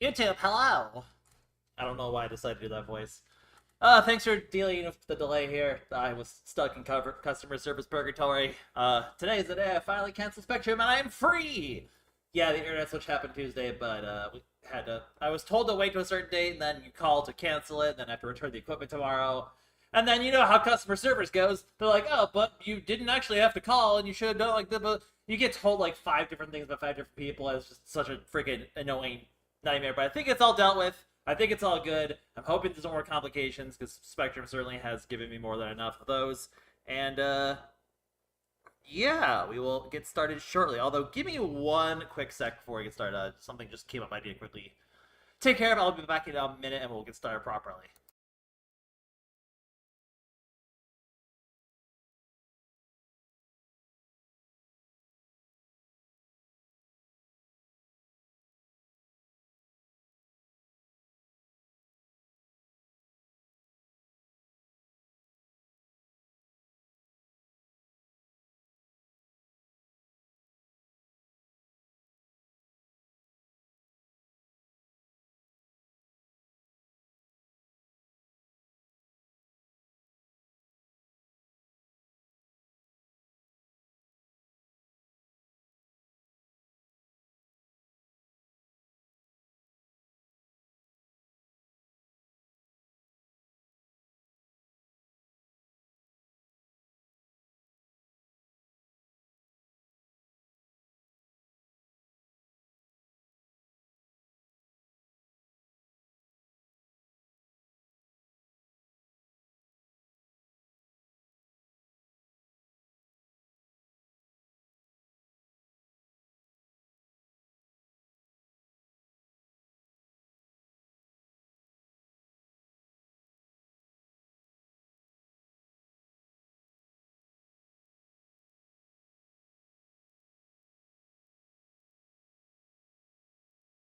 YouTube, hello! I don't know why I decided to do that voice. Thanks for dealing with the delay here. I was stuck in customer service purgatory. Today is the day I finally canceled Spectrum and I am free! Yeah, the internet switch happened Tuesday, but I was told to wait to a certain date, and then you call to cancel it, and then I have to return the equipment tomorrow. And then you know how customer service goes. They're like, oh, but you didn't actually have to call, and you should have done like that. But you get told like 5 different things by 5 different people, and it's just such a freaking annoying nightmare. But I think it's all dealt with. I think it's all good. I'm hoping there's no more complications, because Spectrum certainly has given me more than enough of those. And, yeah, we will get started shortly. Although, give me one quick sec before we get started. Something just came up. I need to quickly take care of it. I'll be back in a minute, and we'll get started properly.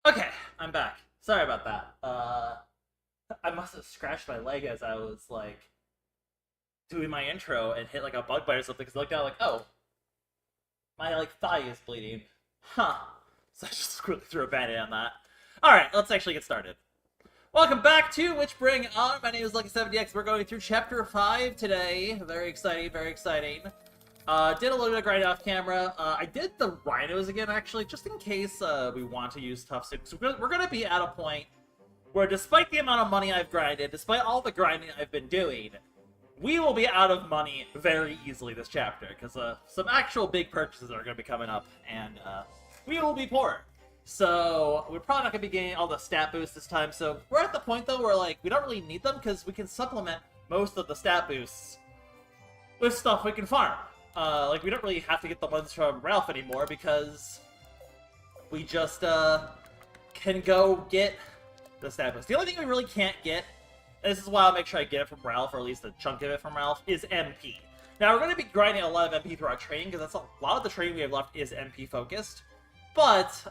Okay, I'm back. Sorry about that. I must have scratched my leg as I was, like, doing my intro and hit, like, a bug bite or something, because I looked down like, oh, my, like, thigh is bleeding. Huh. So I just quickly threw a band-aid on that. Alright, let's actually get started. Welcome back to Which Bring On. My name is Lucky7DX. We're going through Chapter 5 today. Very exciting, very exciting. Did a little bit of grind off camera. I did the rhinos again, actually, just in case we want to use tough soup. So we're going to be at a point where, despite the amount of money I've grinded, despite all the grinding I've been doing, we will be out of money very easily this chapter, because some actual big purchases are going to be coming up, and we will be poor. So we're probably not going to be getting all the stat boosts this time, so we're at the point, though, where like we don't really need them, because we can supplement most of the stat boosts with stuff we can farm. Like, we don't really have to get the ones from Ralph anymore, because we just, can go get the stat boost. The only thing we really can't get, and this is why I'll make sure I get it from Ralph, or at least a chunk of it from Ralph, is MP. Now, we're going to be grinding a lot of MP through our training, because that's a lot of the training we have left is MP-focused. But,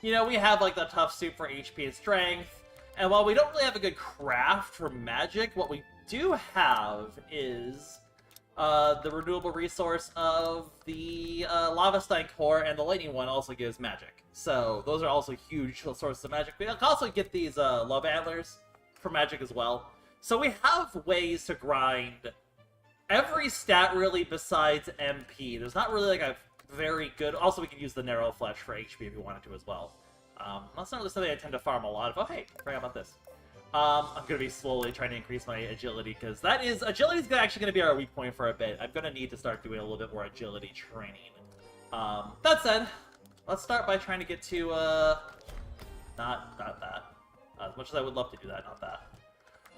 you know, we have, like, the tough soup for HP and strength, and while we don't really have a good craft for magic, what we do have is the renewable resource of the Lava Stein core, and the lightning one also gives magic. So those are also huge sources of magic. We can also get these love antlers for magic as well. So we have ways to grind every stat really besides MP. There's not really like a very good... Also, we can use the narrow flesh for HP if we wanted to as well. That's not really something I tend to farm a lot of. Oh, hey, I forgot about this. I'm going to be slowly trying to increase my agility, because agility is actually going to be our weak point for a bit. I'm going to need to start doing a little bit more agility training. That said, let's start by trying to get to, not that. As much as I would love to do that, not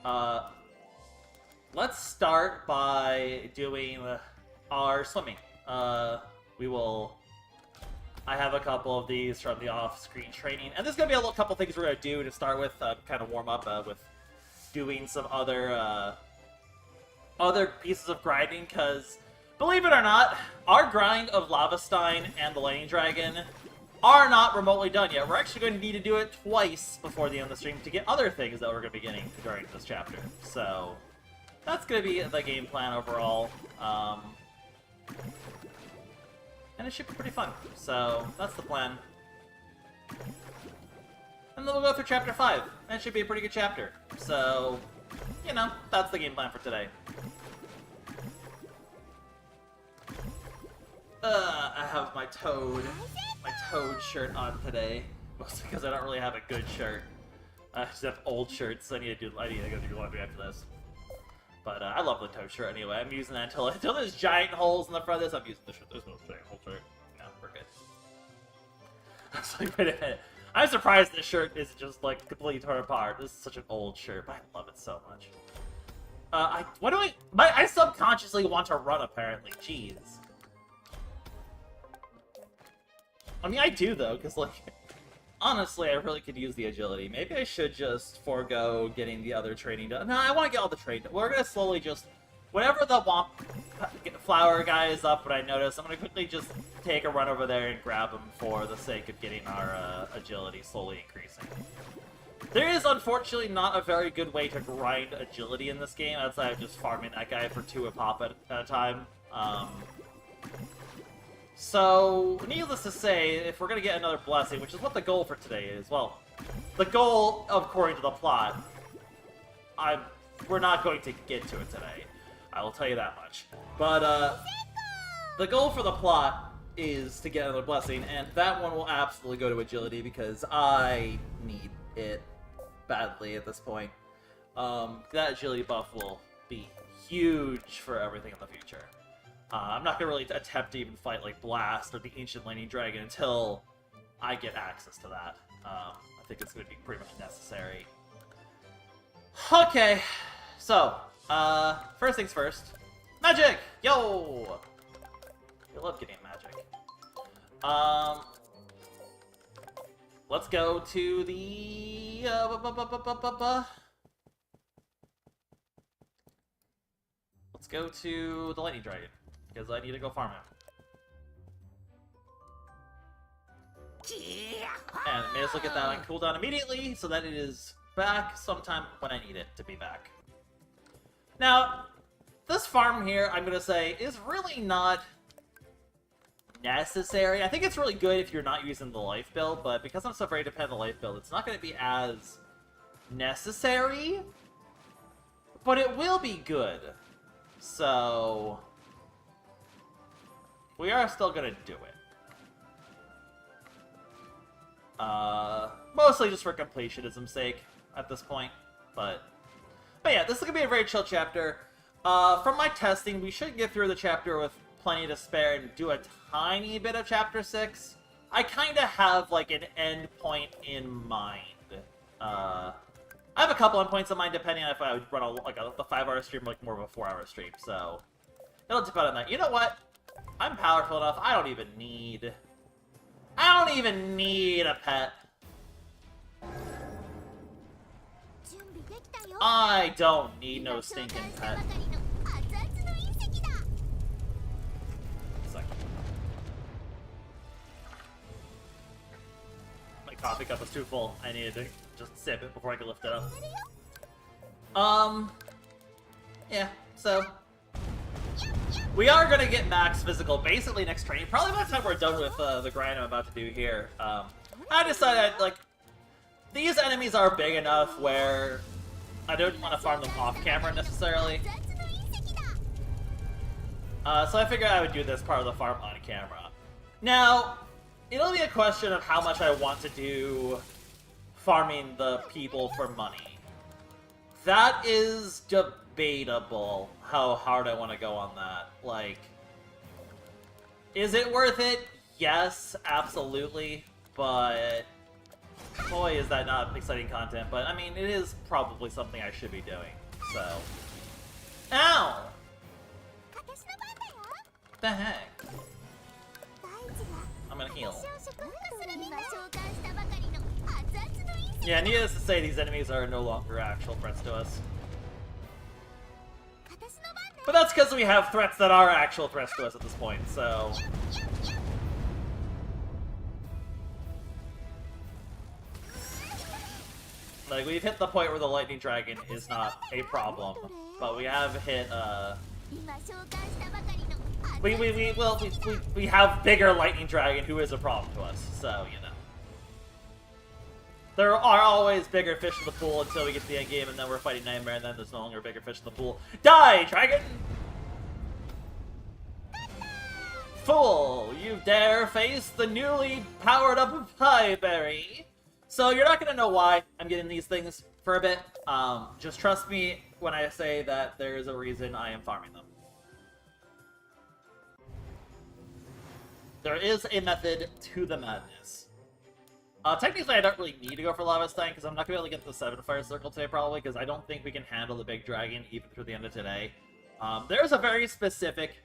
that. Let's start by doing our swimming. I have a couple of these from the off-screen training, and there's going to be a little couple things we're going to do to start with, kind of warm up with doing some other pieces of grinding, because, believe it or not, our grind of Lava Stein and the Lightning Dragon are not remotely done yet. We're actually going to need to do it twice before the end of the stream to get other things that we're going to be getting during this chapter. So, that's going to be the game plan overall. And it should be pretty fun. So, that's the plan. And then we'll go through Chapter 5. That should be a pretty good chapter. So, you know, that's the game plan for today. I have my Toad shirt on today. Mostly because I don't really have a good shirt. I just have old shirts, so I need to go do laundry after this. But I love the Toad shirt anyway. I'm using that until there's giant holes in the front of this. I'm using the shirt. There's no giant hole shirt. No, we're good. I was like, wait a minute. I'm surprised this shirt isn't just like completely torn apart. This is such an old shirt, but I love it so much. I subconsciously want to run apparently. Jeez. I mean, I do though, because like, honestly, I really could use the agility. Maybe I should just forego getting the other training done. No, I want to get all the training done. We're gonna slowly just, whenever the Womp Flower guy is up, what I notice, I'm gonna quickly just take a run over there and grab him for the sake of getting our agility slowly increasing. There is unfortunately not a very good way to grind agility in this game outside of just farming that guy for 2 a pop at a time. So, needless to say, if we're going to get another blessing, which is what the goal for today is, well, the goal, according to the plot, we're not going to get to it today. I will tell you that much. But, the goal for the plot is to get another blessing, and that one will absolutely go to agility because I need it badly at this point. That agility buff will be huge for everything in the future. I'm not going to really attempt to even fight like Blast or the Ancient Lightning Dragon until I get access to that. I think it's going to be pretty much necessary. Okay, so, first things first. Magic! Yo! I love getting magic. Let's go to the... Let's go to the Lightning Dragon. Because I need to go farm him. And may as well get that on cooldown immediately, so that it is back sometime when I need it to be back. Now, this farm here, I'm going to say, is really not necessary. I think it's really good if you're not using the life build, but because I'm so very dependent on the life build, it's not going to be as necessary, but it will be good. So... we are still gonna do it. Mostly just for completionism's sake at this point. But yeah, this is gonna be a very chill chapter. From my testing, we should get through the chapter with plenty to spare and do a tiny bit of chapter 6. I kinda have like an end point in mind. I have a couple endpoints in mind depending on if I would run a 5-hour stream or like more of a 4-hour stream, so it'll depend on that. You know what? I'm powerful enough, I don't even need a pet. I don't need no stinking pet. My coffee cup was too full. I needed to just sip it before I could lift it up. Yeah, so... we are going to get max physical basically next training. Probably by the time we're done with the grind I'm about to do here. I decided, like, these enemies are big enough where I don't want to farm them off camera necessarily. So I figured I would do this part of the farm on camera. Now, it'll be a question of how much I want to do farming the people for money. That is debatable how hard I want to go on that. Like, is it worth it? Yes, absolutely. But boy, is that not exciting content. But I mean, it is probably something I should be doing. So, ow! What the heck? I'm gonna heal. Yeah, needless to say, these enemies are no longer actual threats to us. But that's because we have threats that are actual threats to us at this point, so... like, we've hit the point where the Lightning Dragon is not a problem, but we have hit, we have bigger Lightning Dragon who is a problem to us, so, you know. There are always bigger fish in the pool until we get to the end game, and then we're fighting Nightmare, and then there's no longer bigger fish in the pool. Die, dragon! Fool! You dare face the newly powered up Pieberry! So you're not gonna know why I'm getting these things for a bit. Just trust me when I say that there is a reason I am farming them. There is a method to the madness. Technically, I don't really need to go for Lava Stein, because I'm not going to be able to get the 7 Fire Circle today, probably, because I don't think we can handle the big dragon even through the end of today. There's a very specific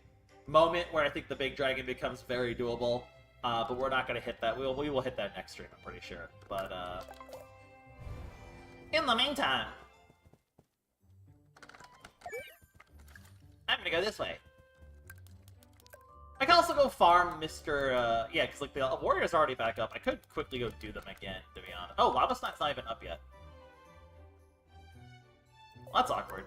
moment where I think the big dragon becomes very doable, but we're not going to hit that. We will hit that next stream, I'm pretty sure. But, in the meantime, I'm going to go this way. I can also go farm Mr. Yeah, because like the warrior's already back up. I could quickly go do them again, to be honest. Oh, Lava Stein's not even up yet. Well, that's awkward.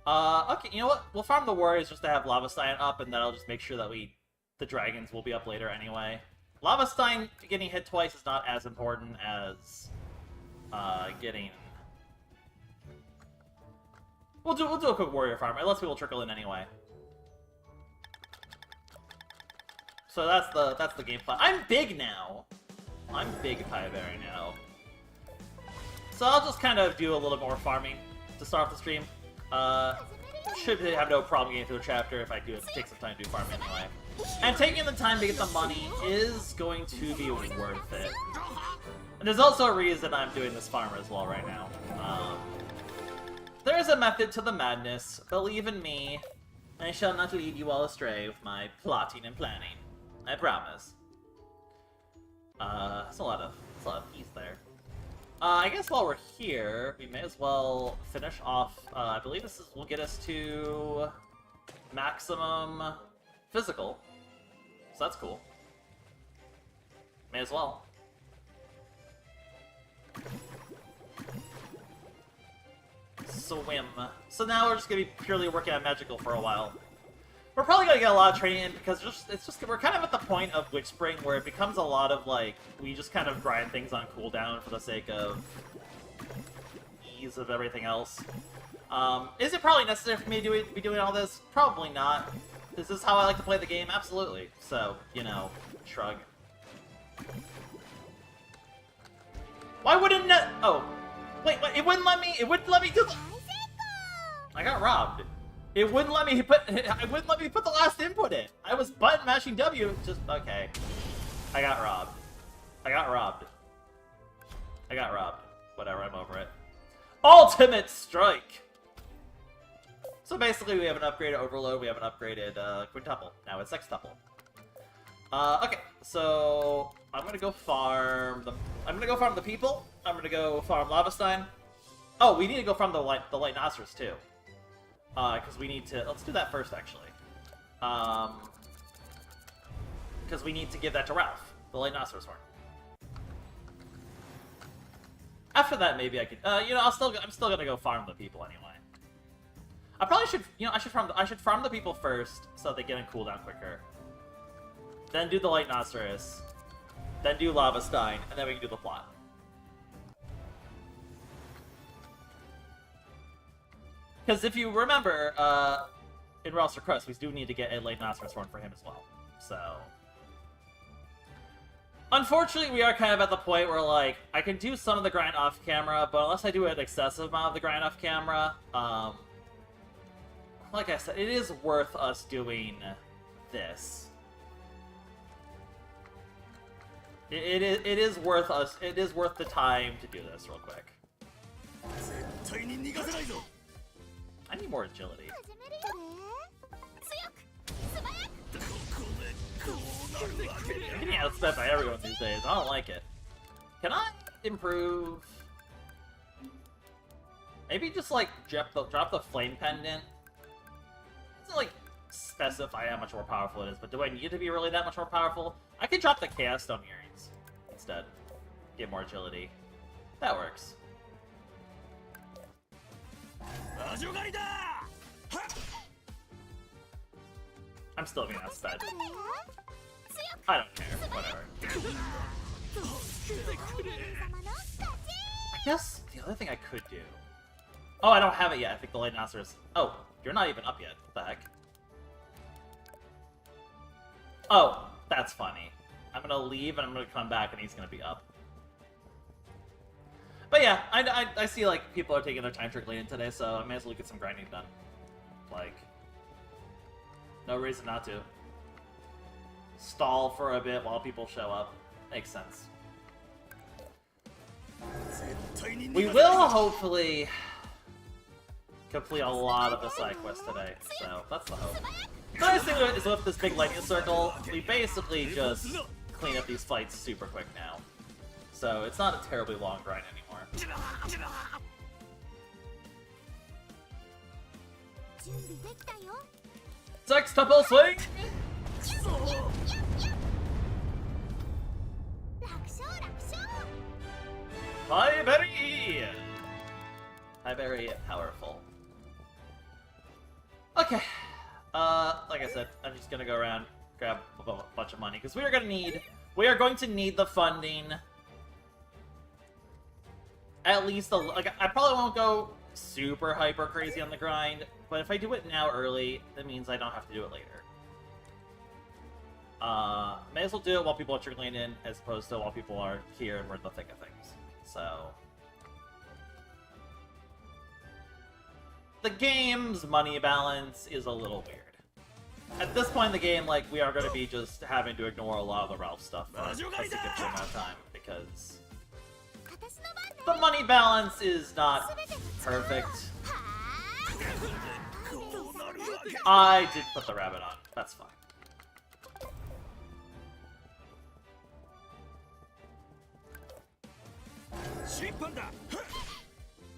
Okay, you know what? We'll farm the warriors just to have Lava Stein up, and that'll just make sure that the dragons will be up later anyway. Lava Stein getting hit twice is not as important as getting. We'll do a quick warrior farm. Unless we will trickle in anyway. So that's the game plan. I'm big now. I'm big Pieberry now. So I'll just kind of do a little more farming to start off the stream. Should have no problem getting through the chapter if I do take some time to do farming anyway. And taking the time to get the money is going to be worth it. And there's also a reason I'm doing this farm as well right now. There is a method to the madness. Believe in me. I shall not lead you all astray with my plotting and planning. I promise. That's a lot of keys there. I guess while we're here, we may as well finish off. I believe this will get us to maximum physical, so that's cool. May as well. Swim. So now we're just gonna be purely working on magical for a while. We're probably gonna get a lot of training in because we're kind of at the point of Witch Spring where it becomes a lot of like we just kind of grind things on cooldown for the sake of ease of everything else. Is it probably necessary for me to be doing all this? Probably not. Is this how I like to play the game? Absolutely. So, you know, shrug. Why wouldn't it? Oh, wait, it wouldn't let me. It wouldn't let me do the. I got robbed. It wouldn't let me put. It wouldn't let me put the last input in. I was button mashing W. Just okay. I got robbed. I got robbed. I got robbed. Whatever. I'm over it. Ultimate Strike. So basically, we have an upgraded Overload. We have an upgraded Quintuple. Now it's Sextuple. Okay. So I'm gonna go farm the. I'm gonna go farm the people. I'm gonna go farm Lava Stein. Oh, we need to go farm the Lightnoceros too. Because we need to... Let's do that first, actually. Because we need to give that to Ralph, the Lightnoceros horn. After that, maybe I could... you know, I'm still gonna go farm the people anyway. I probably should... You know, I should farm the people first, so they get in cooldown quicker. Then do the Lightnoceros. Then do Lava Stein, and then we can do the plot. Because if you remember, in Ralph's request, we do need to get a Lightnoceros horn for him as well. So, unfortunately, we are kind of at the point where, like, I can do some of the grind off camera, but unless I do an excessive amount of the grind off camera, like I said, it is worth us doing this. It is worth us. It is worth the time to do this real quick. I need more agility. I'm getting outspent by everyone these days. I don't like it. Can I improve? Maybe just like drop the flame pendant. It doesn't like specify how much more powerful it is, but do I need it to be really that much more powerful? I could drop the Chaos Stone earrings instead. Get more agility. That works. I'm still being outsped. I don't care. Whatever. I guess the other thing I could do... Oh, I don't have it yet. I think the Lightnosaurus... Oh, you're not even up yet. What the heck? Oh, that's funny. I'm gonna leave and I'm gonna come back and he's gonna be up. But yeah, I see like people are taking their time trickling in today, so I may as well get some grinding done. Like, no reason not to. Stall for a bit while people show up. Makes sense. We will hopefully complete a lot of the side quests today, so that's the hope. The nice thing is with this big lightning circle, we basically just clean up these fights super quick now. So it's not a terribly long grind anymore. Sex Temple swing! Pieberry! Pieberry powerful. Okay. Like I said, I'm just gonna go around, grab a bunch of money, because we are going to need the funding. At least, like, I probably won't go super hyper crazy on the grind, but if I do it now early, that means I don't have to do it later. May as well do it while people are trickling in, as opposed to while people are here and we're in the thick of things. So... the game's money balance is a little weird. At this point in the game, like, we are going to be just having to ignore a lot of the Ralph stuff for a significant amount of time, because the money balance is not perfect. I did put the rabbit on. That's fine.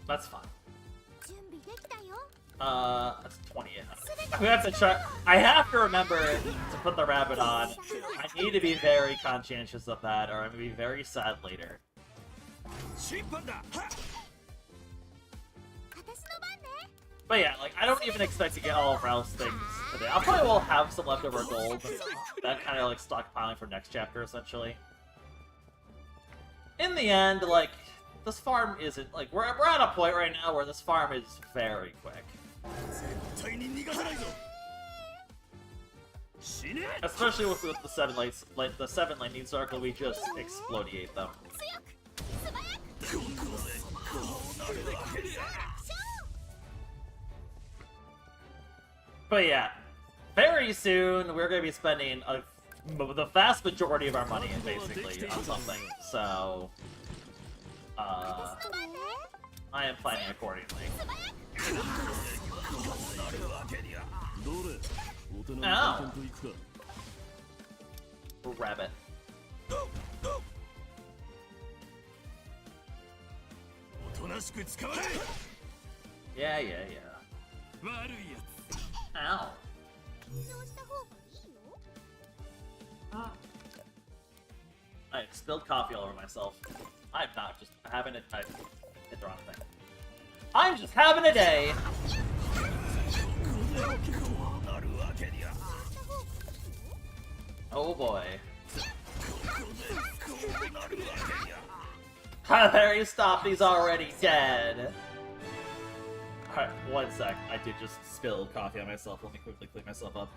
That's fine. That's 2800. I'm gonna have to try. I have to remember to put the rabbit on. I need to be very conscientious of that, or I'm gonna be very sad later. But yeah, like, I don't even expect to get all of Ralph's things today. I'll probably will have some leftover gold. That kind of like stockpiling for next chapter, essentially. In the end, like, this farm isn't, like, we're at a point right now where this farm is very quick. Especially with the seven lightning circle, we just explodiate them. But yeah, very soon we're going to be spending the vast majority of our money, basically, on something. So, I am planning accordingly. Ow! Rabbit. Yeah. Ow. I spilled coffee all over myself. I'm not just having it. I hit the wrong thing. I'm just having a day. Oh boy. Pieberry, stop, he's already dead. Alright, one sec. I did just spill coffee on myself. Let me quickly clean myself up.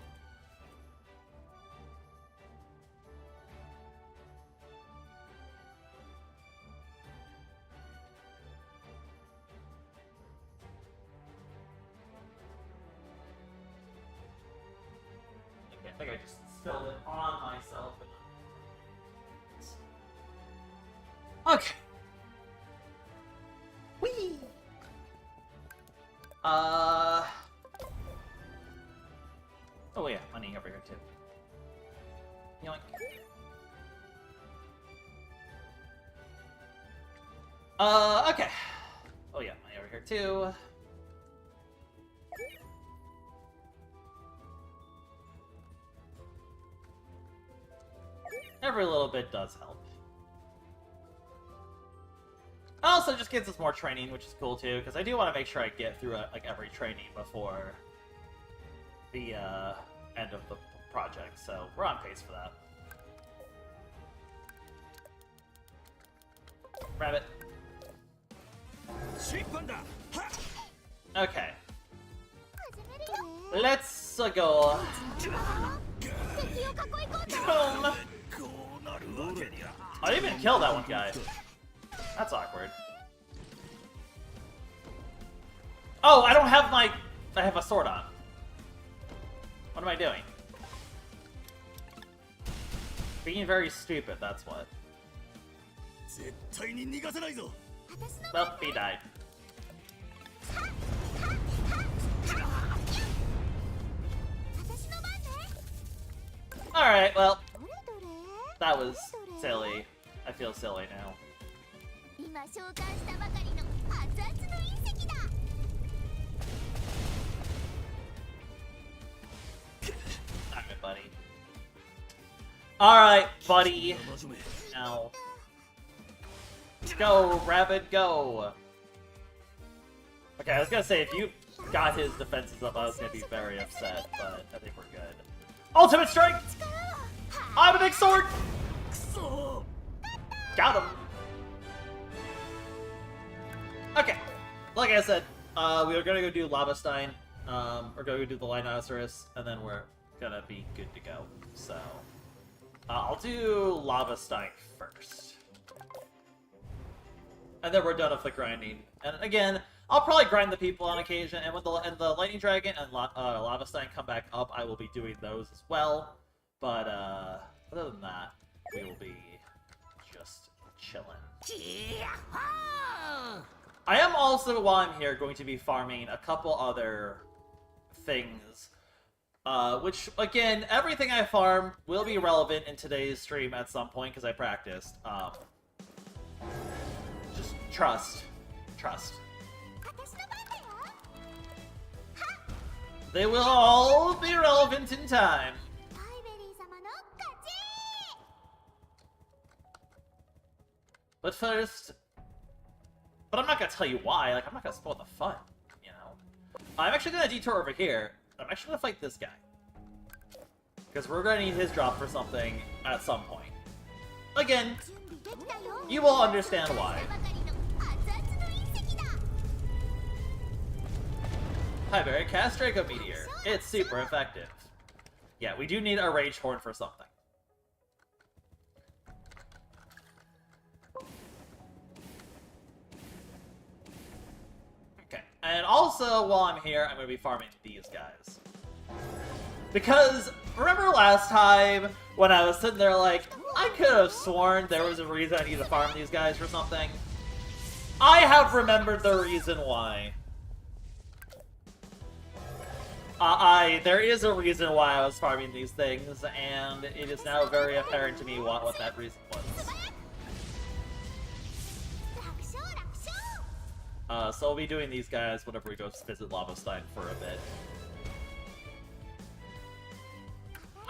Okay, I think I just spilled it on myself. Okay. Whee! Oh yeah, money over here too. Yoink. Okay. Oh yeah, money over here too. Every little bit does help. Also, just gives us more training, which is cool too, because I do want to make sure I get through like every training before the end of the project. So we're on pace for that. Rabbit. Okay. Let's go. Boom. I didn't even kill that one guy. That's awkward. Oh, I don't have my... I have a sword on. What am I doing? Being very stupid, that's what. Well, he died. Alright, well. That was silly. I feel silly now. Alright, buddy. Alright, buddy. Now. Go, Rabbit, go! Okay, I was gonna say, if you got his defenses up, I was gonna be very upset, but I think we're good. Ultimate Strike! I have a big sword! Got him! Okay, like I said, we were gonna go do Lava Stein, we're gonna go do the Rhinoceros, and then we're gonna be good to go. So, I'll do Lava Stein first. And then we're done with the grinding. And again, I'll probably grind the people on occasion, and when the Lightning Dragon and Lava Stein come back up, I will be doing those as well. But other than that, we will be just chilling. I am also, while I'm here, going to be farming a couple other things. Which, again, everything I farm will be relevant in today's stream at some point, because I practiced. Just trust. Trust. They will all be relevant in time. But first... But I'm not gonna tell you why, like, I'm not gonna spoil the fun, you know? I'm actually gonna detour over here. I'm actually gonna fight this guy. Because we're gonna need his drop for something at some point. Again, you will understand why. Pieberry, cast Draco Meteor. It's super effective. Yeah, we do need a Rage Horn for something. Okay, and also, while I'm here, I'm going to be farming these guys. Because, remember last time, when I was sitting there like, I could have sworn there was a reason I need to farm these guys for something? I have remembered the reason why. There is a reason why I was farming these things, and it is now very apparent to me what that reason was. So we'll be doing these guys whenever we go visit Lava Stein for a bit.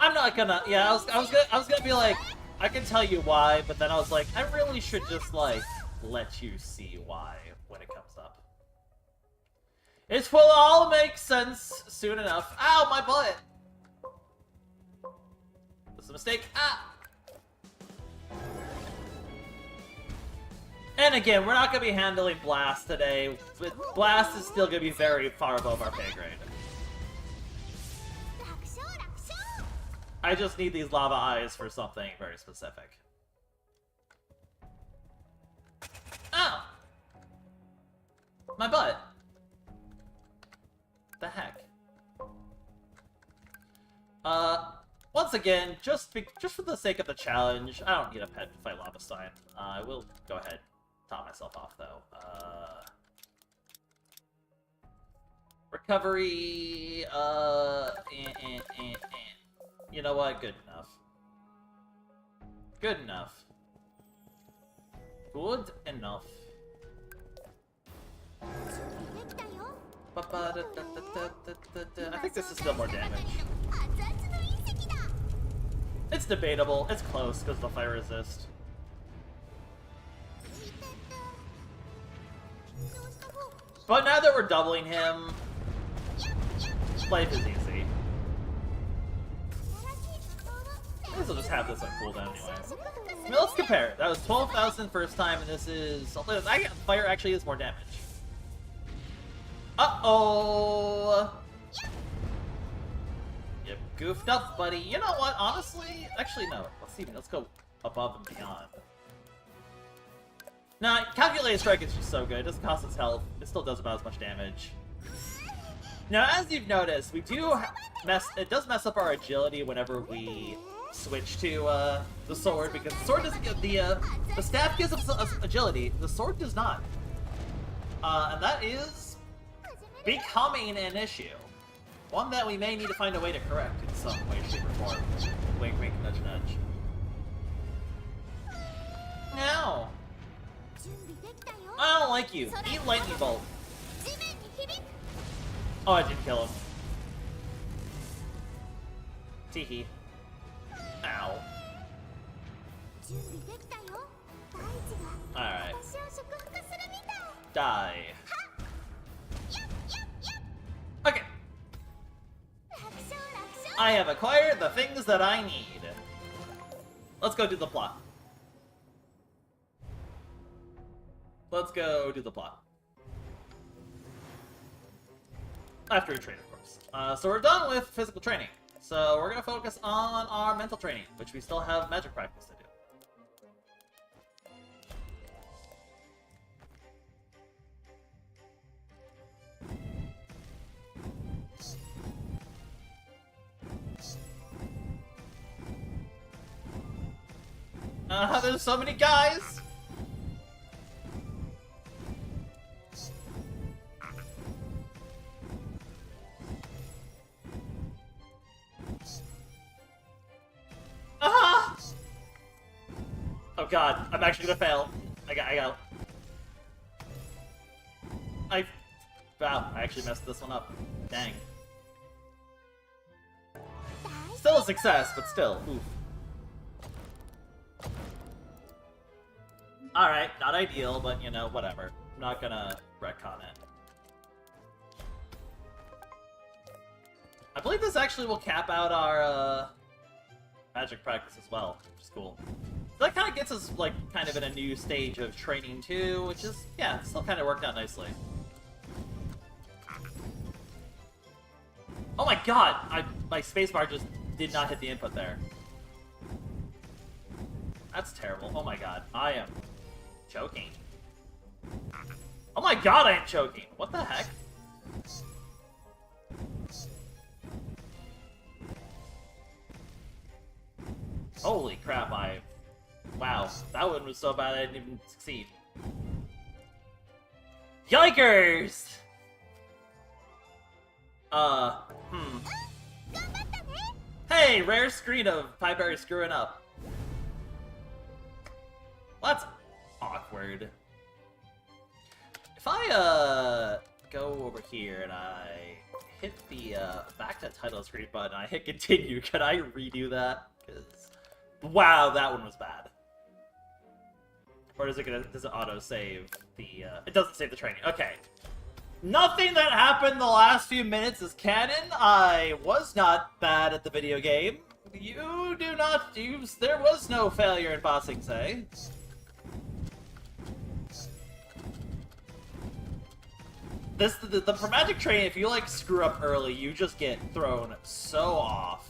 I'm not gonna, yeah, I was gonna be like, I can tell you why, but then I was like, I really should just, like, let you see why when it comes up. It will all make sense soon enough. Ow, my butt! That's a mistake. Ah! And again, we're not going to be handling Blast today. Blast is still going to be very far above our pay grade. I just need these lava eyes for something very specific. Ow! My butt! The heck? Once again, just for the sake of the challenge, I don't need a pet to fight Lava Stein. I will go ahead, top myself off though. Recovery, You know what? Good enough. Good enough. Good enough. I think this is still more damage. It's debatable. It's close because of the fire resist. But now that we're doubling him, life is easy. I guess I'll just have this on cooldown anyway. I mean, let's compare. That was 12,000 first time, and this is... Fire actually is more damage. Uh-oh! Yep, goofed up, buddy. You know what? Honestly, actually, no. Let's go above and beyond. Nah, Calculated Strike is just so good. It doesn't cost us health. It still does about as much damage. Now, as you've noticed, we do it does mess up our agility whenever we switch to the sword, because the sword doesn't give the staff gives us agility. The sword does not, and that is becoming an issue. One that we may need to find a way to correct in some way, shape, or form. Wink, wink, nudge, nudge. Now, I don't like you. Eat lightning bolt. Oh, I did kill him. Teehee. Ow. Alright. Die. Okay. I have acquired the things that I need. Let's go do the plot. Let's go do the plot. After we train, of course. So we're done with physical training. So we're going to focus on our mental training, which we still have magic practice to do. There's so many guys! Oh god, I'm actually gonna fail. Wow, I actually messed this one up. Dang. Still a success, but still, oof. Alright, not ideal, but you know, whatever. I'm not gonna retcon it. I believe this actually will cap out our, magic practice as well, which is cool. So that kind of gets us, like, kind of in a new stage of training, too, which is, yeah, still kind of worked out nicely. Oh my god! My spacebar just did not hit the input there. That's terrible. Oh my god. I am choking. Oh my god, I am choking! What the heck? Holy crap, wow, that one was so bad I didn't even succeed. Yikers! Hey, rare screen of Pieberry screwing up. Well, that's awkward. If I, go over here and I hit the, back to title screen button and I hit continue, can I redo that? Because, wow, that one was bad. Or does it auto-save the, it doesn't save the training. Okay. Nothing that happened the last few minutes is canon. I was not bad at the video game. You do not use... There was no failure in bossing, say. For magic training, if you, like, screw up early, you just get thrown so off.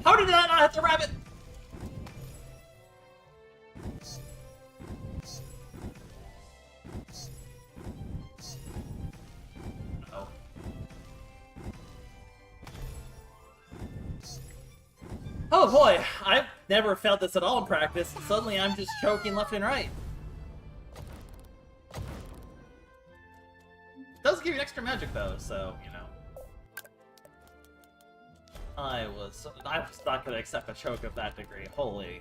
How did that not hit the rabbit? Oh boy, I've never felt this at all in practice. Suddenly I'm just choking left and right. It does give you extra magic though, so, you know. I was not gonna accept a choke of that degree, holy.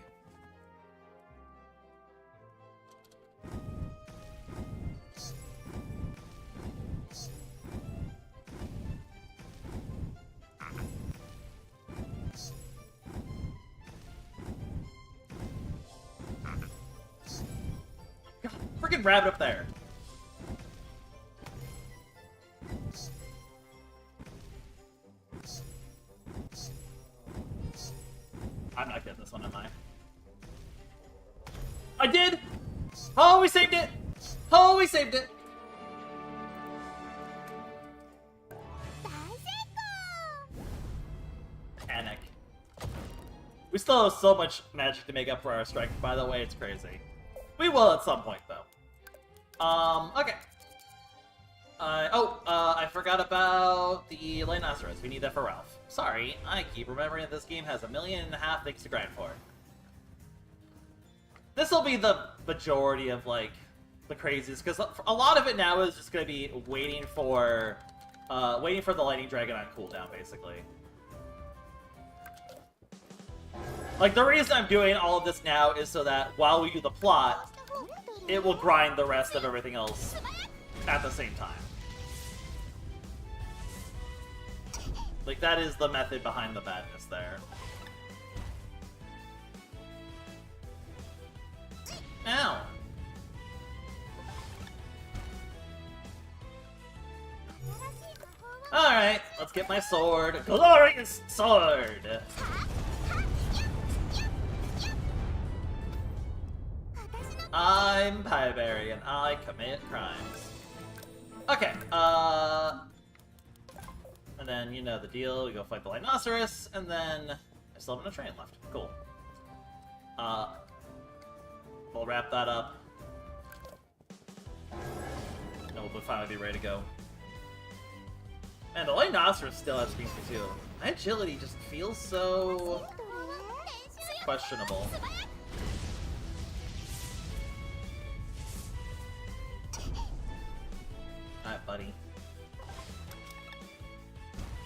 Freaking rabbit up there. Oh, we saved it! Oh, we saved it! Panic. We still have so much magic to make up for our strength, by the way, it's crazy. We will at some point, though. Okay. I forgot about the Rhinoceros. We need that for Ralph. Sorry, I keep remembering that this game has 1.5 million things to grind for. This'll be the majority of, like, the craziest, because a lot of it now is just gonna be waiting for the Lightning Dragon on cooldown, basically. Like, the reason I'm doing all of this now is so that while we do the plot, it will grind the rest of everything else at the same time. Like, that is the method behind the madness there. Ow! Alright, let's get my sword. Glorious sword! I'm Pieberry, and I commit crimes. Okay, and then, you know the deal, we go fight the Rhinoceros, and then I still have a train left. Cool. We'll wrap that up. And we'll finally be ready to go. And the Rhinoceros still has speed too. My agility just feels so questionable. Alright, buddy.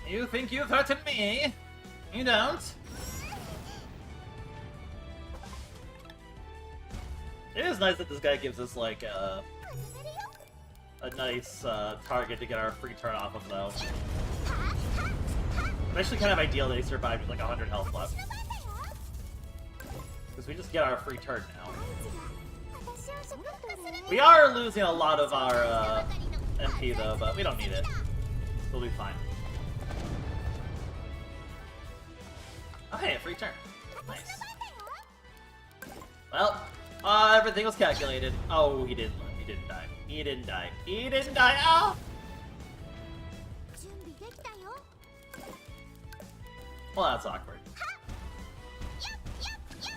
You think you threaten me? You don't. It is nice that this guy gives us, like, a nice target to get our free turn off of, though. It's actually kind of ideal that he survived with, like, 100 health left. Because we just get our free turn now. We are losing a lot of our, MP, though, but we don't need it. We'll be fine. Oh, hey, a free turn. Nice. Well, everything was calculated. Oh, he didn't die. He didn't die. He didn't die! Oh! Well, that's awkward.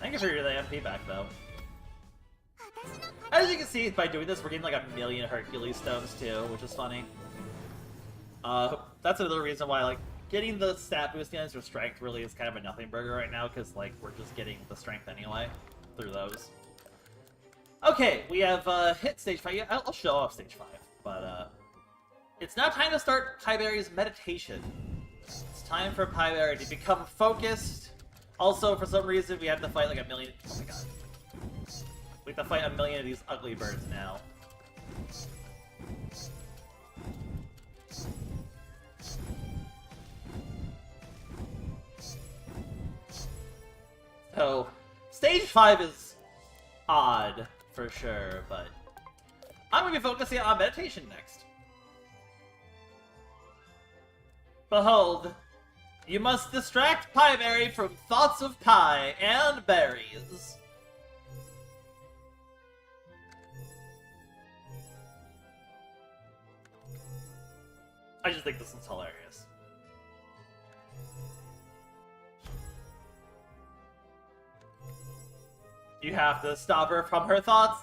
Thank you for your MP back, though. As you can see, by doing this, we're getting like 1 million Hercules stones, too, which is funny. That's another reason why, like, getting the stat boost gains for strength really is kind of a nothing burger right now, because, like, we're just getting the strength anyway through those. Okay, we have hit stage 5. Yeah, I'll show off stage 5, but it's now time to start Pieberry's meditation. It's time for Pieberry to become focused. Also, for some reason, we have to fight like 1 million. Oh my god. We have to fight 1 million of these ugly birds now. So, stage 5 is odd, for sure, but I'm going to be focusing on meditation next. Behold, you must distract Pieberry from thoughts of pie and berries. I just think this is hilarious. You have to stop her from her thoughts.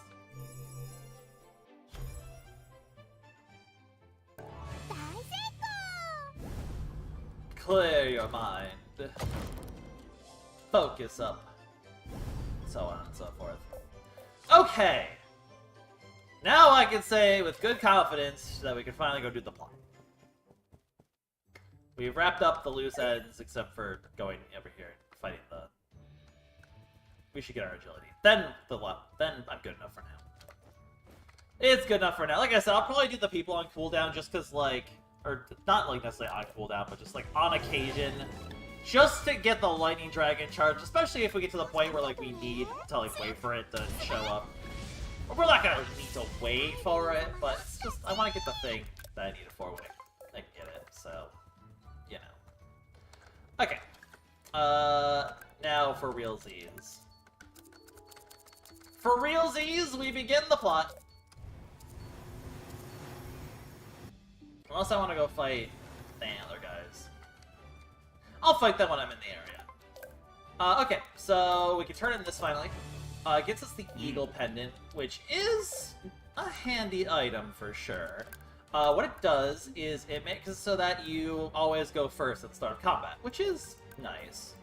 Clear your mind. Focus up. So on and so forth. Okay! Now I can say with good confidence that we can finally go do the plot. We've wrapped up the loose ends, except for going over here and fighting the... We should get our agility. Then I'm good enough for now. It's good enough for now. Like I said, I'll probably do the people on cooldown just because, like... Or, not, like, necessarily on cooldown, but just, like, on occasion. Just to get the Lightning Dragon charge, especially if we get to the point where, like, we need to, like, wait for it to show up. We're not gonna need to wait for it, but it's just... I want to get the thing that I need it for when I can get it, so... You know. Okay. Now for realsies. For realsies, we begin the plot. Unless I want to go fight the antler guys. I'll fight them when I'm in the area. Okay, so we can turn in this finally. It gets us the eagle pendant, which is a handy item for sure. What it does is it makes it so that you always go first at the start of combat, which is nice.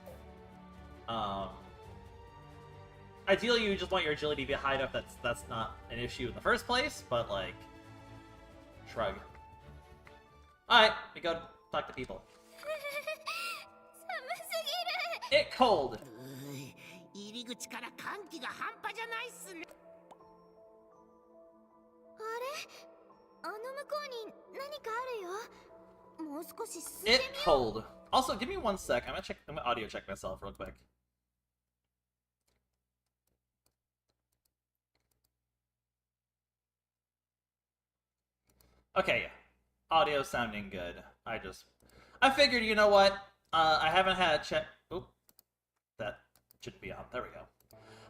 Ideally, you just want your agility to be high enough that's not an issue in the first place, but like, shrug. Alright, we go talk to people. It cold. It cold. Also, give me 1 sec. I'm gonna audio check myself real quick. Okay, yeah. Audio sounding good. I figured, you know what? I haven't had a check. Oop. That should be on. There we go.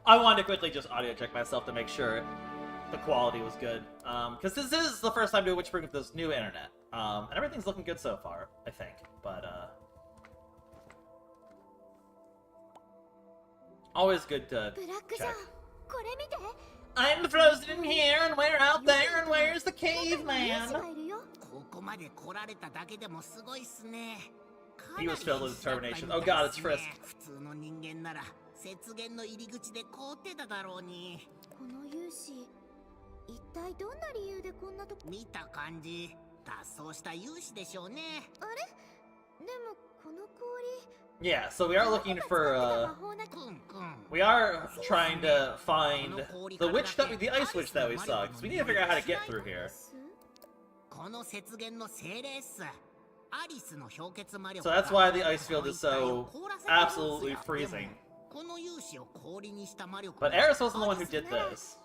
I wanted to quickly just audio check myself to make sure the quality was good. Because this is the first time doing Witchspring with this new internet. And everything's looking good so far, I think. But, always good to check. I'm frozen in here, and we're out there, and where's the caveman? He was filled with determination. Oh god, it's Frisk. Yeah, so we are looking for, we are trying to find the witch the ice witch that we saw, because we need to figure out how to get through here. So that's why the ice field is so absolutely freezing. But Eris wasn't the one who did this.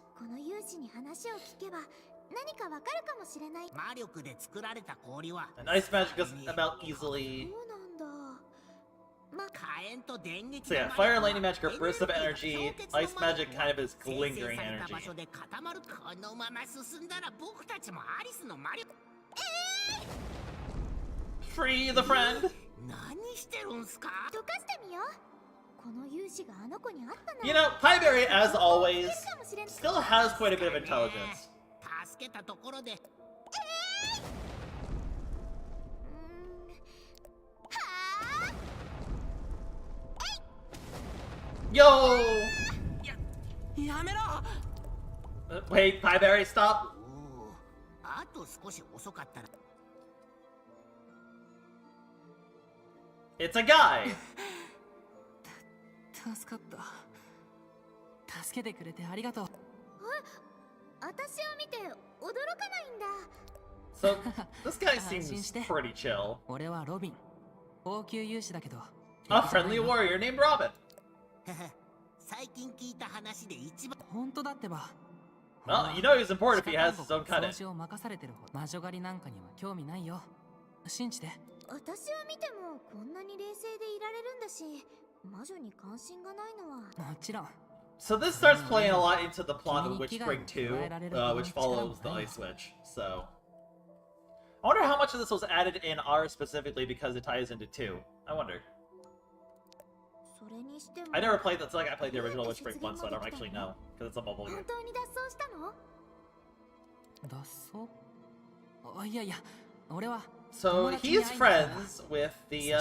And ice magic doesn't melt easily. So yeah, fire and lightning magic are bursts of energy. Ice magic kind of is lingering energy. Free the friend! You know, Pieberry, as always, still has quite a bit of intelligence. Yo! Wait, Pieberry, stop! It's a guy! So, this guy seems pretty chill. A friendly warrior named Robin. Well, you know he's important if he has his own cutting. So this starts playing a lot into the plot of Witchspring 2, which follows the Ice Witch, so... I wonder how much of this was added in R specifically because it ties into 2. I wonder. I never played that, I played the original Witchspring 1, so I don't actually know, because it's a mobile game. So he's friends with the,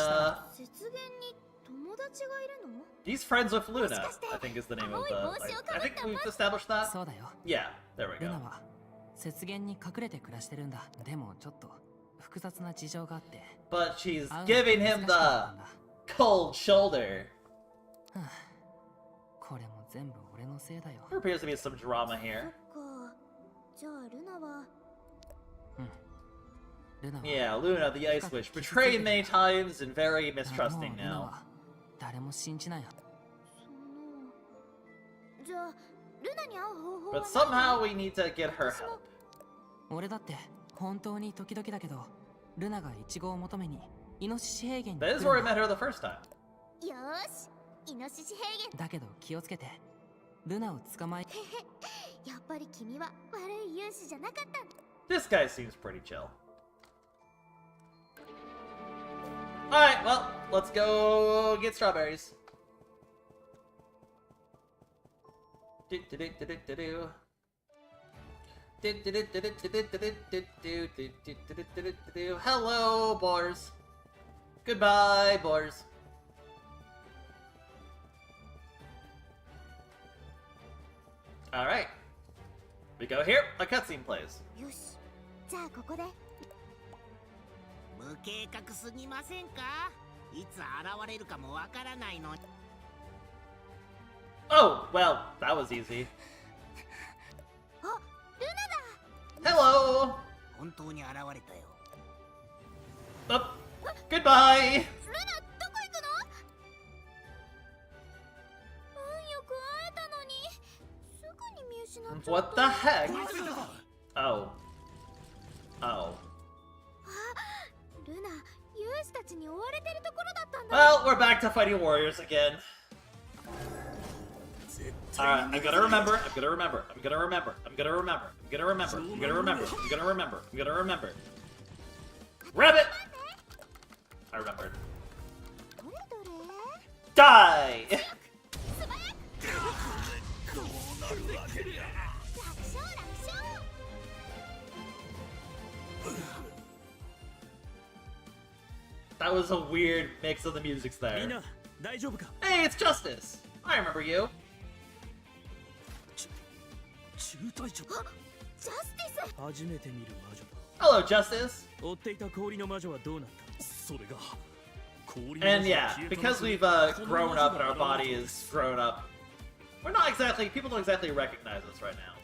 he's friends with Luna, I think is the name of the... I think we've established that? Yeah, there we go. But she's giving him the cold shoulder. There appears to be some drama here. Yeah, Luna, the Ice Witch, betrayed many times and very mistrusting now. But somehow we need to get her help. That is where we met her the first time. This guy seems pretty chill. Alright, well, let's go get strawberries. Hello, boars. Goodbye, boars. Alright. We go here, a cutscene plays. Oh, well, that was easy. Hello! Oh, goodbye! What the heck? Oh. Oh. Well, we're back to fighting warriors again. Alright, I'm gonna remember, I'm gonna remember, I'm gonna remember, I'm gonna remember, I'm gonna remember, I'm gonna remember, I'm gonna remember, I'm gonna remember. Rabbit! I remembered. Die! That was a weird mix of the musics there. Hey, it's Justice! I remember you. Hello, Justice! And yeah, because we've grown up and our body is grown up, we're not exactly, people don't exactly recognize us right now.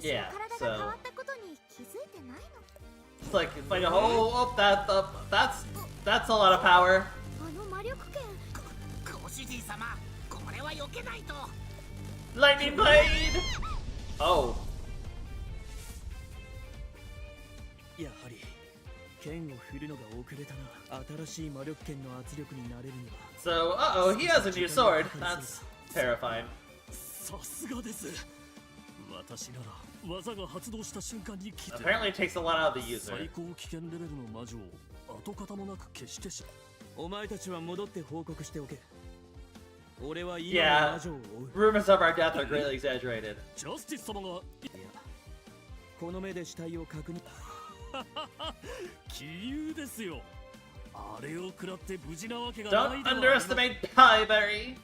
Yeah, so it's like oh, that's a lot of power. Lightning blade! Oh. So, uh-oh, he has a new sword. That's terrifying. Apparently it takes a lot out of the user. Yeah, rumors of our death are greatly exaggerated. Don't underestimate Pieberry!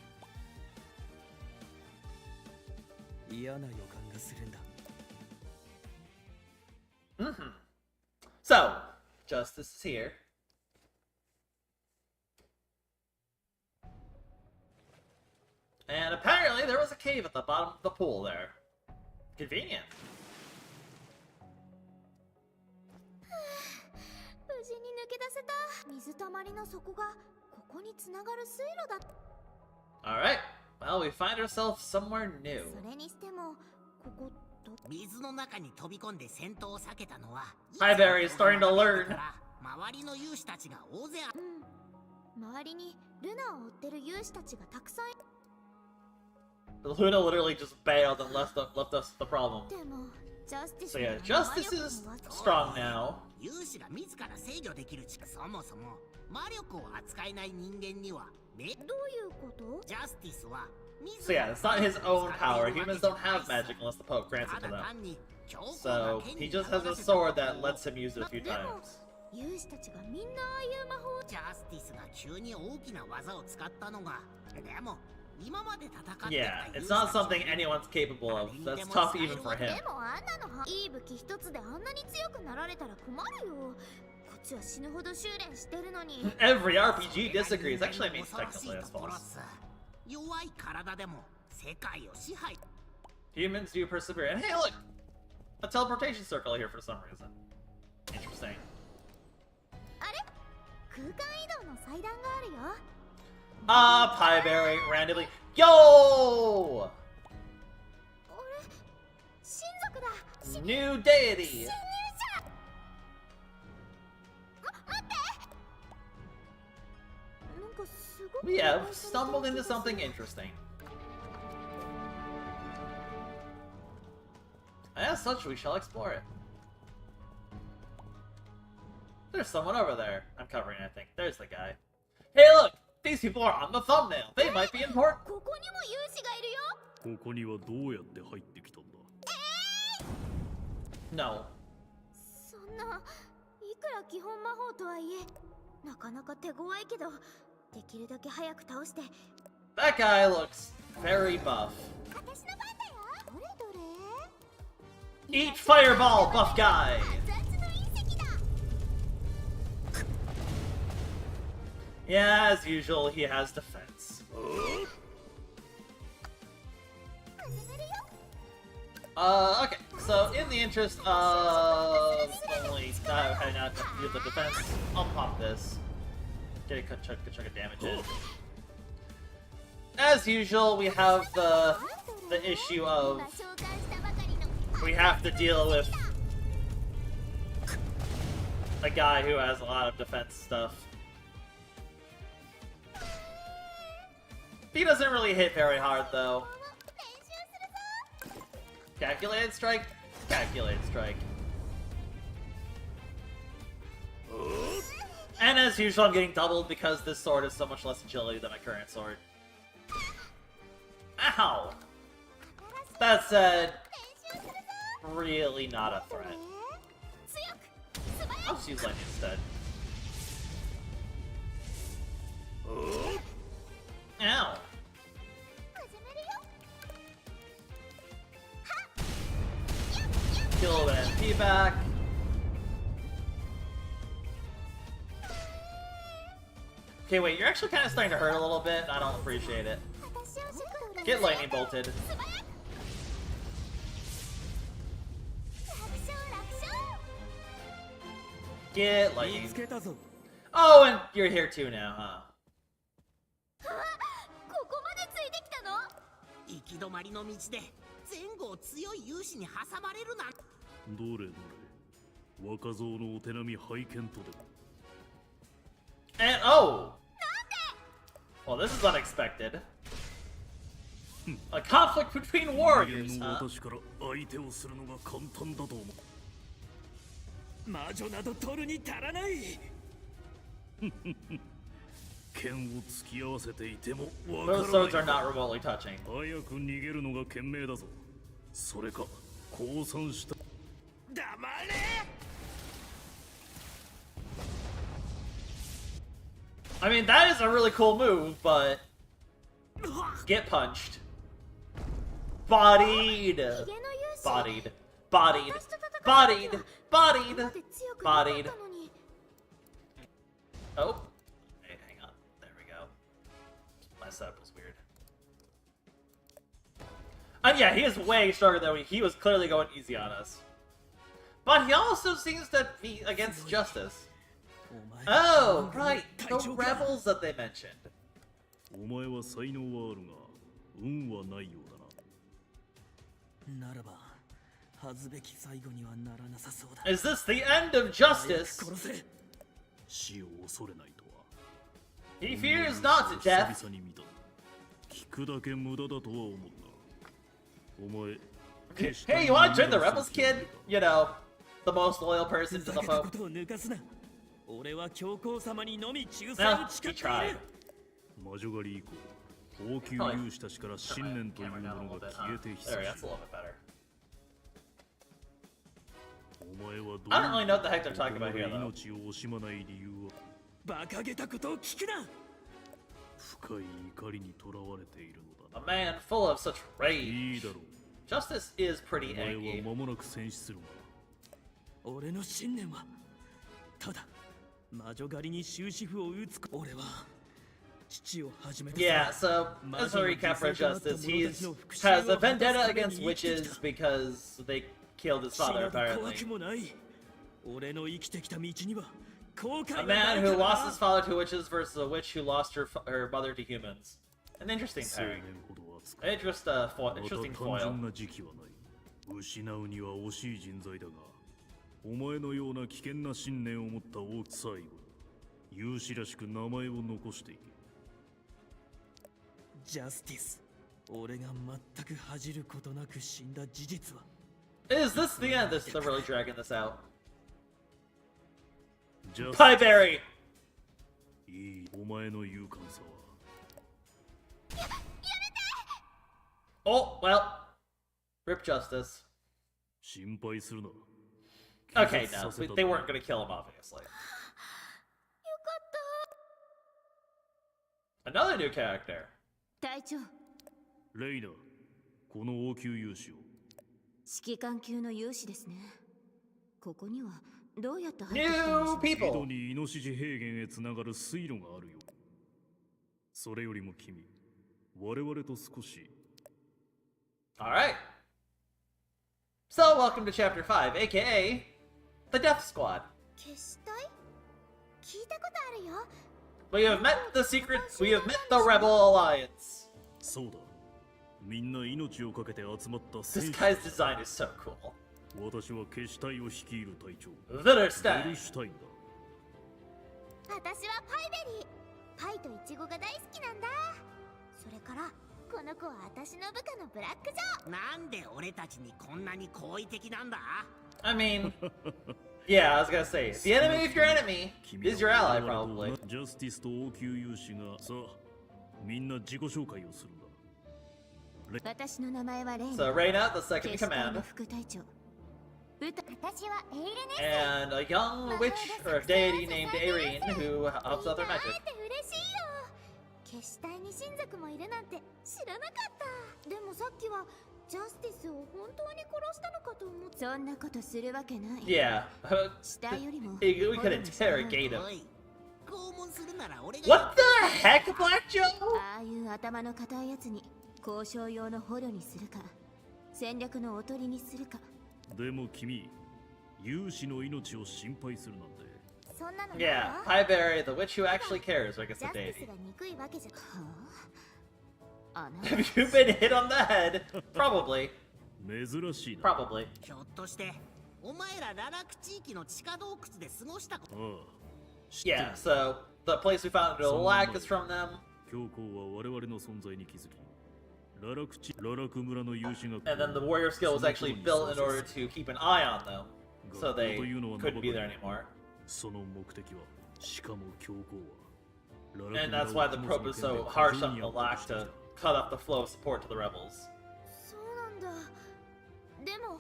So, Justice is here. And apparently there was a cave at the bottom of the pool there. Convenient. Alright, well, we find ourselves somewhere new. Pieberry is starting to learn. Luna literally just bailed and left us the problem. So yeah, Justice is strong now. So yeah, it's not his own power. Humans don't have magic unless the Pope grants it to them. So he just has a sword that lets him use it a few times. Yeah, it's not something anyone's capable of. That's tough even for him. Every RPG disagrees. Actually, I mean, technically that's false. Humans do persevere. And hey, look! A teleportation circle here for some reason. Interesting. Pieberry randomly. Yo! New deity! We have stumbled into something interesting. As such, we shall explore it. There's someone over there. I'm covering, I think. There's the guy. Hey, look! These people are on the thumbnail. They might be important. No. That guy looks very buff. Eat fireball, buff guy! Yeah, as usual, he has defense. Okay, so in the interest of only heading out to use the defense, I'll pop this. Get a good chunk of damage in. As usual, we have the issue of we have to deal with a guy who has a lot of defense stuff. He doesn't really hit very hard, though. Calculated strike? Calculated strike. And as usual, I'm getting doubled because this sword has so much less agility than my current sword. Ow! That said, really not a threat. I'll just use lightning instead. Ow! Get a little bit of MP back. Okay, wait, you're actually kind of starting to hurt a little bit. I don't appreciate it. Get lightning bolted. Get lightning. Oh, and you're here too now, huh? And oh! Well, this is unexpected. A conflict between warriors, huh? Those swords are not remotely touching. I mean, that is a really cool move, but... Get punched. Bodied! Bodied. Bodied. Bodied. Bodied. Bodied. Oh. Hey, hang on. There we go. My setup was weird. And yeah, he is way stronger than he was clearly going easy on us. But he also seems to be against justice. Oh, right. The rebels that they mentioned. Is this the end of justice? He fears not death. Hey, you want to join the rebels, kid? You know, the most loyal person to the Pope. No, he tried. Probably. Camera down a little bit, huh? There, that's a little bit better. I don't really know what the heck they're talking about here, though. A man full of such rage. Justice is pretty angry. Yeah, so as a recap for Justice, he has a vendetta against witches because they killed his father, apparently. A man who lost his father to witches versus a witch who lost her mother to humans. An interesting pairing. Interesting foil. お前のような危険な信念を持ったオーク最後、勇士らしく名前を残していけ。ジャスティス。俺が全く恥じることなく死んだ事実は。Is this the end? They're really dragging this out. Pieberry! いい、お前の勇敢さは。Oh, well. Rip Justice. 心配するな。Okay, no, they weren't gonna kill him, obviously. Another new character. 隊長、レイナ、この王宮勇士を。指揮官級の勇士ですね。ここにはどうやって入ってきたんでしょ New う。井戸 people. にイノシシ平原へつながる水路があるよ。それよりも君、我々と少し。Alright. So, welcome to Chapter 5, aka the Death Squad. 消したい聞いたことあるよ。 We have met the secrets, we have met the Rebel Alliance. そうだ。みんな命を懸けて集まった This 戦士。 guy's design is so cool. 私は決死隊を率いる隊長。 Vitterstein. ベルシュタインだ。私はパイベリー。パイとイチゴが大好きなんだ。それからこの子は私の部下のブラックジョー。なんで俺たちにこんなに好意的なんだ？ I mean, yeah, I was gonna say, the enemy of your enemy is your ally, probably. ジャスティスと王宮勇士がさあ、みんな自己紹介をするんだ。私の名前はレイナ。 So, Reyna, the second in 決死隊の command, 副隊長。部隊私はエイレネ and a young witch or deity named Aerine who helps out their 会 magic. えて嬉しいよ。決死隊に親族もいるなんて知らなかった。でもさっきはジャスティスを本当に殺したのかと思って。そんなことするわけない。 Yeah, 死体よりも we could interrogate him. おい、拷問するなら俺が。 What the heck, Black Joe? ああいう頭の固いやつに交渉用の捕虜にするか、戦略のおとりにするか。でも君、勇士の命を心配するなんて。そんなの Yeah, Pieberry, the witch who actually cares, I guess ジ the ャスティス deity. が憎いわけじゃ。はあ、あなた Have you been hit on the head? Probably. 珍しいな。 Probably. ひょっとしてお前ら堕落地域の地下洞窟で過ごしたこと。ああ、知ってる Yeah, so the place we found in Alack is from them. 教皇は我々の存在に気づき、ララク村の勇士が And then the warrior skill was actually built in order to keep an eye on them, so they couldn't be there anymore. その目的は、しかも教皇は、 And that's why the probe is so harsh on Alack to cut off the flow of support to the rebels. そうなんだ。でも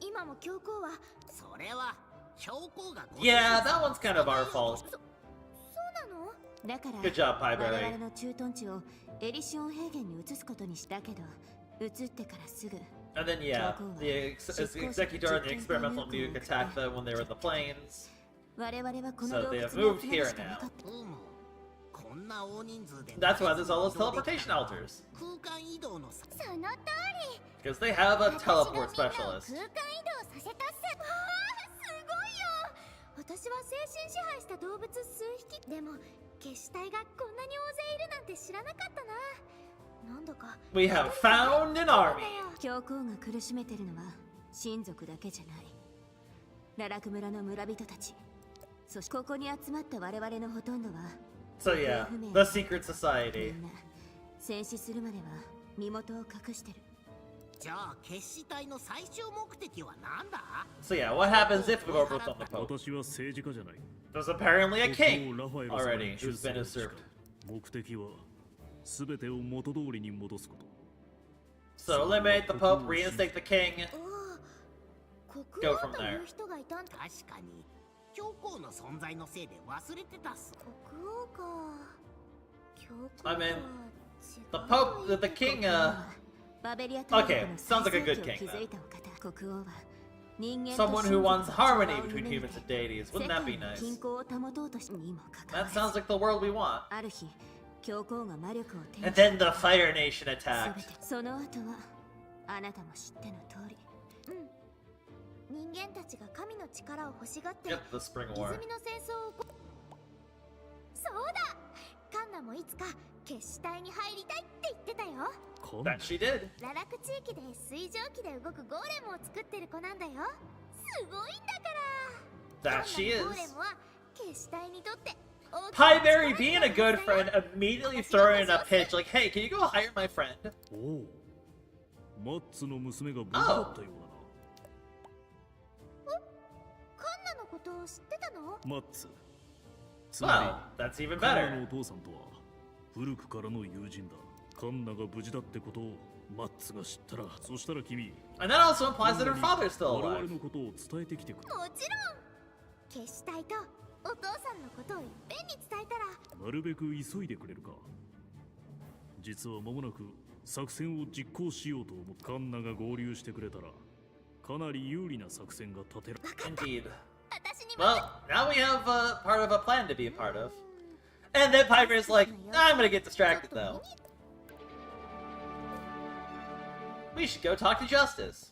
今も教皇は。それは教皇が。 Yeah, that one's kind of our fault. そうなの？だから Good job, 我 Pieberry. 々の駐屯地をエリシオン平原に移すことにしたけど、移ってからすぐ And then, yeah, the Executor and the experimental nuke attacked them when they were in the plains. 我々はこ So の洞 they 窟 have に moved 集まる here しかなかっ now. た。こんな大人数で。 That's why there's all those teleportation altars. 空間移動のさ。その通り。 Because they have a 私が teleport みんなを specialist. 空間移動させたっす。わあ、すごいよ。私は精神支配した動物数匹。でも決死隊がこんなに大勢いるなんて知らなかったな。なんだか We have found an army. 教皇が苦しめてるのは親族だけじゃない。ララク村の村人たち。そしてここに集まった我々のほとんどは So yeah, the secret み society. んな戦死するまでは身元を隠してる。じゃあ決死隊の最終目的は何だ？ So yeah, what happens if we overthrow the Pope? 私は政治家じゃない。 There's apparently a 国 king 王ラファエル様 already に who's 出 been 世した usurped. 目的は、すべてを元通りに戻すこと。 So eliminate the Pope, reinstate the king. 国 Go 王 from と there. いう人がいたんだ。確かに教皇の存在のせいで忘れてたっす。国王か。教皇 I か mean, 違 The う Pope, the king, バベリア大陸 Okay, の sounds like a 最 good 盛期を king, 築いたお方。国王は人間 someone と who 親 wants 族の harmony 調和を between 夢見 humans て and deities. 世 Wouldn't 界 that be の nice? 均衡を保とうとしにもかかわ That ら sounds ず like the world we want. ある日教皇が魔力を手 And に then the Fire Nation すべ attacked. てその後はあなたも知っての通り。人間たちが神の力を欲しがって Yep, the Spring 泉 War. の戦争をそうだカンナもいつか決死隊に入りたいって言ってたよ。 That she did. ララク地域で水蒸気で動くゴーレムを作ってる子なんだよ。すごいんだから。 That she カンナのゴーレ is. ムは決死隊にとって Pieberry, being a good friend, immediately throwing in a pitch like, hey, can you go hire my friend? おお、マッツの娘が無事だったようだな。カンナのことを知ってたの？マッツ。つま Well, that's even り、カンナ better. のお父さんとは古くからの友人だ。カンナが無事だってことをマッツが知ったら、そしたら君、 And that also implies that her father's still 我々 alive. のことを伝えてきてくれ。もちろん。消したいとお父さんのことをいっぺんに伝えたら。なるべく急いでくれるか。実は間もなく作戦を実行しようと思う。カンナが合流してくれたら、かなり有利な作戦が立てられる。 Indeed. 私にも。 Well, now we have part of a plan to be a part of. And then Piper's like, I'm gonna get distracted though. We should go talk to Justice.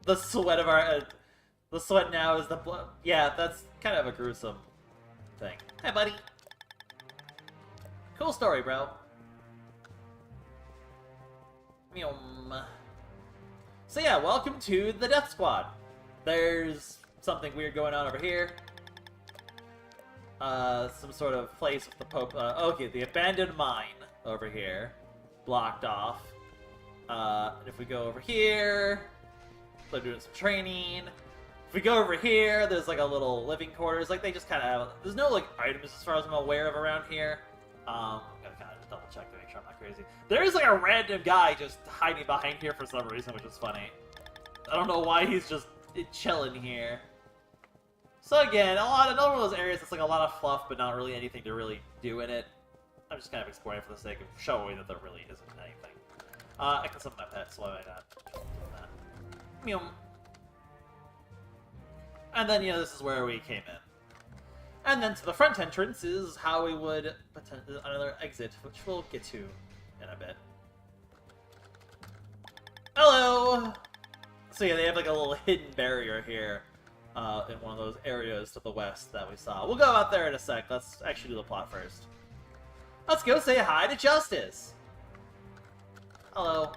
The sweat of our... the sweat now is the blood. Yeah, that's kind of a gruesome thing. Hey, buddy. Cool story, bro. So yeah, welcome to the Death Squad. There's something weird going on over here. Some sort of place with the Pope. Okay, the abandoned mine over here, blocked off. And if we go over here, they're doing some training. If we go over here, there's like a little living quarters. Like they just kind of have. There's no like items as far as I'm aware of around here. Gotta kind of double check to make sure I'm not crazy. There is like a random guy just hiding behind here for some reason, which is funny. I don't know why he's just chilling here. So again, another one of those areas that's like a lot of fluff, but not really anything to really do in it. I'm just kind of exploring for the sake of showing that there really isn't anything. I can summon my pet, so why might I not do that? Meow. And then, you know, this is where we came in. And then to the front entrance is how we would another exit, which we'll get to in a bit. Hello! So yeah, they have like a little hidden barrier here in one of those areas to the west that we saw. We'll go out there in a sec. Let's actually do the plot first. Let's go say hi to Justice! Hello.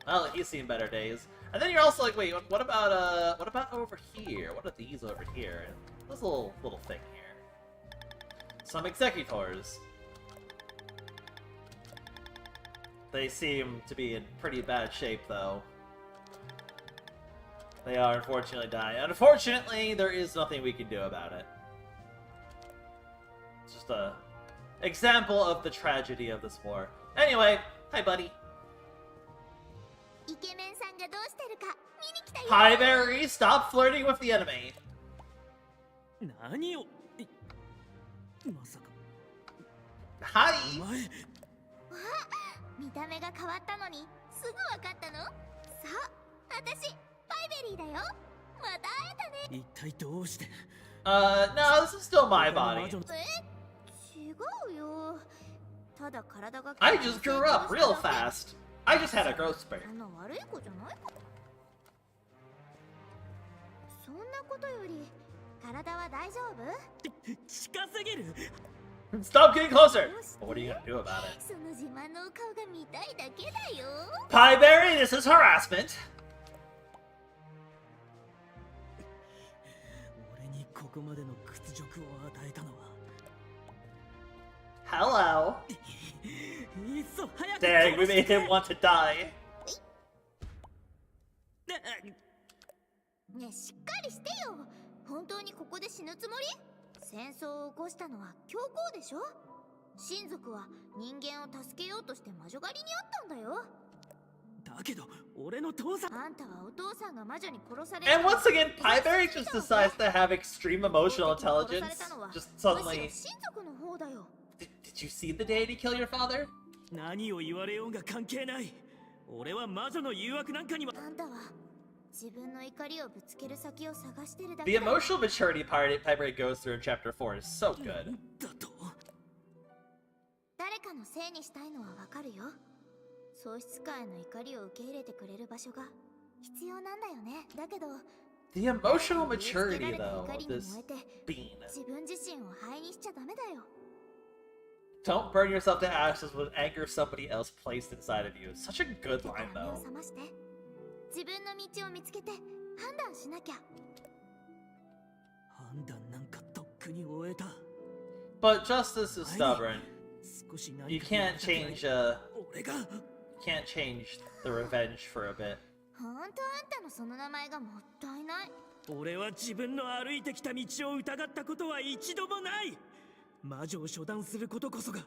Well, he's seen better days. And then you're also like, wait, what about over here? What are these over here? This little thing here. Some executors. They seem to be in pretty bad shape, though. They are unfortunately dying. Unfortunately, there is nothing we can do about it. It's just a example of the tragedy of this war. Anyway, hi, buddy. イケメンさんがどうしてるか見に来たよ。 Pieberry, stop flirting with the enemy. 何をまさか Hi. お前見た目が変わったのにすぐ分かったの？そう私パイベリーだよ。また会えたね。一体どうして No, this is still my body. 違うよ。ただ体が I just grew up real fast. I just had a growth spurt. そんな悪い子じゃないか。そんなことより体は大丈夫？近すぎる Stop getting closer. What are you gonna do about it? その自慢のお顔が見たいだけだよ。 Pieberry, this is harassment. 俺にここまでの屈辱を与えたのは Hello. いっそ早く Dang, we made him want to die. ねえしっかりしてよ。本当にここで死ぬつもり？戦争を起こしたのは教皇でしょ？親族は人間を助けようとして魔女狩りにあったんだよ。だけど俺の父さんあんたはお父さんが魔女に殺された And once again, Pieberry just decides to have extreme emotional intelligence. Just むしろ suddenly. 親族の方だよ。 Did you see the deity kill your father? 何を言われようが関係ない俺は魔女の誘惑なんかにはあんたは自分の怒りをぶつける先を探してるだ The けだよ。 emotional maturity Pieberry goes through in Chapter 4 is so good. だと誰かのせいにしたいのはわかるよ。喪失感への怒りを受け入れてくれる場所が必要なんだよね。だけど The emotional maturity, though, of this being. 自分自身を灰にしちゃダメだよ。 Don't burn yourself to ashes with anger somebody else placed inside of you. Such a good だか line, ら目を though. 覚まして自分の道を見つけて判断しなきゃ。判断なんかとっくに終えた。 But justice is stubborn. 少し何 You か can't change 俺が can't change the revenge for a bit. ほんとあんたのその名前がもったいない。俺は自分の歩いてきた道を疑ったことは一度もない。魔女を処断することこそが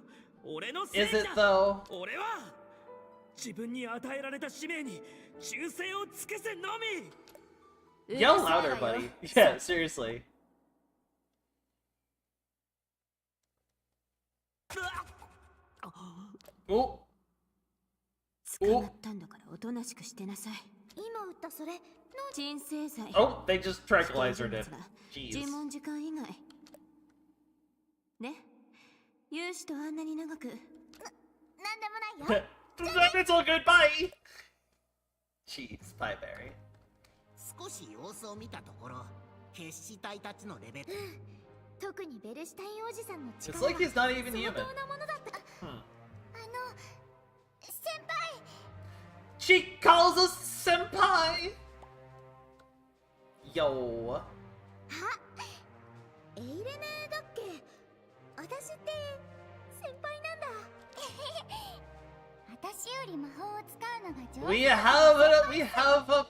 俺の正 Is 義 it だ。 though? 俺は自分に与えられた使命に忠誠を尽くせのみ。 Yell louder, buddy. Yeah, seriously. お捕まったんだからおとなしくしてなさい。今撃ったそれの鎮静剤。 Oh, they just tranquilizer him. 尋 Jeez. 問時間以外ね、勇士とあんなに長く。なんでもないよ。It's all good, bye! Jeez, Pieberry. 少し様子を見たところ、決死隊たちのレベル。特にベルシュタインおじさんの It's 力は like he's not even 相 human. 当なものだった。 先輩 She calls us senpai! Yo. エイレネだっけ。私って先輩なんだ。私より魔法を使うのが上手。We have a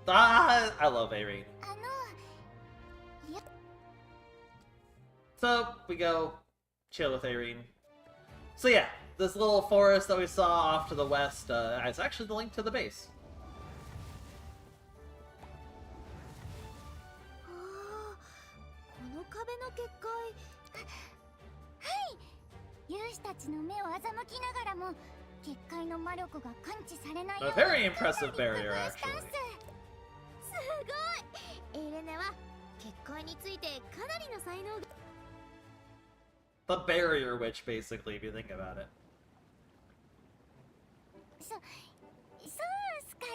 I love Irene. So we go chill with Irene. So yeah, this little forest that we saw off to the west, it's actually the link to the base. この壁の結界。はい。勇士たちの目を欺きながらも結界の魔力が感知されないよ A う very に impressive かなり barrier, 工夫したん actually. す。すごい。エイレネは結界についてかなりの才能が。 The barrier witch, basically, if you think about it. そうっすかね。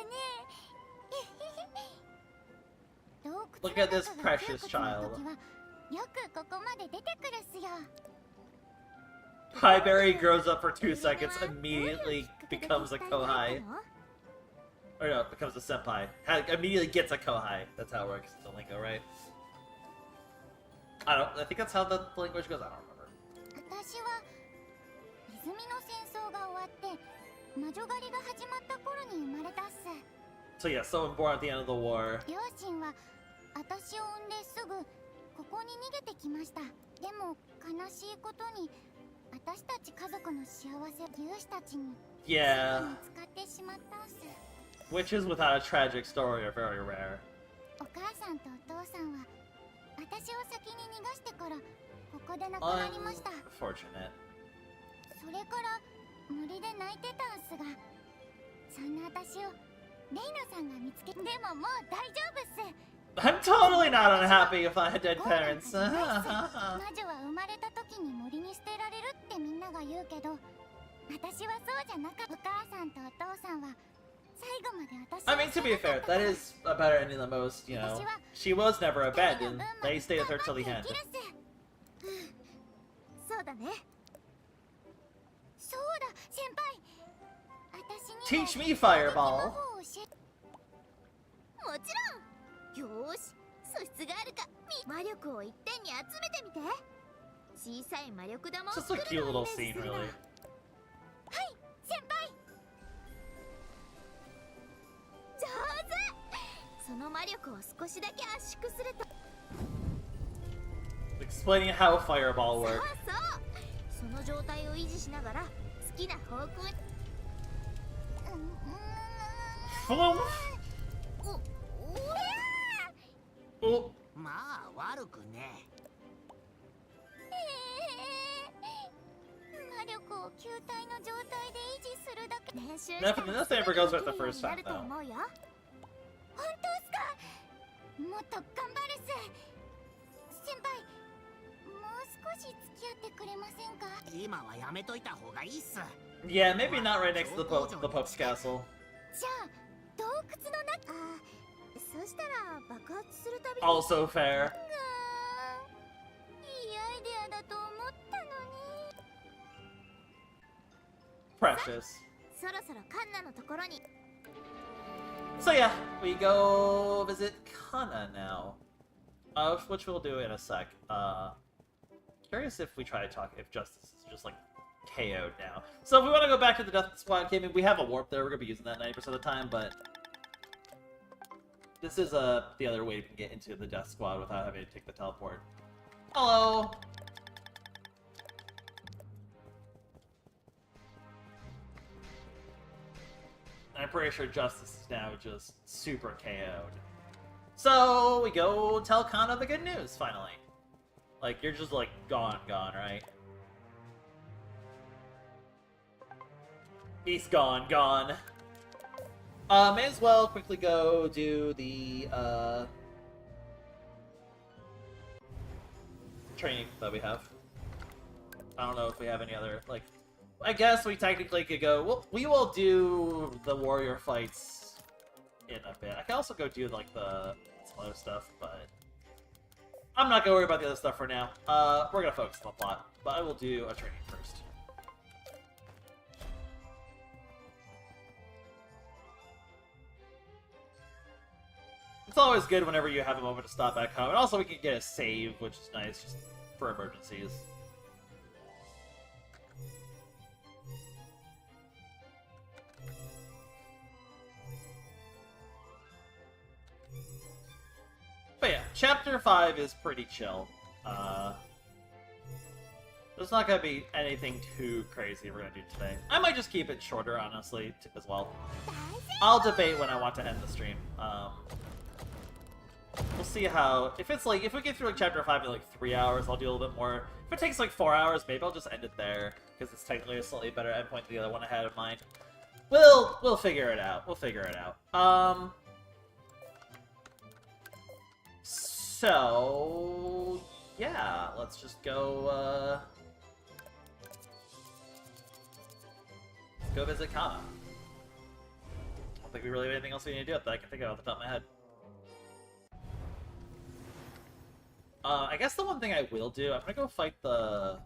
Look at this precious child. よくここまで出てくるっすよ。 Pieberry grows up for 2 seconds, immediately becomes a kohai. Or no, becomes a senpai. Immediately gets a kohai. That's how it works in the lingo, right? I think that's how the language goes. I don't remember. 私は泉の戦争が終わって魔女狩りが始まった頃に生まれたっす。 So yeah, someone born at the end of the war. 両親は私を産んですぐここに逃げてきました。でも悲しいことに私たち家族の幸せを勇士たちに Yeah. 使ってしまったっす。 Witches without a tragic story are very rare. お母さんとお父さんは私を先に逃がしてからここで亡くなりました。 Unfortunate. それから森で泣いてたんすが、そんな私をレイナさんが見つけ。でももう大丈夫っす。 I'm totally not unhappy if I had dead parents. 魔女は生まれた時に森に捨てられるってみんなが言うけど、私はそうじゃなかった。お母さんとお父さんは最後まで私を I mean, to be fair, that is a better ending than most, you know. She was never abandoned. They stayed with her till the end. そうだね。そうだ、先輩。私に Teach me fireball. もちろん。よーし、素質があるか。魔力を一点に集めてみて。小さい魔力玉を Just 作 a る cute の little をイメージす scene, るな。 really. はい、先輩。上手。その魔力を少しだけ圧縮すると。 Explaining how fireball そう works. そう。その状態を維持しながら好きな方向に。Floom. お、Oh, まあ悪くね。魔力を球体の状態で維持するだけ。練習し nothing ever goes right the first な time, ると though. 思うよ。本当っすか。もっと頑張るっす。先輩、もう少し付き合ってくれませんか。今はやめといた方がいいっす。 Yeah, maybe not right next to the Pope's castle. じゃあ洞窟の中。そしたら爆発するたびに。 Also fair. いいアイデアだと思ったのに。 Precious. そろそろカンナのところに。 So yeah, we go visit Kana now. which we'll do in a sec. Curious if we try to talk, if Justice is just, like, KO'd now. So if we want to go back to the Death Squad gaming, we have a warp there, we're going to be using that 90% of the time, but... This is the other way we can get into the Death Squad without having to take the teleport. Hello! I'm pretty sure Justice is now just super KO'd. So, we go tell Kana the good news, finally. Like, you're just, like, gone, right? He's gone. May as well quickly go do the, training that we have. I don't know if we have any other, like... I guess we technically could go... Well, we will do the warrior fights in a bit. I can also go do, like, some other stuff, but... I'm not gonna worry about the other stuff for now. We're gonna focus on the plot, but I will do a training first. It's always good whenever you have a moment to stop back home. And also we can get a save, which is nice, just for emergencies. But yeah, Chapter 5 is pretty chill. There's not gonna be anything too crazy we're gonna do today. I might just keep it shorter, honestly, as well. I'll debate when I want to end the stream. We'll see how... If it's like... If we get through like Chapter 5 in like 3 hours, I'll do a little bit more. If it takes like 4 hours, maybe I'll just end it there. Because it's technically a slightly better endpoint than the other one I had in mind. We'll figure it out. So... Yeah, let's just go, go visit Kana. I don't think we really have anything else we need to do that I can think of off the top of my head. I guess the one thing I will do, I'm gonna go fight the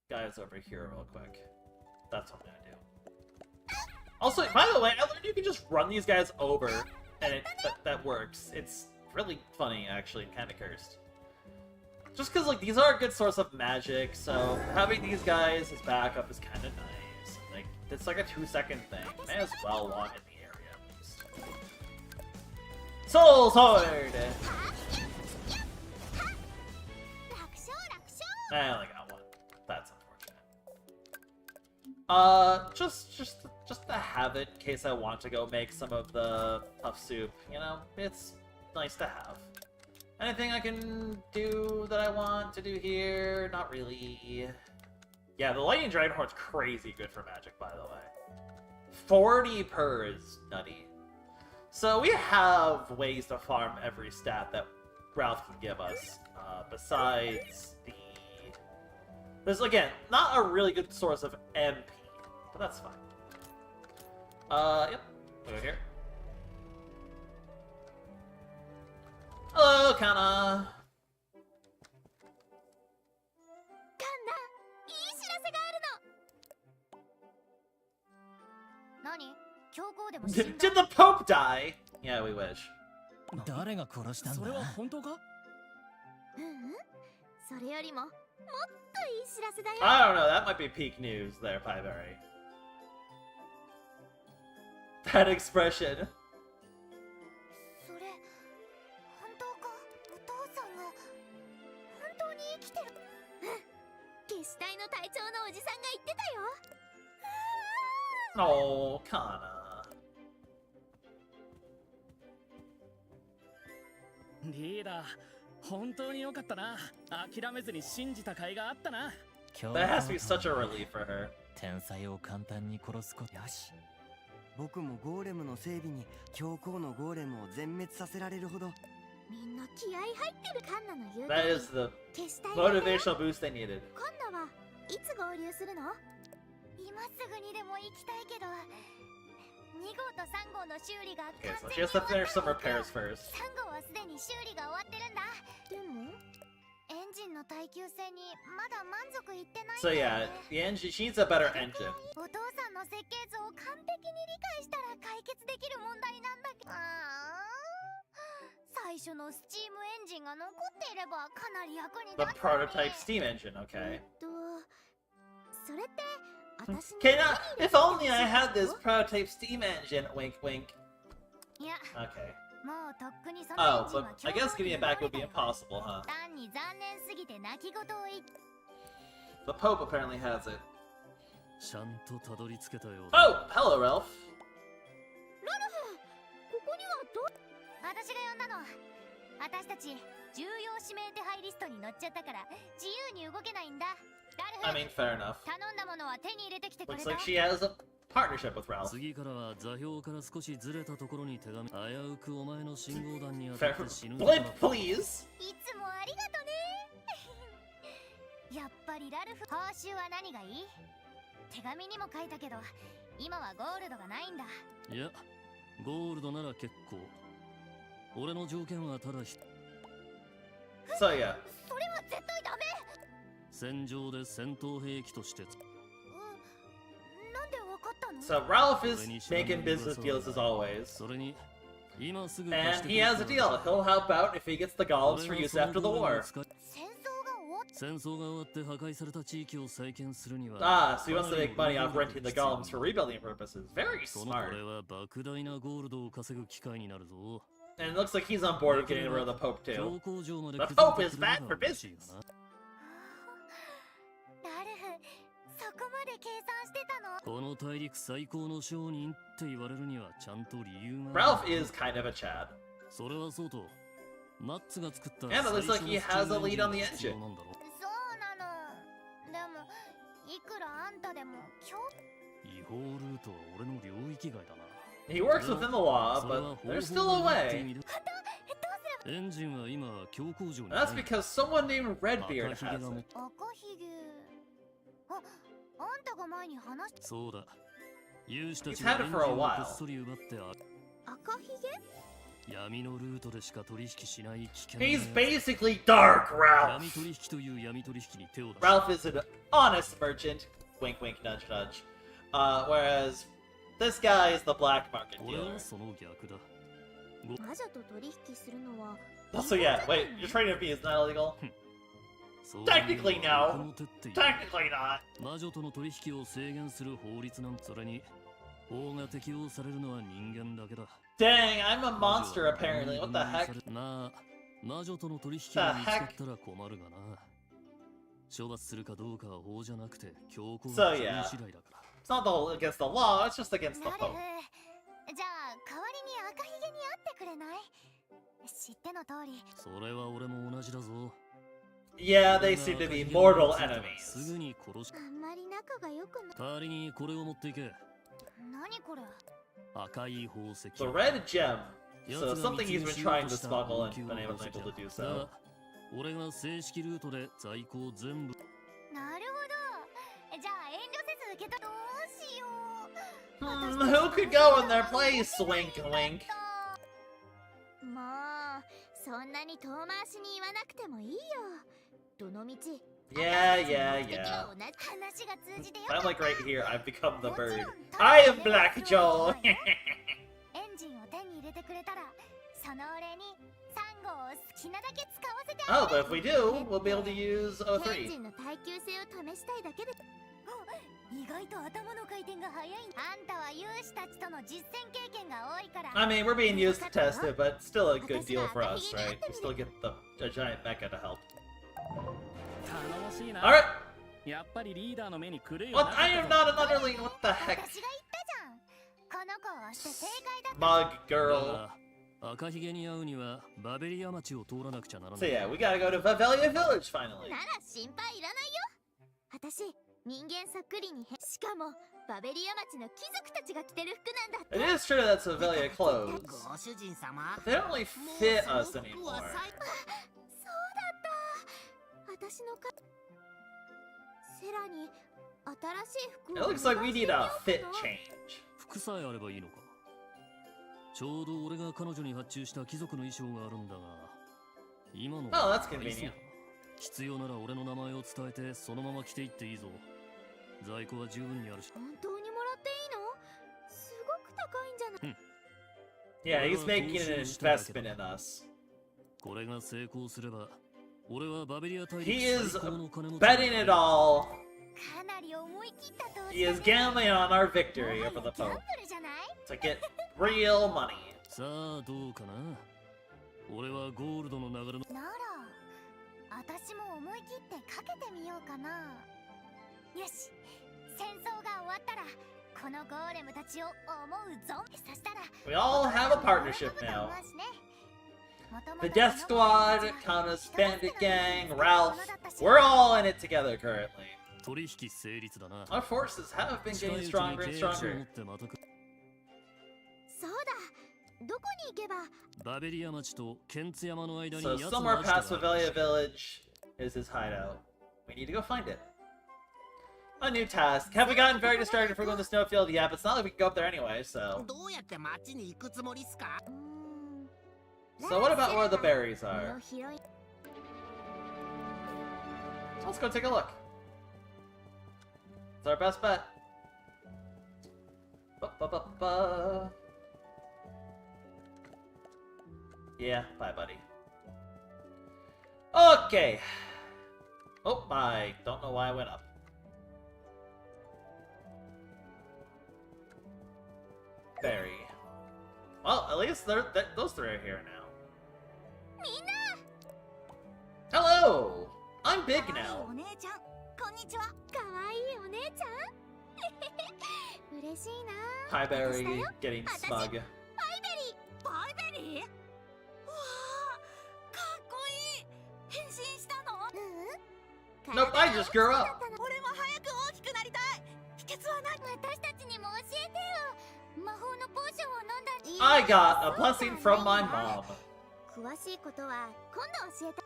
guys over here real quick. That's what I'm gonna do. Also, by the way, I learned you can just run these guys over, and that works. It's really funny, actually, and kind of cursed. Just because, like, these are a good source of magic, so having these guys as backup is kind of nice. Like, it's like a 2-second thing. May as well walk in the area, at least. Soul Sword! I only got one. That's unfortunate. Just to have it in case I want to go make some of the puff soup, you know? It's nice to have. Anything I can do that I want to do here? Not really. Yeah, the Lightning Dragon Horn's crazy good for magic, by the way. 40 per is nutty. So we have ways to farm every stat that Ralph can give us, besides the... There's, again, not a really good source of MP, but that's fine. Yep. Over here. Hello, Kana! 何？教皇でも死んだ？ Did the Pope die? Yeah, we wish. 誰が殺したんだ？それは本当か？それよりももっといい知らせだよ。 I don't know, that might be peak news there, Pieberry. That expression. それ本当か？お父さんが本当に生きてる？決死隊の隊長のおじさんが言ってたよ。Oh, Kana. リーダー、本当に良かったな。諦めずに信じた甲斐があったな。 That has to be such a relief for her. 天才を簡単に殺すことよし。僕もゴーレムの整備に教皇のゴーレムを全滅させられるほど。みんな気合い入ってるカンナの言う That is the motivational boost they needed. 今度はいつ合流するの？今すぐにでも行きたいけど、2号と3号の修理が Okay, so she has to finish some repairs first. 3号はすでに修理が終わってるんだ。でもエンジンのの耐久性にまだ満足いってないん So だよ yeah, ね。 the engine, she needs a better engine. お父さんの設計図を完璧に理解したら解決できる問題なんだけど、最初のスチームエンジンが残っていればかなり役に The 立つ。 prototype steam engine, okay. それって私に Can I, if only I had this prototype steam engine, wink wink. いや、 Okay. もうとっくにそのエン Oh, ジン but は I guess getting it back would be impossible, huh? 単に残念すぎて泣き言を言って。 The Pope apparently has it. ちゃんとたどり着けたよう Oh, だ。hello, Ralph. ラルフ、ここには私が呼んだの。私たち重要指名手配リストに載っちゃったから自由に動けないんだ。ラ I ル mean, フ、 fair enough. 頼んだものは手に入れてきてくれ Looks た？ like she has a partnership with Ralph. 次からは座標から少しずれたところに手紙。危うくお前の信号弾に当た Fair. って死ぬ Blimp, please. いつもありがとね。やっぱりラルフ、報酬は何がいい？手紙にも書いたけど今はゴールドがないんだ。いや、ゴールドなら結構。俺の条件はただSo yeah. それは絶対ダメ。戦場で戦闘兵器としてなんでわかったの？ So Ralph is making business deals as always. それに今すぐ And he has a deal. He'll help out if he gets the golems for use after the war. 戦争が終わっ戦争が終わって破壊された地域を再建するには Ah, so he wants to make money off renting the golems for rebuilding purposes. Very その smart. これは莫大なゴールドを稼ぐ機会になるぞ。 And it looks like he's on board with getting rid of the Pope too. 教皇城まで The 崩 Pope れ is てくれ bad る for のが欲しい business. よな。ラルフ、そこまで計算してたの？この大陸最高の商人って言われるにはちゃんと理由が Ralph is kind of a Chad. それはそうとマッツが作った And it looks like he has a lead on the 必要 engine. なんだろ。そうなの。でもいくらあんたでも違法ルートは俺の領域外だな。 He works within the law, それ but は there's 方 still 法 a があるって意 way. 味でエンジンは今教皇城に And that's because someone named Redbeard 赤 has ひげが持っ it. 赤ひげ。あんたが前に話しそうだ。勇士たち He's が had エ it ンジン for a を while. こっそり奪って赤ひげ？闇のルートでしか取引しない危険な He's やつ basically Dark Ralph. 闇取引という闇取引に手を出し Ralph is an honest merchant. Wink, wink, nudge, nudge. Whereas this guy is the black market 俺 dealer. はその逆だ。魔女と取引するのは So yeah, wait, your trading fee is not illegal? そういう Technically no. 奥の手っていう Technically not. 魔女との取引を制限する法律なんそれに法が適用されるのは人間だけだ。 Dang, I'm a monster apparently. What the heck? まあ魔女との取引が見つかったら困るがな。処罰するかどうかは法じゃなくて教皇の So 自由 yeah. 次第だから。 It's not against the law, it's just against the ラルフ。 Pope. じゃあ代わりに赤ひげに会ってくれない？知っての通り。それは俺も同じだぞ。 Yeah, they seem to be mortal す enemies. ぐに殺しあんまり仲が良くない。代わりにこれを持っていけ。何これ？赤い宝石。 The red gem. 奴 So が something he's been 密輸しよう trying と to した smuggle 王 and 宮 been の able 宝石 to だ。 do だ so. が俺が正式ルートで在庫を全部。なるほど。じゃあ遠慮せず受け取どうしよう。 Who could go in their place? Wink, wink. もうそんなに遠回しに言わなくてもいいよ。どのみち Yeah, 私たちの yeah, 目的 yeah. は同じ。話が通じてよか I'm った。 like right here. I've become the bird. I am Black Joel. エンジンを手に入れてくれたらそのお礼にサンゴを好きなだけ使わせてあ Oh, げ but る。 if we do, we'll be able to use エン O3. ジンの耐久性を試したいだけで。意外と頭の回転が速い。あんたは勇士たちとの実戦経験が多いから。 I mean, we're being used to test it, but it's still a good deal for us, right? We still get a giant mecha to help. 頼もしいな。 Alright! やっぱりリーダーの目に狂い What? は I am なかっ not an underling. What the 私 heck? が言ったじゃん。この子を押して正解だった。 Mug girl. 赤ひげに会うにはバベリア町を通らなくちゃなら So ない。 yeah, we gotta go to Vavelia Village finally. なら心配いらないよ。私、人間そっくりにしかもバベリア町の貴族たちが着てる服なんだって。 It is true that Vavelia clothes. ご主人様 They don't really fit もう us その服は anymore. そうだった。私のセラに新しい服 It を looks like we need a fit 脱がせてみようかな。 change. 服さえあればいいのか。ちょうど俺が彼女に発注した貴族の衣装があるんだが、今の Oh, that's 合いそう convenient. 必要なら俺の名前を伝えてそのまま来ていっていいぞ。在庫は十分にあるし。本当にもらっていいの？すごく高いんじゃない？ Yeah, he's making an investment in us. これが成功すれば、俺はバベリア大陸 He is 最高の金持ち。 betting it all. かなり思い切った投 He 資だ is ね。 gambling on our victory もはや over the ギャン Pope ブルじゃない？ to get real money. さあどうかな。俺はゴールドの流れの。なら私も思い切ってかけてみようかな。よし、戦争が終わったらこのゴーレムたちを思う存分させたら We all have a partnership now. The Death Squad, Kana's Bandit Gang, Ralph, we're all in it together currently. 取引成立だな。 Our forces have been getting stronger and 近いうちに契約書を stronger. 持ってまたく。そうだ、どこに行けば？バベリア町とケンツ山の間に So 奴の somewhere アジトが past ある。 Revelia Village is his hideout. We need to go find it. A new task. Have we gotten very distracted from going to the snowfield? Yeah, but it's not like we can go up there anyway, so... どうやって町に行くつもりっすか？ So what about where the berries 身を are? 拾い Let's go take a look. It's our best bet. Ba-ba-ba-ba. Yeah, bye, buddy. Okay. Oh, I don't know why I went up. Berry. Well, at least those three are here now. みんな Hello! I'm big 可愛い now. お姉ちゃん、こんにちは。可愛いお姉ちゃん嬉しいな。 Pieberry getting 私 smug. パイベリー。パイベリー？わあ、かっこいい。変身したの？Nope, I just grew up. 俺も早く大きくなりたい。秘訣は何？私たちにも教えてよ。魔法のポーションを飲んだ。 I got a blessing from my mom. 詳しいことは今度教えて。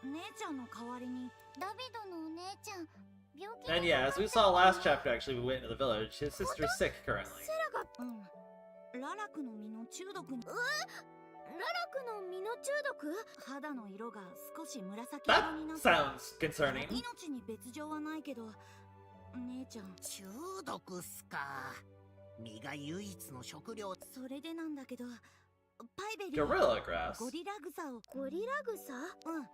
姉ちゃんの代わりにダビドのお姉ちゃん病気。 And yeah, as we saw last chapter, actually, we went into the village. His sister's sick currently. セラが、ララクの実の中毒に。ララクの実の中毒？肌の色が少し紫色にな That った。 sounds concerning. 命に別状はないけど、姉ちゃん。中毒っすか。実が唯一の食料。それでなんだけど、パイベリー。 Gorilla grass. ゴリラ草を。ゴリラ草？うん。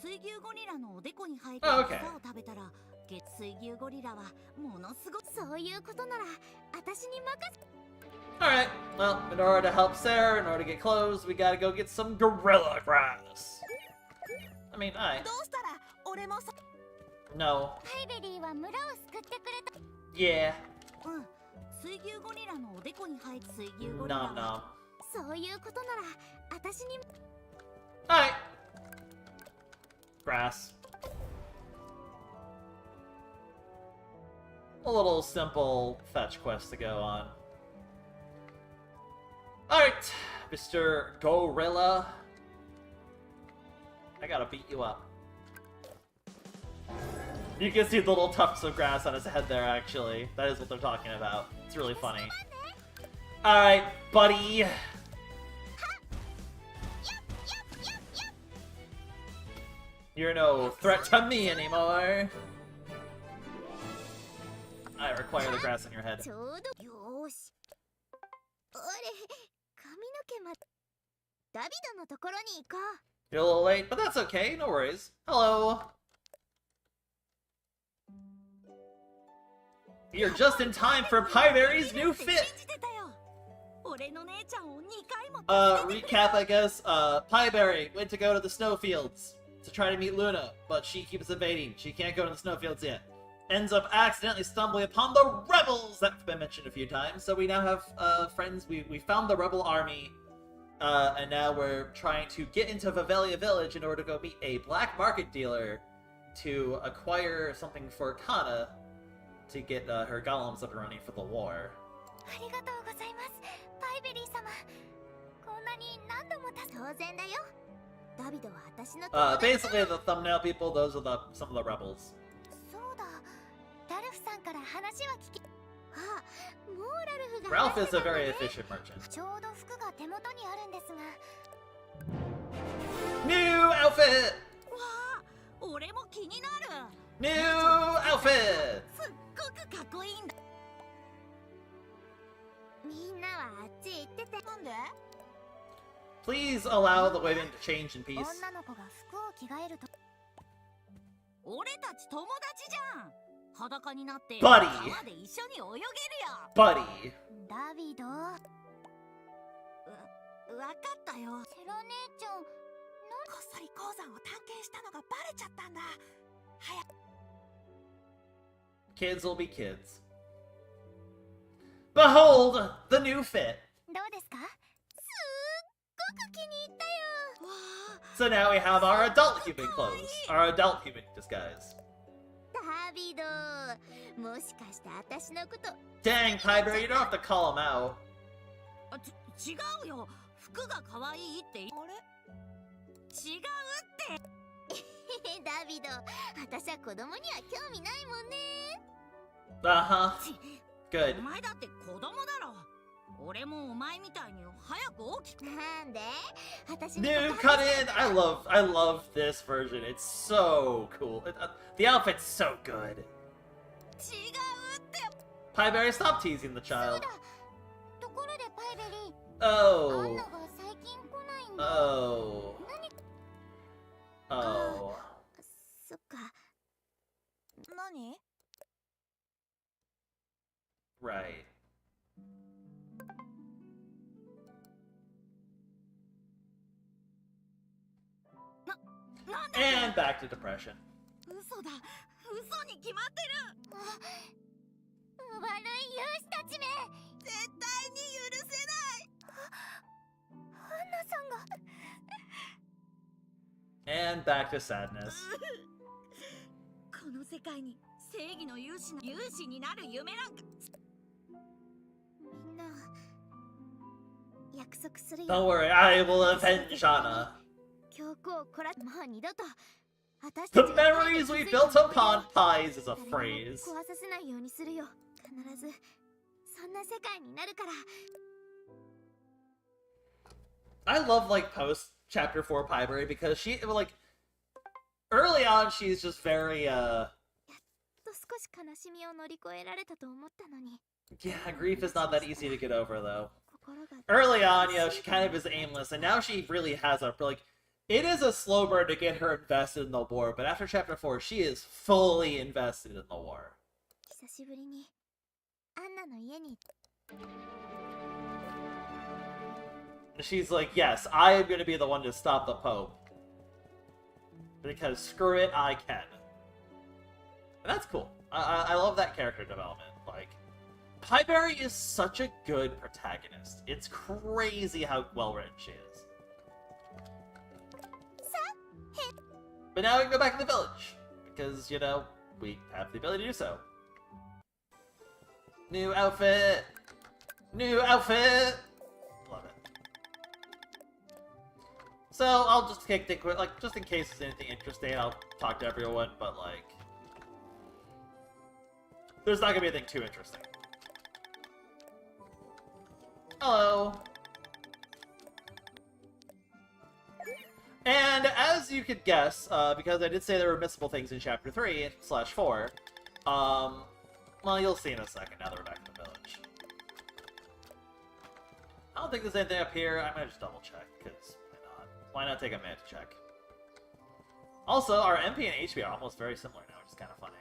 水牛ゴリラのおでこに生えてる Oh, 草 okay. を食べたら、水牛ゴリラはものすごく。そういうことなら、私に任せ。 Alright, well, in order to help Sarah, in order to get clothes, we gotta go get some gorilla grass. I mean, I. どうしたら俺もさ。 No. パイベリーは村を救ってくれた。 Yeah. うん。水牛ゴリラのおでこに生えて水牛ゴリラ Nom は。 nom. そういうことなら、私に。 Alright. Grass. A little simple fetch quest to go on. Alright, Mr. Gorilla. I gotta beat you up. You can see the little tufts of grass on his head there, actually. That is what they're talking about. It's really funny. Alright, buddy. You're no threat to me anymore. I require the grass on your head. ちょうど。よーし。あれ、髪の毛ま。ダビドのところに行こう。 You're a little late, but that's okay. No worries. Hello. You're just in time for Pieberry's new fit. 信じてたよ。俺の姉ちゃんを2回も。 Recap, I guess. Pieberry went to go to the snowfields to try to meet Luna, but she keeps evading. She can't go to the snowfields yet. Ends up accidentally stumbling upon the rebels that have been mentioned a few times. So we now have friends. We found the rebel army, and now we're trying to get into Vivelia Village in order to go meet a black market dealer to acquire something for Kana to get her golems up and running for the war. ありがとうございます。パイベリー様。こんなに何度も当然だよ。ダビドは私の。 Basically, the thumbnail people, those are some of the rebels. そうだ。ダルフさんから話は聞き。あ、もうラルフが。 Ralph is a very efficient merchant. ちょうど服が手元にあるんですが。 New outfit! わあ、俺も New outfit! すっごくかっこいいんだ。みんなはあっち行ってて。なんで？ Please allow the women to change in peace. 女の子が服を着替えると。俺たち友達じゃん。裸になって Buddy 川で一緒に泳げるよ。 Buddy! ダビド。わかったよ。セラ姉ちゃん、こっそり鉱山を探検したのがバレちゃったんだ。早く。 Kids will be kids. Behold the new fit! どうですか？すっごく気に入ったよ。わあ、 So now we have our adult human clothes. Our adult human disguise. ダビド、もしかして私のこと。 Dang, Pieberry, you don't have to call him out. あ違うよ。服が可愛いって。あれ？違うって。ダビド、私は子供には興味ないもんね。Uh-huh. ち Good. お前だって子供だろ。俺もお前みたいに早く大きく。なんで？私に New 告白 cut in! I love this version. It's so cool. The outfit's so good. 違うって。 Pieberry, stop teasing the そう child. だ。ところでパイベリー、アン Oh. ナが最近来ないんだ。 Oh. 何？ Oh. そっか。何？ Right. なんで？ And back to depression. 嘘だ。嘘に決まってる。悪い勇士たちめ。絶対に許せない。アンナさんが。 And back to sadness. この世界に正義の勇士になる夢なんか。みんな約束するよ。 Don't worry, I will avenge Anna. 教皇をこら、もう二度と私 The たちが memories we built upon pies is a 誰も phrase. 壊させないようにするよ。必ずそんな世界になるから。 I love like post chapter 4 Pieberry because she like early on she's just very と少し悲しみを乗り越えられたと思ったのに。 yeah, grief is not that easy to get over though. 心が Early on, you know, she kind of is aimless, and now she really has a like. It is a slow burn to get her invested in the war, but after chapter 4, she is fully invested in the war. 久しぶりにアンナの家に。 She's like, yes, I am going to be the one to stop the Pope. Because screw it, I can. And that's cool. I love that character development. Like, Pieberry is such a good protagonist. It's crazy how well written she is. But now we can go back to the village. Because, you know, we have the ability to do so. New outfit! New outfit! Love it. So, I'll just take the quick, like, just in case there's anything interesting, I'll talk to everyone, but, like... There's not gonna be anything too interesting. Hello! And as you could guess, because I did say there were missable things in Chapter 3/4, well, you'll see in a second now that we're back in the village. I don't think there's anything up here. I might just double check, because why not? Why not take a minute to check? Also, our MP and HP are almost very similar now, which is kind of funny.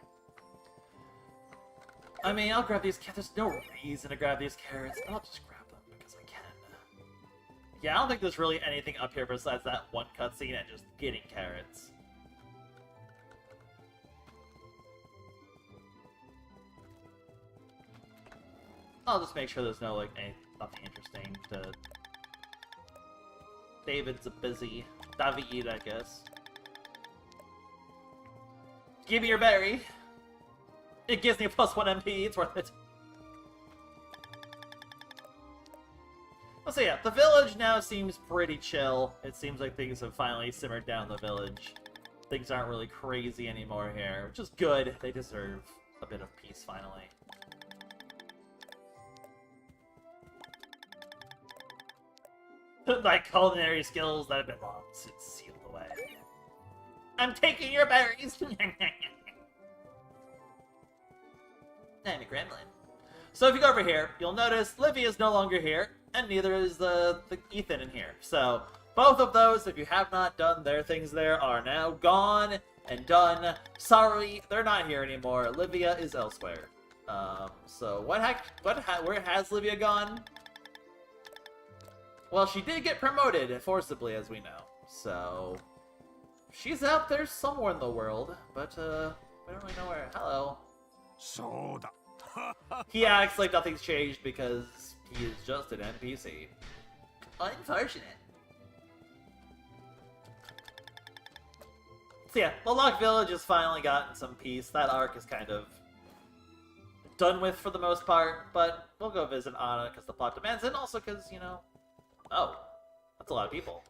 I mean, I'll grab these carrots. There's no reason to grab these carrots, but I'll just grab them because I can. Yeah, I don't think there's really anything up here besides that one cutscene and just getting carrots. I'll just make sure there's no, like, nothing interesting to... David's a busy... David, I guess. Give me your berry! It gives me a +1 MP, it's worth it. So yeah, the village now seems pretty chill. It seems like things have finally simmered down in the village. Things aren't really crazy anymore here, which is good. They deserve a bit of peace finally. My culinary skills that have been long since sealed away. I'm taking your berries! Amy Gremlin. So if you go over here, you'll notice Livy is no longer here, and neither is the Ethan in here. So both of those, if you have not done their things there, are now gone and done. Sorry, they're not here anymore. Livia is elsewhere. So where has Livia gone? Well, she did get promoted forcibly, as we know. So she's out there somewhere in the world, but we don't really know where. Hello. He acts like nothing's changed because he is just an NPC. Unfortunate. So yeah, the Lock Village has finally gotten some peace. That arc is kind of done with for the most part, but we'll go visit Anna because the plot demands it, and also because, you know... Oh, that's a lot of people.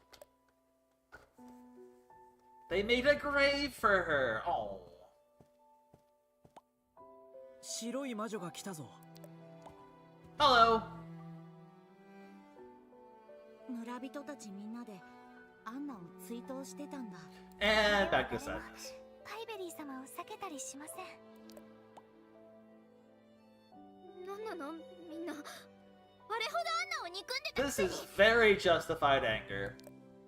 They made a grave for her. Oh. 白い魔女が来たぞ。 Hello. 村人たちみんなでアンナを追悼してたんだ。 And back to sadness. パイベリー様を避けたりしません。なんなのみんな。あれほどアンナを憎んでたく This せに。 is very justified anger.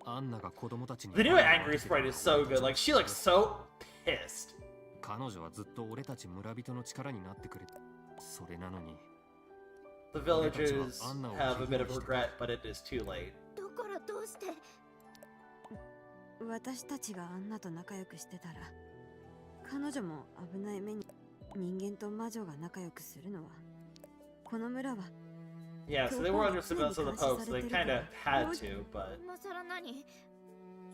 アンナが子供たちに The new angry sprite is so good. Like, she looks so pissed. 彼女はずっと俺たち村人の力になってくれた。それなのに The villagers have a bit of regret, but it is too late. だからどうして。私たちがアンナと仲良くしてたら、彼女も危ない目に。人間と魔女が仲良くするのは、この村は。Yeah, so they were under surveillance of the Pope, so they kinda had to, but 今さら何。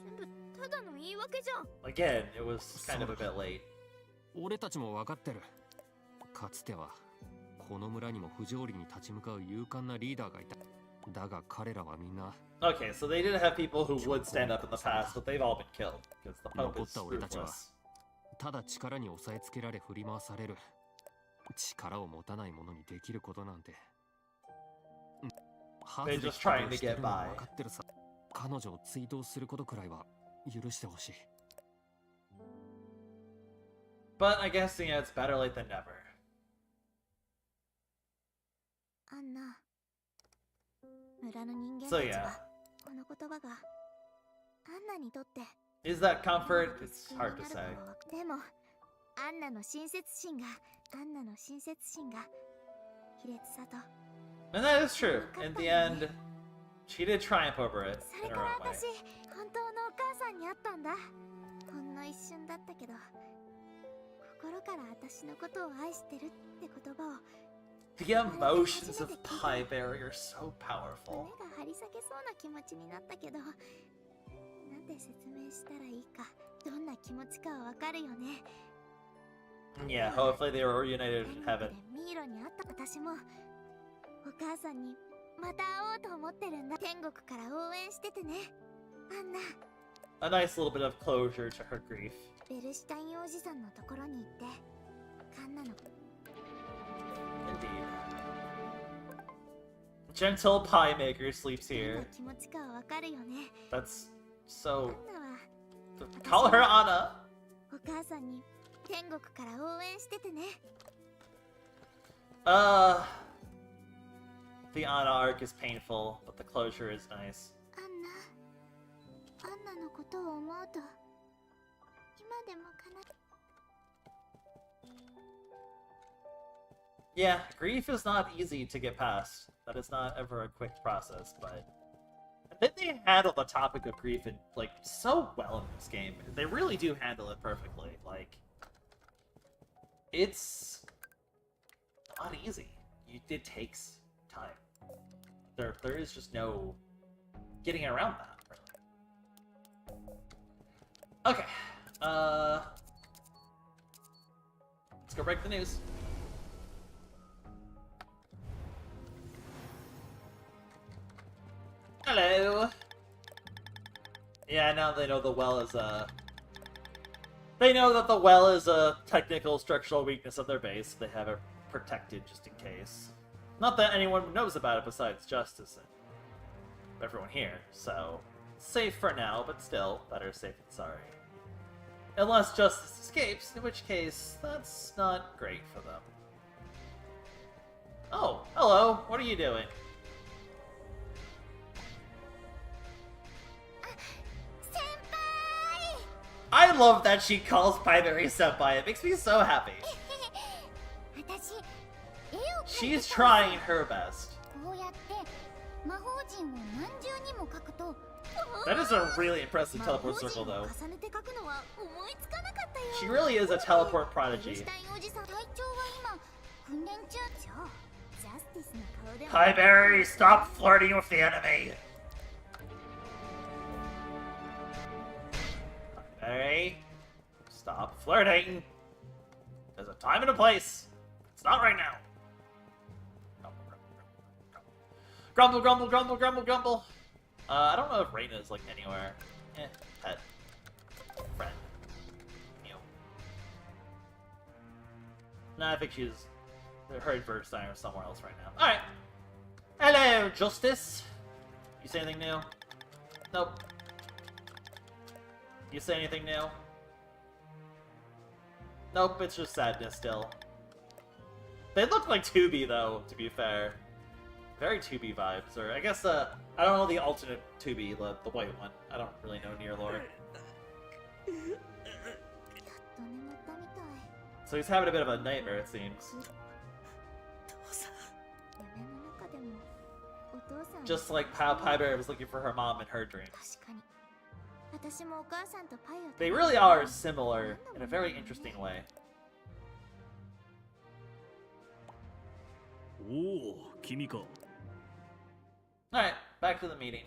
全部ただの言い訳じゃん。 again, it was kind of a bit late. 俺たちも分かってる。かつてはこの村にも不条理に立ち向かう勇敢なリーダーがいた。だが彼らはみんな Okay, so they did have people who would stand up in the past, but they've all been killed because the Pope 残っ is た俺たちは ruthless. ただ力に押さえつけられ振り回される。力を持たない者にできることなんて。恥ずべきことをしてるのは分かってるさ。彼女を追悼することくらいは許してほしい。 But I guess, you know, it's better late than never. アンナ。村の人間 So たち yeah. はこの言葉がアンナにとって Is that comfort? It's hard to say. でもアンナの親切心が卑劣さと And that is true. In the end, she did triumph over it そ in れ her から own way. 私本当のお母さんに会ったんだ。ほんの一瞬だったけど心から私のことを愛してるって言葉を The emotions of Pieberry are so 胸 powerful. が張り裂けそうな気持ちになったけど、なんて説明したらいいか、どんな気持ちかはわかるよね。 Yeah, hopefully they were reunited in 天国 heaven. でミイロに会った私もお母さんにまた会おうと思ってるんだ。天国から応援しててね、アンナ。 A nice little bit of closure to her grief. ベルシュタインおじさんのところに行ってカンナの Indeed. Gentle Pie Maker sleeps どん here. な気持ちかはわかるよね。 That's ア so. ンナは Call her Anna. お母さんに天国から応援しててね。 The Anna arc is painful, but the closure is nice. アンナのことを思うと今でも悲しい。 Yeah, grief is not easy to get past. That is not ever a quick process, but I think they handle the topic of grief in, like, so well in this game. They really do handle it perfectly. Like, it's not easy. It takes time. There is just no getting around that, really. Okay. Let's go break the news. Hello. Yeah, now they know the well is they know that the well is a technical structural weakness of their base. They have it protected just in case. Not that anyone knows about it besides Justice and everyone here, so safe for now, but still, better safe than sorry. Unless Justice escapes, in which case, that's not great for them. Oh, hello. What are you doing? I love that she calls Pieberry senpai. It makes me so happy. She's trying her best. That is a really impressive teleport circle, though. She really is a teleport prodigy. Pieberry, stop flirting with the enemy! Pieberry, stop flirting! There's a time and a place. It's not right now. Grumble, grumble, grumble, grumble, grumble. I don't know if Reina's like anywhere. Pet. Friend. Mew. No, I think she's heard Bergstein or somewhere else right now. Alright. Hello, Justice. You say anything new? Nope. You say anything new? Nope, it's just sadness still. They look like 2B though, to be fair. Very 2B vibes, or I guess I don't know the alternate 2B, the white one. I don't really know near lore. So he's having a bit of a nightmare, it seems. Just like how Pieberry was looking for her mom in her dreams. They really are similar in a very interesting way. Oh, 君か。 Alright, back to the meeting.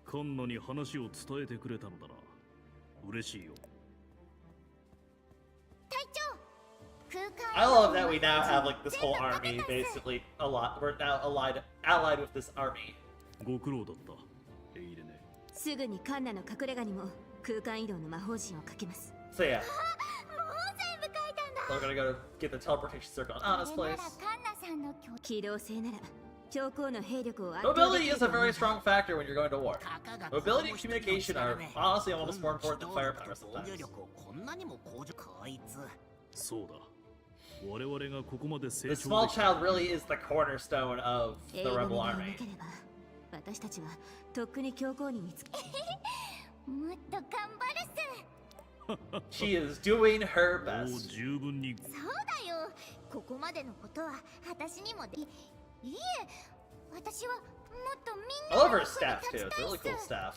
カンナに話を伝えてくれたのだな。嬉しいよ。 I love that we now have like this whole army, basically a lot. We're now allied with this army. ご苦労だった。エイレネ。すぐにカンナの隠れ家にも空間移動の魔法陣をかけます。 So yeah. We're gonna go get the teleportation circle on Anna's place. 機動性なら教皇の兵力を圧倒 Mobility でき is る a と思 very う。 strong factor when you're going to war. Mobility and communication are honestly almost more important than firepower sometimes. そうだ。我々がここまで成 This 長 small できた child really is the cornerstone of エイ the レネ rebel がいな army. ければ私たちはとっくに教皇に見つけ。もっと頑張るっす。 She is doing her もう best. 十分に。そうだよ。ここまでのことは私にもで。いえ、私はもっとみん I な love の her 役に staff 立 too. ち It's た a い really っ cool す。 staff.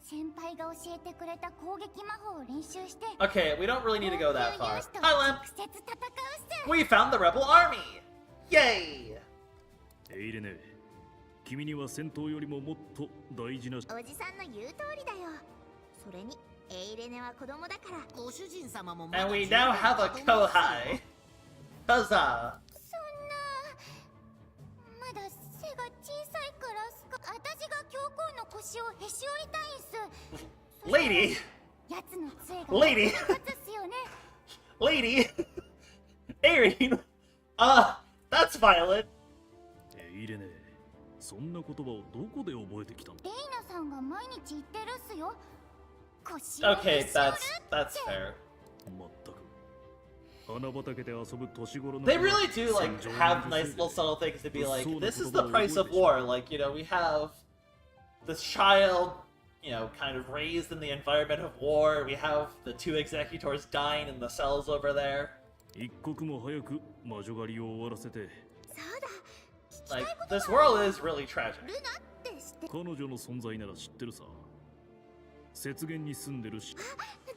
先輩が教えてくれた攻撃魔法を練習して。 Okay, we don't really need to go that far. 直接 Hi, Len. 戦うっす。 We found the rebel army. Yay! エイレネ。君には戦闘よりももっと大事な。おじさんの言う通りだよ。それにエイレネは子供だから。ご主人様も And we now have a Kohai. Huzzah! そんなまだ背が小さいから私が教皇の腰をへし折りたいんす。 Lady! やつの杖が Lady! 勝つっすよね。 Lady! Erin! That's violent. エイレネ。そんな言葉をどこで覚えてきたの？レイナさんが毎日言ってるっすよ。腰をへ Okay, し折る that's fair. まったく。花畑で遊ぶ年頃の。 They really do like have nice little subtle things to be like, this is the price of war. Like, you know, we have this child, you know, kind of raised in the environment of war. We have the two executors dying in the cells over there. 一刻も早く魔女狩りを終わらせて。そうだ。 Like, this world is really tragic. ルナって知って。彼女の存在なら知ってるさ。雪原に住んでるし。じ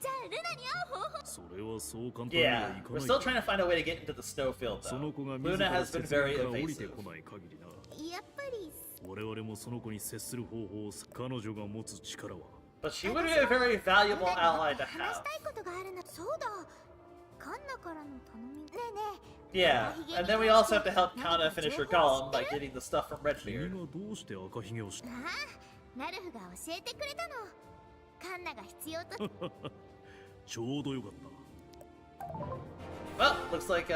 ゃあルナに会う方法。それはそう簡単にはい Yeah, か we're ない。 still trying to find a way to get into the snowfield, そ though. の子が自 Luna ら has been 雪原 very から降りて evasive. こない限りな。やっぱり。我々もその子に接する方法を彼女が持つ力は。 But she would be a very valuable ally to 話し have. たいことがあるな。そうだ。カンナからの頼み。ねえねえ。 Yeah, and then we also have to help Kana finish her golem by getting the stuff from 君 Redbeard. がどうして赤ひげをしたああ、ナルフが教えてくれたの。カンナが必要と。ちょうどよかった。 Well, looks like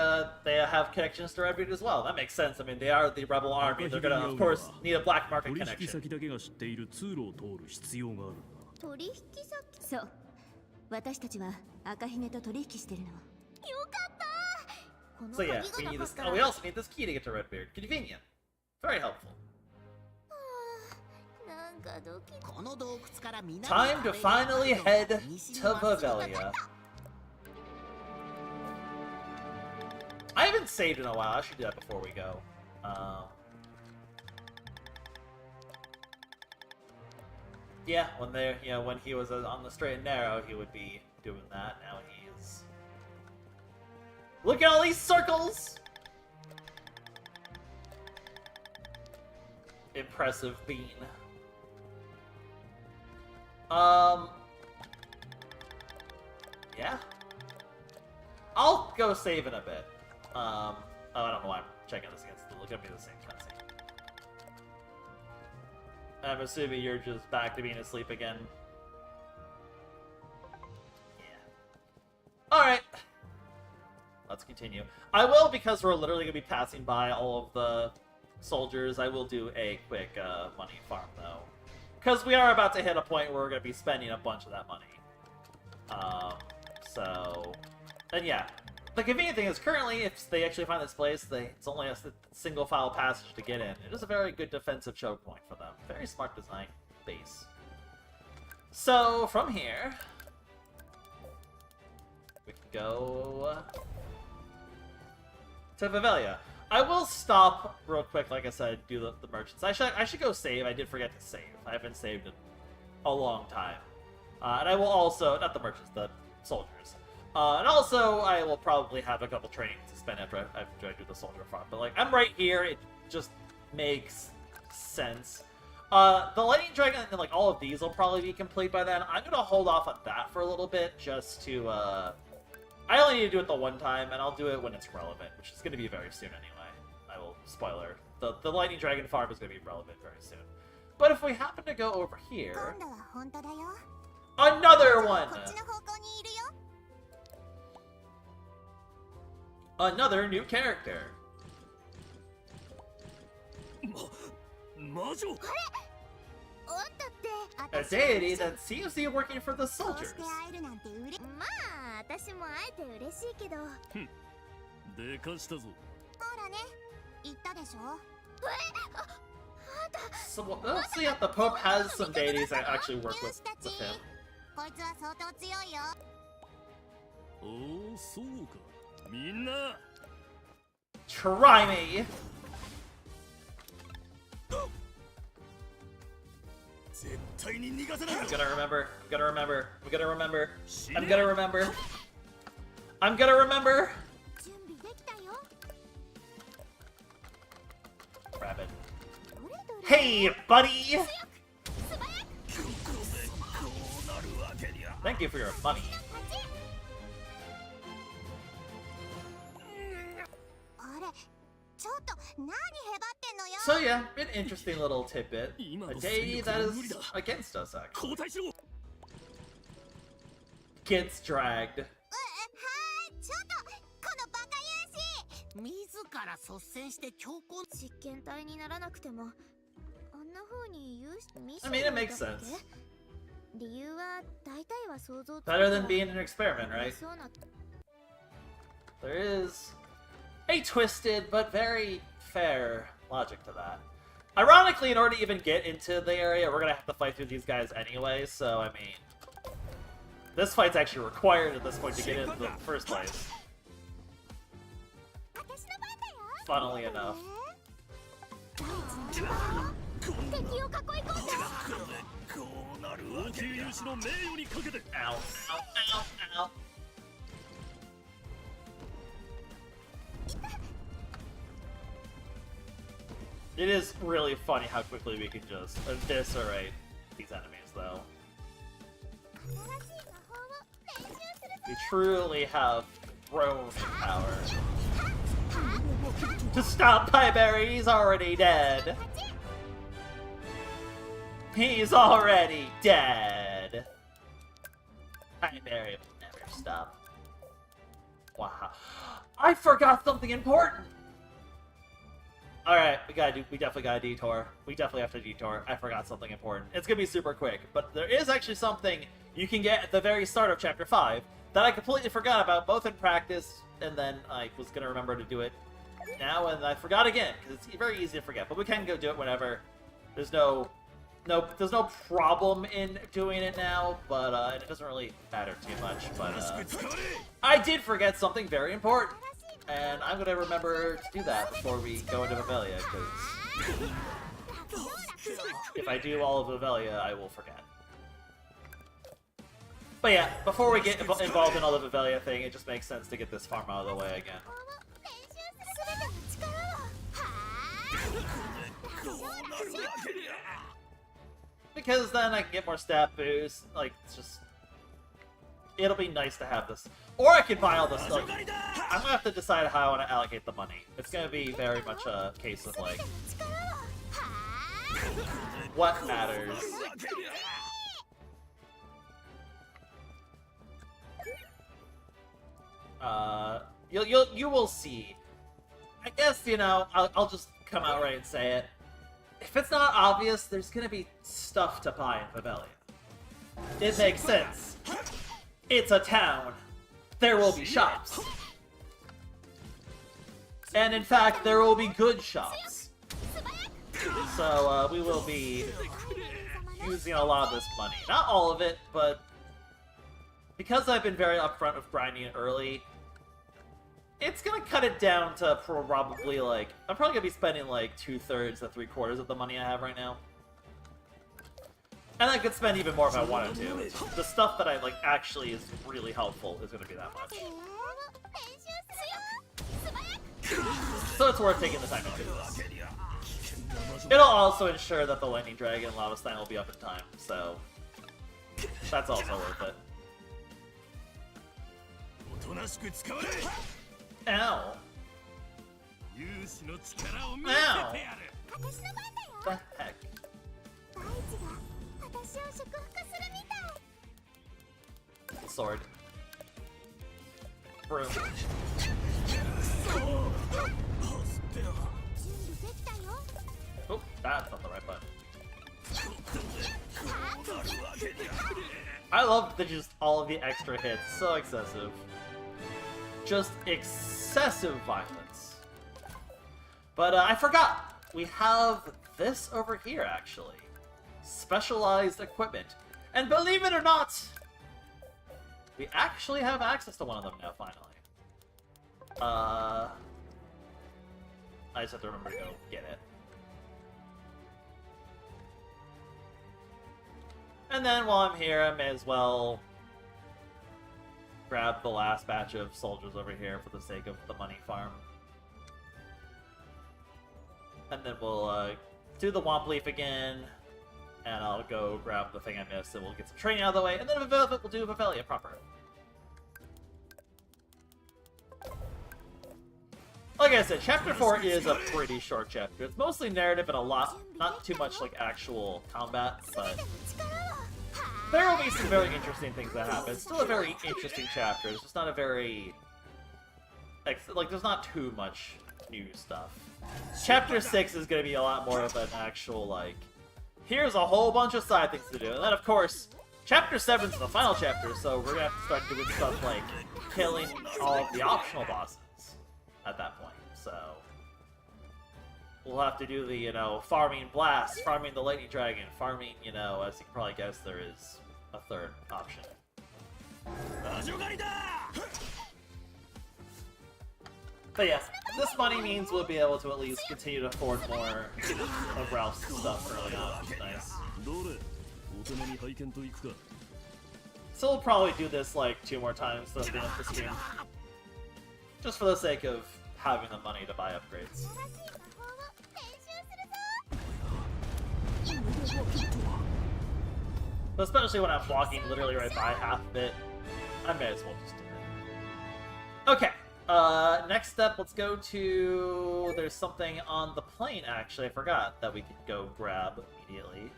they have connections to Redbeard as well. That makes sense. I mean, they are the rebel army. They're gonna, of course, need a black market 取引 connection. 先だけが知っている通路を通る必要があるんだ。取引先。そう私たちは赤ひげと取引してるの。よかった。So yeah, we need this. Oh, we also need this key to get to Redbeard. Convenient. Very helpful. なんかドキこの洞窟から南 Time to finally head to Vavelia. I haven't saved in a while. I should do that before we go. Yeah, when he was on the straight and narrow, he would be doing that. Now he's... Look at all these circles! Impressive bean. Yeah. I'll go save in a bit. Oh, I don't know why I'm checking this against the look at me the same cutscene. I'm assuming you're just back to being asleep again. Yeah. Alright. Let's continue. I will, because we're literally going to be passing by all of the soldiers, I will do a quick money farm, though. Because we are about to hit a point where we're going to be spending a bunch of that money. And yeah. The convenient thing is, currently, if they actually find this place, it's only a single file passage to get in. It is a very good defensive choke point for them. Very smart design base. So, from here, we can go to Vavelia. I will stop real quick, like I said, do the merchants. I should go save. I did forget to save. I haven't saved in a long time. And I will also, not the merchants, the soldiers. And also, I will probably have a couple trainings to spend after I do the soldier farm. But, like, I'm right here. It just makes sense. The Lightning Dragon and, like, all of these will probably be complete by then. I'm going to hold off on that for a little bit just to, I only need to do it the one time, and I'll do it when it's relevant, which is going to be very soon anyway. I will, spoiler, the Lightning Dragon farm is going to be relevant very soon. But if we happen to go over here... 今度は本当だよ Another one! こっちの方向にいるよ Another new character. 魔女あんたって A deity that seems to be working for the こう soldiers. して会えるなんてまあ私も会えて嬉しいけどでかしたぞ。ほらね言ったでしょ So let's see if the Pope has some deities that actually work with him. こいつは相当強いよおお、そうか。みんな。Try me! 絶対に逃がさない I'm gonna remember. I'm gonna remember. I'm gonna remember. I'm gonna remember. I'm gonna remember. 準備できたよ Rabbit. どれどれ Hey, buddy! Thank you for your money. あれちょっと何へばってんのよ So yeah, an interesting little tidbit. A deity that is against us, actually. 交代しろ Gets dragged. はいちょっとこのバカ勇士自ら率先して強行実験体にならなくてもあんな風に勇士ミッシ I ョン mean, it だった makes っけ sense. 理由は大体は想像つく Better than being an experiment, right? そうな There is a twisted but very fair logic to that. Ironically, in order to even get into the area, we're gonna have to fight through these guys anyway, so I mean... This fight's actually required at this point to get in the first place. 私の番だよ Funnily enough. 第一の番敵を囲い込んでこうなる王宮勇士の名誉にかけて Ow, ow, ow, ow. It is really funny how quickly we can just eviscerate these enemies, though. 新しい魔法を練習する We truly have grown in power. To stop Pieberry, he's already dead. He's already dead. Pieberry will never stop. Wow. I forgot something important! Alright, we definitely got a detour. We definitely have to detour. I forgot something important. It's gonna be super quick, but there is actually something you can get at the very start of Chapter 5 that I completely forgot about, both in practice, and then I was going to remember to do it now, and I forgot again, because it's very easy to forget. But we can go do it whenever. There's no problem in doing it now, but and it doesn't really matter too much. But I did forget something very important, and I'm gonna remember to do that before we go into Vivelia, because if I do all of Vivelia, I will forget. But yeah, before we get involved in all the Vivelia thing, it just makes sense to get this farm out of the way again. Because then I can get more stat boost. Like, it's just... It'll be nice to have this. Or I could buy all this stuff. I'm gonna have to decide how I want to allocate the money. It's gonna be very much a case of, like... what matters. You will see. I guess, you know, I'll just come out right and say it. If it's not obvious, there's gonna be stuff to buy in Vivelia. It makes sense. It's a town. There will be shops. And in fact, there will be good shops. So, we will be using a lot of this money. Not all of it, but because I've been very upfront with grinding it early, it's gonna cut it down to probably, like... I'm probably gonna be spending, like, 2/3 to 3/4 of the money I have right now. And I could spend even more if I wanted to. The stuff that I, like, actually is really helpful is gonna be that much. So it's worth taking the time to do this. It'll also ensure that the Lightning Dragon and Lava Stein will be up in time, so... that's also worth it. Ow. Ow. The heck? Sword. Broom. Oh, that's not the right button. I love just all of the extra hits. So excessive. Just excessive violence. But I forgot. We have this over here, actually. Specialized equipment. And believe it or not, we actually have access to one of them now, finally. I just have to remember to go get it. And then while I'm here, I may as well grab the last batch of soldiers over here for the sake of the money farm. And then we'll do the Womp Leaf again, and I'll go grab the thing I missed, and we'll get some training out of the way, and then we'll do Vivelia proper. Like I said, Chapter 4 is a pretty short chapter. It's mostly narrative and a lot, not too much like actual combat, but there will be some very interesting things that happen. It's still a very interesting chapter. It's just not a very... like, there's not too much new stuff. Chapter 6 is going to be a lot more of an actual, like, here's a whole bunch of side things to do. And then, of course, Chapter 7 is the final chapter, so we're going to have to start doing stuff like killing all of the optional bosses at that point. So we'll have to do the, you know, farming Blast, farming the Lightning Dragon, farming, you know, as you can probably guess, there is a third option. But yes, this money means we'll be able to at least continue to afford more of Ralph's stuff early on, which is nice. So we'll probably do this like 2 more times throughout the end of the stream. Just for the sake of having the money to buy upgrades. But especially when I'm walking literally right by half of it, I may as well just do it. Okay, next step, let's go to... There's something on the plane, actually, I forgot, that we could go grab immediately.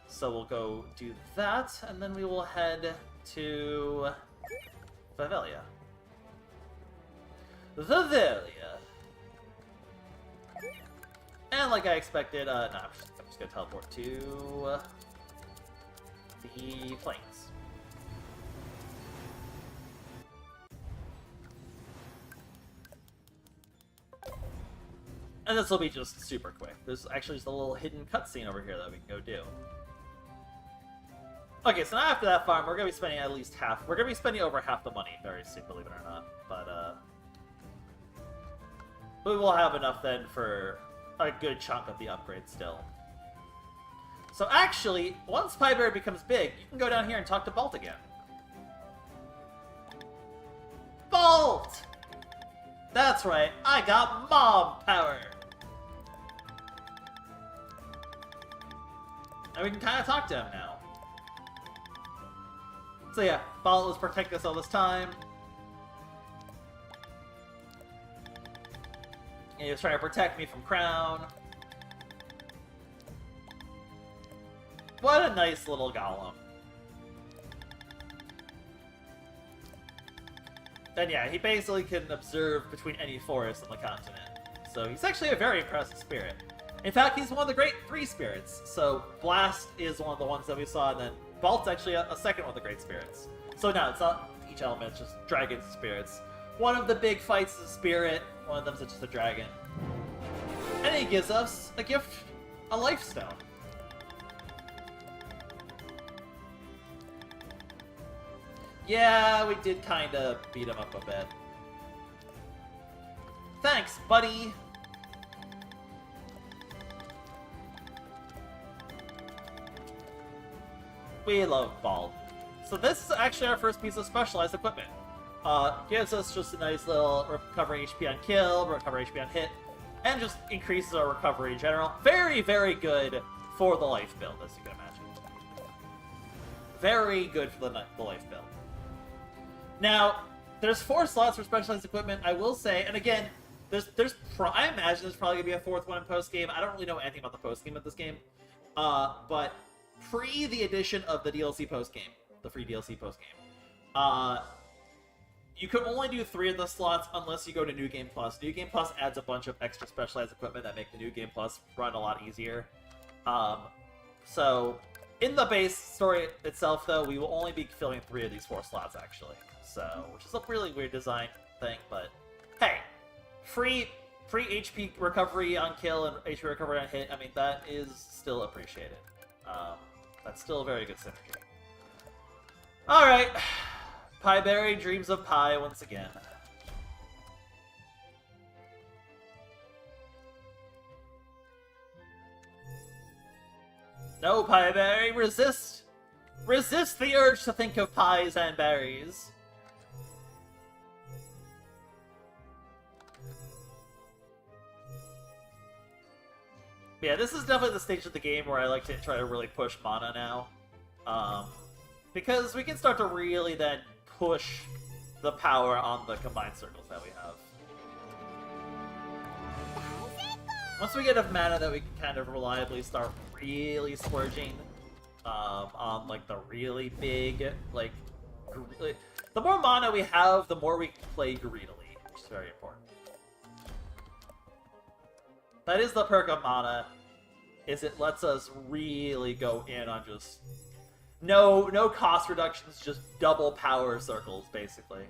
So we'll go do that, and then we will head to Vivelia. Vivelia. And like I expected, no, I'm just gonna teleport to the plains. And this will be just super quick. There's actually just a little hidden cutscene over here that we can go do. Okay, so now after that farm, we're gonna be spending at least half. We're gonna be spending over half the money very soon, believe it or not. But we will have enough then for a good chunk of the upgrade still. So actually, once Pieberry becomes big, you can go down here and talk to Bolt again. Bolt! That's right, I got mob power! And we can kind of talk to him now. So yeah, Bolt was protecting us all this time. And he was trying to protect me from Crown. What a nice little golem. And yeah, he basically can observe between any forest on the continent. So he's actually a very impressive spirit. In fact, he's one of the great 3 spirits. So Blast is one of the ones that we saw, and then Bolt's actually a second one of the great spirits. So no, it's not each element, it's just dragons and spirits. One of the big fights is a spirit, one of them's just a dragon. And he gives us a gift, a life stone. Yeah, we did kind of beat him up a bit. Thanks, buddy! We love Bald. So this is actually our first piece of specialized equipment. Gives us just a nice little recovery HP on kill, recovery HP on hit, and just increases our recovery in general. Very, very good for the life build, as you can imagine. Very good for the life build. Now, there's 4 slots for specialized equipment, I will say, and again, I imagine there's probably going to be a 4th one in post-game. I don't really know anything about the post-game of this game. But pre the addition of the DLC post-game, the free DLC post-game, you can only do 3 of the slots unless you go to New Game Plus. New Game Plus adds a bunch of extra specialized equipment that make the New Game Plus run a lot easier. So, in the base story itself, though, we will only be filling 3 of these 4 slots, actually. So, which is a really weird design thing, but hey, free HP recovery on kill and HP recovery on hit, I mean, that is still appreciated. That's still a very good synergy. Alright, Pieberry dreams of pie once again. No, Pieberry, resist! Resist the urge to think of pies and berries. Yeah, this is definitely the stage of the game where I like to try to really push mana now. Because we can start to really then push the power on the combined circles that we have. Once we get enough mana that we can kind of reliably start really splurging on like the really big, like, the more mana we have, the more we can play greedily, which is very important. That is the perk of mana, is it lets us really go in on just no cost reductions, just double power circles, basically.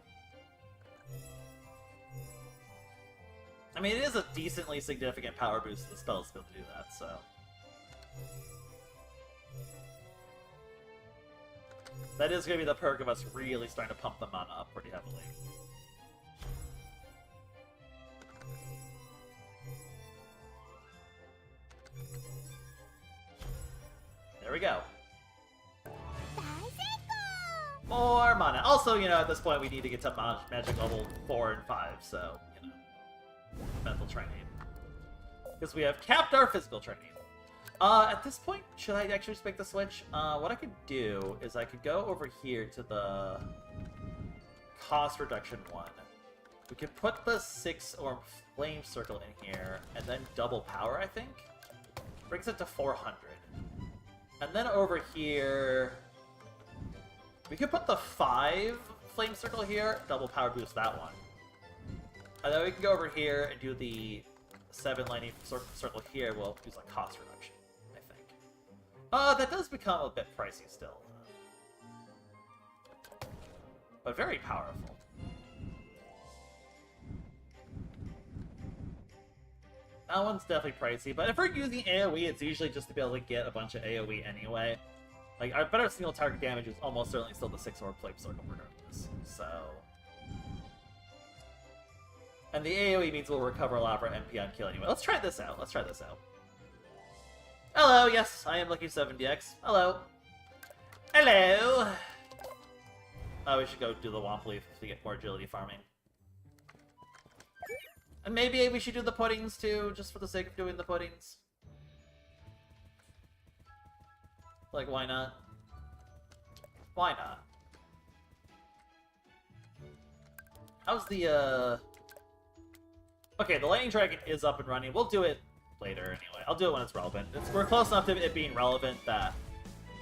I mean, it is a decently significant power boost to the spell skill to do that, so. That is going to be the perk of us really starting to pump the mana up pretty heavily. There we go. More mana. Also, you know, at this point we need to get to magic level 4 and 5, so, you know, mental training. Because we have capped our physical training. At this point, should I actually just make the switch? What I could do is I could go over here to the cost reduction one. We could put the 6 or flame circle in here, and then double power, I think? Brings it to 400. And then over here, we could put the 5 flame circle here, double power boost that one. And then we can go over here and do the 7 lightning circle here, we'll use like cost reduction, I think. That does become a bit pricey still. But very powerful. That one's definitely pricey, but if we're using AoE, it's usually just to be able to get a bunch of AoE anyway. Like, our better single target damage is almost certainly still the 6 orb flame circle regardless, so... And the AoE means we'll recover a lot of our MP on kill anyway. Let's try this out, let's try this out. Hello, yes, I am Lucky7DX. Hello. Hello! Oh, we should go do the Womp Leaf to get more agility farming. And maybe we should do the puddings too, just for the sake of doing the puddings. Like, why not? Why not? How's the, Okay, the Lightning Dragon is up and running. We'll do it later anyway. I'll do it when it's relevant. We're close enough to it being relevant that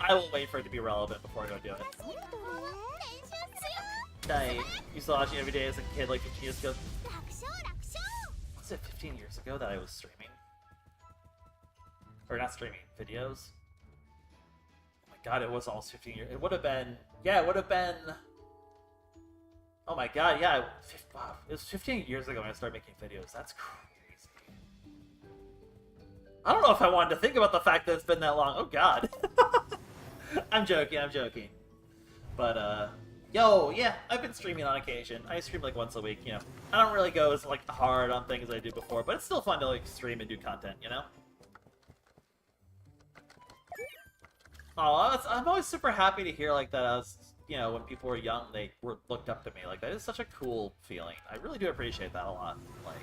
I will wait for it to be relevant before I go do it. I used to watch it every day as a kid, like 15 years ago. Was it 15 years ago that I was streaming? Or not streaming, videos? Oh my god, it was almost 15 years. It would have been... Yeah, it would have been... Oh my god, yeah. Wow, it was 15 years ago when I started making videos. That's crazy. I don't know if I wanted to think about the fact that it's been that long. Oh god. I'm joking, I'm joking. But, yo, yeah, I've been streaming on occasion. I stream like once a week, you know. I don't really go as like hard on things as I did before, but it's still fun to like stream and do content, you know? Oh, I'm always super happy to hear like that as, you know, when people were young, they looked up to me. Like, that is such a cool feeling. I really do appreciate that a lot. Like,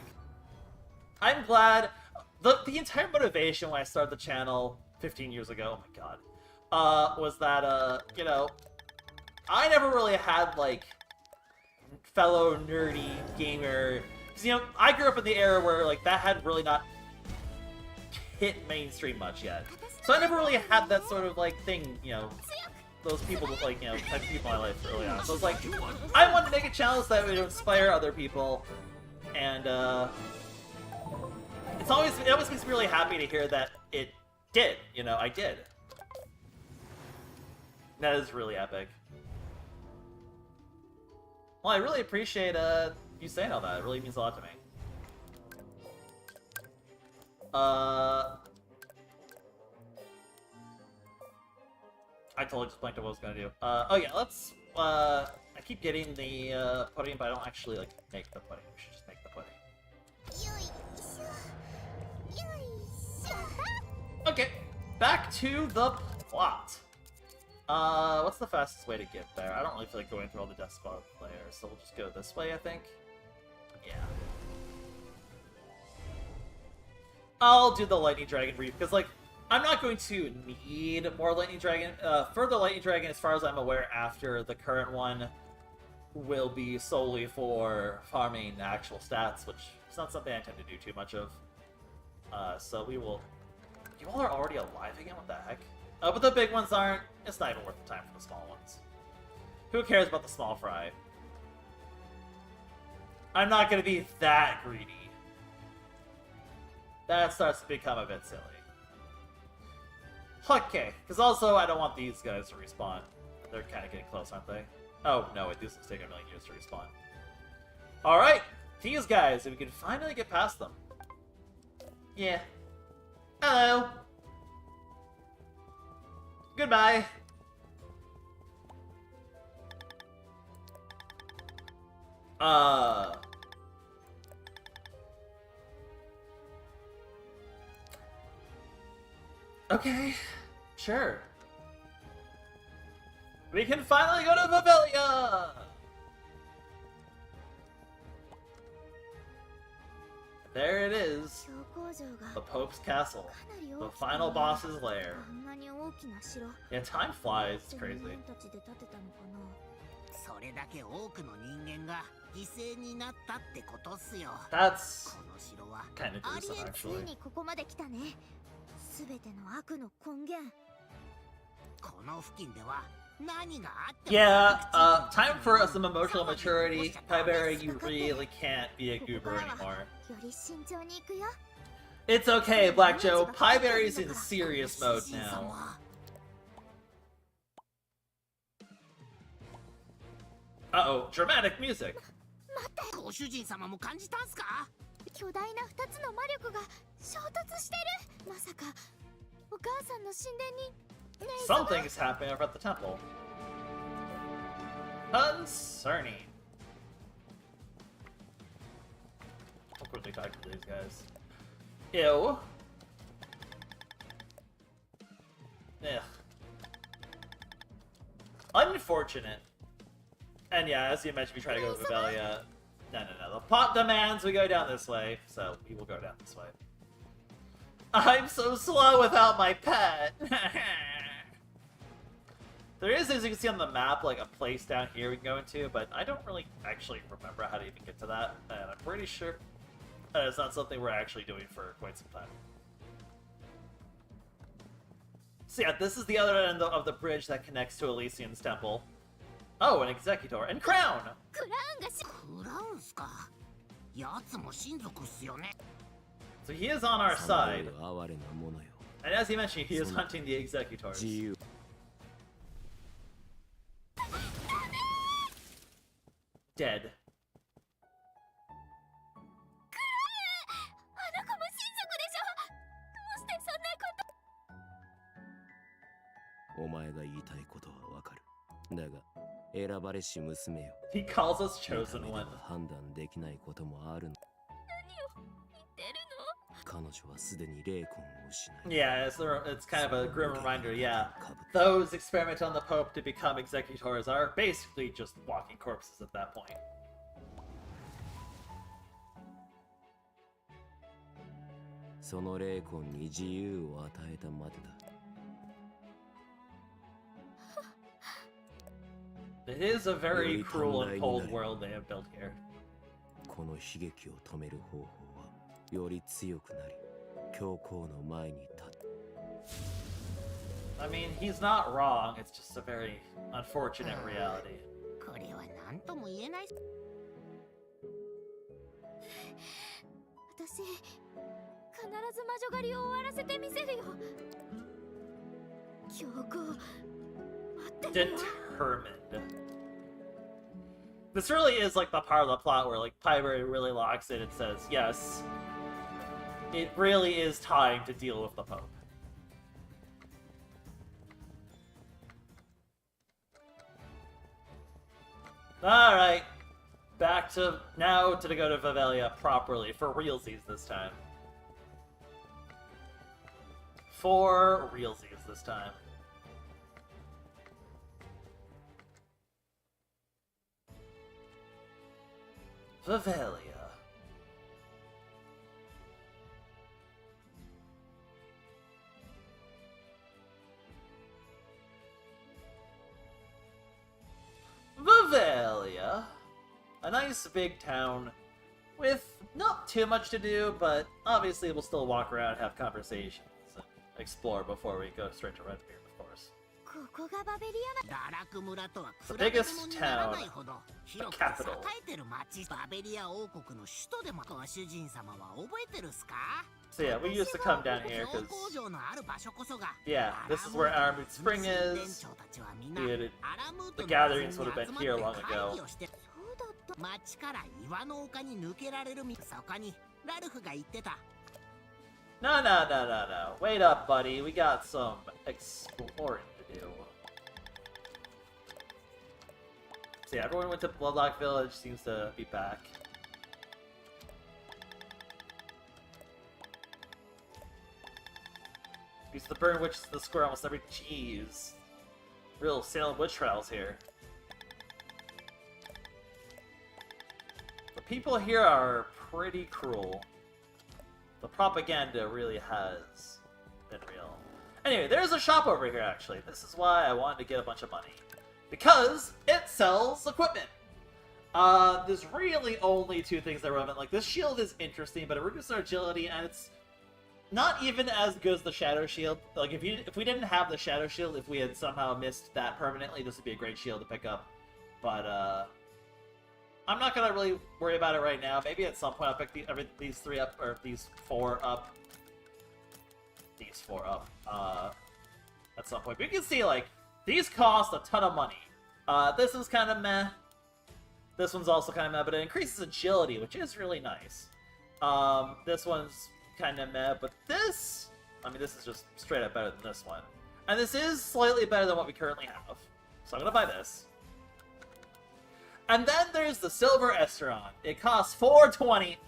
I'm glad... The entire motivation when I started the channel 15 years ago, oh my god, was that, you know, I never really had, like, fellow nerdy gamer... Because, you know, I grew up in the era where, like, that had really not hit mainstream much yet. So I never really had that sort of, like, thing, you know, those people with, like, you know, type of people in my life early on. So I was like, I wanted to make a challenge that would inspire other people, and, it always makes me really happy to hear that it did, you know, I did. That is really epic. Well, I really appreciate, you saying all that. It really means a lot to me. I totally just blanked on what I was gonna do. Oh yeah, let's, I keep getting the, pudding, but I don't actually, like, make the pudding. We should just make the pudding. Okay, back to the plot. What's the fastest way to get there? I don't really feel like going through all the death spot layers, so we'll just go this way, I think. Yeah. I'll do the Lightning Dragon Reef, because, like, I'm not going to need more Lightning Dragon. Further Lightning Dragon, as far as I'm aware, after the current one, will be solely for farming actual stats, which is not something I tend to do too much of. So we will... You all are already alive again? What the heck? But the big ones aren't. It's not even worth the time for the small ones. Who cares about the small fry? I'm not going to be that greedy. That starts to become a bit silly. Okay, because also I don't want these guys to respawn. They're kind of getting close, aren't they? Oh, no, wait, this is taking a million years to respawn. Alright, these guys, if we can finally get past them. Yeah. Hello. Goodbye. Okay, sure. We can finally go to Pavilia! There it is. The Pope's Castle. The final boss's lair. Yeah, time flies. It's crazy. That's kind of gruesome, actually. Yeah, time for some emotional maturity. Pieberry, you really can't be a goober anymore. It's okay, Black Joe. Pieberry's in serious mode now. Uh-oh, dramatic music. 巨大な2つの魔力が衝突してる。まさかお母さんの神殿にSomething's happening over at the temple. Concerning. I'll quickly talk to these guys. Ew. Ugh. Unfortunate. And yeah, as you mentioned, we try to go to Vivelia. No. The plot demands we go down this way, so we will go down this way. I'm so slow without my pet! There is, as you can see on the map, like a place down here we can go into, but I don't really actually remember how to even get to that, and I'm pretty sure that it's not something we're actually doing for quite some time. So yeah, this is the other end of the bridge that connects to Elysian's temple. Oh, an Executor. And Crown! クラウンスか。やつも親族っすよね。 So he is on our side. 哀れなものよ。 And as he mentioned, he is hunting the Executors. 自由。 Dead. あの子も親族でしょ。どうしてそんなこと。お前が言いたいことはわかる。だが、選ばれし娘よ。 He calls us chosen 見た目 one. では判断できないこともあるの。何を言ってるの。彼女はすでに霊魂を失い。 Yeah, it's kind of a grim reminder, yeah. Those experiment on the Pope to become Executors are basically just walking corpses at that point. その霊魂に自由を与えたまでだ。 It is a very cruel and cold world they have built here. この悲劇を止める方法はより強くなり、教皇の前に立つ。 I mean, he's not wrong, it's just a very unfortunate reality. これは何とも言えない。私、必ず魔女狩りを終わらせてみせるよ。教皇、待ってるよ。 Determined. This really is like the part of the plot where like Pieberry really locks in and says, yes, it really is time to deal with the Pope. Alright, back to now to go to Vivelia properly, for realsies this time. For realsies this time. Vivelia. Vivelia. A nice big town with not too much to do, but obviously we'll still walk around and have conversations and explore before we go straight to Redbeard, of course. ここがバベリアな。堕落村とは The 比べ物 biggest にならない town, ほど the 広くて栄 capital. えてる町。バベリア王国の首都でもご主人様は覚えてるっすか？ So yeah, we used to come down here 工 because, 場のある場所こそが yeah, this is where Aramute Spring 店 is. 長たちはみんな We had アラムート the の gatherings 集 would have ま been って here long 会 ago. 議をしてそうだった。町から岩の丘に抜けられる道。そこにラルフが言ってた。 No. Wait up, buddy. We got some exploring to do. So yeah, everyone went to Bloodlock Village, seems to be back. Used to burn witches in the square almost every... Jeez. Real Salem witch trials here. The people here are pretty cruel. The propaganda really has been real. Anyway, there's a shop over here, actually. This is why I wanted to get a bunch of money. Because it sells equipment! There's really only two things that are relevant. Like, this shield is interesting, but it reduces our agility, and it's not even as good as the Shadow Shield. Like, if we didn't have the Shadow Shield, if we had somehow missed that permanently, this would be a great shield to pick up. But, I'm not gonna really worry about it right now. Maybe at some point I'll pick these three up, or these four up. These four up, at some point. But you can see, like, these cost a ton of money. This is kind of meh. This one's also kind of meh, but it increases agility, which is really nice. This one's kind of meh, but this, I mean, this is just straight up better than this one. And this is slightly better than what we currently have. So I'm gonna buy this. And then there's the Silver Esteron. It costs 420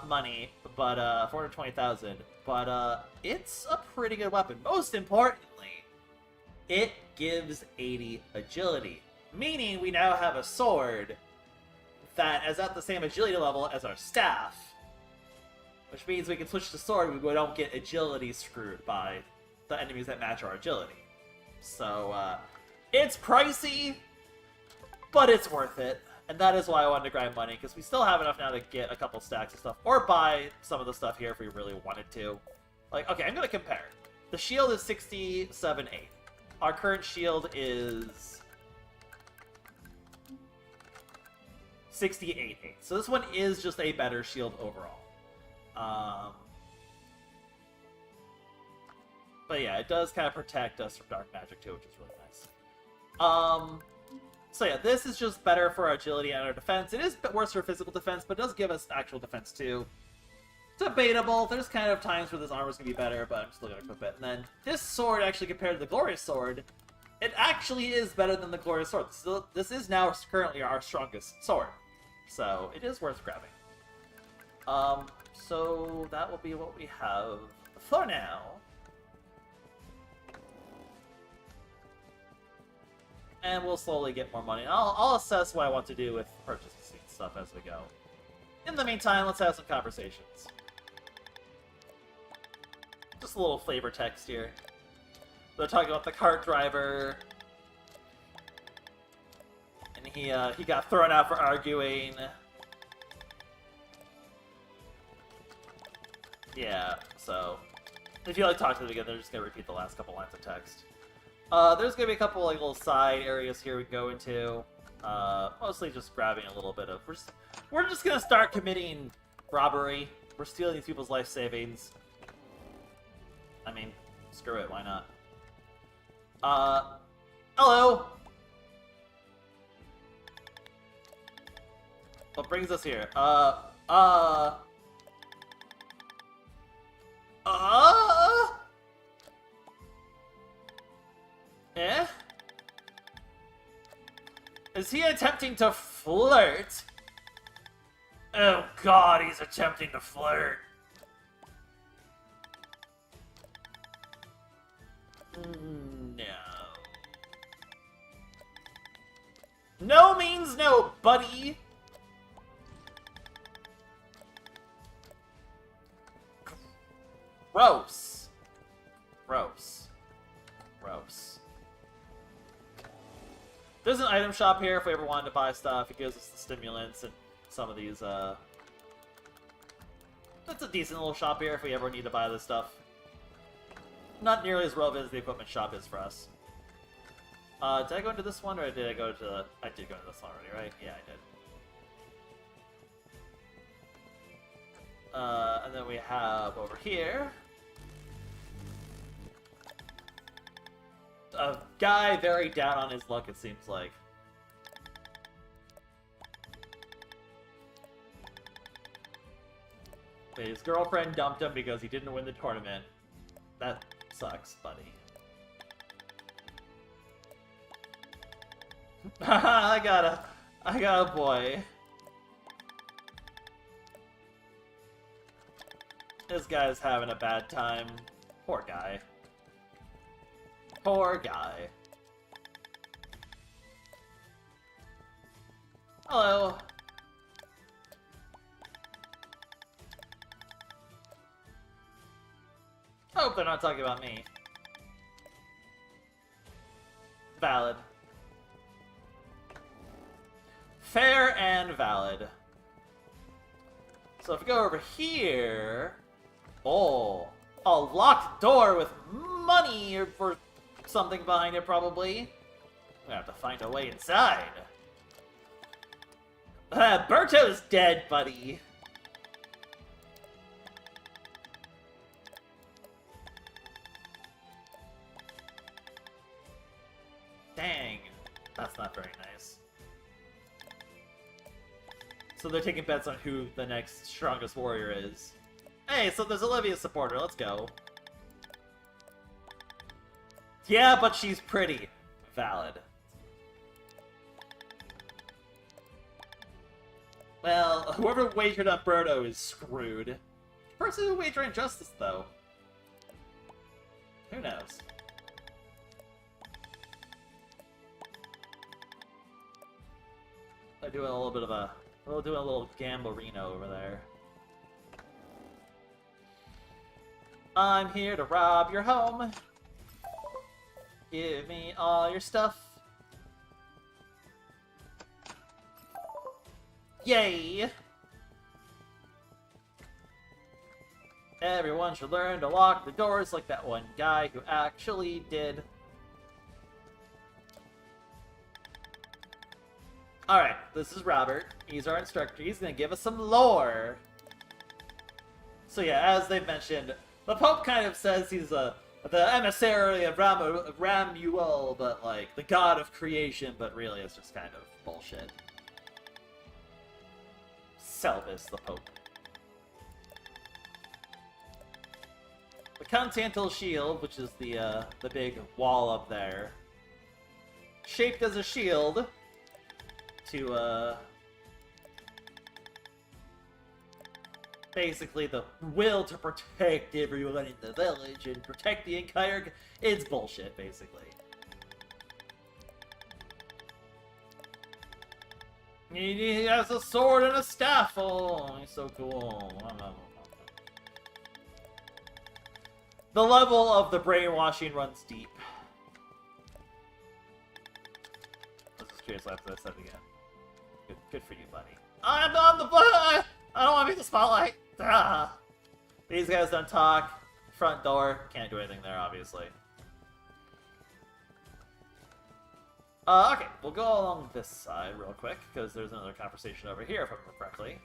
money, but 420,000. But it's a pretty good weapon. Most importantly, it gives 80 agility, meaning we now have a sword that is at the same agility level as our staff, which means we can switch to sword and we don't get agility screwed by the enemies that match our agility. So it's pricey, but it's worth it, and that is why I wanted to grind money, because we still have enough now to get a couple stacks of stuff, or buy some of the stuff here if we really wanted to. Like, okay, I'm gonna compare. The shield is 67.8. Our current shield is 68.8. So this one is just a better shield overall. But yeah, it does kind of protect us from dark magic too, which is really nice. So yeah, this is just better for our agility and our defense. It is a bit worse for physical defense, but it does give us actual defense too. Debatable. There's kind of times where this armor's gonna be better, but I'm still gonna equip it. And then this sword, actually, compared to the Glorious Sword, it actually is better than the Glorious Sword. So this is now currently our strongest sword. So it is worth grabbing. So that will be what we have for now. And we'll slowly get more money. I'll assess what I want to do with purchasing stuff as we go. In the meantime, let's have some conversations. Just a little flavor text here. They're talking about the cart driver. And he got thrown out for arguing. Yeah, so if you like talk to them again, they're just gonna repeat the last couple lines of text. There's gonna be a couple like little side areas here we can go into. Mostly just grabbing a little bit of. We're just gonna start committing robbery. We're stealing these people's life savings. I mean, screw it, why not? Hello. What brings us here? Eh? Is he attempting to flirt? Oh god, he's attempting to flirt. No. No means no, buddy! Gross. Gross. Gross. There's an item shop here if we ever wanted to buy stuff. It gives us the stimulants and some of these, That's a decent little shop here if we ever need to buy this stuff. Not nearly as relevant as the equipment shop is for us. Did I go into this one, or did I go to the... I did go into this one already, right? Yeah, I did. And then we have over here... a guy very down on his luck, it seems like. His girlfriend dumped him because he didn't win the tournament. That sucks, buddy. I got a boy. This guy's having a bad time. Poor guy. Poor guy. Hello. I hope they're not talking about me. Valid. Fair and valid. So if we go over here... Oh, a locked door with money or something behind it, probably. We have to find a way inside. Berto's dead, buddy. Dang, that's not very nice. So they're taking bets on who the next strongest warrior is. Hey, so there's Olivia's supporter. Let's go. Yeah, but she's pretty. Valid. Well, whoever wagered on Birdo is screwed. The person who wagered on Justice, though. Who knows? They're doing a little bit of a... We're doing a little gamble-reno over there. I'm here to rob your home. Give me all your stuff. Yay! Everyone should learn to lock the doors like that one guy who actually did. Alright, this is Robert. He's our instructor. He's gonna give us some lore. So yeah, as they've mentioned, the Pope kind of says he's the emissary of Ramuel, but like, the god of creation, but really it's just kind of bullshit. Selbus, the Pope. The Continental Shield, which is the big wall up there, shaped as a shield to, basically the will to protect everyone in the village and protect the entire... It's bullshit, basically. He has a sword and a staff. Oh, he's so cool. The level of the brainwashing runs deep. This is curious after I said it again. Good for you, buddy. I'm on the... I don't want to be the spotlight. Ah. These guys don't talk. Front door. Can't do anything there, obviously. Okay, we'll go along this side real quick, because there's another conversation over here, if I remember correctly.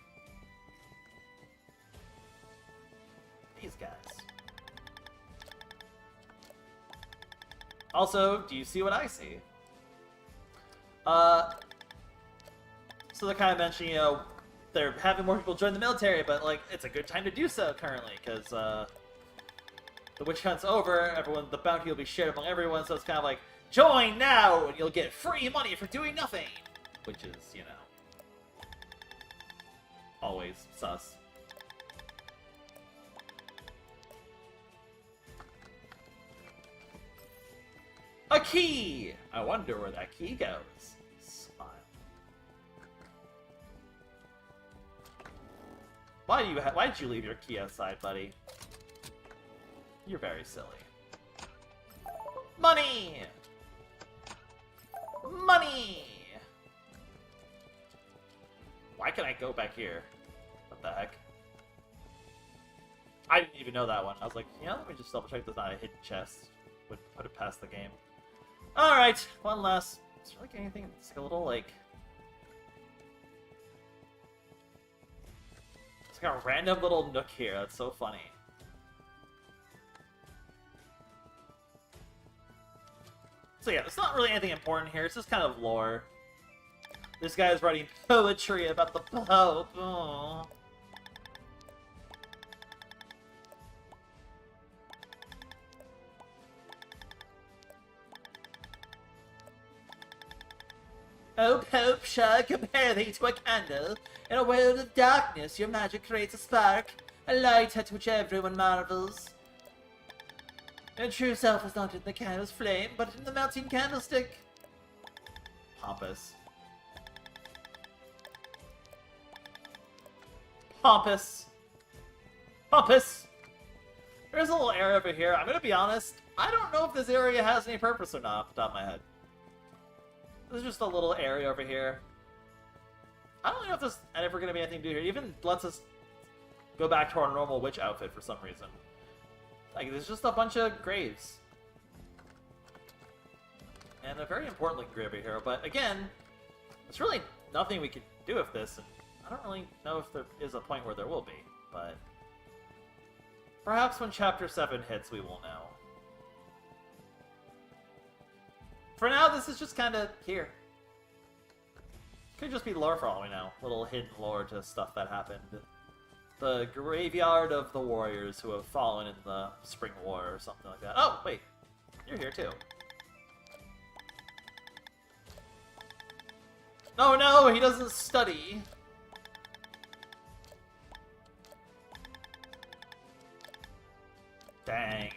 These guys. Also, do you see what I see? So they're kind of mentioning, you know, they're having more people join the military, but, like, it's a good time to do so currently, because, the witch hunt's over, the bounty will be shared among everyone, so it's kind of like, join now, and you'll get free money for doing nothing! Which is, you know, always sus. A key! I wonder where that key goes. Smile. Why did you leave your key outside, buddy? You're very silly. Money! Money! Why can I go back here? What the heck? I didn't even know that one. I was like, yeah, let me just double check there's not a hidden chest. Would put it past the game. Alright, one last... Is there like anything? It's like a little, like... It's like a random little nook here. That's so funny. So yeah, it's not really anything important here. It's just kind of lore. This guy's writing poetry about the Pope. Aww. Oh, Pope, shall compare thee to a candle. In a world of darkness, your magic creates a spark, a light at which everyone marvels. Your true self is not in the candle's flame, but in the melting candlestick. Pompous. Pompous. Pompous! There's a little area over here. I'm gonna be honest, I don't know if this area has any purpose or not off the top of my head. There's just a little area over here. I don't know if there's ever gonna be anything to do here. It even lets us go back to our normal witch outfit for some reason. Like, there's just a bunch of graves. And a very important looking grave over here, but again, there's really nothing we can do with this, and I don't really know if there is a point where there will be, but... Perhaps when Chapter 7 hits, we will know. For now, this is just kind of here. Could just be lore for all we know. Little hidden lore to stuff that happened. The graveyard of the warriors who have fallen in the Spring War or something like that. Oh, wait. You're here too. No, no, he doesn't study. Dang.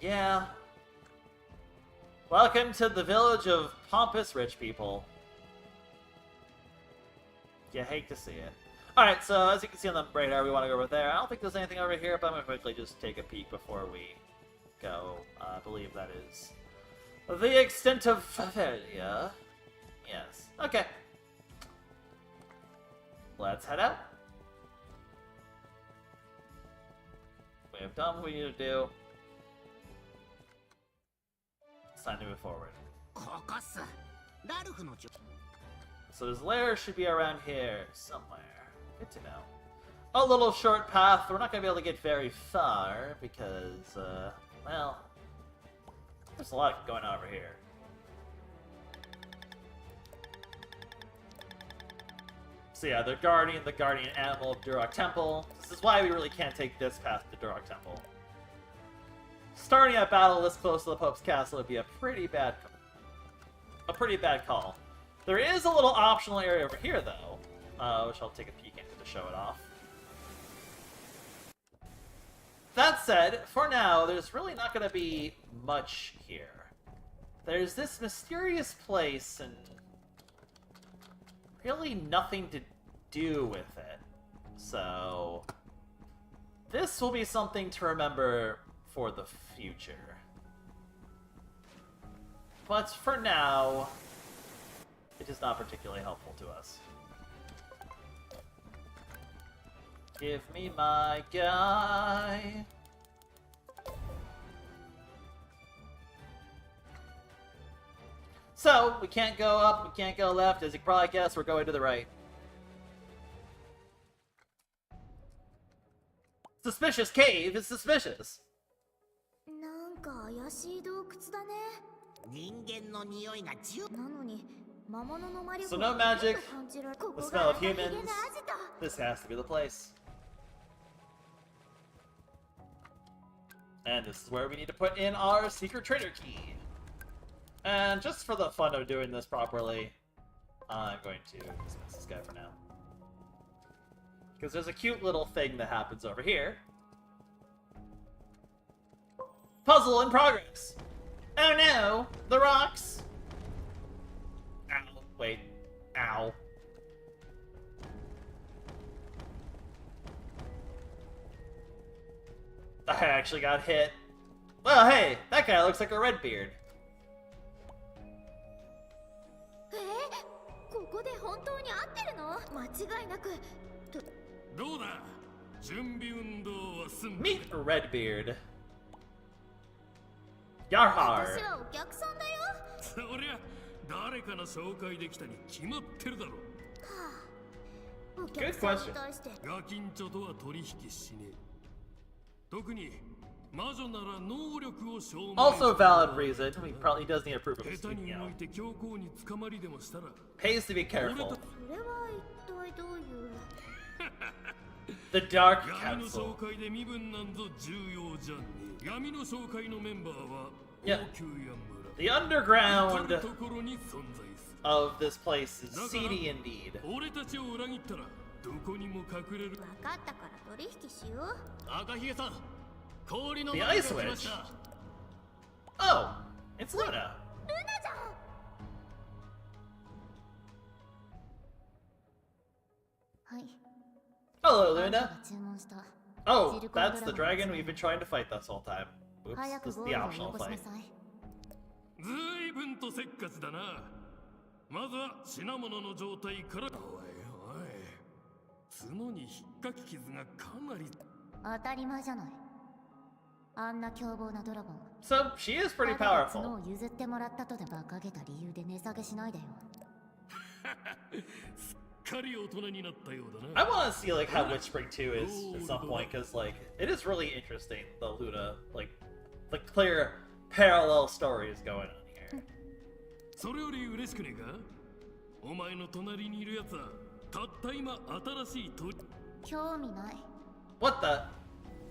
Yeah. Welcome to the village of pompous rich people. You hate to see it. Alright, so as you can see on the radar, we want to go over there. I don't think there's anything over here, but I'm going to quickly just take a peek before we go. I believe that is the extent of Pieberry. Yes. Okay. Let's head out. We have done what we need to do. It's time to move forward. So his lair should be around here somewhere. Good to know. A little short path. We're not going to be able to get very far because, well, there's a lot going on over here. So yeah, the guardian animal of Durok Temple. This is why we really can't take this path to Durok Temple. Starting a battle this close to the Pope's castle would be a pretty bad call. There is a little optional area over here, though, which I'll take a peek into to show it off. That said, for now, there's really not going to be much here. There's this mysterious place, and really nothing to do with it. So, this will be something to remember for the future. But for now, it is not particularly helpful to us. Give me my guy. So, we can't go up, we can't go left. As you can probably guess, we're going to the right. Suspicious cave is suspicious. So no magic, the smell of humans. This has to be the place. And this is where we need to put in our secret trader key. And just for the fun of doing this properly, I'm going to dismiss this guy for now. Because there's a cute little thing that happens over here. Puzzle in progress! Oh no! The rocks! Ow. Wait. Ow. I actually got hit. Well, hey! That guy looks like a Redbeard. Meet Redbeard. Yarhar. Good question. Also valid reason. He probably does need a proof of his, pays to be careful. The Dark Council. Yeah. The underground of this place is seedy indeed. The Ice Witch? Oh, it's Luna. Hello, Luna. Oh, that's the dragon we've been trying to fight this whole time. Oops, this is the optional fight. So, she is pretty powerful. かり大人になったようだ I な。 want to see like how Witchspring 2 is at some point, because like it is really interesting, the Luna, like the clear parallel stories going on here. それより嬉しくねえか？お前の隣にいるやつはたった今新しい鳥。興味ない。 What the?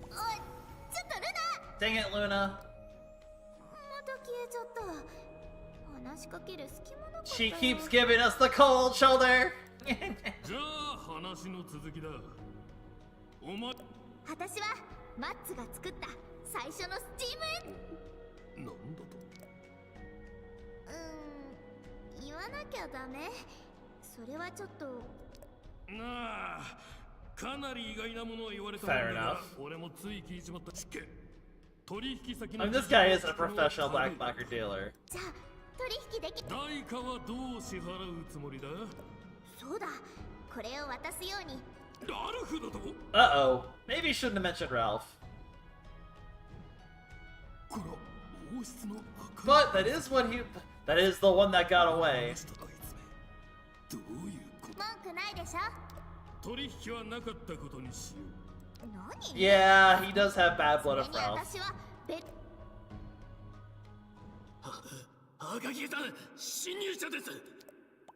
おい、ちょっとルナ。 Dang it, Luna. また消えちゃった。話しかける隙もなかったよ。 She keeps giving us the cold shoulder. じゃあ話の続きだ。お前私はマッツが作った最初のスチームエンなんだと？言わなきゃダメ。それはちょっと。なあ、かなり意外なものを言われたもんだ Fair が enough. 俺もつい聞いちまったしっけ。取引先 I の mean, this guy is a professional blackbucker dealer. じゃあ取引でき。代価はどう支払うつもりだ？そうだ、これを渡すように。ラルフだと？ Uh-oh. Maybe you shouldn't have mentioned Ralph. これは王室の赤い But that is what he... That is the one that got away. どういうこと？文句ないでしょ。取引はなかったことにしよう。何？ Yeah, he does have bad そ blood れ of に Ralph. 私は別。赤木さん、侵入者です。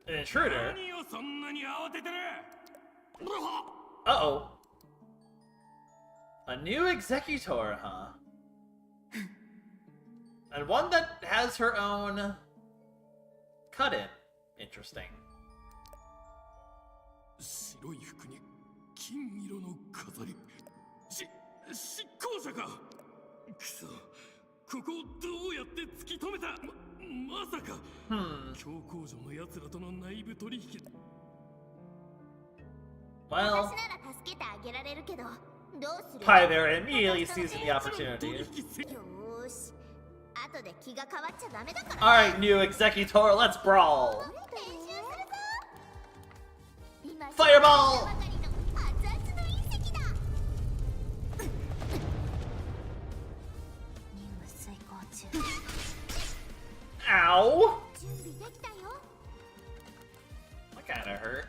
An intruder? 何をそんなに慌ててる？ Uh-oh. A new executor, huh? And one that has her own cut-in. Interesting. 白い服に金色の飾り。執行者か。くそ、ここをどうやって突き止めた？まさか。教皇女の奴らとの内部取引。Well, 私なら助けてあげられるけど、どうする？ Pieberry immediately seizing the opportunity. よーし、後で気が変わっちゃダメだから。Alright, new executor, let's brawl! 練習するぞ。今 Fireball! ばかりの熱々の隕石だ。任務遂行中。 Ow! 準備できたよ。 That kinda hurt.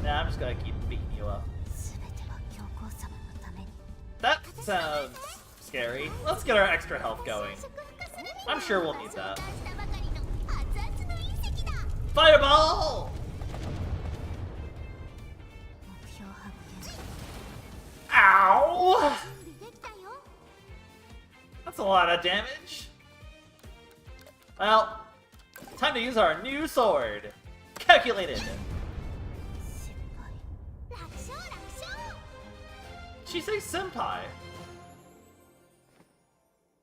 Nah, I'm just gonna keep beating you up. すべては教皇様のために。 That sounds scary. Let's get our extra health going. I'm sure we'll need that. Fireball! 目標発見。 Ow! 準備できたよ。 That's a lot of damage. Well, time to use our new sword. Calculated. 失敗。楽勝楽勝。 She say senpai.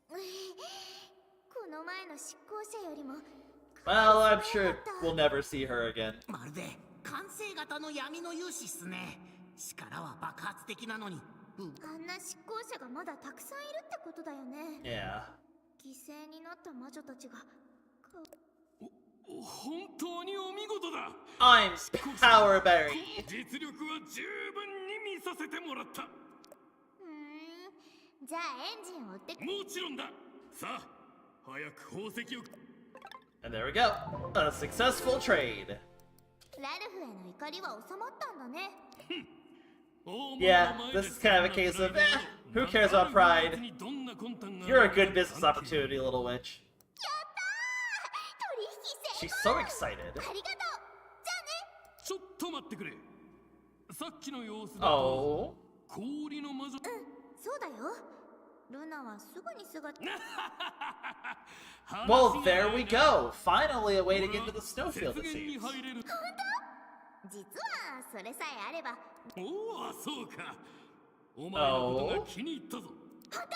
この前の執行者よりも。 Well, I'm sure we'll never see her again. まるで完成型の闇の勇士っすね。力は爆発的なのに。あんな執行者がまだたくさんいるってことだよね。 Yeah. 犠牲になった魔女たちが。本当にお見事だ。 I'm Powerberry. 実力は十分に見させてもらった。じゃあエンジンを売って。もちろんだ。さあ、早く宝石を。 And there we go. A successful trade. ラルフへの怒りは収まったんだね。Yeah, this is kind of a case of, who cares about pride? You're a good business opportunity, little witch. やったー！取引成 She's 功。 so excited. ありがとう。じゃあね。ちょっと待ってくれ。さっきの様子だと Oh. 氷の魔女。そうだよ。ルナはすぐに姿。 Well, there we go. Finally a way to get into the snowfield, it seems. 実はそれさえあれば。おお、そうか。お前のことが気に入ったぞ。本当？やっ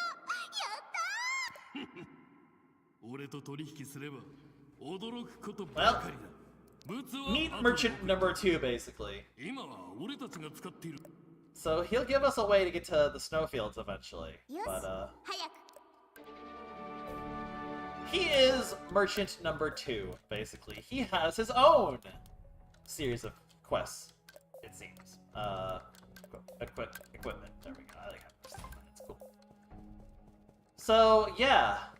たー！俺と取引すれば驚くことばかりだ。物は Meet merchant number 2, basically. 今は俺たちが使っている。 So he'll give us a way to get to the snowfields eventually. よし、 But 早く。 he is merchant number 2, basically. He has his own series of quests, it seems. Equipment. There we go. I like how it's cool. So, yeah.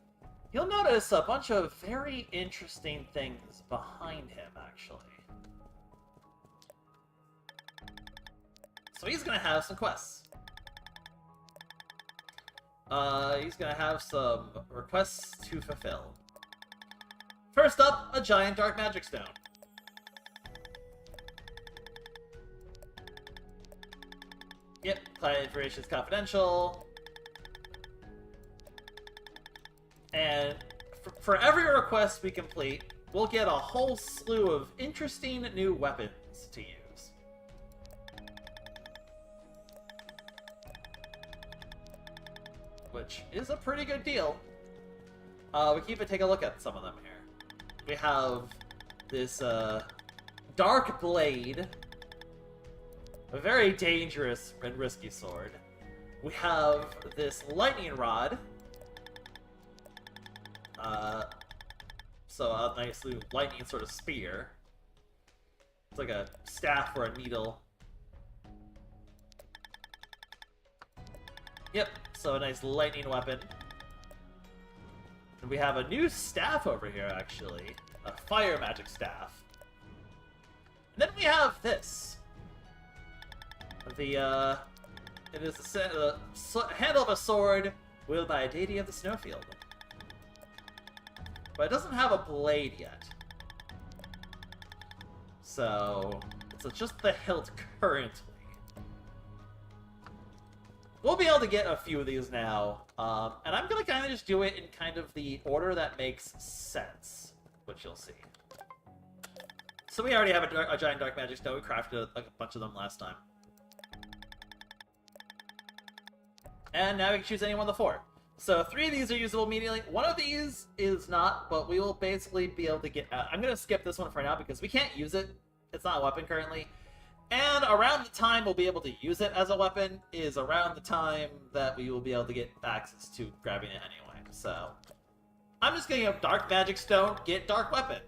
You'll notice a bunch of very interesting things behind him, actually. So he's gonna have some quests. He's gonna have some requests to fulfill. First up, a giant dark magic stone. Yep, client information is confidential. And for every request we complete, we'll get a whole slew of interesting new weapons to use. Which is a pretty good deal. We can even take a look at some of them here. We have this Dark Blade, a very dangerous and risky sword. We have this Lightning Rod, so a nice lightning sort of spear. It's like a staff or a needle. Yep, so a nice lightning weapon. And we have a new staff over here, actually. A fire magic staff. And then we have this. It is the handle of a sword wielded by a deity of the snowfield. But it doesn't have a blade yet. So, it's just the hilt currently. We'll be able to get a few of these now, and I'm going to kind of just do it in kind of the order that makes sense, which you'll see. So we already have a giant dark magic stone. We crafted a bunch of them last time. And now we can choose any one of the 4. So 3 of these are usable immediately. 1 of these is not, but we will basically be able to get out. I'm going to skip this one for now because we can't use it. It's not a weapon currently. And around the time we'll be able to use it as a weapon is around the time that we will be able to get access to grabbing it anyway. So I'm just getting a Dark Magic Stone, get Dark Weapon.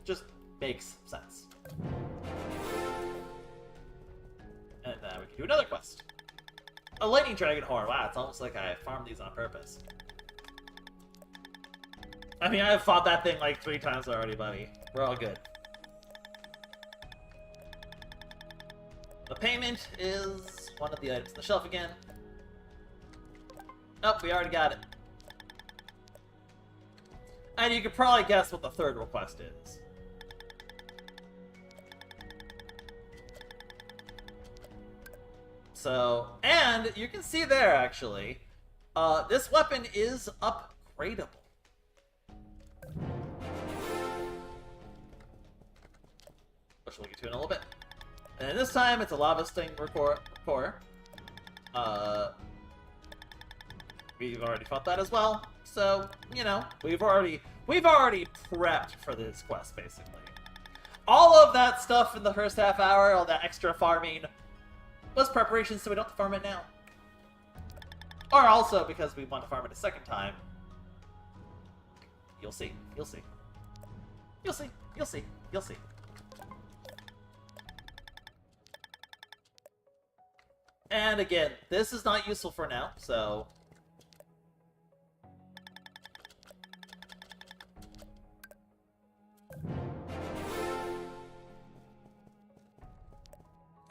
Just makes sense. And then we can do another quest. A Lightning Dragon Horn. Wow, it's almost like I farmed these on purpose. I mean, I've fought that thing like 3 times already, buddy. We're all good. The payment is one of the items on the shelf again. Oh, we already got it. And you could probably guess what the 3rd request is. So, and you can see there, actually, this weapon is upgradable. Which we'll get to in a little bit. And this time, it's a lava sting core. We've already fought that as well, so, you know, we've already prepped for this quest, basically. All of that stuff in the first half hour, all that extra farming, was preparation so we don't have to farm it now. Or also because we want to farm it a second time. You'll see. You'll see. You'll see. You'll see. You'll see. And again, this is not useful for now, so...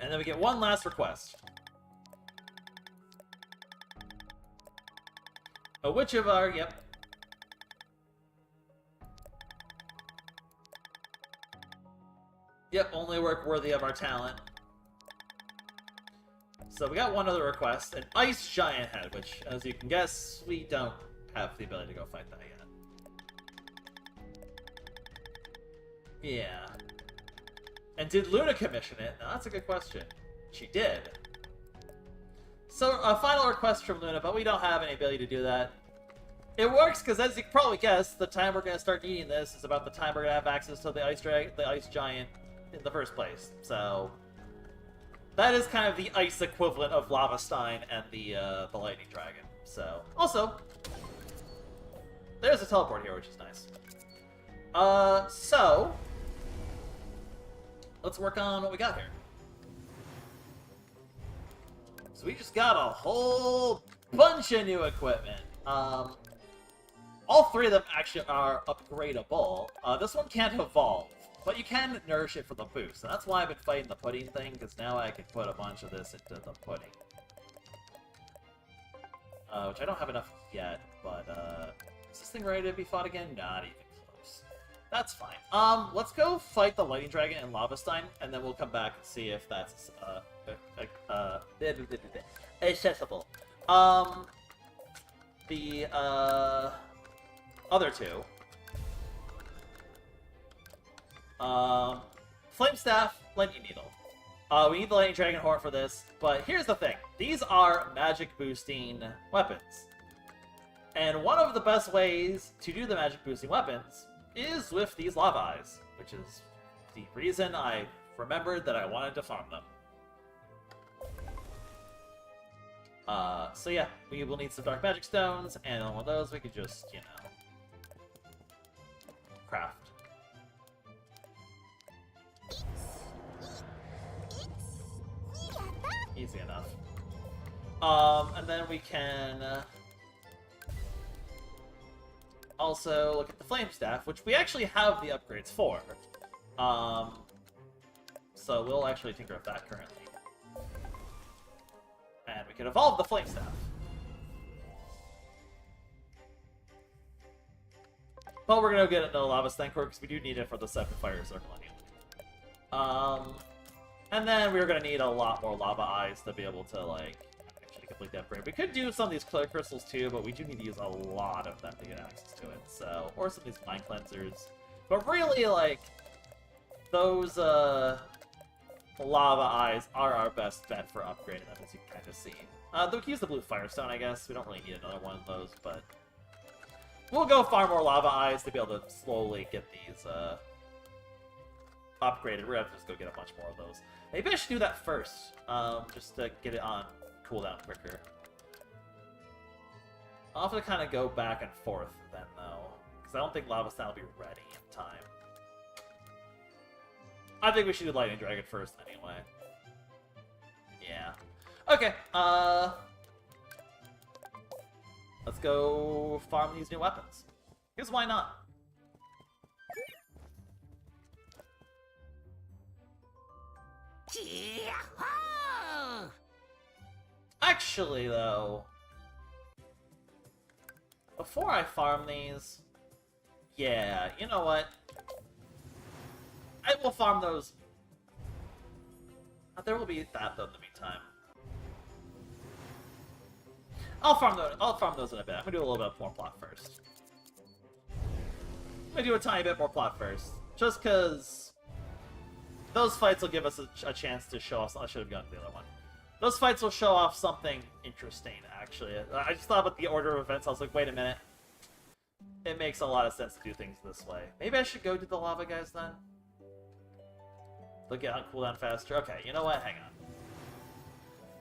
And then we get one last request. Which of our... Yep. Yep, only work worthy of our talent. So we got one other request, an Ice Giant Head, which, as you can guess, we don't have the ability to go fight that yet. Yeah. And did Luna commission it? Now that's a good question. She did. So, a final request from Luna, but we don't have any ability to do that. It works because, as you can probably guess, the time we're going to start needing this is about the time we're going to have access to the Ice Giant in the first place. So, that is kind of the ice equivalent of Lava Stein and the Lightning Dragon. So, also, there's a teleport here, which is nice. So, let's work on what we got here. So we just got a whole bunch of new equipment. All three of them actually are upgradable. This one can't evolve, but you can nourish it for the boost. And that's why I've been fighting the pudding thing, because now I can put a bunch of this into the pudding. Which I don't have enough yet, but is this thing ready to be fought again? Not even close. That's fine. Let's go fight the Lightning Dragon in Lava Stein, and then we'll come back and see if that's accessible. The other two. Flame Staff, Lightning Needle. We need the Lightning Dragon Horn for this, but here's the thing. These are magic boosting weapons. And one of the best ways to do the magic boosting weapons is with these Lava Eyes, which is the reason I remembered that I wanted to farm them. So yeah, we will need some Dark Magic Stones, and on one of those we could just, you know, craft. Easy enough. And then we can also look at the Flame Staff, which we actually have the upgrades for. So we'll actually tinker with that currently. And we can evolve the Flame Staff. But we're gonna get it in the Lava Stancore because we do need it for the 7 Fire Circle anyway. And then we're gonna need a lot more Lava Eyes to be able to, like, actually complete that upgrade. We could do some of these Clear Crystals too, but we do need to use a lot of them to get access to it, so... Or some of these Mind Cleansers. But really, like, those, Lava Eyes are our best bet for upgrading them, as you can kind of see. We can use the Blue Firestone, I guess. We don't really need another one of those, but... We'll go farm more Lava Eyes to be able to slowly get these, upgraded. We're gonna have to just go get a bunch more of those. Maybe I should do that first, just to get it on cooldown quicker. I'll have to kind of go back and forth then, though, because I don't think Lava Stein will be ready in time. I think we should do Lightning Dragon first, anyway. Yeah. Okay, let's go farm these new weapons. Because why not? Actually, though, before I farm these, yeah, you know what? I will farm those. There will be that though in the meantime. I'll farm those in a bit. I'm gonna do a little bit more plot first. I'm gonna do a tiny bit more plot first, just because those fights will give us a chance to show off. I should have gotten the other one. Those fights will show off something interesting, actually. I just thought about the order of events. I was like, wait a minute. It makes a lot of sense to do things this way. Maybe I should go do the lava guys then? They'll get on cooldown faster. Okay, you know what? Hang on.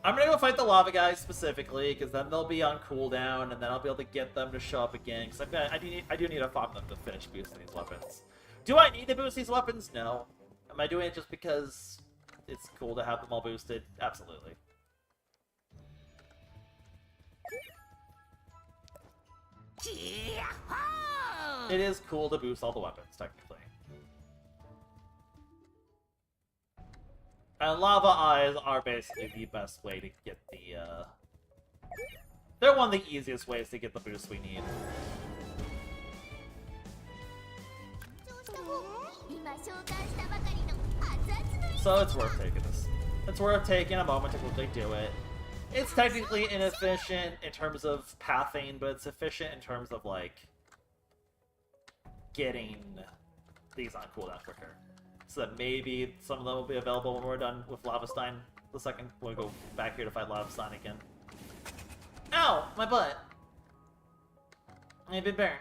I'm gonna go fight the lava guys specifically, because then they'll be on cooldown, and then I'll be able to get them to show up again. Because I do need to farm them to finish boosting these weapons. Do I need to boost these weapons? No. Am I doing it just because it's cool to have them all boosted? Absolutely. It is cool to boost all the weapons, technically. And Lava Eyes are basically the best way to get the, they're one of the easiest ways to get the boost we need. So it's worth taking this. It's worth taking a moment to quickly do it. It's technically inefficient in terms of pathing, but it's efficient in terms of, like, getting these on cooldown quicker. So that maybe some of them will be available when we're done with Lava Stein. The second we'll go back here to fight Lava Stein again. Ow! My butt! I've been burned.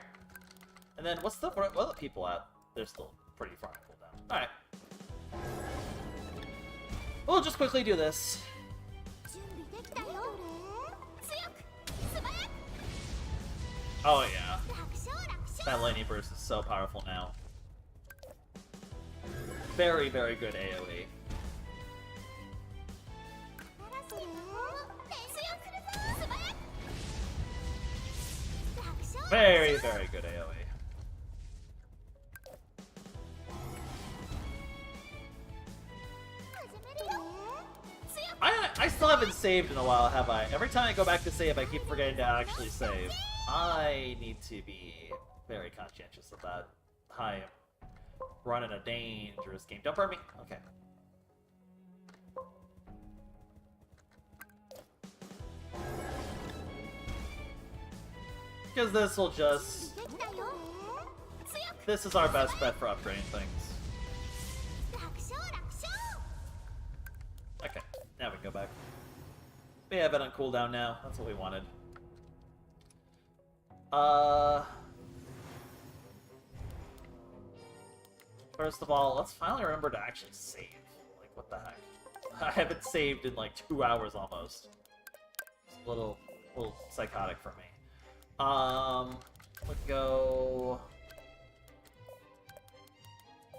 And then what's the what are the people at? They're still pretty far on cooldown. Alright. We'll just quickly do this. Oh yeah. That lightning burst is so powerful now. Very, very good AoE. Very, very good AoE. I still haven't saved in a while, have I? Every time I go back to save, I keep forgetting to actually save. I need to be very conscientious of that. I am running a dangerous game. Don't burn me. Okay. Because this will just... This is our best bet for upgrading things. Okay, now we can go back. We have it on cooldown now. That's what we wanted. First of all, let's finally remember to actually save. Like, what the heck? I haven't saved in like 2 hours almost. It's a little psychotic for me. Let's go... I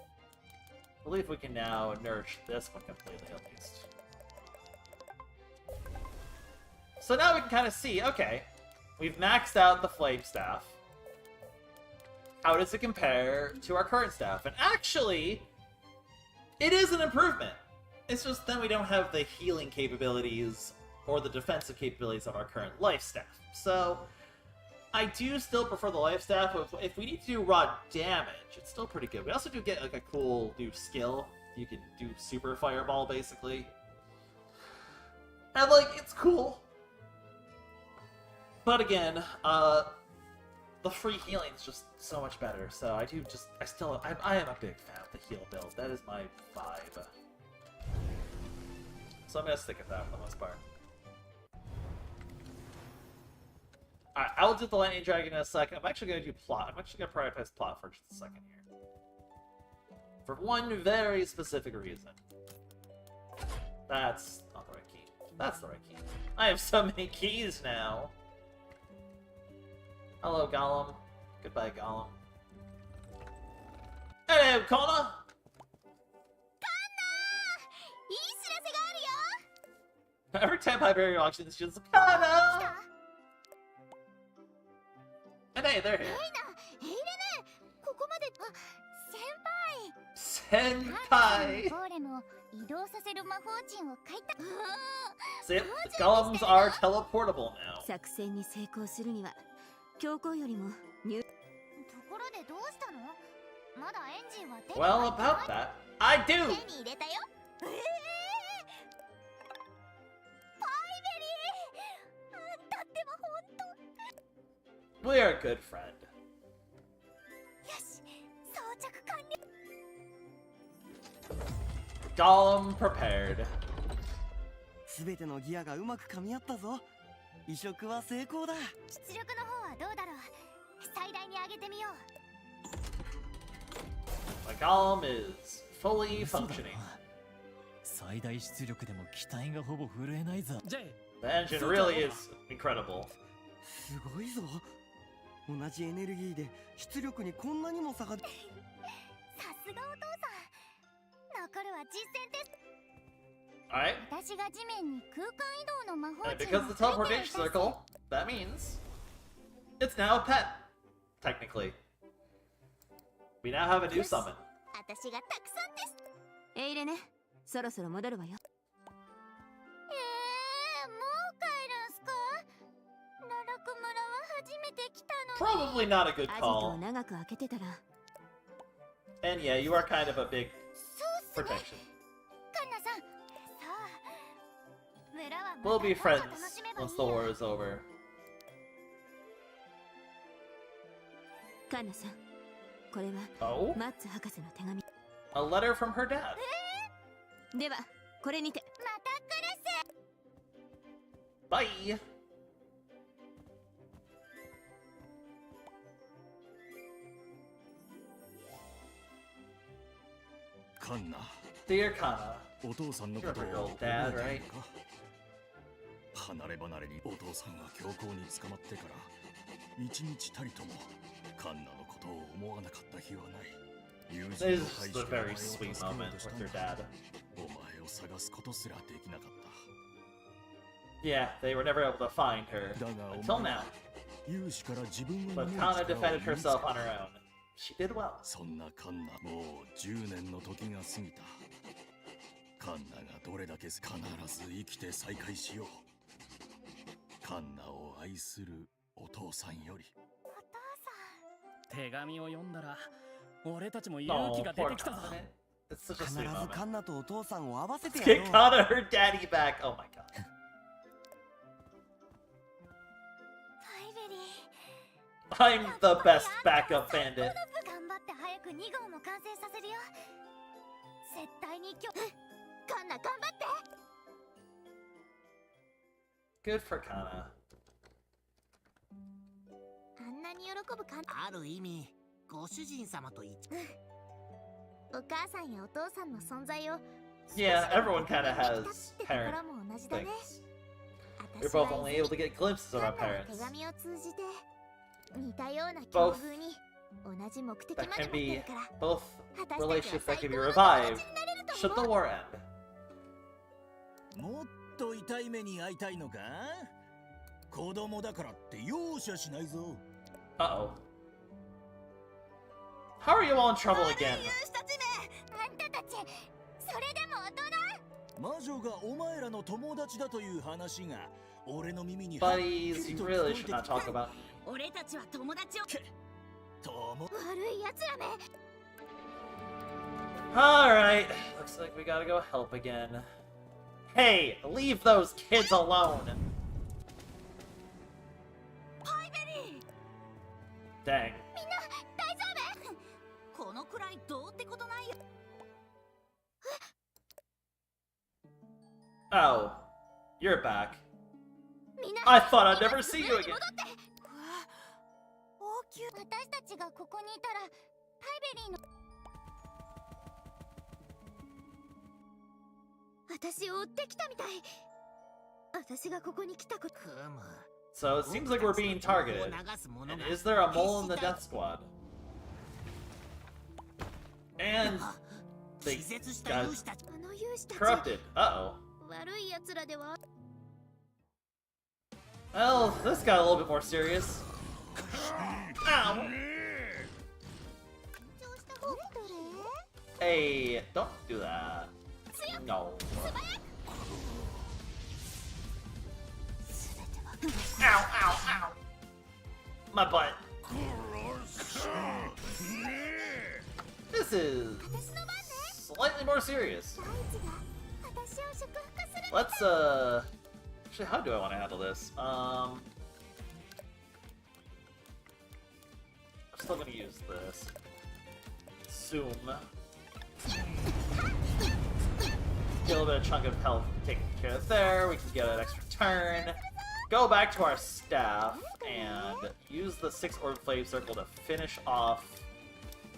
believe we can now nourish this one completely, at least. So now we can kind of see, okay, we've maxed out the Flame Staff. How does it compare to our current staff? And actually, it is an improvement. It's just then we don't have the healing capabilities or the defensive capabilities of our current Life Staff. So, I do still prefer the Life Staff. If we need to do raw damage, it's still pretty good. We also do get like a cool new skill. You can do Super Fireball, basically. And like, it's cool. But again, the free healing is just so much better. So I am a big fan of the heal build. That is my vibe. So I'm gonna stick with that for the most part. Alright, I will do the Lightning Dragon in a second. I'm actually gonna do plot. I'm actually gonna prioritize plot for just a second here. For one very specific reason. That's not the right key. That's the right key. I have so many keys now. Hello, Gollum. Goodbye, Gollum. Hello, Connor! Every time Pieberry walks in, she's just Connor! And hey, they're here. Senpai! See, Golems are teleportable now. 作戦に成功するには教皇よりも入 Well, about that, I do! We are a good friend. Gollum prepared. すべてのギアがうまく噛み合ったぞ。移植は成功だ。出力の方はどうだろう。最大に上げてみよう。My Gollum is fully functioning. 最大出力でも機体がほぼ震えないぞ。The engine really is incredible. すごいぞ。同じエネルギーで出力にこんなにも差が。さすがお父さん。残るは実践テスト。Alright. 私が地面に空間移動の魔法 And because the teleportation circle, that means it's now a pet, technically. We now have a new summon. 私がたくさんです。エイレね、そろそろ戻るわよ。もう帰るんすか？ララク村は初めて来たのに。 Probably not a good アジト call. を長く開けてたら。And yeah, you are kind of a big protection. カンナさん。We'll be friends once the war is over. カンナさん、これは Oh? マッツ博士の手紙。A letter from her dad. では、これにて。また来るBye. Kanna. Dear Kana. お父さんのこ You're と a を real 覚 dad, えて right? いるか？離れ離れにお父さんが強行に捕まってから一日たりともカンナのことを思わなかった日はない。友人 This を is 介 just し a て very お sweet 前を助けよう moment とした with ん your だ。 dad. お前を探すことすらできなかった。 Yeah, they were never able to find her だがお until 前 now. は勇士から自分を But 守る Kana 力を defended 身につ herself け on た her own. She did well. そんなカンナもう10年の時が過ぎた。カンナがどれだけ必ず生きて再会しよう。カンナを愛するお父さんより。手紙を読んだら俺たちも勇 Oh, 気が出 poor てきたぞ。 Kana. It's such a 必 sweet ず moment. カンナとお父さんを合わせて Let's やろ get う。 Kana her daddy back. Oh my god. パイベリー I'm the best backup bandit. 頑張って早く2号も完成させるよ。絶対にカンナ頑張って。 Good for Kana. あんなに喜ぶカンナ。ある意味ご主人様とお母さんやお父さんの存在を Yeah, everyone kind of has ってとこ parent ろも同じだね。 things. You're both only able to get glimpses of カ our ンナは parents. 手紙を通じて似たような境遇に同じ目的ま That で can 持って be るから both 果たして relationships that can be 最高の revived 友達になれると should 思 the う。 war end. もっと痛い目に遭いたいのか？子供だからって容赦しないぞ。 Uh-oh. How are you all in trouble again? 勇士たちめ、あんたたちそれでも大人？魔女がお前らの友達だという話が俺の耳に Buddies, you really should not talk about. 俺たちは友達を友悪い奴らめ。 Alright, looks like we gotta go help again. Hey, leave those kids alone! パイベリー Dang. みんな大丈夫？このくらいどうってことないよ。 Oh, you're back. みんな I thought I'd never 今 see す you ぐに again. 戻って。王宮。私たちがここにいたらパイベリーの私を追ってきたみたい。私がここに来たこと。 So it seems like we're being targeted. And is there a mole in the death squad? And they 気絶した got 勇士たち。あの勇士たち corrupted. Uh-oh. 悪い奴らでは。 Well, this got a little bit more serious. Ow! 緊張した方どれ？ Hey, don't do that. No. 全ては Ow, ow, ow. My butt. This is 私の番ね。 slightly more serious. 大地が私を祝福する。 Let's, actually, how do I want to handle this? I'm still gonna use this. Zoom. Get a little bit of chunk of health taken care of there. We can get an extra turn. Go back to our staff and use the 6 orb flame circle to finish off.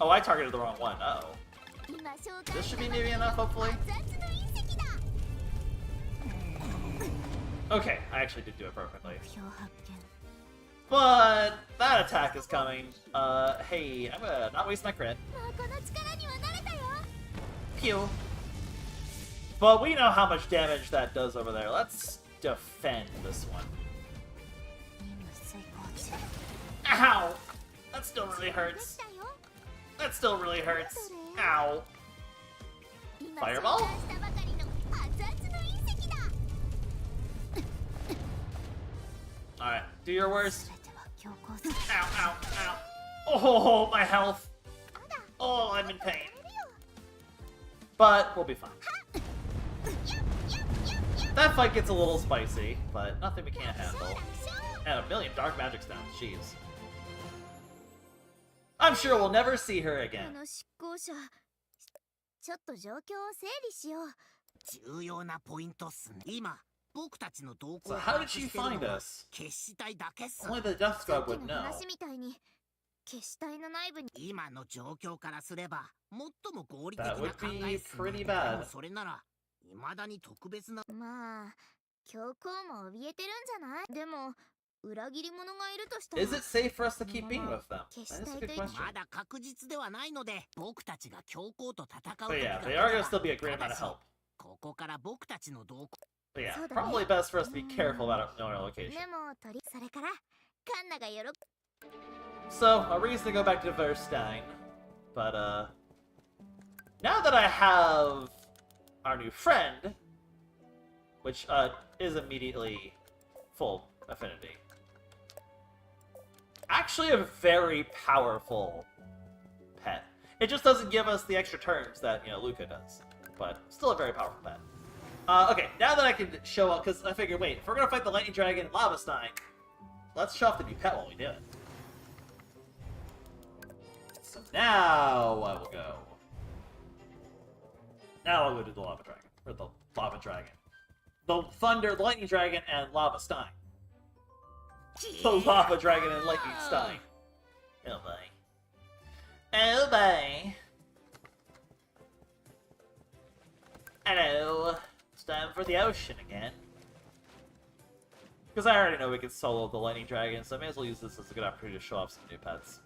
Oh, I targeted the wrong one. Uh oh. 今紹介 This should be maybe enough, hopefully. 熱々の隕石だ。 Okay, I actually did do it perfectly. 目標発見。 But that attack is coming. Hey, I'm gonna not waste my crit. もうこの力には慣れたよ。 Pew. But we know how much damage that does over there. Let's defend this one. 任務遂行中。 Ow! That still really で hurts. したよ。 That still really hurts. Ow. 今 Fireball? 紹介したばかりの熱々の隕石だ。 Alright, do your worst. 全ては強行する。 Ow, ow, ow. Oh, my health. Oh, I'm in pain. But we'll be fine. That fight gets a little spicy, but nothing we can't handle. And a million dark magic stones, jeez. I'm sure we'll never see her こ again. の執行者、ちょっと状況を整理しよう。重要なポイントっすね。今僕たちの動向 So を how 把 did 握 she してるの find は us? 決死隊だけっす。 Only the Death さ Squad っき would の know. 話みたいに、決死隊の内部に今の状況からすれば最も合理的 That な would 考 be えっすね。 pretty で bad. もそれなら未だに特別な。まあ、教皇も怯えてるんじゃない？でも、裏切り者がいるとしたら Is it safe for us to keep being with them? Kiss That is a good tight. question. まだ確実ではないので僕たちが教皇と戦う But 時 yeah, だ they け are で gonna は still be a great amount of help. ここから僕たちの動向 But yeah, So then- probably best for us to be careful about knowing our location. でも、それから、カンナが喜ぶ。 So, a reason to go back to Verstein. But, now that I have our new friend, which, is immediately full affinity. Actually a very powerful pet. It just doesn't give us the extra turns that, you know, Luca does. But still a very powerful pet. Okay, now that I can show up, because I figured, wait, if we're gonna fight the Lightning Dragon and Lava Stein, let's show off the new pet while we do it. So now I will go. Now I'll go do the Lava Dragon. Or the Lava Dragon. The Thunder, the Lightning Dragon, and Lava Stein. The Lava Dragon and Lightning Stein. Oh boy. Oh boy. Hello. It's time for the ocean again. Because I already know we can solo the Lightning Dragon, so I may as well use this as a good opportunity to show off some new pets.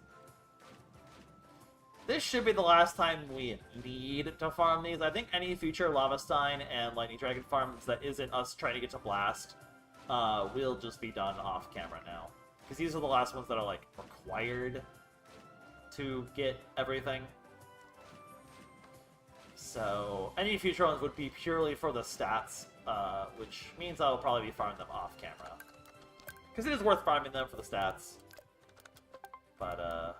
This should be the last time we need to farm these. I think any future Lava Stein and Lightning Dragon farms that isn't us trying to get to Blast will just be done off camera now. Because these are the last ones that are, like, required to get everything. So, any future ones would be purely for the stats, which means I'll probably be farming them off camera. Because it is worth farming them for the stats. But,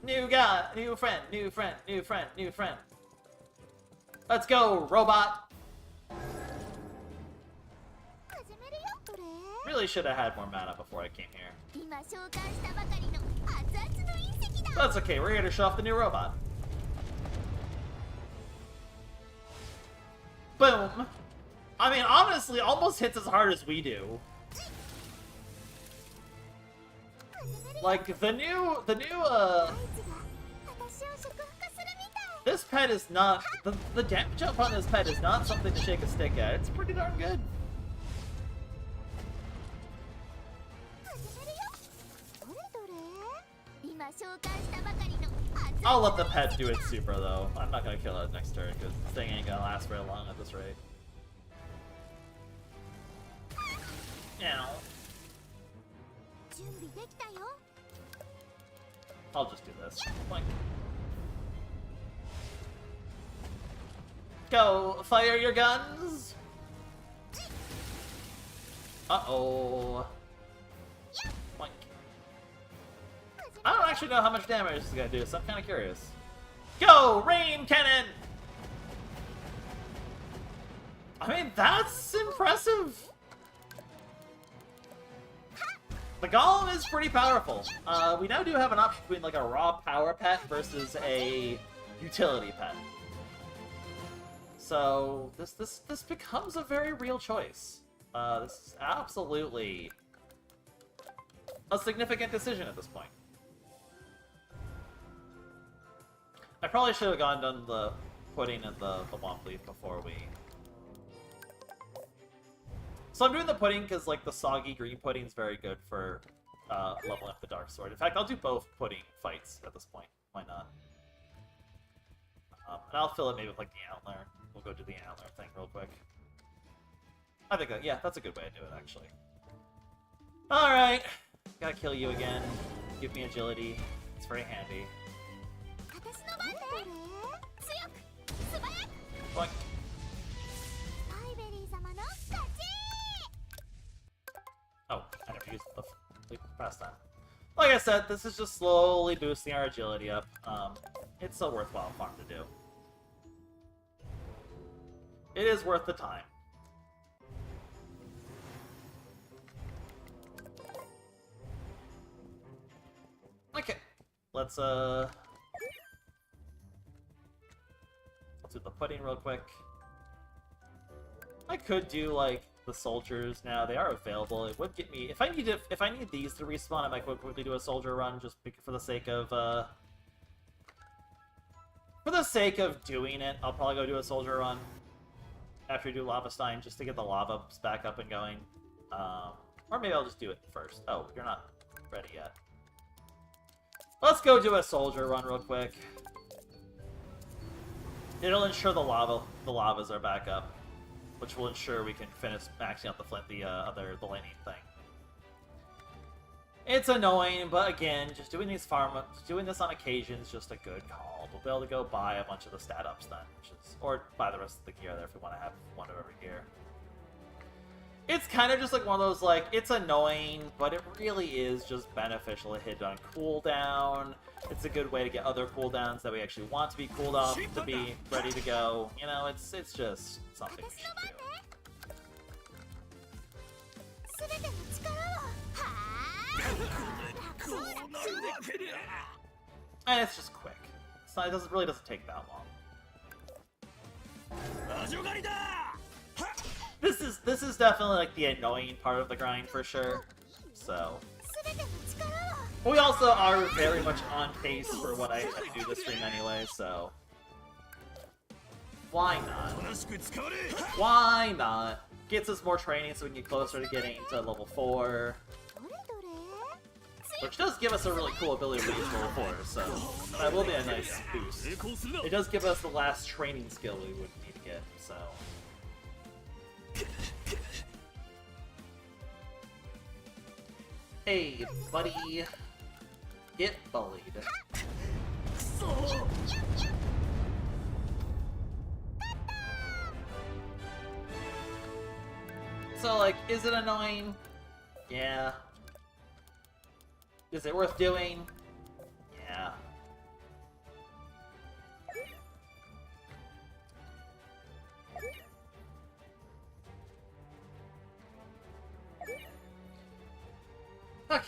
new guy, new friend, new friend, new friend, new friend. Let's go, robot! Really should have had more mana before I came here. That's okay, we're here to show off the new robot. Boom! I mean, honestly, almost hits as hard as we do. Like, the new, this pet is not, the damage jump on this pet is not something to shake a stick at. It's pretty darn good. I'll let the pet do its super, though. I'm not gonna kill it next turn, because this thing ain't gonna last very long at this rate. Ow. I'll just do this. Boink. Go! Fire your guns! Uh-oh. Boink. I don't actually know how much damage this is gonna do, so I'm kinda curious. Go! Rain Cannon! I mean, that's impressive! The Golem is pretty powerful. We now do have an option between like a raw power pet versus a utility pet. So this becomes a very real choice. This is absolutely a significant decision at this point. I probably should have done the pudding and the Womp Leaf before we... So I'm doing the pudding because, like, the soggy green pudding is very good for leveling up the Dark Sword. In fact, I'll do both pudding fights at this point. Why not? And I'll fill it maybe with, like, the Antler. We'll go do the Antler thing real quick. I think that, yeah, that's a good way to do it, actually. Alright. Gotta kill you again. Give me agility. It's very handy. Boink. Oh, I never used the past time. Like I said, this is just slowly boosting our agility up. It's a worthwhile farm to do. It is worth the time. Okay, let's do the pudding real quick. I could do like the soldiers now. They are available. It would get me if I need these to respawn. I might quickly do a soldier run just for the sake of doing it. I'll probably go do a soldier run after we do Lava Stein just to get the lava back up and going. Or maybe I'll just do it first. Oh, you're not ready yet. Let's go do a soldier run real quick. It'll ensure the lavas are back up. which will ensure we can finish maxing out the lightning thing. It's annoying, but again, just doing this on occasion is just a good call. We'll be able to go buy a bunch of the stat ups then, or buy the rest of the gear there if we want to have one of every gear. It's kind of just like one of those, like, it's annoying, but it really is just beneficial to hit on cooldown. It's a good way to get other cooldowns that we actually want to be cooled off to be ready to go. You know, it's just something we should do. And it's just quick. It really doesn't take that long. This is definitely like the annoying part of the grind for sure. So we also are very much on pace for what I have to do this stream anyway, so why not? Why not? Gets us more training so we can get closer to getting to level 4. Which does give us a really cool ability to reach level 4, so that will be a nice boost. It does give us the last training skill we would need to get, so. Hey, buddy. Get bullied. So, like, is it annoying? Yeah. Is it worth doing? Yeah. Okay.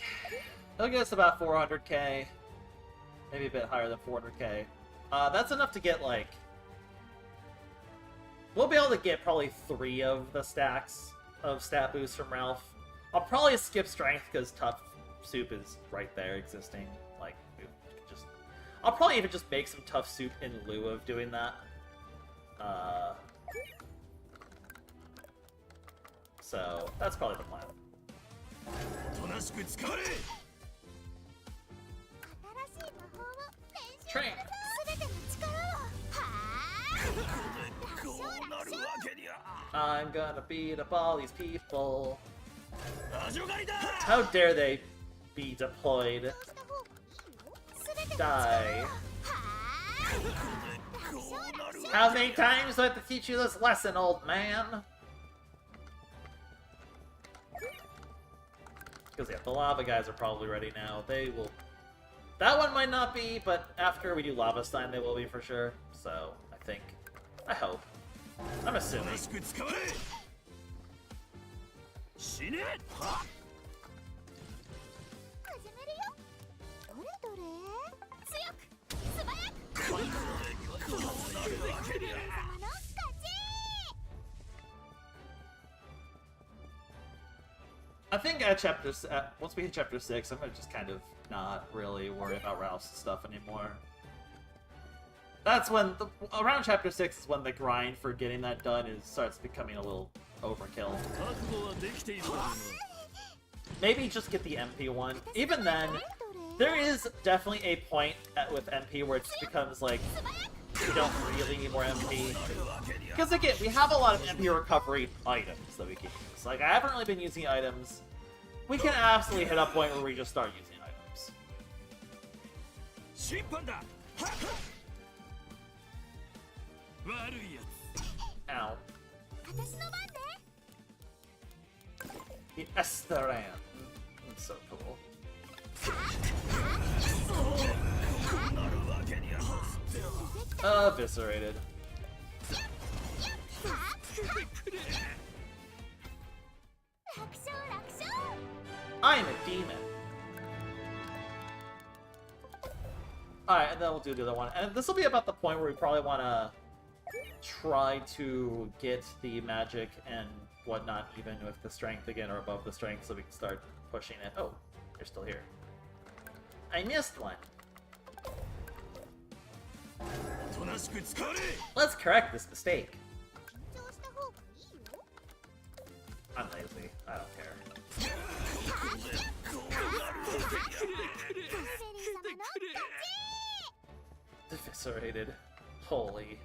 It'll get us about 400k. Maybe a bit higher than 400k. That's enough to get, like... We'll be able to get probably 3 of the stacks of stat boosts from Ralph. I'll probably skip strength because tough soup is right there existing. Like, I'll probably even just make some tough soup in lieu of doing that. So that's probably the plan. Train. I'm gonna beat up all these people. How dare they be deployed? Die. How many times do I have to teach you this lesson, old man? Because yeah, the lava guys are probably ready now. They will... That one might not be, but after we do Lava Stein, they will be for sure. So, I think. I hope. I'm assuming. I think once we hit chapter 6, I'm gonna just kind of not really worry about Ralph's stuff anymore. That's when around chapter 6 is when the grind for getting that done starts becoming a little overkill. Maybe just get the MP one. Even then, there is definitely a point with MP where it just becomes like we don't really need more MP. Because again, we have a lot of MP recovery items that we can use. Like, I haven't really been using items. We can absolutely hit a point where we just start using items. Ow. The Esteran. That's so cool. Eviscerated. I am a demon. Alright, and then we'll do the other one. And this will be about the point where we probably want to try to get the magic and whatnot even with the strength again or above the strength so we can start pushing it. Oh, you're still here. I missed one. Let's correct this mistake. I'm lazy. I don't care. Eviscerated. Holy.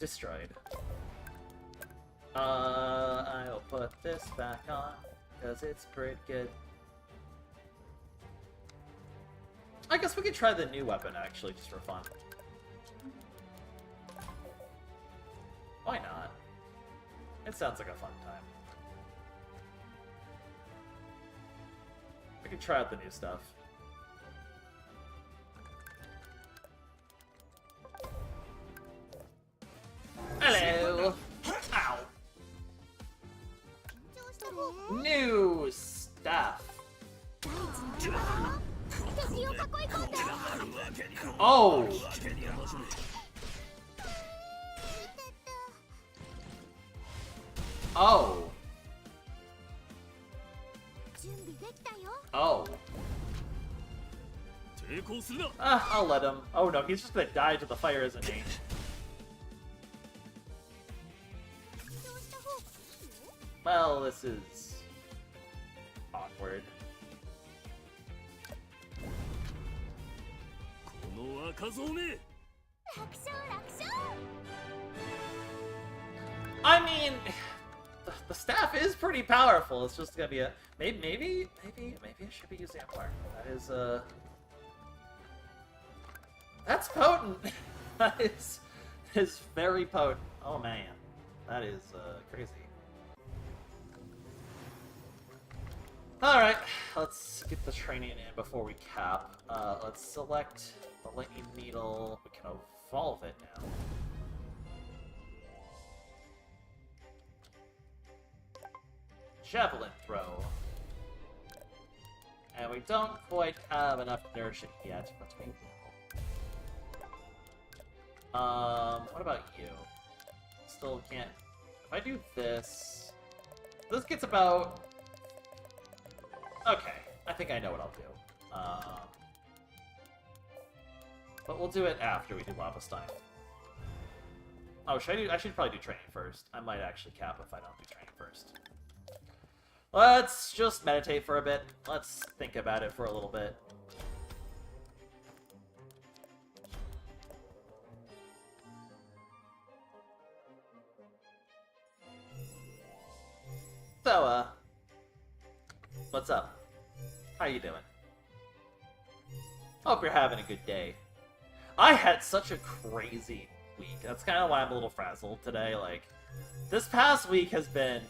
destroyed. I'll put this back on, because it's pretty good. I guess we could try the new weapon, actually, just for fun. Why not? It sounds like a fun time. We can try out the new stuff. Hello! Ow! New stuff! Oh! Oh! Oh. I'll let him. Oh no, he's just gonna die to the fire, isn't he? Well, this is awkward. I mean, the staff is pretty powerful. It's just gonna be a maybe I should be using it more. That is that's potent. That is very potent. Oh man, that is crazy. All right, let's get the training in before we cap. Let's select the lightning needle. We can evolve it now. Javelin throw. And we don't quite have enough nourishing yet, but we will. What about you? Still can't. If I do this, this gets about. Okay, I think I know what I'll do. But we'll do it after we do Lava Stein. Oh, I should probably do training first. I might actually cap if I don't do training first. Let's just meditate for a bit. Let's think about it for a little bit. So, what's up? How you doing? Hope you're having a good day. I had such a crazy week. That's kind of why I'm a little frazzled today. Like, this past week has been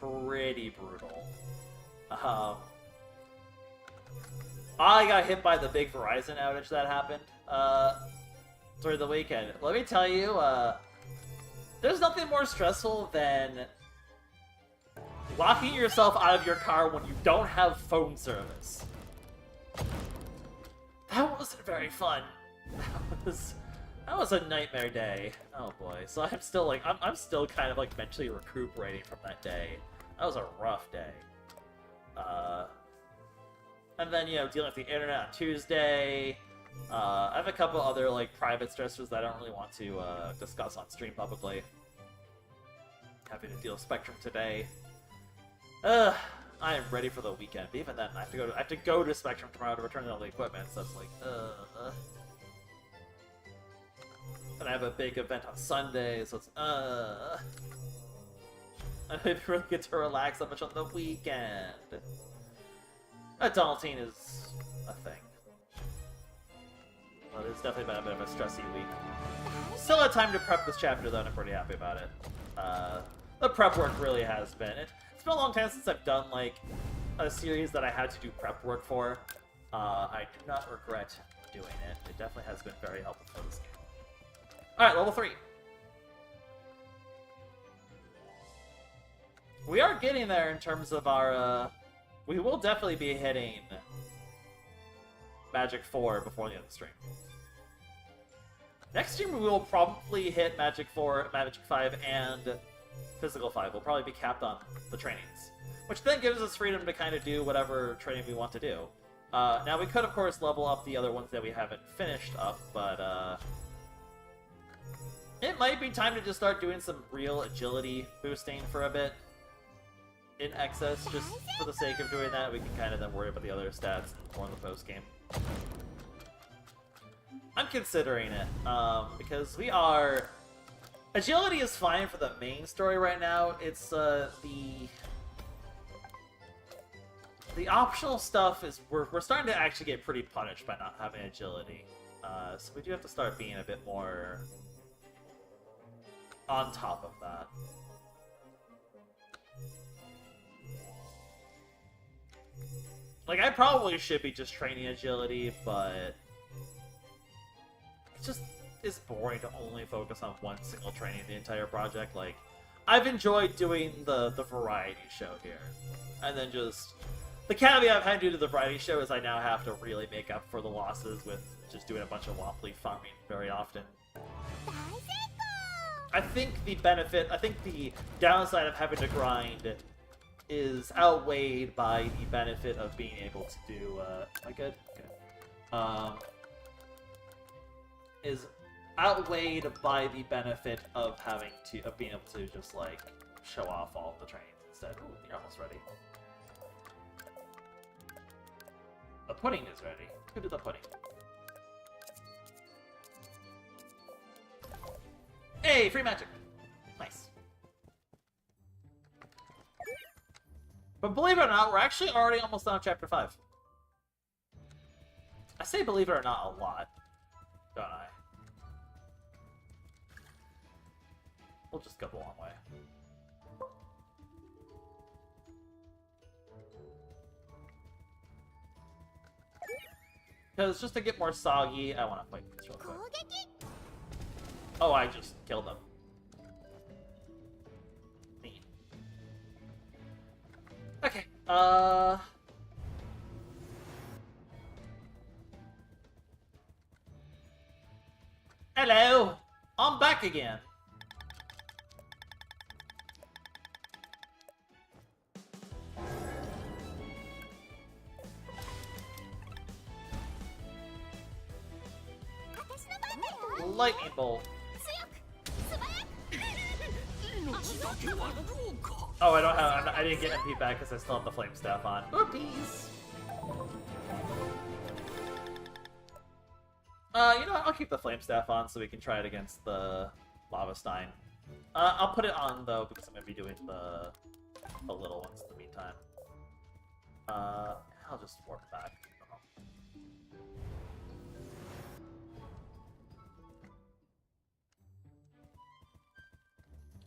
pretty brutal. I got hit by the big Verizon outage that happened during the weekend. Let me tell you, there's nothing more stressful than locking yourself out of your car when you don't have phone service. That wasn't very fun. That was a nightmare day. Oh boy. So I'm still like I'm still kind of like mentally recuperating from that day. That was a rough day. And then, you know, dealing with the internet on Tuesday. I have a couple other like private stressors that I don't really want to discuss on stream publicly. Having to deal with Spectrum today. I am ready for the weekend, but even then, I have to go to Spectrum tomorrow to return all the equipment. So it's like, And I have a big event on Sunday, so it's I didn't really get to relax that much on the weekend. Adulting is a thing. Well, it's definitely been a bit of a stressy week. Still had time to prep this chapter though, and I'm pretty happy about it. The prep work really has been. It's been a long time since I've done like a series that I had to do prep work for. I do not regret doing it. It definitely has been very helpful for this game. Alright, level 3. We are getting there in terms of our, we will definitely be hitting Magic 4 before the end of the stream. Next stream we will probably hit Magic 4, Magic 5, and Physical 5. We'll probably be capped on the trainings. Which then gives us freedom to kind of do whatever training we want to do. Now we could of course level up the other ones that we haven't finished up, but it might be time to just start doing some real agility boosting for a bit. In excess, just for the sake of doing that, we can kind of then worry about the other stats more in the post-game. I'm considering it, because we are Agility is fine for the main story right now. It's the optional stuff is we're starting to actually get pretty punished by not having agility. So we do have to start being a bit more on top of that. Like, I probably should be just training agility, but it's just is boring to only focus on one single training the entire project. Like, I've enjoyed doing the variety show here, and then just the caveat I've had to do to the variety show is I now have to really make up for the losses with just doing a bunch of Womply farming very often. I think the downside of having to grind is outweighed by the benefit of being able to do, am I good? Okay. Is outweighed by the benefit of being able to just, like, show off all the trains instead. Ooh, you're almost ready. The pudding is ready. Let's go do the pudding. Hey, free magic! Nice. But believe it or not, we're actually already almost done with Chapter 5. I say believe it or not a lot, don't I? We'll just go the long way. Because just to get more soggy, I want to fight these real quick. Oh, I just killed them. Neat. Okay, hello! I'm back again! Lightning bolt. Oh, I don't have. I didn't get MP back because I still have the flame staff on. Oopies. You know what? I'll keep the flame staff on so we can try it against the lava stein. I'll put it on though because I'm gonna be doing the little ones in the meantime. I'll just warp back.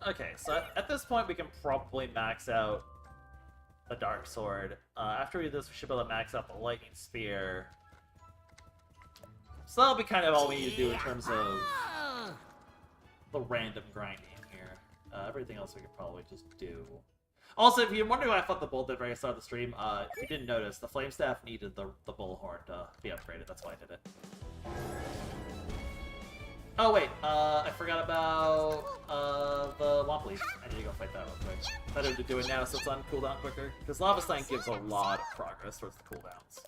Okay, so at this point we can probably max out the Dark Sword. After we do this, we should be able to max out the Lightning Spear. So that'll be kind of all we need to do in terms of the random grinding here. Everything else we could probably just do. Also, if you're wondering why I thought the bull did right at the start of the stream, if you didn't notice, the Flame Staff needed the Bullhorn to be upgraded. That's why I did it. Oh wait, I forgot about the Womply. I need to go fight that real quick. Better to do it now so it's on cooldown quicker. Because Lava Stein gives a lot of progress towards the cooldowns.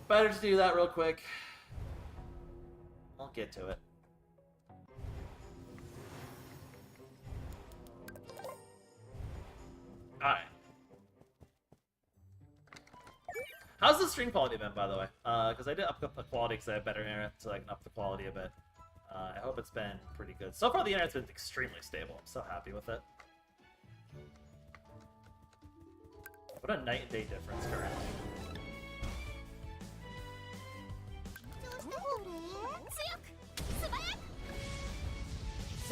Better to do that real quick. I'll get to it. Alright. How's the stream quality been, by the way? Because I did up the quality because I have better internet, so I can up the quality a bit. I hope it's been pretty good. So far, the internet's been extremely stable. I'm so happy with it. What a night and day difference currently.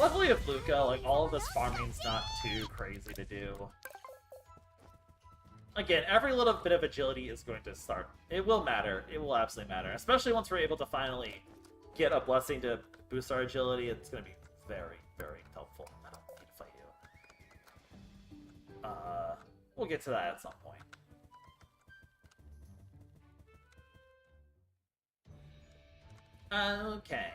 Luckily with Luca, like, all of this farming's not too crazy to do. Again, every little bit of agility is going to start. It will matter. It will absolutely matter. Especially once we're able to finally get a blessing to boost our agility, it's going to be very, very helpful. I don't need to fight you. We'll get to that at some point. Okay.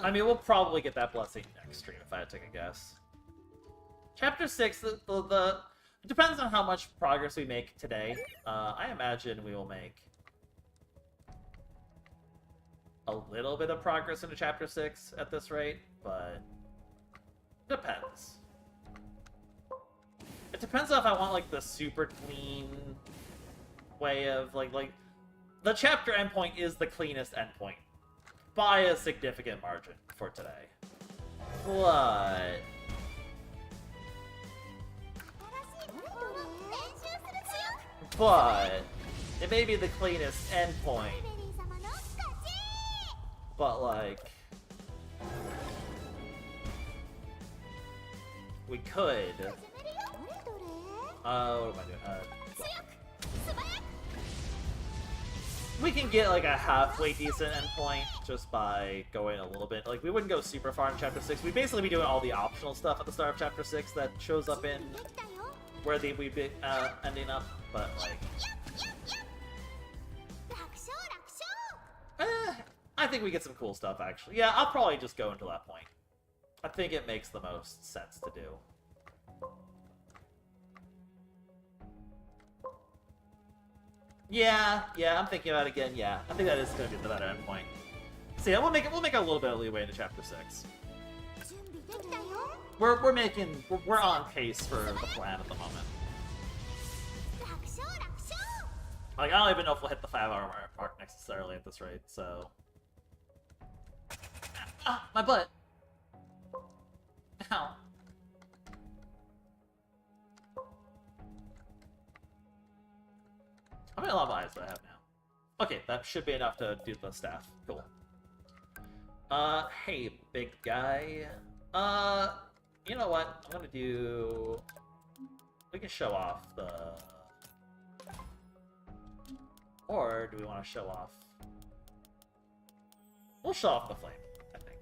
I mean, we'll probably get that blessing next stream if I had to take a guess. Chapter 6, it depends on how much progress we make today. I imagine we will make a little bit of progress into Chapter 6 at this rate, but depends. It depends on if I want, like, the super clean way of, like, the chapter endpoint is the cleanest endpoint by a significant margin for today. But it may be the cleanest endpoint. But like, we could. What am I doing? We can get like a halfway decent endpoint just by going a little bit. Like, we wouldn't go super far in Chapter 6. We'd basically be doing all the optional stuff at the start of Chapter 6 that shows up in where we'd be ending up. But like, I think we get some cool stuff actually. Yeah, I'll probably just go until that point. I think it makes the most sense to do. Yeah, I'm thinking about it again. Yeah, I think that is going to be the better endpoint. So yeah, we'll make a little bit of leeway into Chapter 6. We're on pace for the plan at the moment. Like, I don't even know if we'll hit the 5-hour mark necessarily at this rate. So, my butt. Ow. How many lava eyes do I have now? Okay, that should be enough to do the staff. Cool. Hey, big guy. You know what? I'm gonna do... We can show off the... Or do we want to show off... We'll show off the flame, I think.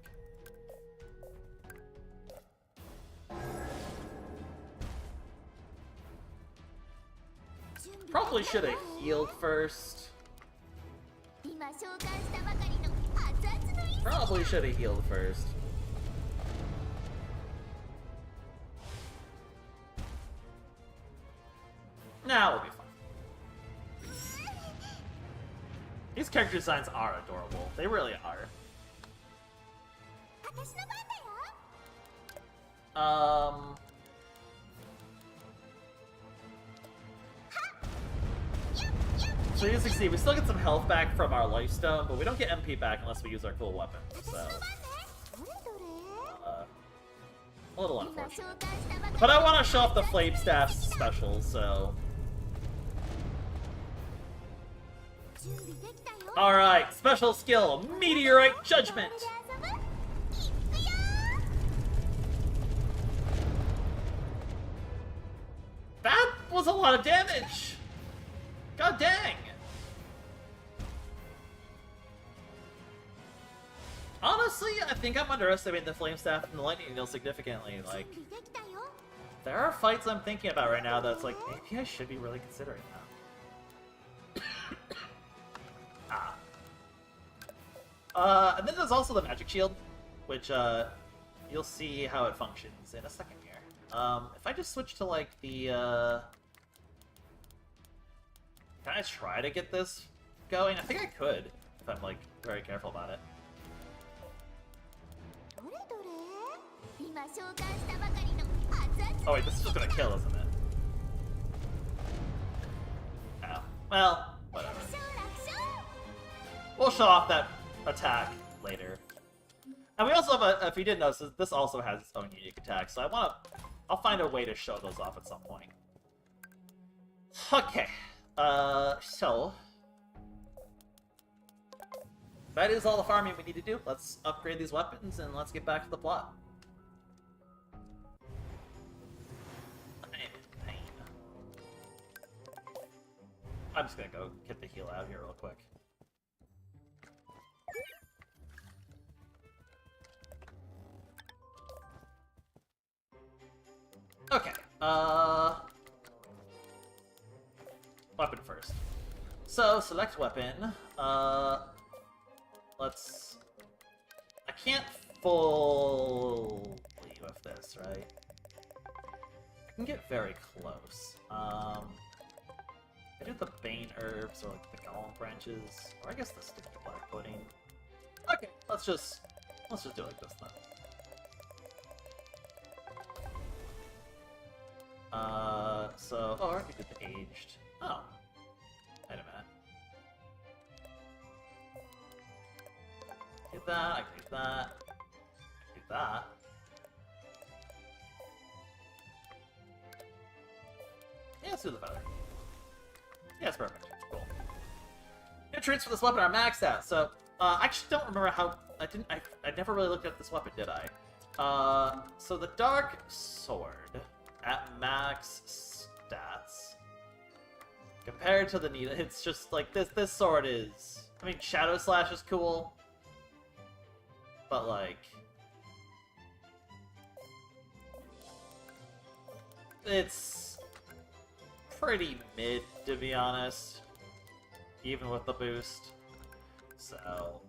Probably should have healed first. Probably should have healed first. Now we'll be fine. These character designs are adorable. They really are. So you succeed. We still get some health back from our life stone, but we don't get MP back unless we use our cool weapon. So, a little unfortunate. But I want to show off the Flame Staff special, so. Alright, special skill, Meteorite Judgment! That was a lot of damage! God dang! Honestly, I think I'm underestimating the Flame Staff and the Lightning Needle significantly. Like, there are fights I'm thinking about right now that's like, maybe I should be really considering that. And then there's also the Magic Shield, which, you'll see how it functions in a second here. If I just switch to, like, the, Can I try to get this going? I think I could, if I'm, like, very careful about it. Oh wait, this is just gonna kill, isn't it? Oh. Well, whatever. We'll show off that attack later. And we also have a, if you didn't notice, this also has its own unique attack, so I'll find a way to show those off at some point. Okay. So that is all the farming we need to do. Let's upgrade these weapons and let's get back to the plot. I'm just gonna go get the heal out here real quick. Okay, weapon first. So, select weapon. Let's... I can't fully with this, right? I can get very close. I do the Bane Herbs, or like the Golem Branches, or I guess the Sticky Black Pudding. Okay, let's just do it like this then. So, oh, I already did the Aged. Oh. Wait a minute. Get that. I can do that. I can do that. Yeah, let's do the feather. Yeah, it's perfect. Cool. Traits for this weapon are maxed out, so I actually don't remember how I never really looked at this weapon, did I? So the Dark Sword at max stats compared to the needle, it's just like this sword is. I mean, Shadow Slash is cool, but like it's pretty mid, to be honest, even with the boost. So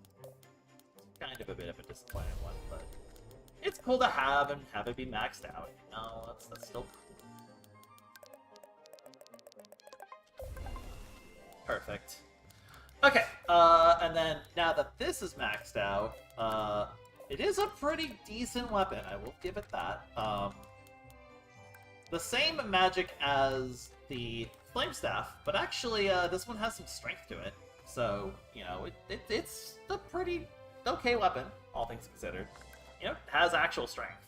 kind of a bit of a disappointing one, but it's cool to have and have it be maxed out. You know, that's still cool. Perfect. Okay, and then now that this is maxed out, it is a pretty decent weapon. I will give it that. The same magic as the Flame Staff, but actually, this one has some strength to it. So, you know, it's a pretty okay weapon, all things considered. You know, it has actual strength.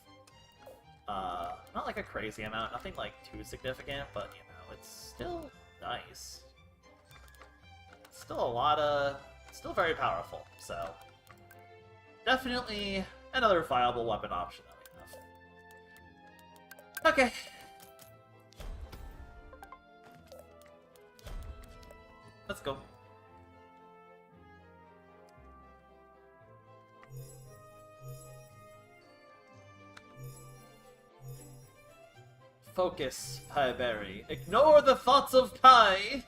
Not like a crazy amount, nothing like too significant, but, you know, it's still nice. Still very powerful, so definitely another viable weapon option that we have. Okay. Let's go. Focus, Pieberry. Ignore the thoughts of Pie!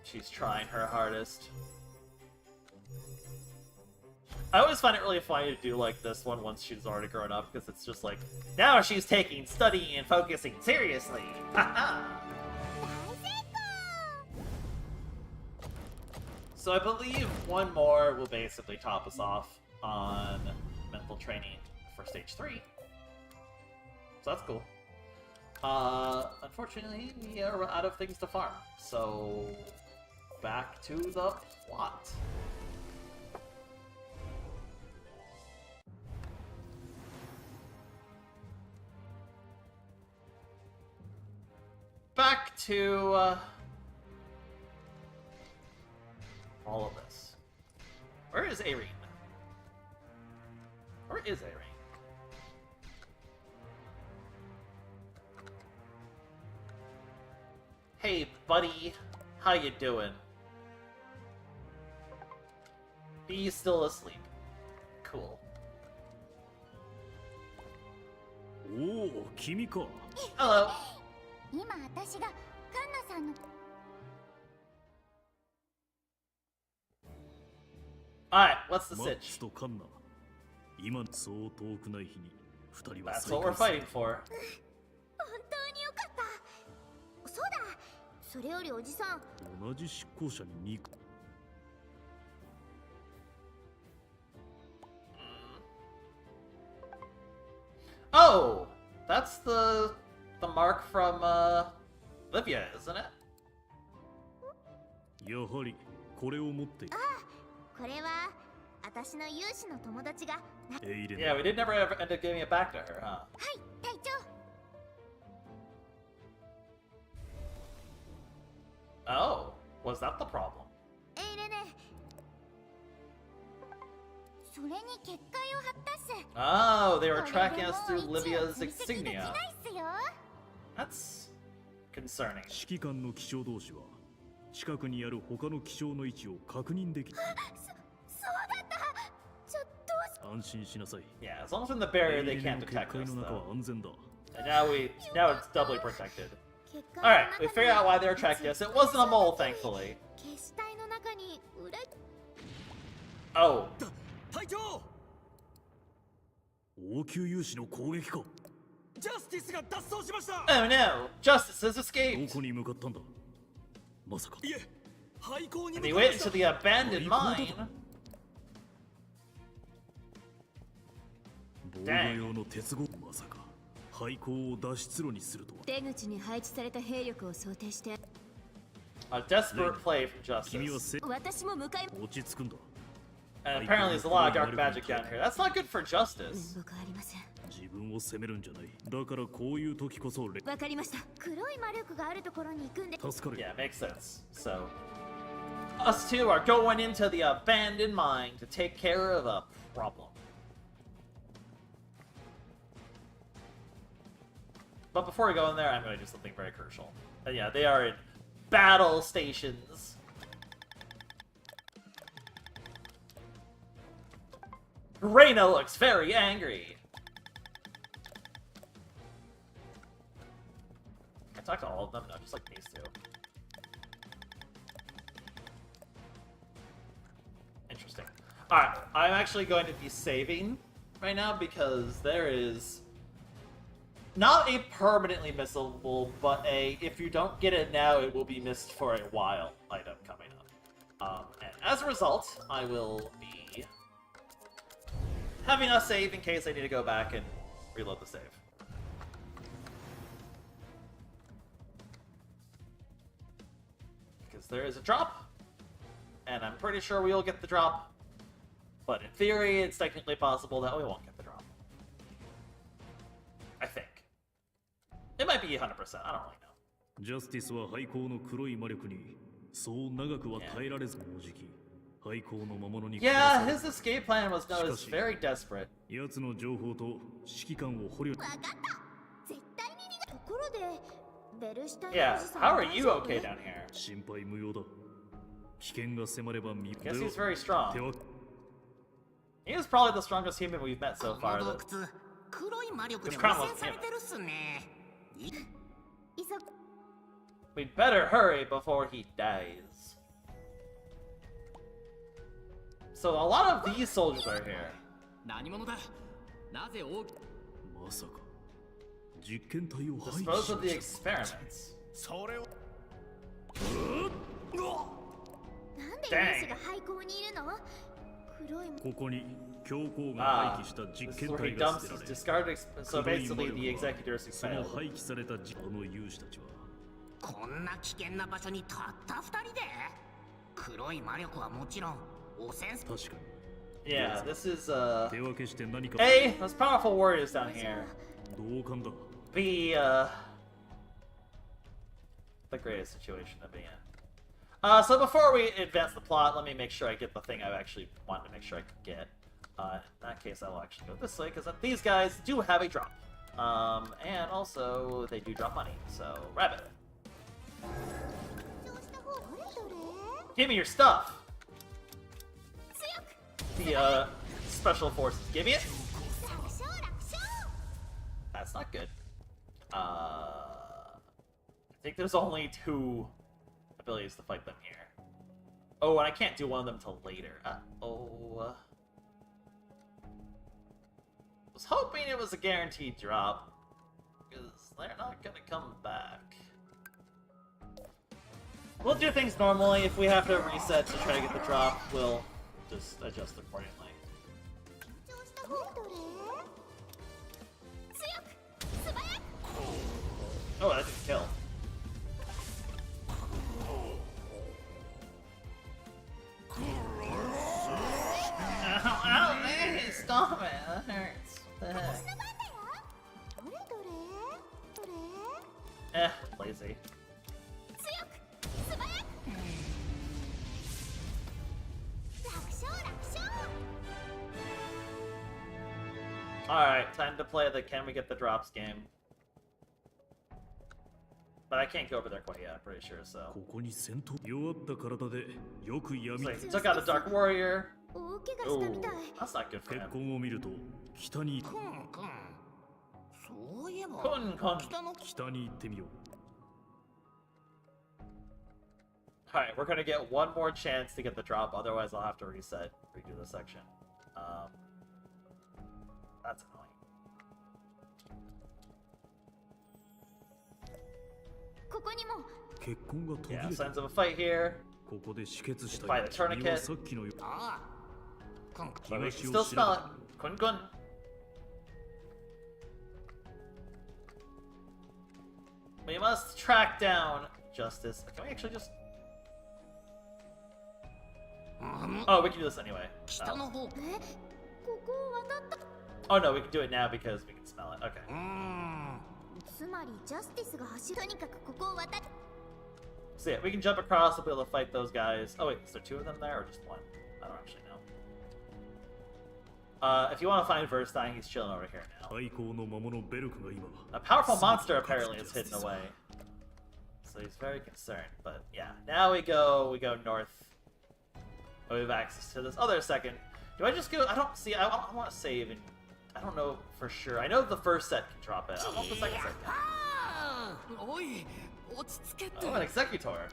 She's trying her hardest. I always find it really funny to do like this one once she's already grown up, because it's just like, now she's taking studying and focusing seriously! Haha! So I believe one more will basically top us off on mental training for stage 3. So that's cool. Unfortunately, we are out of things to farm, so back to the plot. Back to all of this. Where is Irene? Where is Irene? Hey, buddy. How you doing? Be still asleep. Cool. おお、君か。 Hello. 今私がカンナさんの Alright, what's the マッ sitch? ツとカンナ。今そう遠くない日に二人は That's 再 what we're 会する fighting for. 本当によかったそうだそれよりおじさん同じ執行者に2 Oh! That's the mark from, Livia, isn't it? やはりこれを持っているこれは私の有志の友達がエイレン Yeah, we did never ever end up giving it back to her, huh? はい隊長 Oh, was that the problem? エイレネそれに結界を張ったっす Oh, they were これ tracking で us もう through 位置を Livia's 追跡できない insignia. っすよ That's concerning. 指揮官の気象同士は近くにある他の気象の位置を確認できるそうだったちょっと安心しなさい Yeah, as long as we're in the barrier, エイ they レネ can't の結 detect 界 us, の中は though. 安全だ And now it's doubly protected. 結界の Alright, 中 we に figured out why they were tracking us. It wasn't a mole, thankfully. 消し体の中に裏 Oh, 隊長王宮勇士の攻撃かジャスティスが脱走しました oh no! Justice has ど escaped! こに向かったんだまさかいえ廃校に And 向 he かい went ました into the abandoned mine. 防護用の鉄合まさか廃校を脱出路にするとは。出口に配置された兵力を想定して A desperate play from 君は Justice. 私も向かい 落ち着くんだ。 And apparently there's a lot of dark magic down here. That's not good for Justice. 面目ありません。自分を責めるんじゃない。だからこういう時こそわかりました。黒い魔力があるところに行くんで助かる。 Yeah, makes sense. So, us two are going into the abandoned mine to take care of a problem. But before we go in there, I'm going to do something very crucial. And yeah, they are in battle stations. Reina looks very angry. Can I talk to all of them? No, just like these two. Interesting. Alright, I'm actually going to be saving right now because there is not a permanently missable, but a if you don't get it now, it will be missed for a while item coming up. And as a result, I will be having us save in case I need to go back and reload the save. Because there is a drop, and I'm pretty sure we'll get the drop, but in theory, it's technically possible that we won't get the drop. I think. It might be 100%, I don't really know. ジャスティスは廃校の黒い魔力にそう長くは耐えられず、もうじき廃校の魔物に Yeah, his escape plan was noticed very desperate. 奴の情報と指揮官を捕虜。わかった。絶対に逃げ。ところでベルシュタイン Yeah, おじさん how は are 大 you 丈夫？ okay down here? 心配無用だ。危険が迫れば見 Guess he's very strong. 手は He is probably the strongest human we've met so こ far. の洞 That 窟黒い魔力で汚 This crown 染 was されてるっすね。い 急 we'd better hurry before he dies. So a lot of these soldiers are here. 何者だ。なぜ大まさか実験体を廃棄 Dispose し of ま the した experiments. それをなんで Dang. 勇士が廃校にいるの？黒いここに教皇が Ah, 廃棄した this 実 is 験 where he 体が dumps 捨て his られ discarded. So 黒い basically, 魔 the 力は executors その failed. 廃棄されたあの勇士たちはこんな危険な場所にたった2人で黒い魔力はもちろん汚染確かに Yeah, this is 手分けして何か A, those powerful warriors down here. 同感だ B, the greatest situation to be in. So before we advance the plot, let me make sure I get the thing I actually wanted to make sure I could get. In that case, I will actually go this way, because these guys do have a drop. And also, they do drop money, so rabbit. 上した方どれどれ？ Give me your stuff! 強く The, special forces give me it? 楽勝楽勝。 That's not good. I think there's only 2 abilities to fight them here. Oh, and I can't do one of them till later. Was hoping it was a guaranteed drop, because they're not gonna come back. We'll do things normally. If we have to reset to try to get the drop, we'll just adjust accordingly. 上した方どれ？強く素早く。 Oh, that didn't kill. Ow, ow, man, stop it. That hurts. What the heck? 私の番だよ。どれどれ？どれ？ Lazy. 強く素早く。楽勝楽勝。 Alright, time to play the can we get the drops game. But I can't go over there quite yet, I'm pretty sure, so. ここに戦闘弱った体でよく闇 So he took out a Dark Warrior. 大怪我したみたい。 That's not good for 結 him. 婚を見ると北にくんくんそういえば Kun kun. 北の北に行ってみよう Alright, we're gonna get one more chance to get the drop, otherwise I'll have to reset, redo the section. That's annoying. ここにも。結婚が途切 Yeah, れた signs of a fight here. ここで止血した By the tourniquet. 君はさっきのよああくんくん But we can 東 still を調べ smell it. Kun kun. We must track down Justice. Can we actually just... Oh, we can do this anyway. Oh. ここを渡った。 Oh no, we can do it now because we can smell it. Okay. つまりジャスティスが走る。とにかくここを渡っ。 So yeah, we can jump across. We'll be able to fight those guys. Oh wait, is there two of them there or just one? I don't actually know. If you want to find Verstein, he's chilling over here now. A powerful monster apparently is hidden away. So he's very concerned. But yeah, now we go north. Oh, we have access to this other second. Do I just go? I don't see. I want to save, and I don't know for sure. I know the first set can drop it. I don't know if the second set can. Oh, an executor.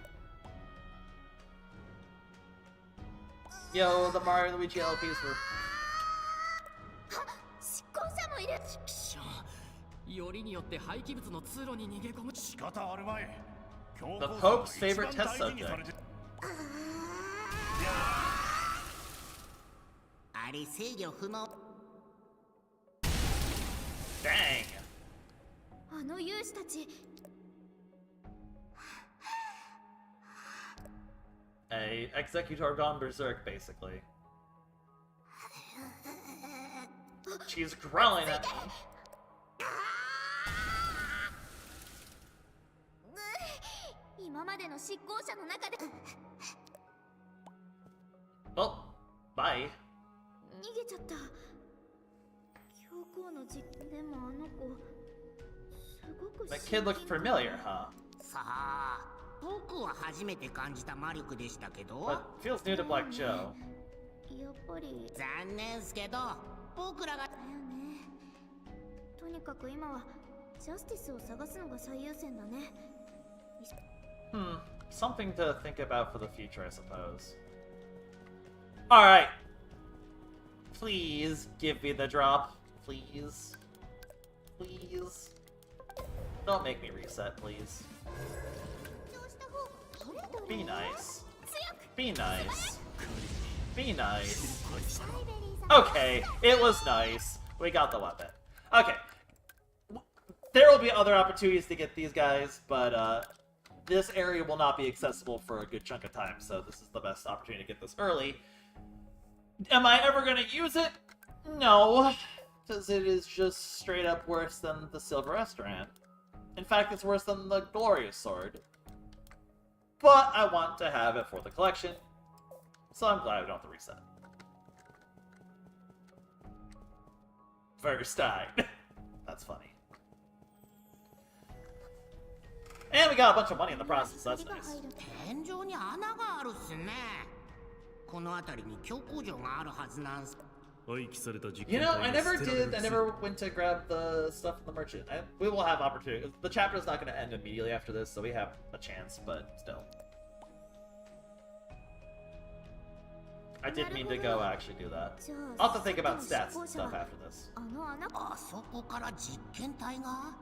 Yo, the Mario and Luigi LPs were. 執行者もいる。よりによって廃棄物の通路に逃げ込む。仕方あるまい。 The Pope's favorite test subject. あれ制御不能。 Dang. あの勇士たち。 A executor gone berserk, basically. She's growling at me. 今までの執行者の中で。 Well, bye. 逃げちゃった。教皇の実でもあの子すごく。 That kid looked familiar, huh? さあ、僕は初めて感じた魔力でしたけど。 But feels new to Black Joe. やっぱり。残念すけど、僕らが。だよね。とにかく今はジャスティスを探すのが最優先だね。Something to think about for the future, I suppose. Alright. Please give me the drop. Please. Please. Don't make me reset, please. Be nice. Be nice. Be nice. Okay, it was nice. We got the weapon. Okay. There will be other opportunities to get these guys, but this area will not be accessible for a good chunk of time, so this is the best opportunity to get this early. Am I ever going to use it? No, because it is just straight up worse than the Silver Restaurant. In fact, it's worse than the Glorious Sword. But I want to have it for the collection, so I'm glad I don't have to reset. Verstein. That's funny. And we got a bunch of money in the process, so that's nice. 天井に穴があるっすね。この辺りに強工場があるはずなんす。 You know, I never went to grab the stuff from the merchant. We will have opportunity. The chapter is not going to end immediately after this, so we have a chance, but still. I didn't mean to go actually do that. I'll have to think about stats and stuff after this. あそこから実験体が。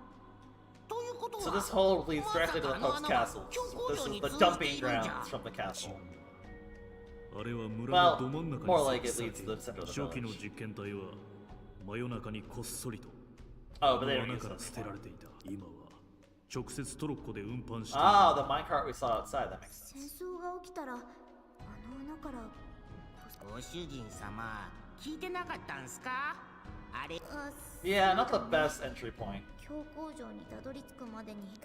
So this hole leads directly to the Pope's castle. This is the dumping grounds from the castle. Well, more like it leads to the center of the village. Oh, but they don't use this anymore. Ah, the minecart we saw outside, that makes sense. 戦争が起きたらあの穴から。ご主人様、聞いてなかったんすか？あれ。 Yeah, not the best entry point. 教工場にたどり着くまでに。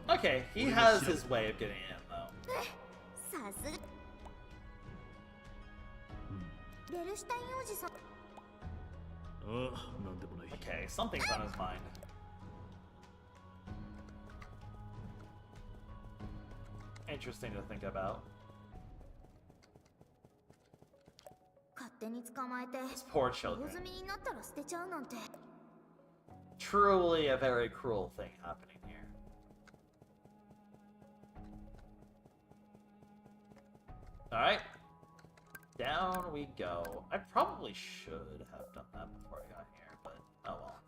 Okay, he has his way of getting in, though. さすが。ベルシュタイン王子さん。Okay, something's on his mind. Interesting to think about. 勝手に捕まえて。 Poor children. 大積みになったら捨てちゃうなんて。 Truly a very cruel thing happening here. Alright. Down we go. I probably should have done that before I got here, but oh well.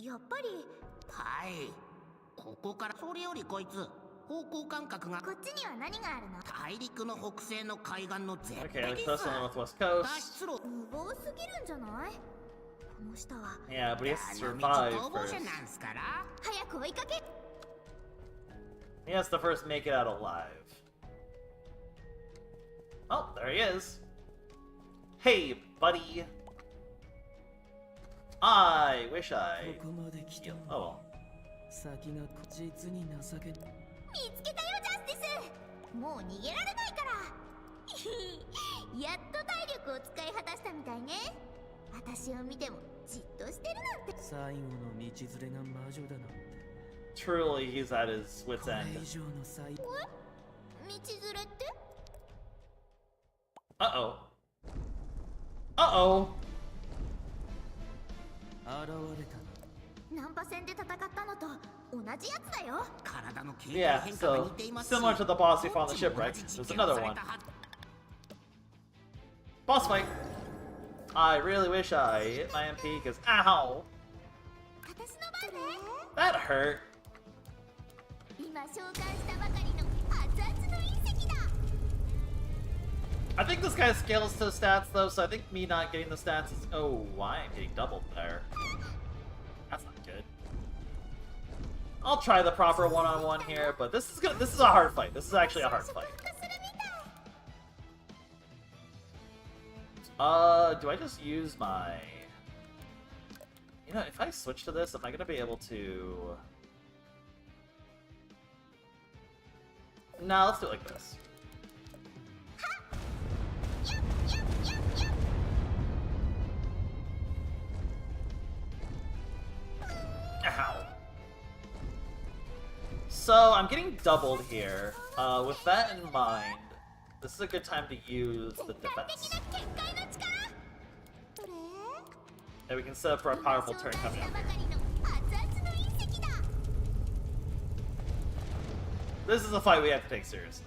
やっぱり。はい。ここからそれよりこいつ方向感覚が。こっちには何があるの？大陸の北西の海岸の絶 Okay, 壁 let's さ。 on the northwest coast. 脱出路。無謀すぎるんじゃない？の下は Yeah, but he has to あの survive 道逃亡 first. 者なんすから早く追いかけ He has to first make it out alive. Oh, there he is. Hey, buddy. I wish I... ここまで来た Oh, well. 先が実に情け見つけたよジャスティスもう逃げられないからやっと体力を使い果たしたみたいね私を見てもじっとしてるなんて最後の道連れが魔女だなんて Truly, he's at his こ wit's れ end. 以上の最道連れって Uh-oh. Uh-oh. 現れたナンパ戦で戦ったのと同じやつだよ体の形 Yeah, 態変化が so 似ていますし similar to the boss we ど fought っ on ち the も shipwreck. 同じ There's 実験を another され one. たはず Boss fight. I really wish I hit my MP because ow, 私の番ね that hurt. 今召喚したばかりの熱々の隕石だ I think this guy scales to stats though, so I think me not getting the stats is... Oh, I am getting doubled there. That's not good. I'll try the proper one-on-one here, but this is good. This is a hard fight. This is actually a hard fight. 化するみたい Do I just use my... You know, if I switch to this, am I gonna be able to... No, let's do it like this. Ow. So, I'm getting doubled here. With that in mind, this is a good time to use the 絶対的 defense. な結界の力どれ And we can set up for a powerful turn 今召喚 coming した up ば here. かりの熱々の隕石だ This is a fight we have to take seriously.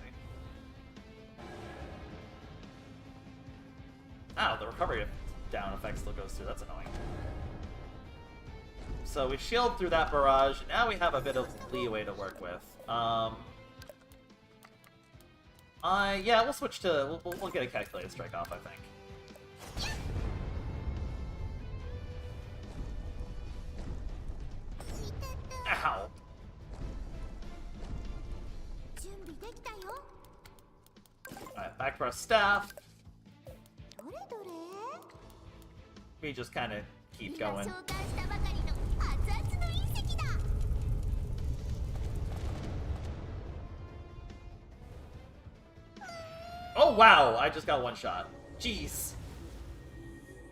Ow, the recovery down effect still goes through. That's annoying. So we shield through that barrage. Now we have a bit of leeway to work with. Yeah, we'll switch to... We'll get a calculated strike off, I think. Ow. 準備できたよ Alright, back to our staff. どれどれ We just kind of keep 今 going. 召喚したばかりの熱々の隕石だ Oh wow, I just got one shot. Jeez.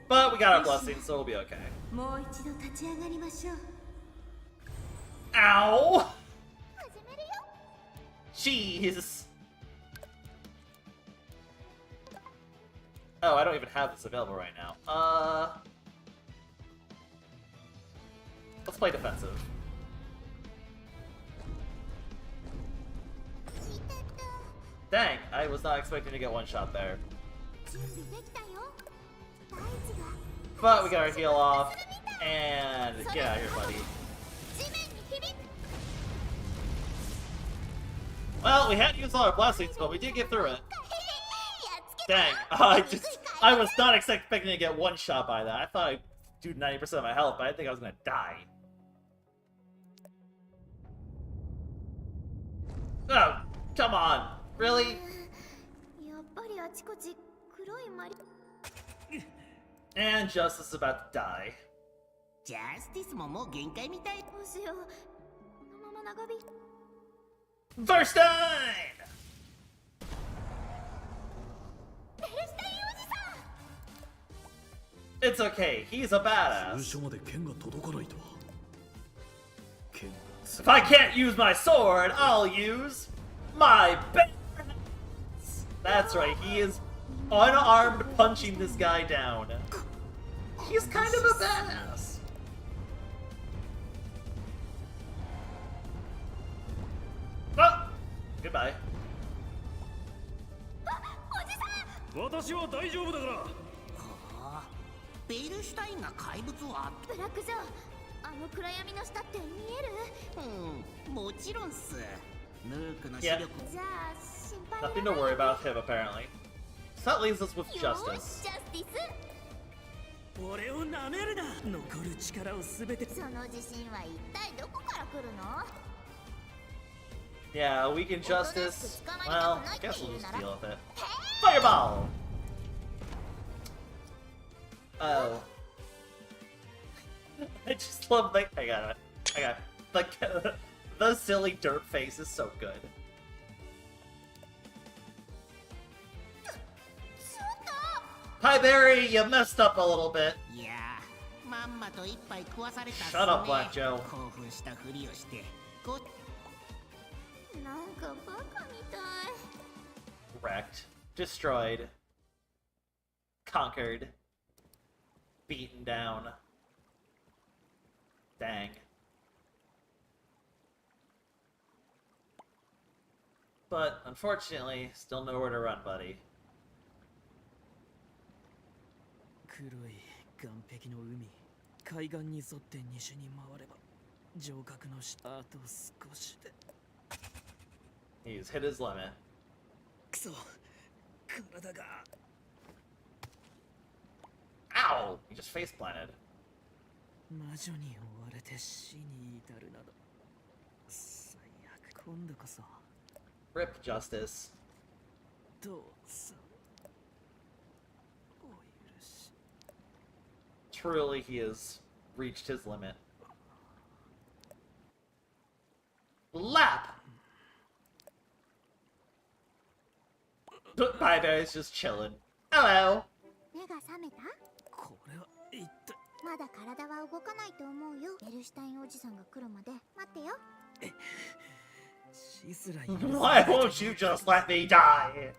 But we got our blessing, so we'll be okay. もう一度立ち上がりましょう Ow! 始めるよ Jeez. Oh, I don't even have this available right now. Let's play defensive. Dang, I was not expecting to get one shot there. 準備できたよ大地が But we got our heal off, and get out of here, buddy. 地面に響く Well, we had to use all our blessings, but we did get through it. やっつけた Dang, I was not expecting to get one shot by that. I thought I'd do 90% of my health, but I didn't think I was gonna die. Oh, come on. Really? やっぱりあちこち黒いマリ And Justice is about to die. ジャスティスももう限界みたいどうしようこのまま長引 Verstein! ベルシュタインおじさん It's okay, he's a 通 badass. 所まで剣が届かないとは剣が If I can't use my sword, I'll use my bare hands. That's right, he is unarmed punching this guy down. He's kind of a badass. Oh, goodbye. 私は大丈夫だからはあベルシュタインが怪物をあブラックジョーあの暗闇の下って見えるもちろんっすヌークの視 Yeah. 力じゃあ心配 Nothing to worry about him, apparently. So that leaves us with よーし Justice. ジャスティス俺をなめるな。残る力をすべて。その自信は一体どこから来るの？ Yeah, weaken justice. Well, I guess we'll just deal with it. Fireball! Oh. I just love the. I got it. The silly dirt face is so good. Pieberry, you messed up a little bit. いやー、まんまと一杯食わされたっすね。 Shut up, Black Joe. 興奮したふりをしてこなんかバカみたい。 Wrecked. Destroyed. Conquered. Beaten down. Dang. But, unfortunately, still nowhere to run, buddy. 黒い岸壁の海、海岸に沿って西に回れば城郭の下あと少しで。 He's hit his limit. くそ、体が。 Ow! He just face planted. 魔女に追われて死に至るなど最悪。今度こそ Rip justice. 父さんお許し。 Truly, he has reached his limit. Lap! Pieberry's just chilling. Hello! 目が覚めた？これは一体。まだ体は動かないと思うよ。エルシュタインおじさんが来るまで待ってよ。シスラ Why won't you just let me die?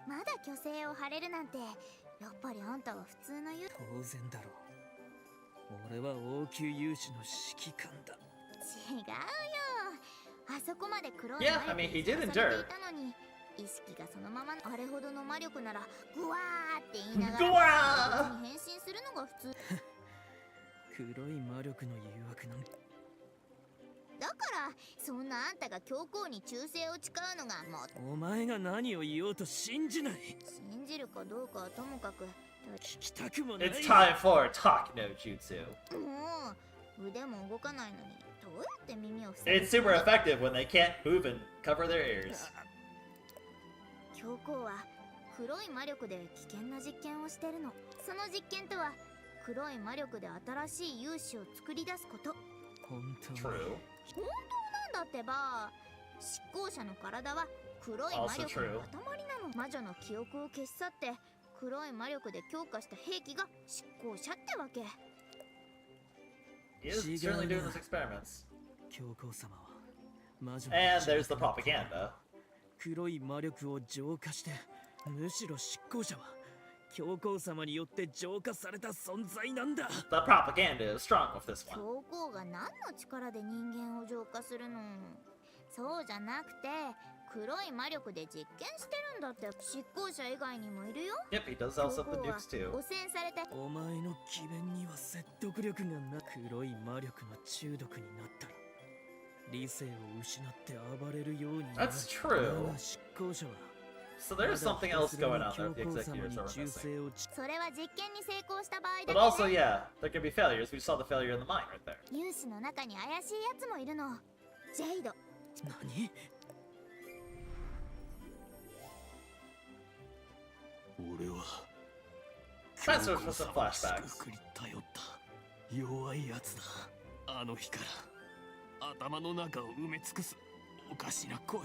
まだ虚勢を張れるなんて、やっぱりあんたは普通の勇。当然だろう。俺は王宮勇士の指揮官だ。違うよ。あそこまで黒い Yeah, I mean, he did endure. たのに、意識がそのままあれほどの魔力ならグワーって言いながグワらに変身するのが普通。黒い魔力の誘惑なんだからそんなあんたが教皇に忠誠を誓うのがもう。お前が何を言おうと信じない。信じるかどうかはともかく。聞きたくもない。 It's time for talk no jutsu. もう腕も動かないのにどうやって耳を塞ぐ？ It's super effective when they can't move and cover their ears. 教皇は黒い魔力で危険な実験をしてるの。その実験とは黒い魔力で新しい勇士を作り出すこと。本当に True. 本当なんだってば。執行者の体は黒い魔力の塊なの。魔女の記憶を消し去って黒い魔力で強化した兵器が執行者ってわけ。 He is certainly doing those experiments. 教皇様は魔女 And there's the propaganda. 黒い魔力を浄化して、むしろ執行者は教皇様によって浄化された存在なんだ。 The propaganda is strong with this one. 教皇が何の力で人間を浄化するの？そうじゃなくて黒い魔力で実験してるんだって。執行者以外にもいるよ。 Yep, he does also the nukes too. 汚染された。お前の詭弁には説得力がな。黒い魔力の中毒になったら理性を失って暴れるようになる。 That's true. 執行者は So there's something else going on there the executors are missing. それは実験に成功した場合だ But also, yeah, there can be failures. We saw the failure in the mine right there. 勇士の中に怪しいやつもいるの。ジェイド。何？俺は That's what was the flashbacks. 祝福に頼った弱いやつだ。あの日から頭の中を埋め尽くすおかしな声。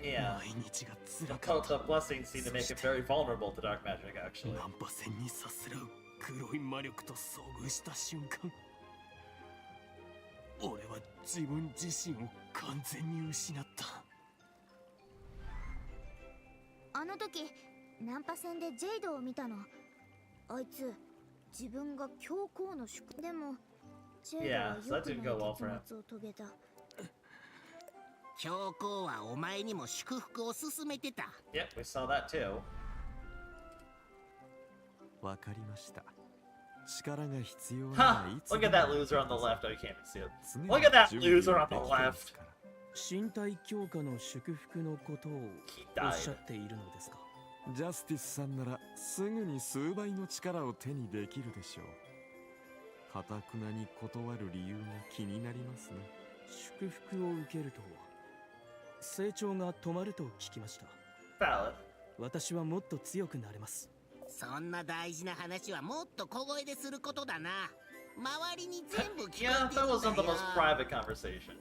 Yeah. 毎日が辛 The かっ cult た。 of blessings seem to make him very vulnerable to dark magic, actually. ナンパ戦にさすらう黒い魔力と遭遇した瞬間、俺は自分自身を完全に失った。あの時ナンパ戦でジェイドを見たの。あいつ自分が教皇の宿でもジェイドは Yeah, so 良 that く didn't ない go well for him. 結末を遂げた。教皇はお前にも祝福を勧めてた。 Yep, we saw that too. わかりました。力が必要 Huh, ならいつ look で at も that loser on the left. Oh, you can't even see it. 常に Look at that 準備 loser が on the できてます left. から。身体強化の祝福のことを He おっしゃ died. っているのですか？ジャスティスさんならすぐに数倍の力を手にできるでしょう。かたくなに断る理由が気になりますね。祝福を受けると成長が止まると聞きました。 Valid. 私はもっと強くなれます。そんな大事な話はもっと小声ですることだな。周りに全部聞こ Yeah, えて that るん wasn't だ the よ。 most private conversation.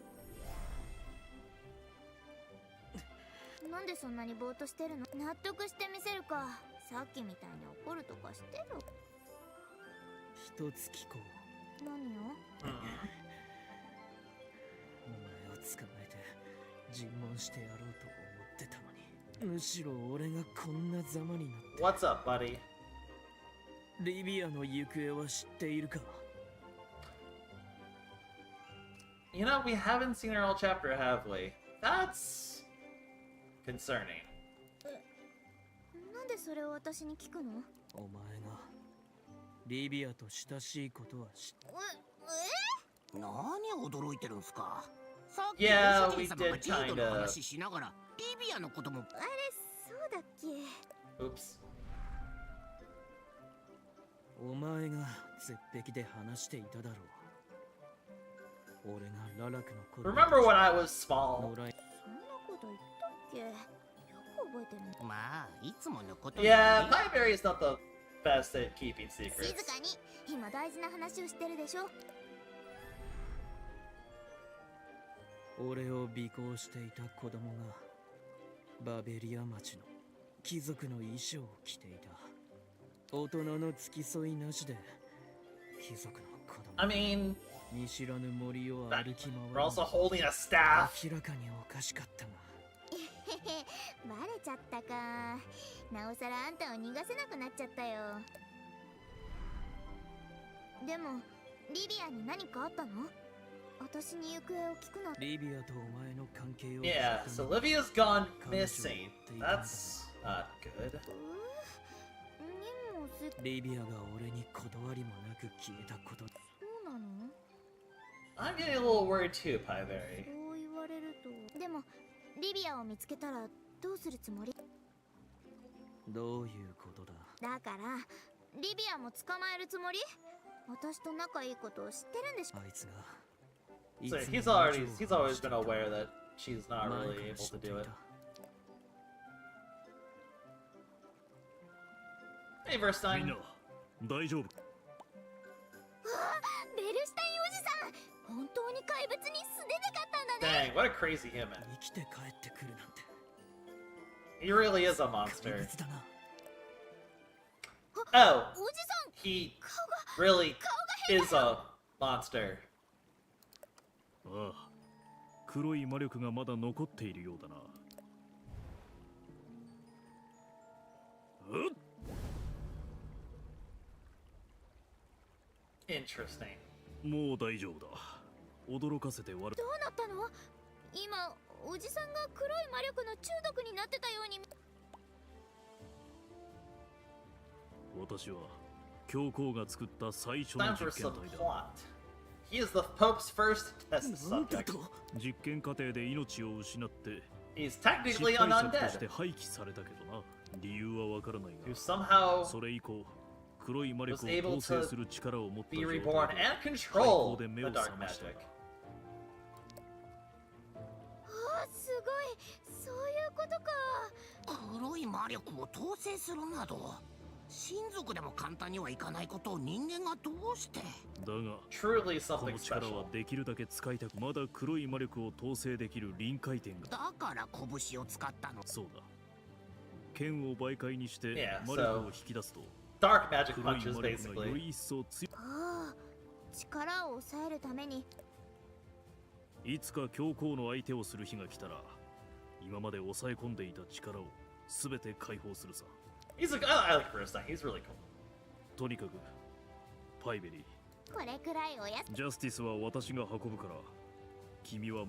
なんでそんなにぼーっとしてるの？納得してみせるか。さっきみたいに怒るとかしてる。一つ聞こう。何を？お前を捕まえて尋問してやろうと思ってたのに、むしろ俺がこんなざまになって。 What's up, buddy? リビアの行方は知っているか？ You know, we haven't seen her all chapter, have we? That's concerning. なんでそれを私に聞くの？お前がリビアと親しいことは知って何驚いてるんすか。さっき Yeah, ご主 we 人様が did ジード kinda. の話しながらリビアのことも。あれ、そうだっけ？ Oops. お前が絶壁で話していただろう。俺がララクの頃 Remember when I was small? 野良いそんなこと言ったっけ？よく覚えてるの。まあいつものこと Yeah, Pieberry is not the best at keeping 静 secrets. かに。今大事な話をしてるでしょ。俺を尾行していた子供がバベリア町の貴族の衣装を着ていた。大人の付き添いなしで貴族の子供 I mean, 見知らぬ森を歩き回 we're る。 also holding a staff. 明らかにおかしかったが。バレちゃったか。なおさらあんたを逃がせなくなっちゃったよ。でもリビアに何かあったの？私に行方を聞くな。リビアとお前の関係を Yeah, so Livia's gone missing. That's not good. にもリビアが俺に断りもなく消えたこと。そうなの？ I'm getting a little worried too, Pieberry. そう言われると。でもリビアを見つけたらどうするつもり？どういうことだ？だからリビアも捕まえるつもり？私と仲いいことを知ってるんでしょ？あいつが So he's always been aware that she's not really able to do it. Hey, Verstein. みんな大丈夫？ベルシュタインおじさん、本当に怪物に素手で勝ったんだね。 Dang, what a crazy human. 生きて帰ってくるなんて He really is a 怪 monster. 物だな。 Oh, おじさん、 he really is a monster. ああ、黒い魔力がまだ残っているようだな。うっ Interesting. もう大丈夫だ。驚かせて悪どうなったの？今おじさんが黒い魔力の中毒になってたように。私は教皇が作った最初の Time 実 for 験 some 体だ。 plot. He is the Pope's first test なんだ subject. と？実験過程で命を失って He's 失 technically 敗 an 作として undead, 廃棄されたけどな。理由はわからない who が、 somehow それ以降黒い魔力を was able 統制する力を持った be 状態 reborn で and 廃 control 校で the 目を dark 覚ました magic. あ、すごい、そういうことか。黒い魔力を統制するなど親族でも簡単にはいかないことを人間がどうして。だが Truly こ something の力は special. できるだけ使いたく、まだ黒い魔力を統制できる臨界点が。だから拳を使ったの。そうだ。剣を媒介にして Yeah, 魔力を引き出すと Dark magic 黒い punches, 魔力がよ basically. り一層強ああ、力を抑えるために。い。いつか教皇の相手をする日が来たら、今まで抑え込んでいた力を全て解放するさ。He's I like Verstein. He's really cool. とにかくパイベリこれくらいおやす。ー、ジャスティスは私が運ぶから、君は。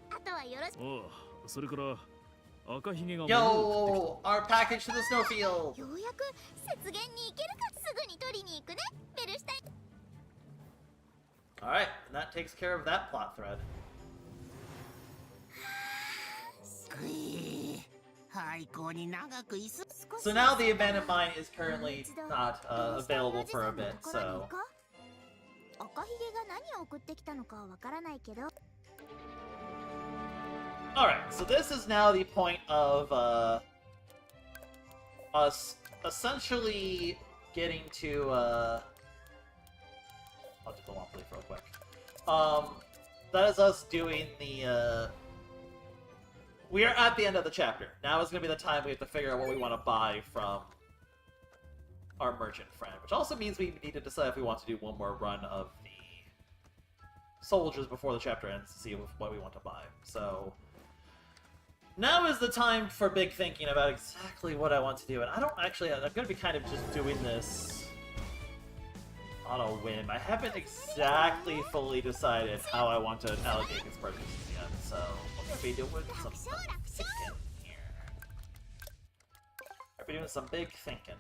あとはよろしく。ああ、それから赤ひげが Yo, our package to the snowfield. ようやく雪原に行けるか。すぐに取りに行くね、ベルシュタイン。 All right, and that takes care of that plot thread. ぐい、廃校に長く居す。少 So now the abandoned mine is currently not available for a bit, so... Alright, so this is now the point of us essentially getting to I'll do the lump leaf real quick. That is us doing the we are at the end of the chapter. Now is gonna be the time we have to figure out what we want to buy from our merchant friend, which also means we need to decide if we want to do one more run of the soldiers before the chapter ends to see what we want to buy. So now is the time for big thinking about exactly what I want to do, and I don't actually... I'm going to be kind of just doing this on a whim. I haven't exactly fully decided how I want to allocate these purchases yet, so I'm going to be doing some thinking here. I'll be doing some big thinking.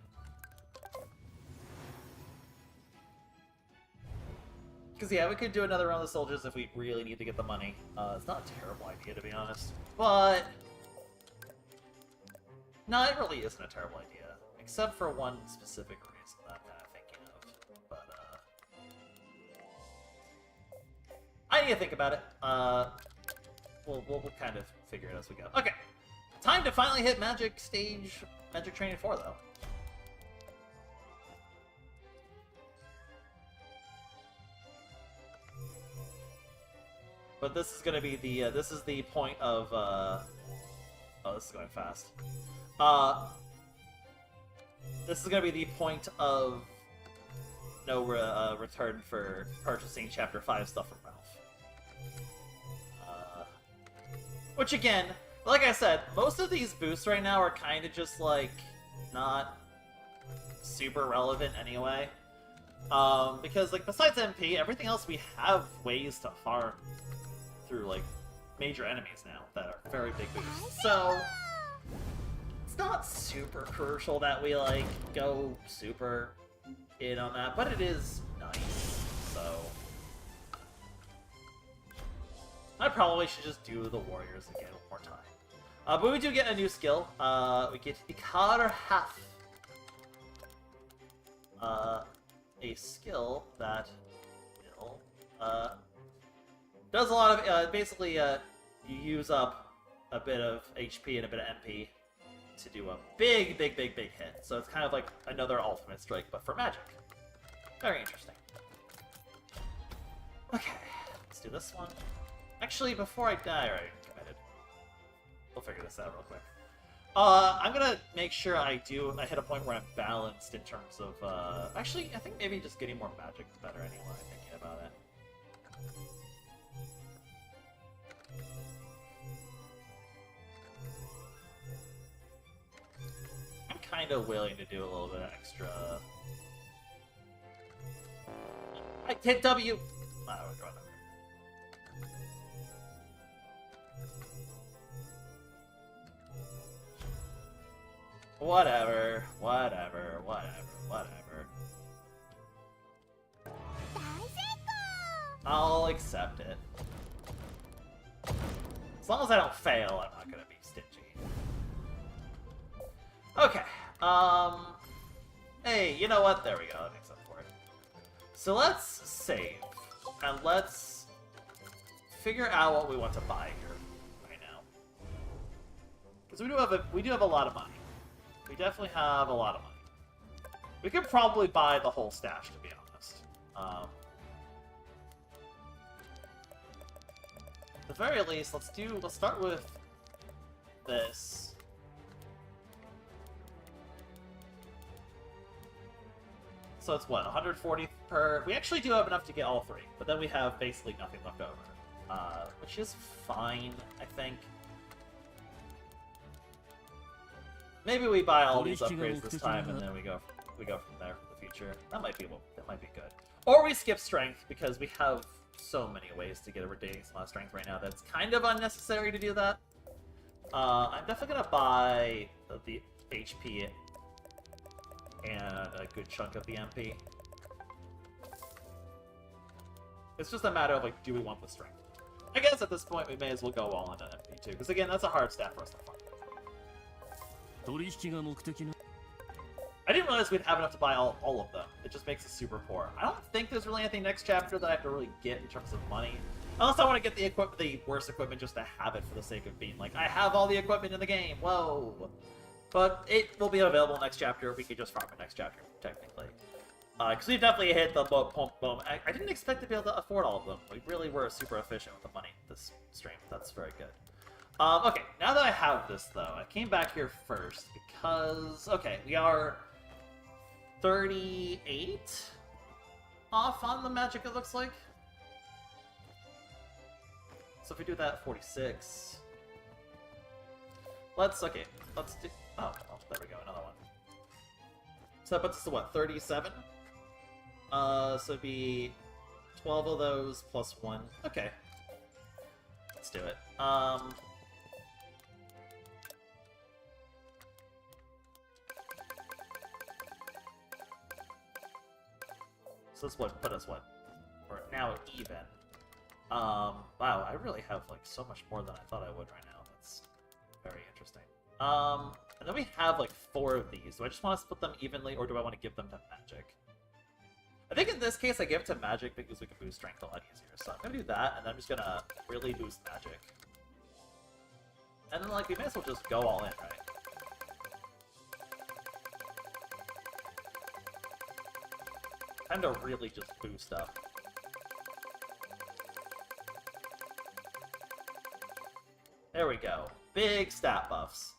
Because, yeah, we could do another round of soldiers if we really need to get the money. It's not a terrible idea, to be honest. But... no, it really isn't a terrible idea. Except for one specific reason that I'm kind of thinking of. But, I need to think about it. We'll kind of figure it as we go. Okay. Time to finally hit Magic Training 4, though. But this is gonna be the, this is the point of, oh, this is going fast. This is gonna be the point of no return for purchasing Chapter 5 stuff from Ralph. Which again, like I said, most of these boosts right now are kind of just, like, not super relevant anyway. Because, like, besides MP, everything else we have ways to farm through, like, major enemies now that are very big boosts. So, it's not super crucial that we, like, go super in on that, but it is nice, so... I probably should just do the warriors again one more time. But we do get a new skill. We get Ikar Half. A skill that will, does a lot of, basically, you use up a bit of HP and a bit of MP to do a big hit. So it's kind of like another ultimate strike, but for magic. Very interesting. Okay, let's do this one. Actually, before I die, alright, committed. We'll figure this out real quick. I'm gonna make sure I hit a point where I'm balanced in terms of, actually, I think maybe just getting more magic is better anyway, thinking about it. I'm kind of willing to do a little bit of extra... I hit W! Oh, we're going over. Whatever. I'll accept it. As long as I don't fail, I'm not gonna be stingy. Okay, hey, you know what? There we go, that makes up for it. So let's save, and let's figure out what we want to buy here right now. Because we do have a lot of money. We definitely have a lot of money. We could probably buy the whole stash, to be honest. At the very least, let's start with this. So it's what, 140 per... We actually do have enough to get all three, but then we have basically nothing left over. Which is fine, I think. Maybe we buy all these upgrades this time, and then we go from there for the future. That might be good. Or we skip strength because we have so many ways to get a ridiculous amount of strength right now that it's kind of unnecessary to do that. I'm definitely gonna buy the HP and a good chunk of the MP. It's just a matter of, like, do we want the strength? I guess at this point we may as well go all into MP too, because again, that's a hard stat for us to find. realize we'd have enough to buy all of them. It just makes us super poor. I don't think there's really anything next chapter that I have to really get in terms of money. Unless I want to get the worst equipment just to have it for the sake of being like, I have all the equipment in the game, whoa! But it will be available next chapter. We could just farm it next chapter, technically. Because we've definitely hit the boom. I didn't expect to be able to afford all of them. We really were super efficient with the money this stream. That's very good. Okay, now that I have this, though, I came back here first because... Okay, we are 38 off on the magic, it looks like. So if we do that, 46. Let's do... Oh, there we go, another one. So that puts us to what, 37? So it'd be 12 of those plus 1. Okay. Let's do it. So this would put us, what? We're now even. Wow, I really have, like, so much more than I thought I would right now. That's very interesting. And then we have, like, 4 of these. Do I just want to split them evenly, or do I want to give them to magic? I think in this case, I give it to magic because we can boost strength a lot easier. So I'm gonna do that, and then I'm just gonna really boost magic. And then, like, we may as well just go all in, right? Time to really just boost up. There we go. Big stat buffs.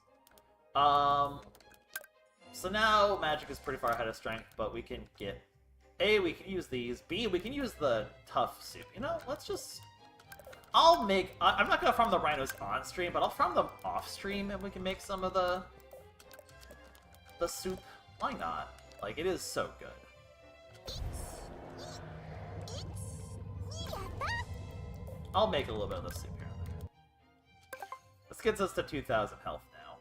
So now magic is pretty far ahead of strength, but we can get... A, we can use these. B, we can use the tough soup. You know, let's just... I'm not gonna farm the rhinos on stream, but I'll farm them off stream and we can make some of the soup. Why not? Like, it is so good. I'll make a little bit of the soup here and there. This gets us to 2,000 health now.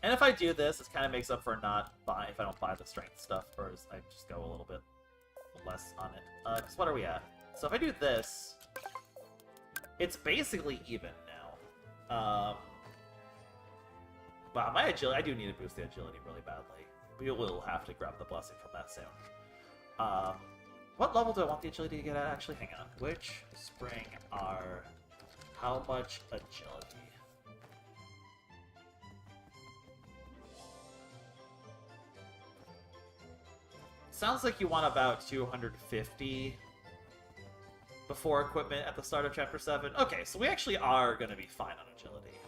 And if I do this, it kind of makes up for not buying, if I don't buy the strength stuff, or I just go a little bit less on it. Because what are we at? So if I do this, it's basically even now. Wow, my agility, I do need to boost the agility really badly. We will have to grab the blessing from that soon. What level do I want the agility to get at? Actually, hang on. Which spring are... How much agility? Sounds like you want about 250 before equipment at the start of Chapter 7. Okay, so we actually are going to be fine on agility.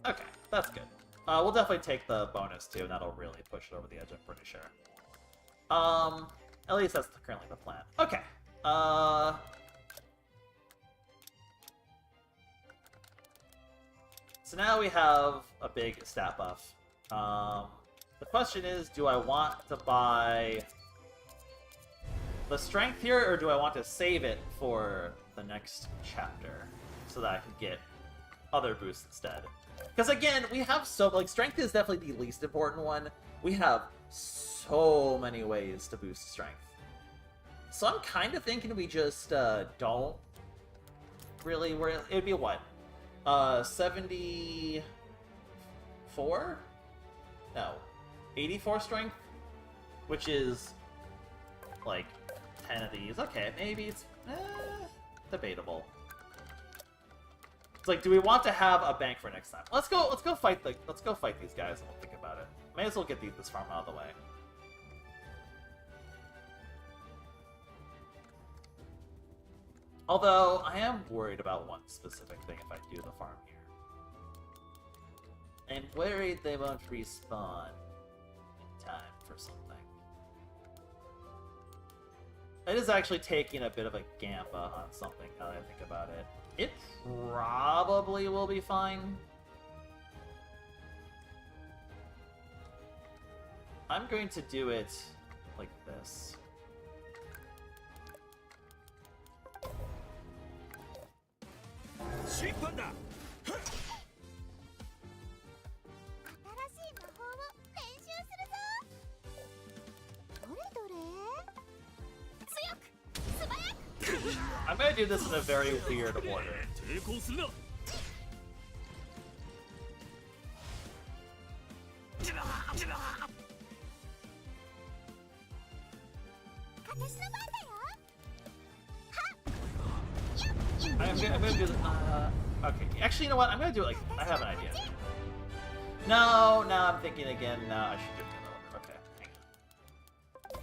Okay, that's good. We'll definitely take the bonus, too, and that'll really push it over the edge, I'm pretty sure. At least that's currently the plan. Okay. So now we have a big stat buff. The question is, do I want to buy the strength here, or do I want to save it for the next chapter so that I can get other boosts instead? Because again, we have strength is definitely the least important one. We have so many ways to boost strength. So I'm kind of thinking we just don't really... It would be what? 74? No. 84 strength? Which is like 10 of these. Okay, maybe it's debatable. It's like, do we want to have a bank for next time? Let's go fight these guys and we'll think about it. May as well get this farm out of the way. Although, I am worried about one specific thing if I do the farm here. I'm worried they won't respawn in time for something. It is actually taking a bit of a gamble on something now that I think about it. It probably will be fine. I'm going to do it like this. I'm gonna do this in a very weird order. 抵抗するな。 I'm gonna do okay, actually, you know what? I'm gonna do it like, I have an idea. No, now I'm thinking again. No, I should do it the other order. Okay, hang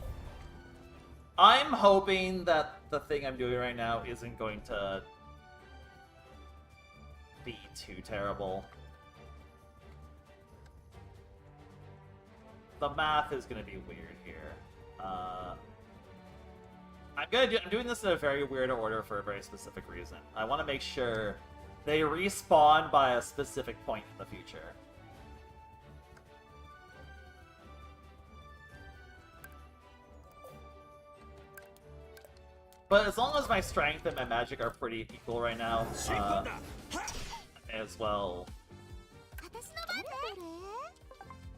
on. I'm hoping that the thing I'm doing right now isn't going to be too terrible. The math is gonna be weird here. I'm doing this in a very weird order for a very specific reason. I want to make sure they respawn by a specific point in the future. But as long as my strength and my magic are pretty equal right now, I may as well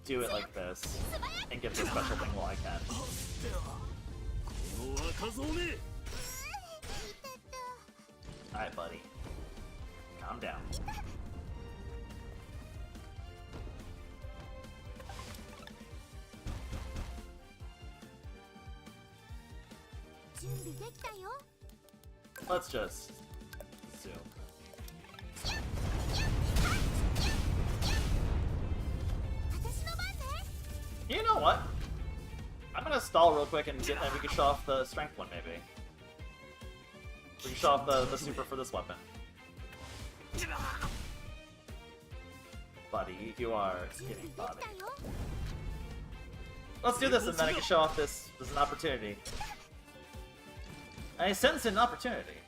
do it like this and get the special thing while I can. Alright, buddy. Calm down. Let's just zoom. You know what? I'm gonna stall real quick and we can show off the strength one, maybe. We can show off the super for this weapon. Buddy, you are getting Bobby. Let's do this and then I can show off this. This is an opportunity. I sense an opportunity.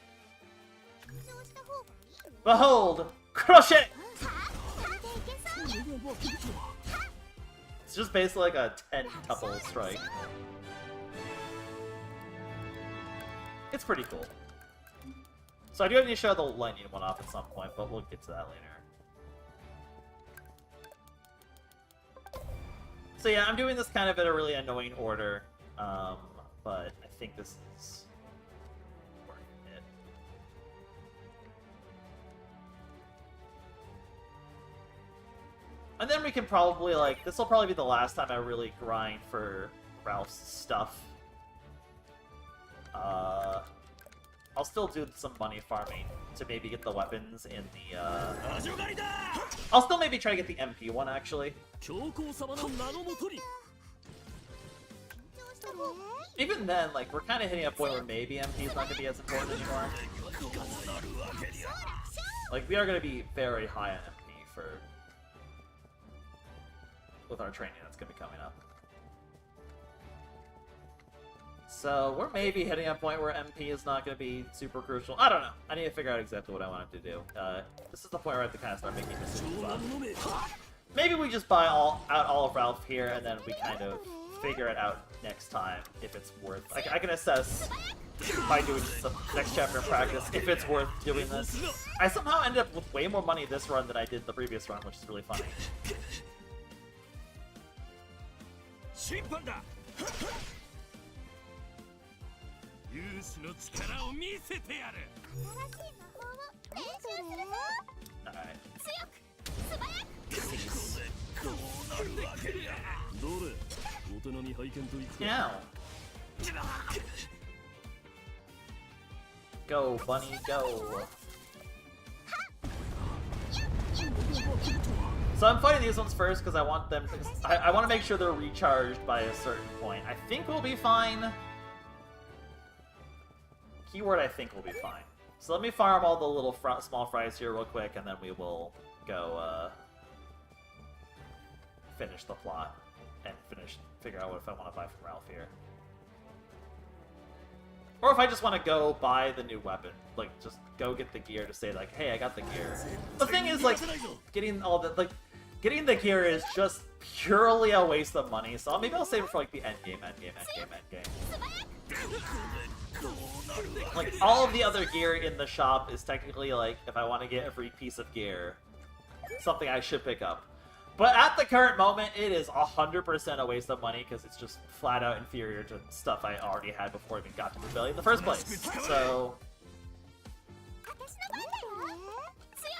Behold! Crochet! It's just basically like a 10-tuple strike. It's pretty cool. So I do have to show the lightning one off at some point, but we'll get to that later. So yeah, I'm doing this kind of in a really annoying order, but I think this is worth it. And then we can probably, like, this will probably be the last time I really grind for Ralph's stuff. I'll still do some money farming to maybe get the weapons in the, I'll still maybe try to get the MP one, actually. Even then, like, we're kind of hitting a point where maybe MP is not going to be as important anymore. Like, we are going to be very high on MP for... with our training that's going to be coming up. So, we're maybe hitting a point where MP is not going to be super crucial. I don't know. I need to figure out exactly what I want it to do. This is the point where I have to kind of start making decisions on. Maybe we just buy out all of Ralph here, and then we kind of figure it out next time if it's worth... I can assess by doing some next chapter in practice if it's worth doing this. I somehow ended up with way more money this run than I did the previous run, which is really funny. Alright. Yeah. Go, bunny, go. So I'm fighting these ones first because I want them to, I want to make sure they're recharged by a certain point. I think we'll be fine. Keyword, I think we'll be fine. So let me farm all the little small fries here real quick, and then we will go finish the plot and figure out what if I want to buy from Ralph here. Or if I just want to go buy the new weapon, like just go get the gear to say like, hey, I got the gear. The thing is, like, getting the gear is just purely a waste of money. So maybe I'll save it for like the end game. Like all of the other gear in the shop is technically like, if I want to get a free piece of gear, something I should pick up. But at the current moment, it is 100% a waste of money because it's just flat out inferior to stuff I already had before I even got to Rebellion in the first place. So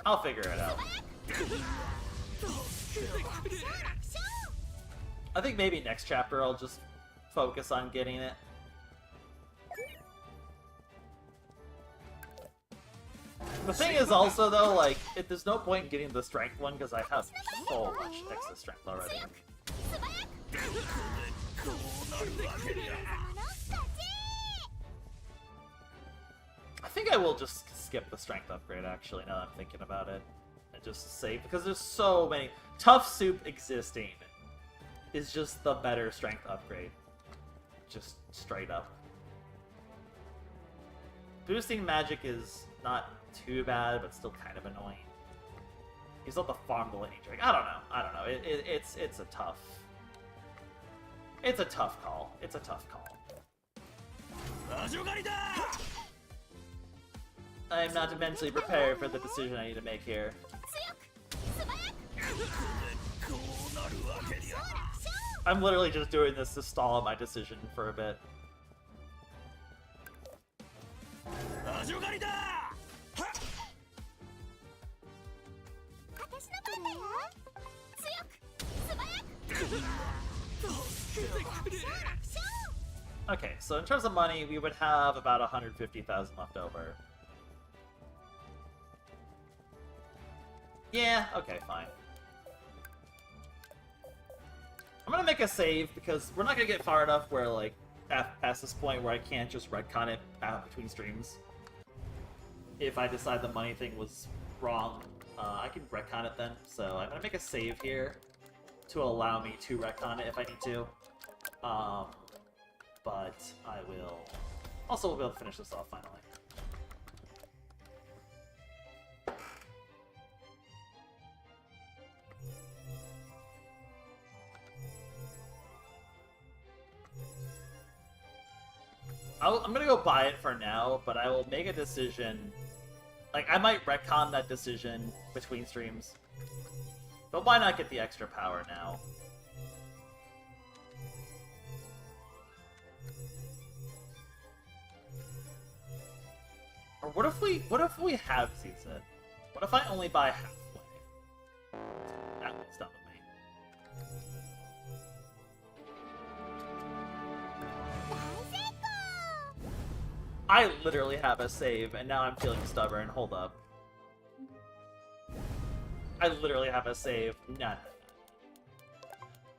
I'll figure it out. I think maybe next chapter I'll just focus on getting it. The thing is also though, like, there's no point in getting the strength one because I have so much extra strength already. I think I will just skip the strength upgrade actually, now that I'm thinking about it. And just save, because there's so many. Tough Soup existing is just the better strength upgrade. Just straight up. Boosting magic is not too bad, but still kind of annoying. You still have to farm the lightning drake. I don't know. It's a tough. It's a tough call. It's a tough call. I am not mentally prepared for the decision I need to make here. I'm literally just doing this to stall my decision for a bit. Okay, so in terms of money, we would have about 150,000 left over. Yeah, okay, fine. I'm gonna make a save because we're not gonna get far enough where, like, past this point where I can't just retcon it between streams. If I decide the money thing was wrong, I can retcon it then. So I'm gonna make a save here to allow me to retcon it if I need to. But I will... Also, we'll be able to finish this off finally. I'm gonna go buy it for now, but I will make a decision. Like, I might retcon that decision between streams. But why not get the extra power now? Or what if we have season? What if I only buy halfway? That one's done with me. I literally have a save, and now I'm feeling stubborn. Hold up. I literally have a save. No.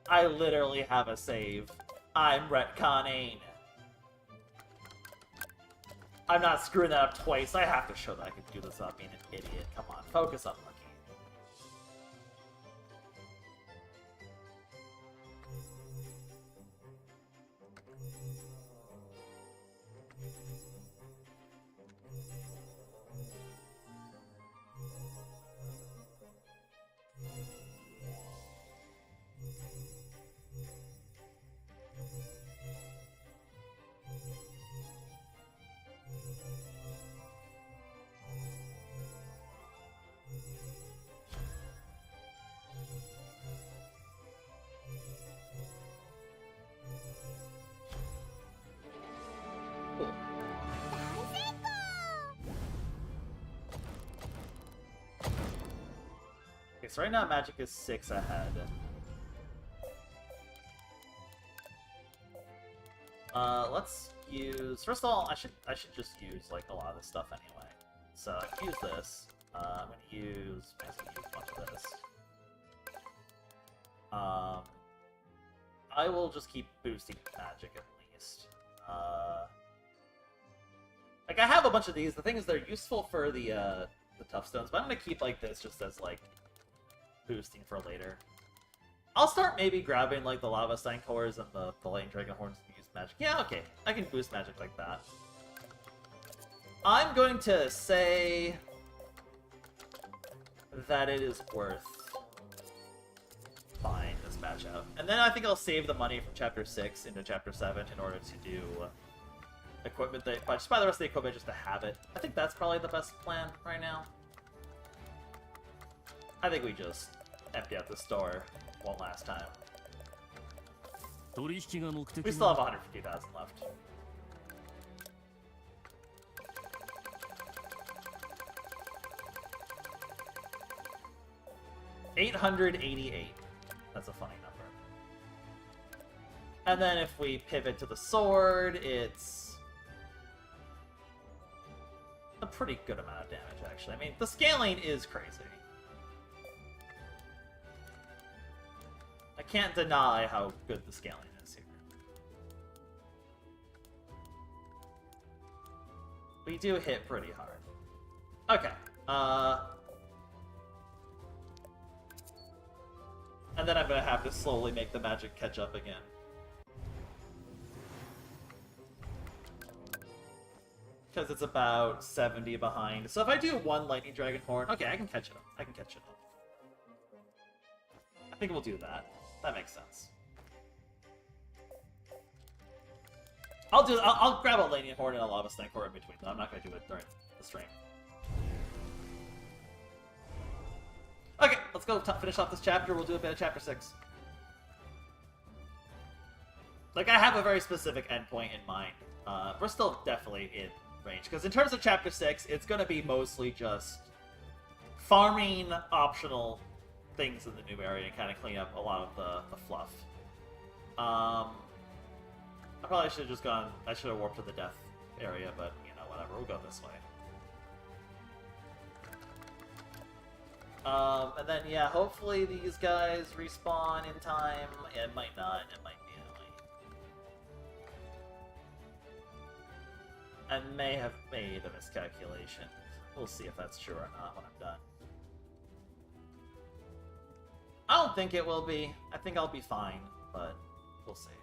I literally have a save. I'm retconning. I'm not screwing that up twice. I have to show that I can do this without being an idiot. Come on, focus on Lucky. Okay, so right now Magic is 6 ahead. Let's use... First of all, I should just use, like, a lot of this stuff anyway. So, I can use this. I'm gonna use a bunch of this. I will just keep boosting Magic at least. Like, I have a bunch of these. The thing is, they're useful for the Tough Stones, but I'm gonna keep, like, this just as, like, boosting for later. I'll start maybe grabbing, like, the Lava Stein cores and the Lightning Dragon Horns and use Magic. Yeah, okay. I can boost Magic like that. I'm going to say that it is worth buying this match out. And then I think I'll save the money from Chapter 6 into Chapter 7 in order to do equipment that... Just buy the rest of the equipment just to have it. I think that's probably the best plan right now. I think we just empty out the store one last time. We still have 150,000 left. 888. That's a funny number. And then if we pivot to the sword, it's a pretty good amount of damage, actually. I mean, the scaling is crazy. I can't deny how good the scaling is here. We do hit pretty hard. Okay. And then I'm gonna have to slowly make the magic catch up again. Because it's about 70 behind. So if I do one Lightning Dragon Horn, okay, I can catch it up. I can catch it up. I think we'll do that. That makes sense. I'll grab a Lightning Horn and a Lava Snake Horn in between them. I'm not gonna do it during the stream. Okay, let's go finish off this chapter. We'll do a bit of chapter 6. Like, I have a very specific endpoint in mind. We're still definitely in range. Because in terms of chapter 6, it's going to be mostly just farming optional things in the new area and kind of clean up a lot of the fluff. I probably should have just gone... I should have warped to the death area, but, you know, whatever. We'll go this way. And then, yeah, hopefully these guys respawn in time. It might not. It might be annoying. I may have made a miscalculation. We'll see if that's true or not when I'm done. I don't think it will be. I think I'll be fine, but we'll see.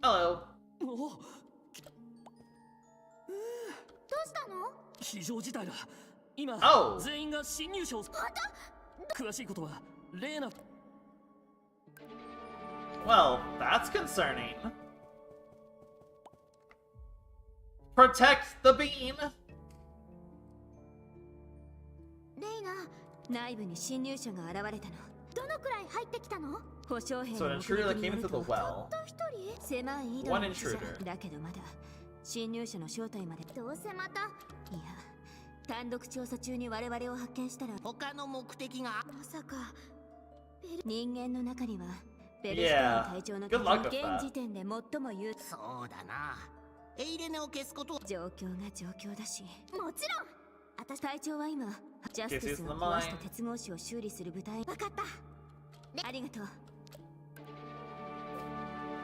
Hello. どうしたの？非常事態だ。今、Oh. 全員が侵入者を。詳しいことはレーナ。Well, that's concerning. Protect the beam. レイナ、内部に侵入者が現れたの。どのくらい入ってきたの？保証兵 So の an 目 intruder 撃 that に came よる into と the well. 一人？狭い井戸 One の口じゃ intruder. だけどまだ侵入者の正体まで。どうせまた。いや、単独調査中に我々を発見したら他の目的がまさか人間の中にはベルスターン隊長の Good luck with that. 現時点で最も有そうだなエイレネを消すこと状況が状況だし、もちろん私隊長は今ジャスティスが壊した鉄格子を修理する部隊。分かった。ありがとう。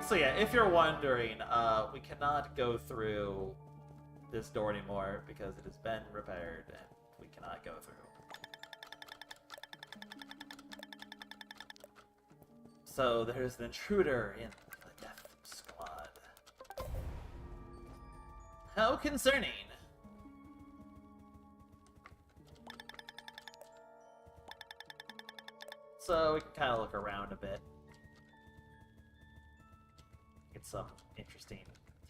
So yeah, if you're wondering, we cannot go through this door anymore because it has been repaired and we cannot go through. So there's an intruder in the death squad. How concerning! So we can kind of look around a bit. Get some interesting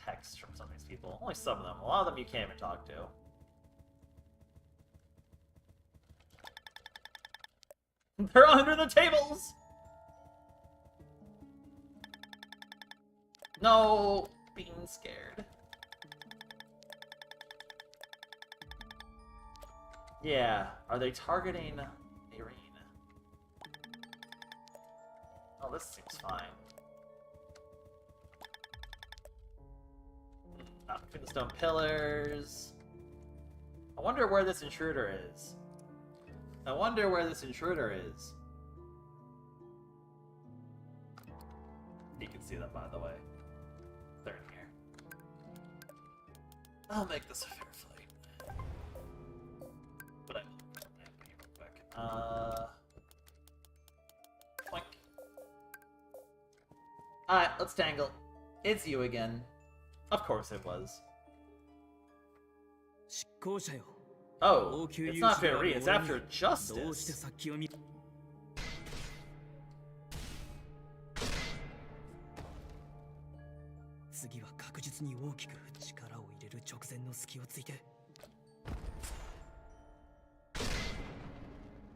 text from some of these people. Only some of them. A lot of them you can't even talk to. They're under the tables! No, being scared. Yeah, are they targeting Irene? Oh, this seems fine. Out between the stone pillars. I wonder where this intruder is. I wonder where this intruder is. You can see them, by the way. They're in here. I'll make this a fair fight. But I will be real quick. Boink. Alright, let's tangle. It's you again. Of course it was. Oh, it's not Pieberry, it's after justice. 次は確実に大きく力を入れる直前の隙をついて。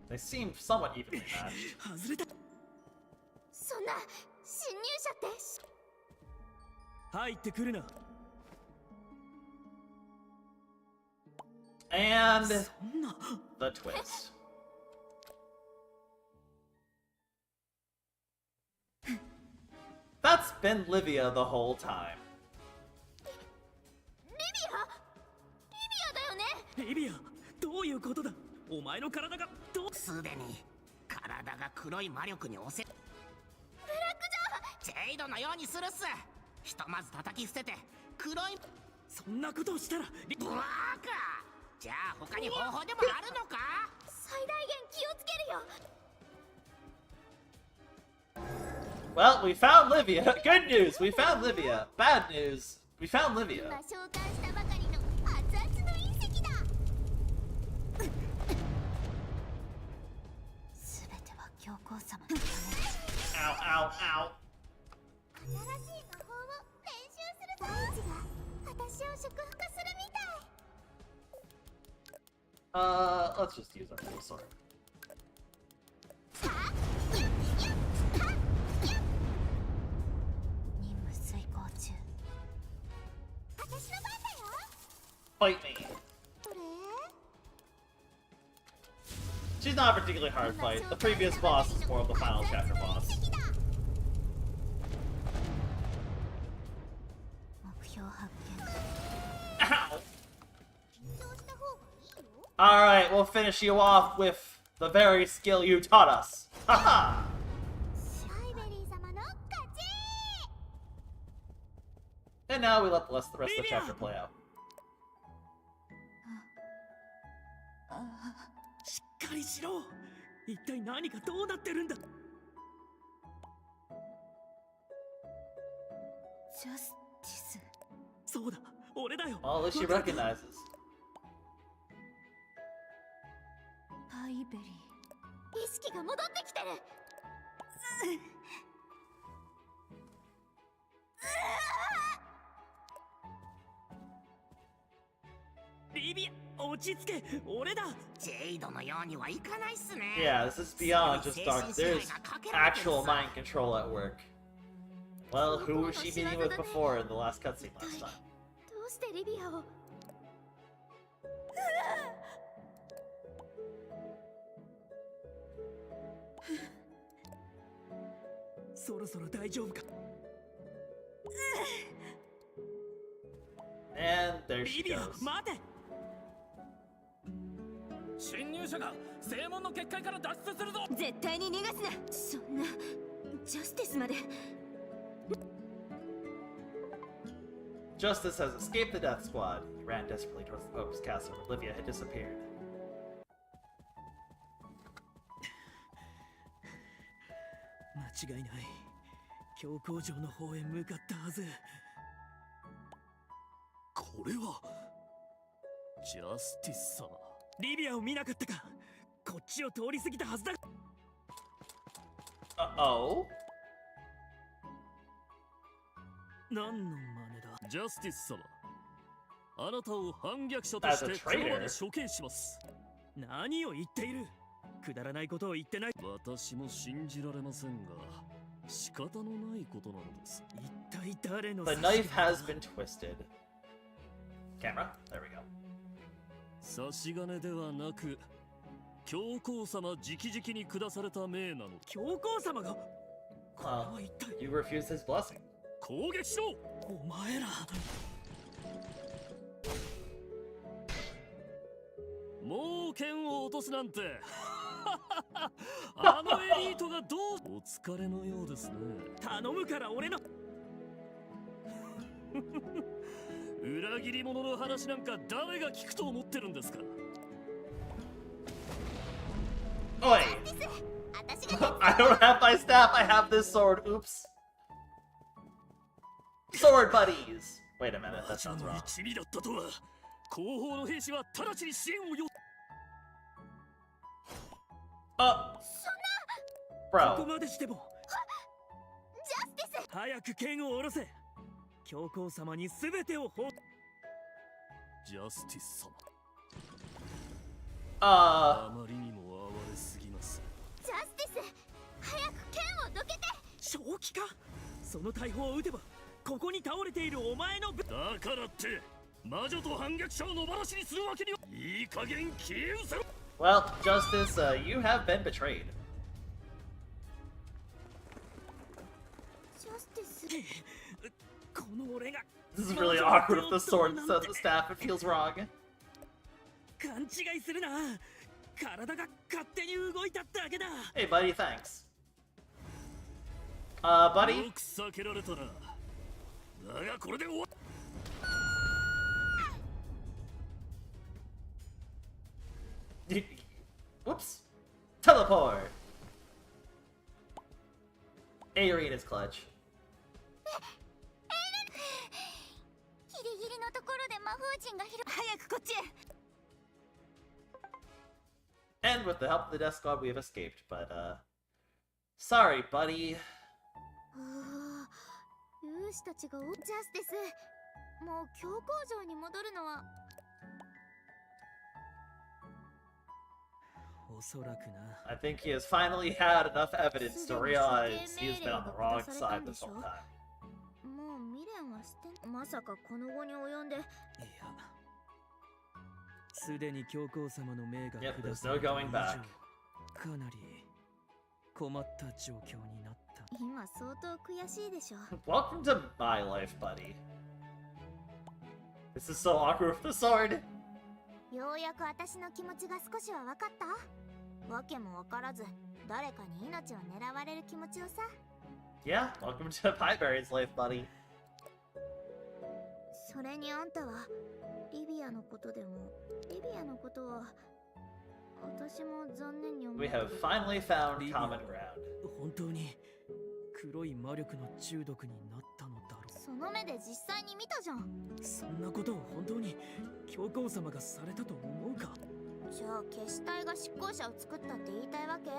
They seem somewhat evenly matched. 外れた。そんな侵入者って入ってくるな。And the twist. That's been Livia the whole time. リビア、どういうことだ？お前の体がどう？すでに体が黒い魔力に押せ。ブラックジョー。ジェイドのようにするっす。ひとまず叩き捨てて黒い。そんなことをしたらブラーカ。じゃあ他に方法でもあるのか？最大限気をつけるよ。Well, we found Livia. Good news, we found Livia. Bad news, we found Livia. 今召喚したばかりの熱々の隕石だ。すべては教皇様のため。 Ow, ow, ow. 新しい魔法を練習するぞ。王子が私を祝福するみたい。Let's just use our full sword. 任務遂行中。私の番だよ。 Fight me. She's not a particularly hard fight. The previous boss is more of the final chapter boss. 目標発見。 Ow! Alright, we'll finish you off with the very skill you taught us. Haha! And now we let the rest of the chapter play out. しっかりしろ。一体何かどうなってるんだ？ジャスティス。そうだ、俺だよ。 Well, at least she recognizes. パイベリー。意識が戻ってきてる。リビア、落ち着け。俺だ。ジェイドのようにはいかないっすね。 Yeah, this is beyond just dark. There's actual mind control at work. Well, who was she meeting with before in the last cutscene last time? どうしてリビアを。そろそろ大丈夫か。 And there she リビア、 goes. 待て。侵入者が正門の結界から脱出するぞ。絶対に逃がすな。そんなジャスティスまで。 Justice has escaped the death squad. He ran desperately towards the Pope's castle where Livia had disappeared. 間違いない。教皇城の方へ向かったはず。これはジャスティス様。リビアを見なかったか。こっちを通り過ぎたはずだ。 Uh-oh. 何の真似だ。ジャスティス様、あなたを反逆者としてこの場で処刑します。何を言っている。くだらないことを言ってない。私も信じられませんが、仕方のないことなのです。一体誰の。 The knife has been twisted. Camera? There we go. 差し金ではなく、教皇様直々に下された命なの。教皇様が。You refused his blessing. 攻撃しろ。お前ら。もう剣を落とすなんて。あのエリートがどう。お疲れのようですね。頼むから俺の。裏切り者の話なんか誰が聞くと思ってるんですか。 Oi! I don't have my staff, I have this sword. Oops. Sword buddies! Wait a minute, that sounds wrong. 一味だったとは。後方の兵士は直ちに支援をよ。Bro. ここまでしても。ジャスティス。早く剣を下ろせ。教皇様に全てを放。ジャスティス様。あまりにも哀れすぎます。ジャスティス、早く剣をどけて。正気か。その大砲を撃てばここに倒れているお前の。だからって魔女と反逆者を野放しにするわけには。いい加減消えうせろ。 Well, Justice, you have been betrayed. ジャスティス。この俺が This is really awkward with the sword instead of the staff. It feels wrong. 勘違いするな。体が勝手に動いただけだ。 Hey, buddy, thanks. Buddy? よく避けられたな。だがこれで終わっ。 Whoops. Teleport. Arena's clutch. ギリギリのところで魔法陣が広早くこっちへ。 And with the help of the Death Squad, we have escaped, but, sorry, buddy. 勇士たちがジャスティス。もう教皇城に戻るのは。おそらくな。 I think he has finally had enough evidence to realize he's been on the wrong side this whole time. もう未練は捨てまさかこの後に及んで。いや、すでに教皇様の命が Yep, 下 there's さ no れた以 going 上 back. かなり困った状況になった。今相当悔しいでしょ。 Welcome to my life, buddy. This is so awkward with the sword. ようやく私の気持ちが少しは分かった？わけも分からず、誰かに命を狙われる気持ちをさ。Yeah, welcome to Pieberry's life, buddy. それにあんたはリビアのことでも、リビアのことは私も残念に思う。 We have finally found common ground. 本当に黒い魔力の中毒になったのだろう。その目で実際に見たじゃん。そんなことを本当に教皇様がされたと思うか？じゃあ決死隊が執行者を作ったって言いたいわけ？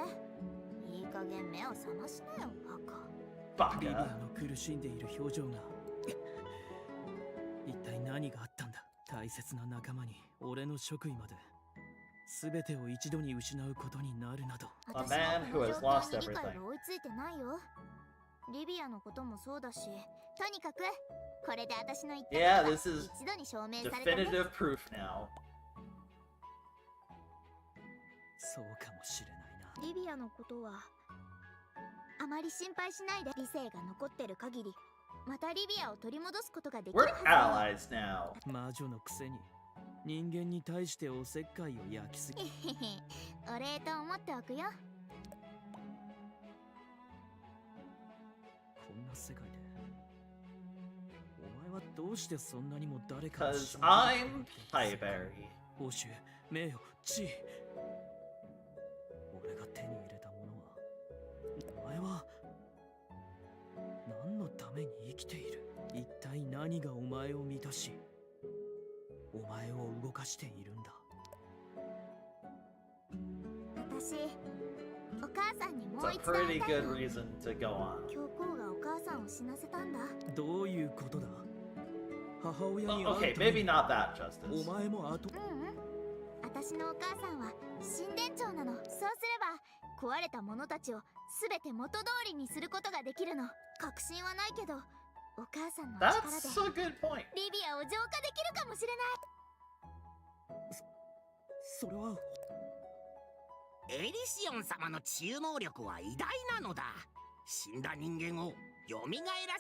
いい加減目を覚ましなよ、バカ。リビアの苦しんでいる表情が一体何があったんだ。大切な仲間に俺の職位まで全てを一度に失うことになるなど。 A man who has lost 理解 everything. が追いついてないよ。リビアのこともそうだし、とにかくこれで私の言ったこと Yeah, が this is 一度に証明されたね。 definitive proof now. そうかもしれないな。リビアのことはあまり心配しないで。理性が残ってる限りまたリビアを取り戻すことができる We're は allies now. 魔女のくせに人間に対しておせっかいを焼きすぎ。ず。お礼と思っておくよ。こんな世界でお前はどうしてそんなにも誰かを Cause I'm Pieberry. 報酬、名誉、地位。俺が手に入れたものは、お前は何のために生きている？一体何がお前を満たし、お前を動かしているんだ。私、お母さんにも It's う a 一度会 pretty いたい good の。 reason to go on. 教皇がお母さんを死なせたんだ。どういうことだ？母親に Oh, 会 okay, うため maybe に not that, Justice. お前も後。私のお母さんは神殿長なの。そうすれば壊れたものたちをすべて元通りにすることができるの。確信はないけど、お母さんの力 That's a で good point. リビアを浄化できるかもしれない。それはエリシオン様の治癒能力は偉大なのだ。死んだ人間を蘇ら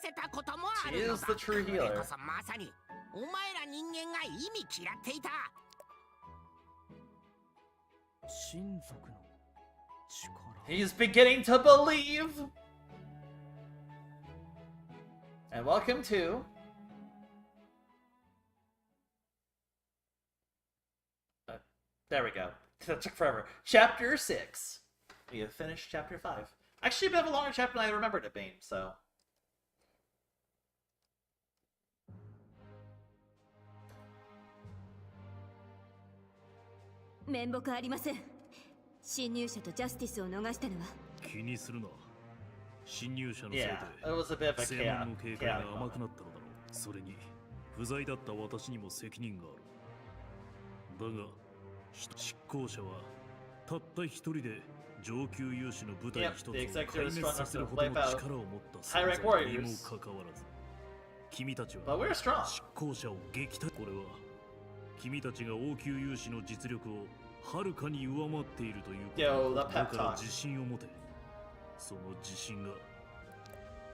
せたこともあるのだ。 She is the true これ healer. こそまさにお前ら人間が意味嫌っていた。親族の力。 He's beginning to believe. And welcome to there we go. That took forever. Chapter 6. We have finished chapter 5. Actually, a bit of a longer chapter than I remembered it being, so. 面目ありません。侵入者とジャスティスを逃したのは気にするな。侵入者のせい Yeah, it was a bit of a で正門の警戒が甘くなったのだろう。それに不在だった私にも責任がある。だが執行者はたった一人で上級勇士の部隊一つを壊滅させるほどの力を持った存在にもかかわらず、君たちは執行者を撃退。これは君たちが王宮勇士の実力をはるかに上回っているということ Yo, だ that か pep ら talk. 自信を持て。その自信が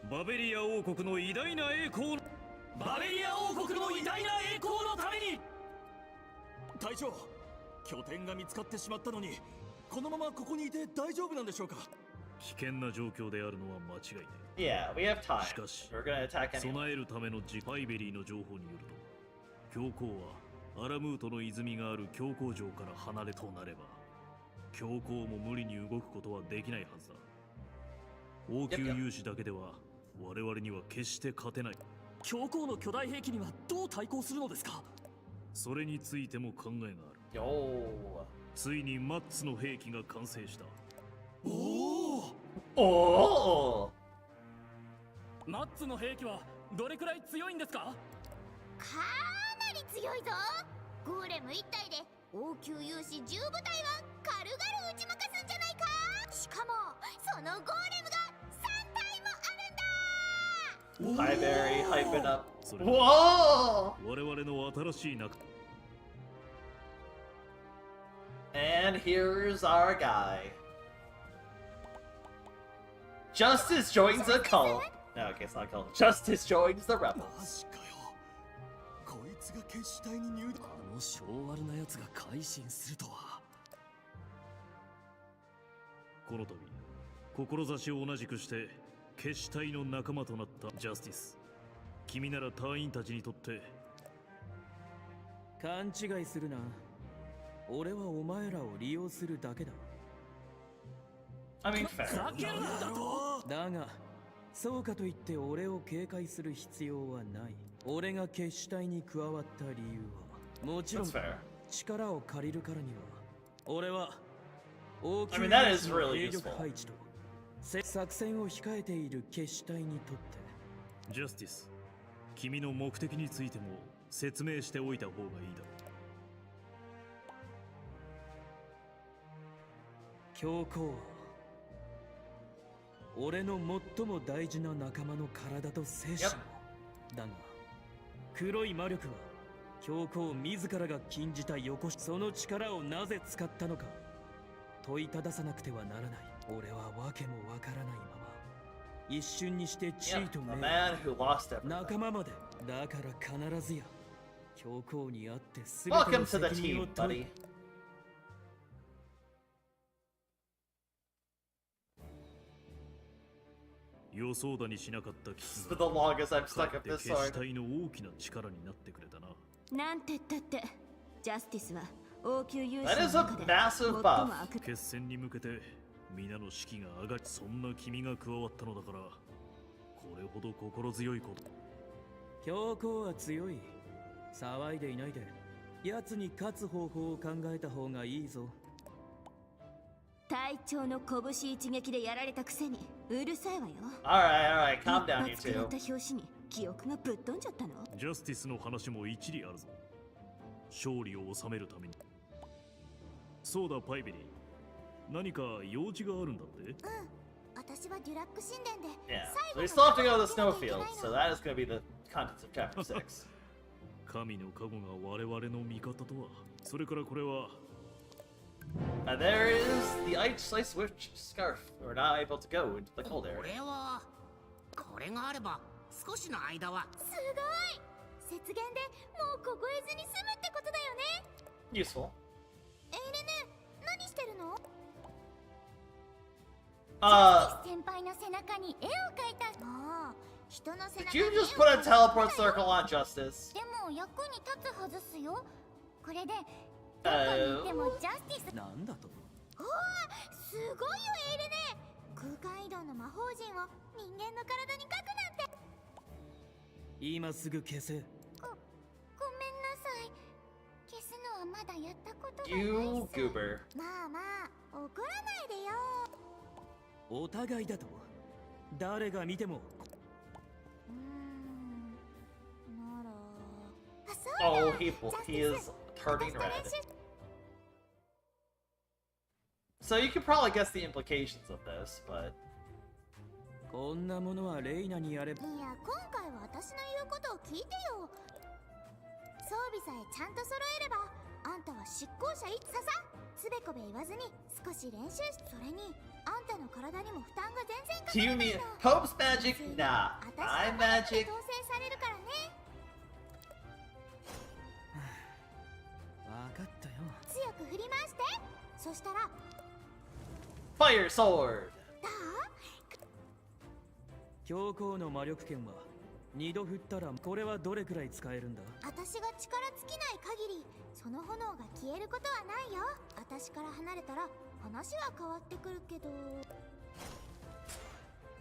バベリア王国の偉大な栄光、バベリア王国の偉大な栄光のために。隊長、拠点が見つかってしまったのに、このままここにいて大丈夫なんでしょうか。危険な状況であるのは間違いない。 Yeah, we have time. しかし We're gonna attack anyway. 備えるためのパイベリーの情報によると、教皇はアラムートの泉がある教皇城から離れとなれば、教皇も無理に動くことはできないはずだ。王宮勇士だけでは我々には決して勝てない。教皇の巨大兵器にはどう対抗するのですか。それについても考えがある。 Yo. ついにマッツの兵器が完成した。おお。Oh. マッツの兵器はどれくらい強いんですか。かなり強いぞ。ゴーレム1体で王宮勇士10部隊は軽々打ち負かすんじゃないか。しかもそのゴーレムが3体もあるんだ。 Pieberry hyping up. それ Whoa! は我々の新しい仲。 And here's our guy. Justice joins the cult. No, okay, it's not a cult. Justice joins the マ rebels. ジかよ。こいつが決死隊に入団。あの性悪な奴が改心するとは。この度志を同じくして決死隊の仲間となったジャスティス。君なら隊員たちにとって。勘違いするな。俺はお前らを利用するだけだ。 I mean, fair. だが、そうかといって俺を警戒する必要はない。俺が決死隊に加わった理由は、もちろん That's fair. 力を借りるからには、俺は王 I 宮 mean, that 勇 is 士の really 兵力 useful. 配置と作戦を控えている決死隊にとって、ジャスティス、君の目的についても説明しておいた方がいいだろう。教皇は俺の最も大事な仲間の体と精神を、だが黒い魔力は教皇自らが禁じたよこし、その力をなぜ使ったのか問いたださなくてはならない。俺は訳もわからないまま一瞬にして地位 Yep, と the 名 man who lost everything. 仲間まで、だから必ずや教皇にあって全て Welcome の to the 責任を team, 問い buddy. This is For the longest I'm stuck at this 決死 sword. 隊の大きな力になってくれたな。なんて言ったってジャスティスは王宮勇 That 士 is の a 中で massive 最も buff. 悪決戦に向けて皆の士気が上がり、そんな君が加わったのだから、これほど心強いこと。教皇は強い。騒いでいないで。奴に勝つ方法を考えた方がいいぞ。隊長の拳一撃でやられたくせにうるさいわよ。 Alright, calm down, you 一発食らっ two. た拍子に記憶がぶっ飛んじゃったの。ジャスティスの話も一理あるぞ。勝利を収めるために。そうだ、パイベリー。何か用事があるんだって？私はデュラック神殿で Yeah, 最 so we 後 still の have to go to the 戦いをしなきゃいけ snowfield, ない so の。 that is going to be the contents of chapter 6. 神の加護が我々の味方とは。それからこれは。And there is the Ice Witch scarf. We're not able to go into the cold こ area. れはこれがあれば少しの間は。すごい。雪原でもう凍えずに済むってことだよね。 Useful. エイレネ、何してるの？ Uh, 先輩の背中に絵を描いた。もう人の背 did 中 you に絵を just put a 描いた teleport circle on Justice? でも役に立つはずっすよ。これでどこにいてもジャスティス。なんだと？おお、すごいよエイレネ。空間移動の魔法陣を人間の体に描くなんて。今すぐ消せ。ごめんなさい。消すのはまだやったことがないっ You す。 goober. まあまあ怒らないでよ。お互いだと。誰が見ても。なら。あ、そうだ。 Oh, he is turning red. So you could probably guess the implications of this, but こんなものはレイナにやれば。いや、今回は私の言うことを聞いてよ。そ装備さえちゃんと揃えればあんたは執行者いささつべこべ言わずに少し練習しそれにあんたの体にも負担が全然かか Do you らない mean の Pope's magic? Nah. 私 My の体で magic. 統制されるからね分かったよ。強く振り回してそしたら Fire sword. どう教皇の魔力剣は2度振ったらこれはどれくらい使えるんだ？私が力尽きない限りその炎が消えることはないよ私から離れたら話は変わってくるけど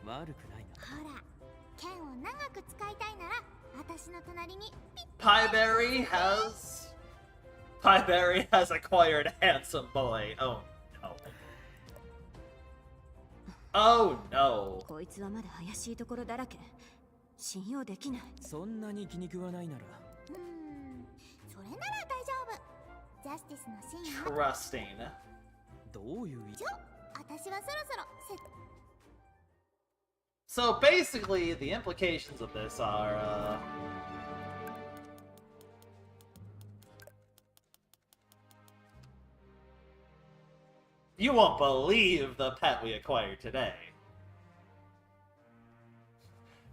悪くないな。ほら剣を長く使いたいなら私の隣にピッ Pieberry has acquired handsome boy. Oh no. Oh no. こいつはまだ怪しいところだらけ。信用できない。そんなに気に食わないなら。それなら大丈夫ジャスティスのシーン Trusting. どういう意味？私はそろそろ So basically, the implications of this are, you won't believe the pet we acquired today.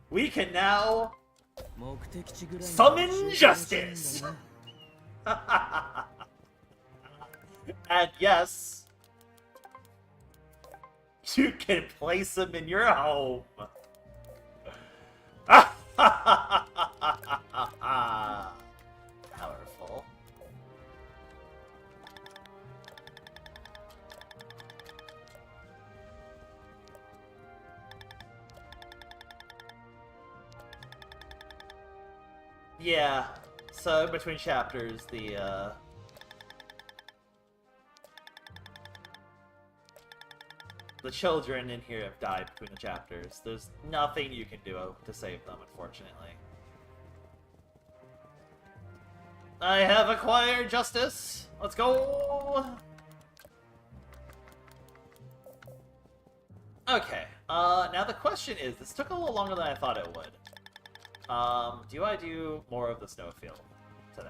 We can now summon justice! And yes, you can place him in your home. Powerful. Yeah, so in between chapters, the children in here have died between the chapters. There's nothing you can do to save them, unfortunately. I have acquired justice! Let's go! Okay, now the question is, this took a little longer than I thought it would. Do I do more of the snowfield today?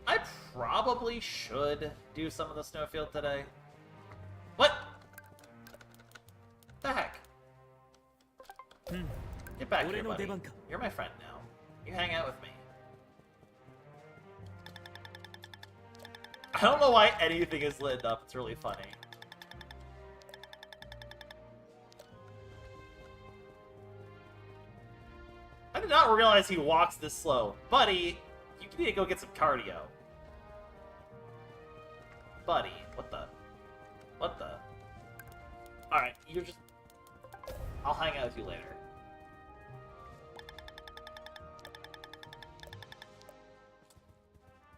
I probably should do some of the snowfield today. What? The heck? Get back here, buddy. You're my friend now. You hang out with me. I don't know why anything is lit up. It's really funny. I did not realize he walks this slow. Buddy, you need to go get some cardio. Buddy, what the? What the? Alright, you're just... I'll hang out with you later.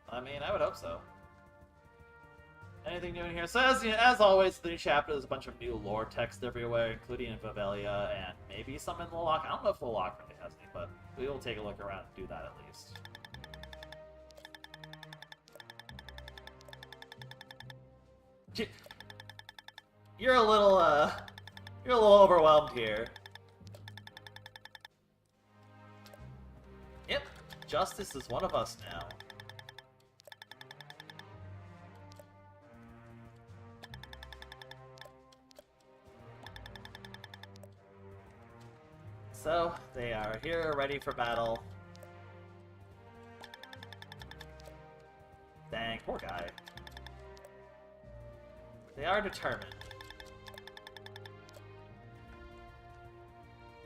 I mean, I would hope so. Anything new in here? So as always, the new chapter, there's a bunch of new lore text everywhere, including in Vivelia, and maybe some in Lolock. I don't know if Lolock really has any, but we will take a look around and do that at least. You're a little overwhelmed here. Yep, Justice is one of us now. So, they are here, ready for battle. Dang, poor guy. They are determined.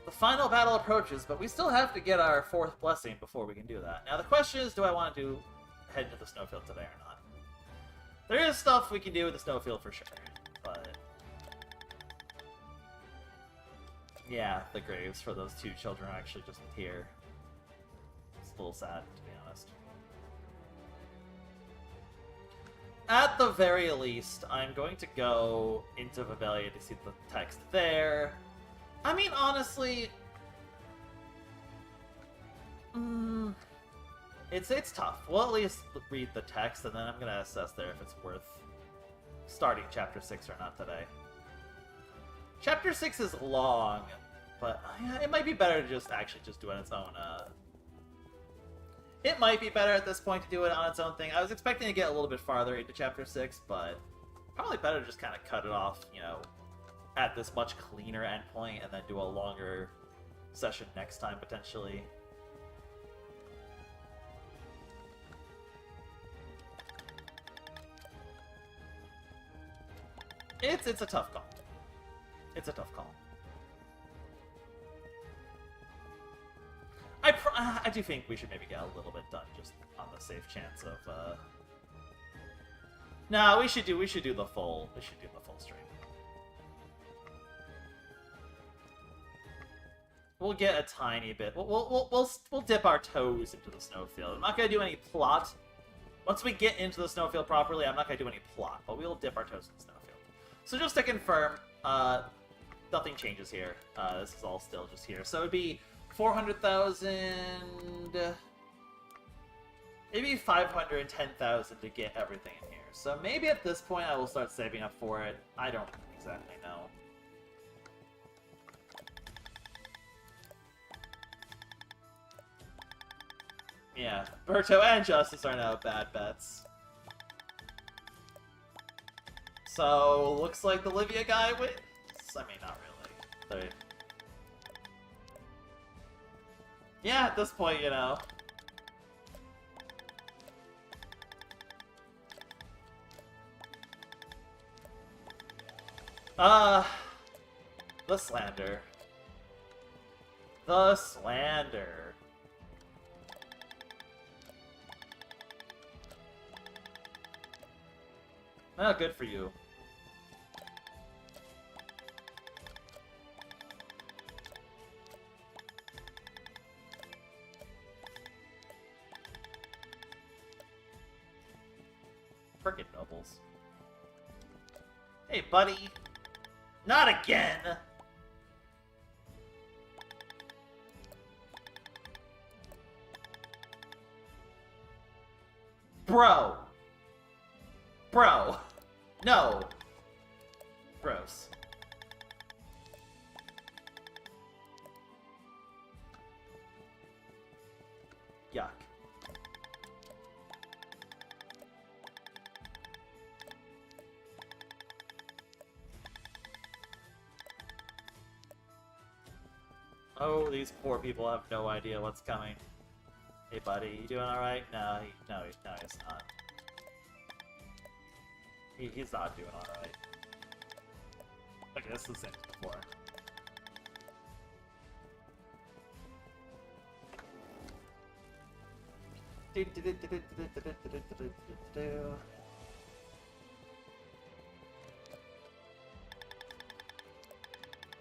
The final battle approaches, but we still have to get our 4th blessing before we can do that. Now the question is, do I want to head into the snowfield today or not? There is stuff we can do with the snowfield for sure, but... Yeah, the graves for those 2 children are actually just here. It's a little sad, to be honest. At the very least, I'm going to go into Vivelia to see the text there. I mean, honestly... It's tough. We'll at least read the text, and then I'm going to assess there if it's worth starting Chapter 6 or not today. Chapter 6 is long, but it might be better to just actually do it on its own. It might be better at this point to do it on its own thing. I was expecting to get a little bit farther into Chapter 6, but probably better to just kind of cut it off, you know, at this much cleaner endpoint and then do a longer session next time, potentially. It's a tough call. It's a tough call. I do think we should maybe get a little bit done just on the safe chance of No, we should do the full stream. We'll get a tiny bit. We'll dip our toes into the snowfield. I'm not gonna do any plot. Once we get into the snowfield properly, I'm not gonna do any plot, but we will dip our toes in the snowfield. So just to confirm, nothing changes here. This is all still just here. So it'd be 400,000, maybe 510,000 to get everything in here. So maybe at this point I will start saving up for it. I don't exactly know. Yeah, Berto and Justice are now bad bets. So, looks like the Livia guy wins? I mean, not really. Yeah, at this point, you know. The slander. The slander. Oh, good for you. Frickin' nobles. Hey, buddy. Not again! Bro. Bro. No. Gross. Yuck. Oh, these poor people have no idea what's coming. Hey, buddy, you doing alright? No, he's not. He's not doing alright. Okay, this is the same as before.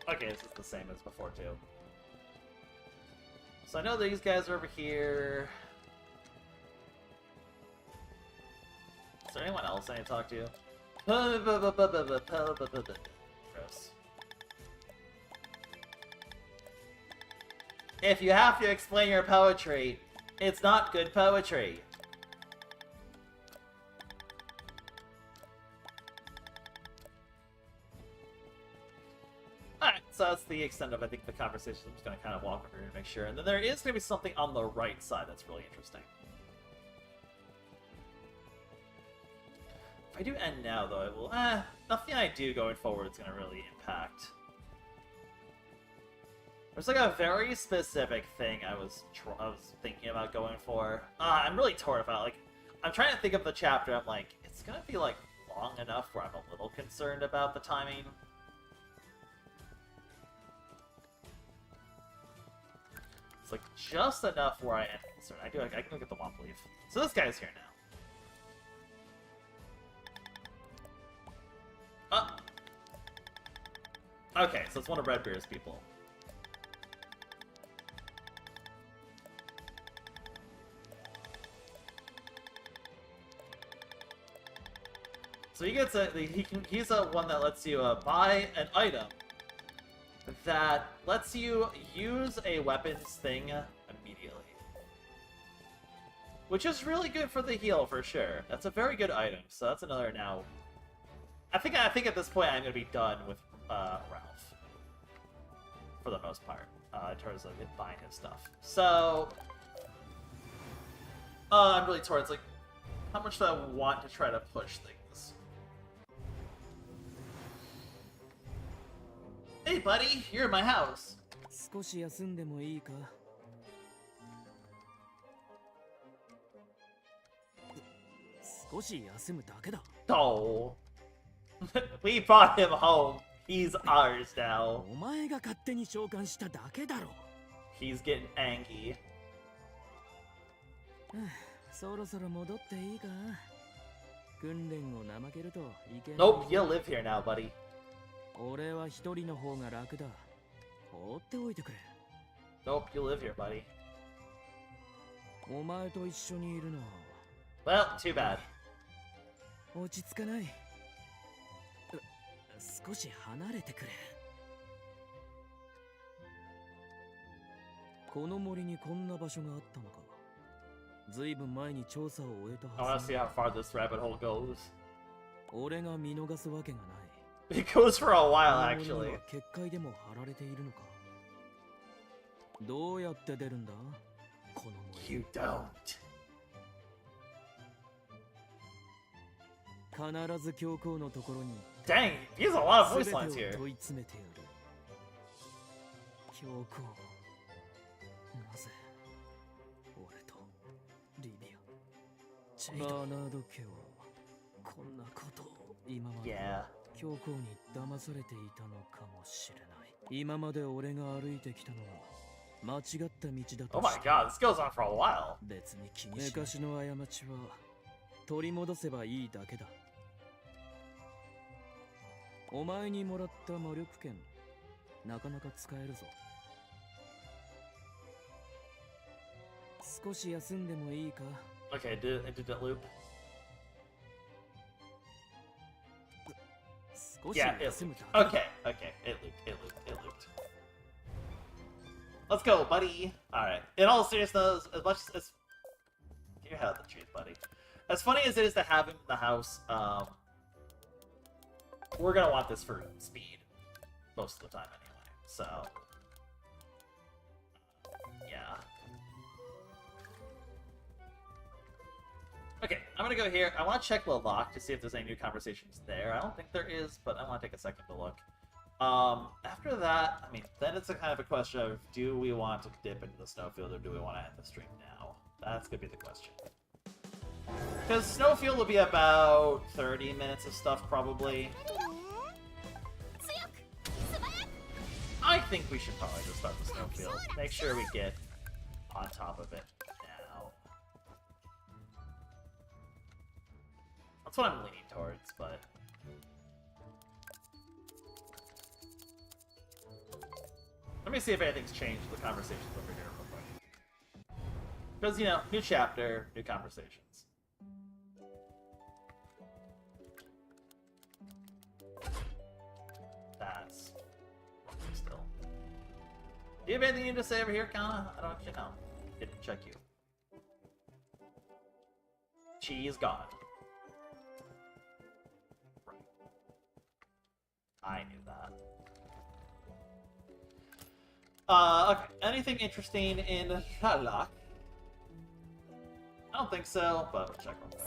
Okay, this is the same as before, too. So I know these guys are over here. Is there anyone else I need to talk to? Gross. If you have to explain your poetry, it's not good poetry. Alright, so that's the extent of, I think, the conversation. I'm just going to kind of walk over here to make sure. And then there is going to be something on the right side that's really interesting. If I do end now, though, it will... nothing I do going forward is going to really impact. There's like a very specific thing I was thinking about going for. I'm really torn about, like... I'm trying to think of the chapter, I'm like, it's going to be, like, long enough where I'm a little concerned about the timing. It's like just enough where I am concerned. I can go get the Womp Leaf. So this guy's here now. Okay, so it's one of Redbeard's people. So he gets he's a one that lets you buy an item that lets you use a weapons thing immediately. Which is really good for the heal, for sure. That's a very good item, so that's another now... I think at this point I'm going to be done with Ralph. For the most part, in terms of buying his stuff. So... I'm really towards like, how much do I want to try to push things? Hey, buddy, you're in my house. 少し休んでもいいか？少し休むだけだ。Oh. We brought him home. He's ours now. お前が勝手に召喚しただけだろ。He's getting angry. そろそろ戻っていいか？訓練を怠けるといけない。Nope, you'll live here now, buddy. 俺は一人の方が楽だ。放っておいてくれ。Nope, you'll live here, buddy. お前と一緒にいるのは。Well, too bad. 落ち着かない。少し離れてくれ。この森にこんな場所があったのか。ずいぶん前に調査を終えた I はず。 want to see how far this rabbit hole goes. 俺が見逃すわけがない。It goes for a while, actually. 結界でも張られているのか。どうやって出るんだ？この森。You don't. 必ず教皇のところに。Dang, he has a lot of voice lines 全て here. を問い詰めてやる。教皇。なぜ俺とリビア、ジェイド、バーナード家はこんなことを今まで教皇に騙されていたのかもしれない。今まで俺が歩いてきたのは間違った道だとして。Oh my god, this goes on for a while. 別に気にしない。昔の過ちは取り戻せばいいだけだ。お前にもらった魔力剣、なかなか使えるぞ。少し休んでもいいか？ Okay, did that loop? 少し Yeah, it 休むだ looped. け。 Okay, it looped. Let's go, buddy. Alright. In all seriousness, as much as... You have the truth, buddy. As funny as it is to have him in the house, we're gonna want this for speed. Most of the time, anyway. So... yeah. Okay, I'm gonna go here. I want to check the lock to see if there's any new conversations there. I don't think there is, but I want to take a second to look. After that, I mean, then it's a kind of a question of, do we want to dip into the snowfield or do we want to end the stream now? That's gonna be the question. Because snowfield will be about 30 minutes of stuff, probably. I think we should probably just start the snowfield. Make sure we get on top of it now. That's what I'm leaning towards, but... let me see if anything's changed with the conversations over here real quick. Because, you know, new chapter, new conversations. That's... still. Do you have anything you need to say over here, Kana? I don't actually know. Didn't check you. She is gone. I knew that. Okay. Anything interesting in Sherlock? I don't think so, but we'll check real quick.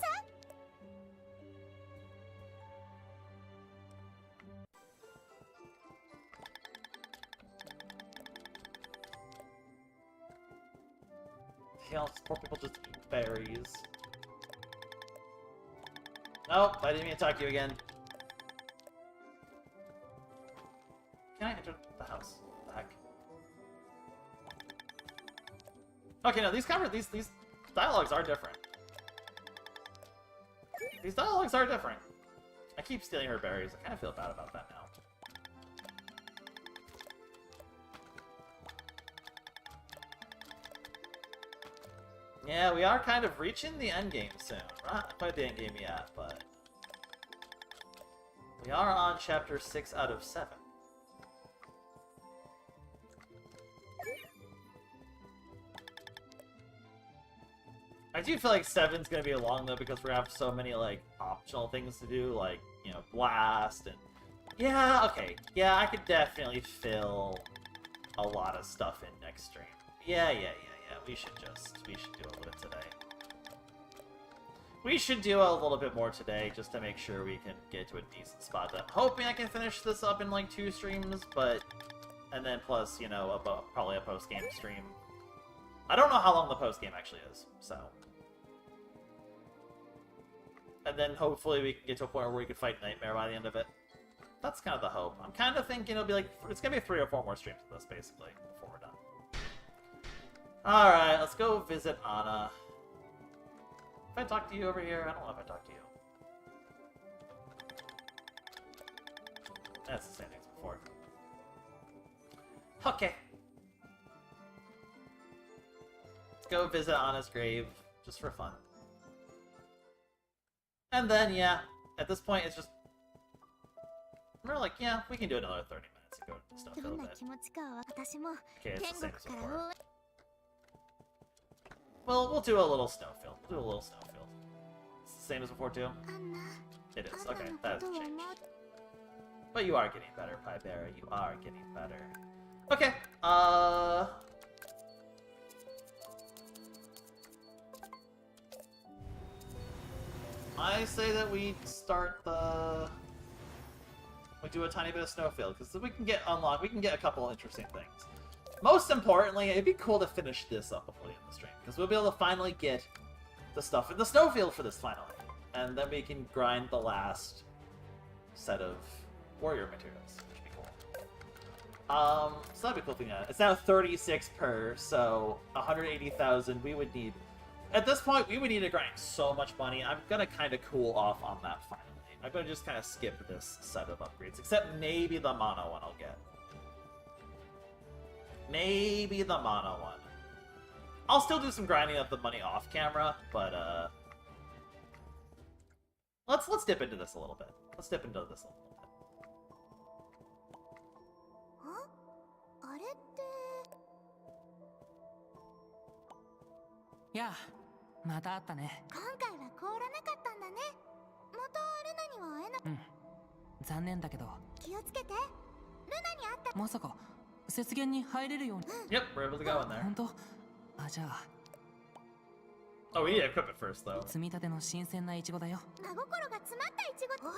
Hell, poor people just eat berries. Nope, I didn't mean to talk to you again. Can I enter the house? What the heck? Okay, no, these dialogues are different. These dialogues are different. I keep stealing her berries. I kind of feel bad about that now. Yeah, we are kind of reaching the end game soon. We're not quite the end game yet, but we are on chapter 6 out of 7. I do feel like 7's gonna be long though because we're gonna have so many like optional things to do, like, you know, blast and yeah, okay. Yeah, I could definitely fill a lot of stuff in next stream. Yeah. We should do it with it today. We should do a little bit more today just to make sure we can get to a decent spot. I'm hoping I can finish this up in like 2 streams, but... And then plus, you know, probably a post-game stream. I don't know how long the post-game actually is, so... And then hopefully we can get to a point where we can fight Nightmare by the end of it. That's kind of the hope. I'm kind of thinking it'll be like... It's gonna be 3 or 4 more streams of this, basically, before we're done. Alright, let's go visit Anna. If I talk to you over here, I don't know if I talk to you. That's the same thing as before. Okay. Let's go visit Anna's grave, just for fun. And then, yeah, at this point, it's just... We're like, yeah, we can do another 30 minutes and go to stuff a little bit. Okay, it's the same as before. Well, we'll do a little snowfield. We'll do a little snowfield. It's the same as before, too? It is. Okay, that hasn't changed. But you are getting better, Pieberry. You are getting better. Okay, I say that we start the... We do a tiny bit of snowfield, because we can get unlocked. We can get a couple interesting things. Most importantly, it'd be cool to finish this up before the end of the stream, because we'll be able to finally get the stuff in the snowfield for this finally. And then we can grind the last set of warrior materials, which would be cool. So that'd be a cool thing. It's now 36 per, so 180,000 we would need. At this point, we would need to grind so much money. I'm gonna kind of cool off on that finally. I'm gonna just kind of skip this set of upgrades, except maybe the mono one I'll get. Maybe the mono one. I'll still do some grinding of the money off camera, but let's dip into this a little bit. Let's dip into this a little bit. Yeah, また会ったね。今回は凍らなかったんだね。またルナには会えなく。残念だけど。気をつけて。ルナに会った。まさか雪原に入れるように。Yep, we're able to go in there. 本当？あ、じゃあ。Oh, we need to equip it first, though. 積み立ての新鮮なイチゴだよ。真心が詰まったイチゴ。あ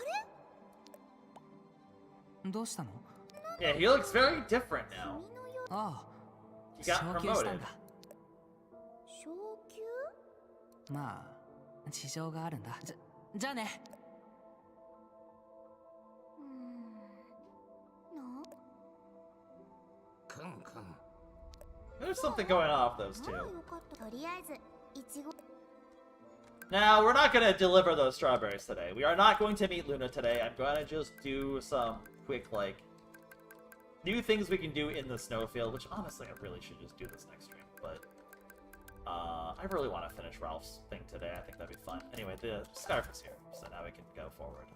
れ？どうしたの？ Yeah, he looks very different now. ああ。He got promoted. まあ、事情があるんだ。じゃあね。There's something going on with those two. とりあえずイチゴ。 Now, we're not going to deliver those strawberries today. We are not going to meet Luna today. I'm going to just do some quick, like, new things we can do in the snowfield, which honestly, I really should just do this next stream, but I really want to finish Ralph's thing today. I think that'd be fun. Anyway, the scarf is here, so now we can go forward.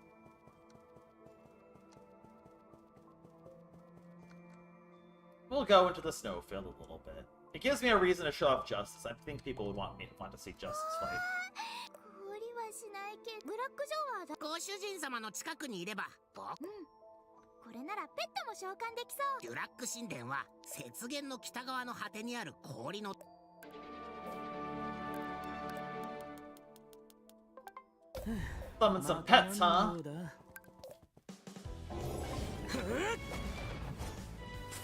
We'll go into the snowfield a little bit. It gives me a reason to show off Justice. I think people would want to see Justice fight. 氷はしないけどブラックジョワーだ。ご主人様の近くにいれば僕、これならペットも召喚できそう。デュラック神殿は雪原の北側の果てにある氷の。Summon some pets, huh?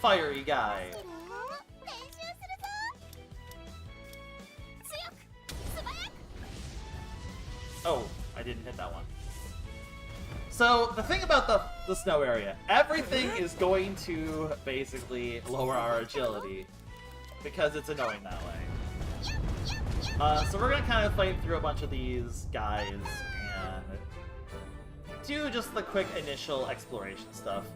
Fiery guy. Oh, I didn't hit that one. So, the thing about the snow area, everything is going to basically lower our agility because it's annoying that way. So we're gonna kind of fight through a bunch of these guys and do just the quick initial exploration stuff.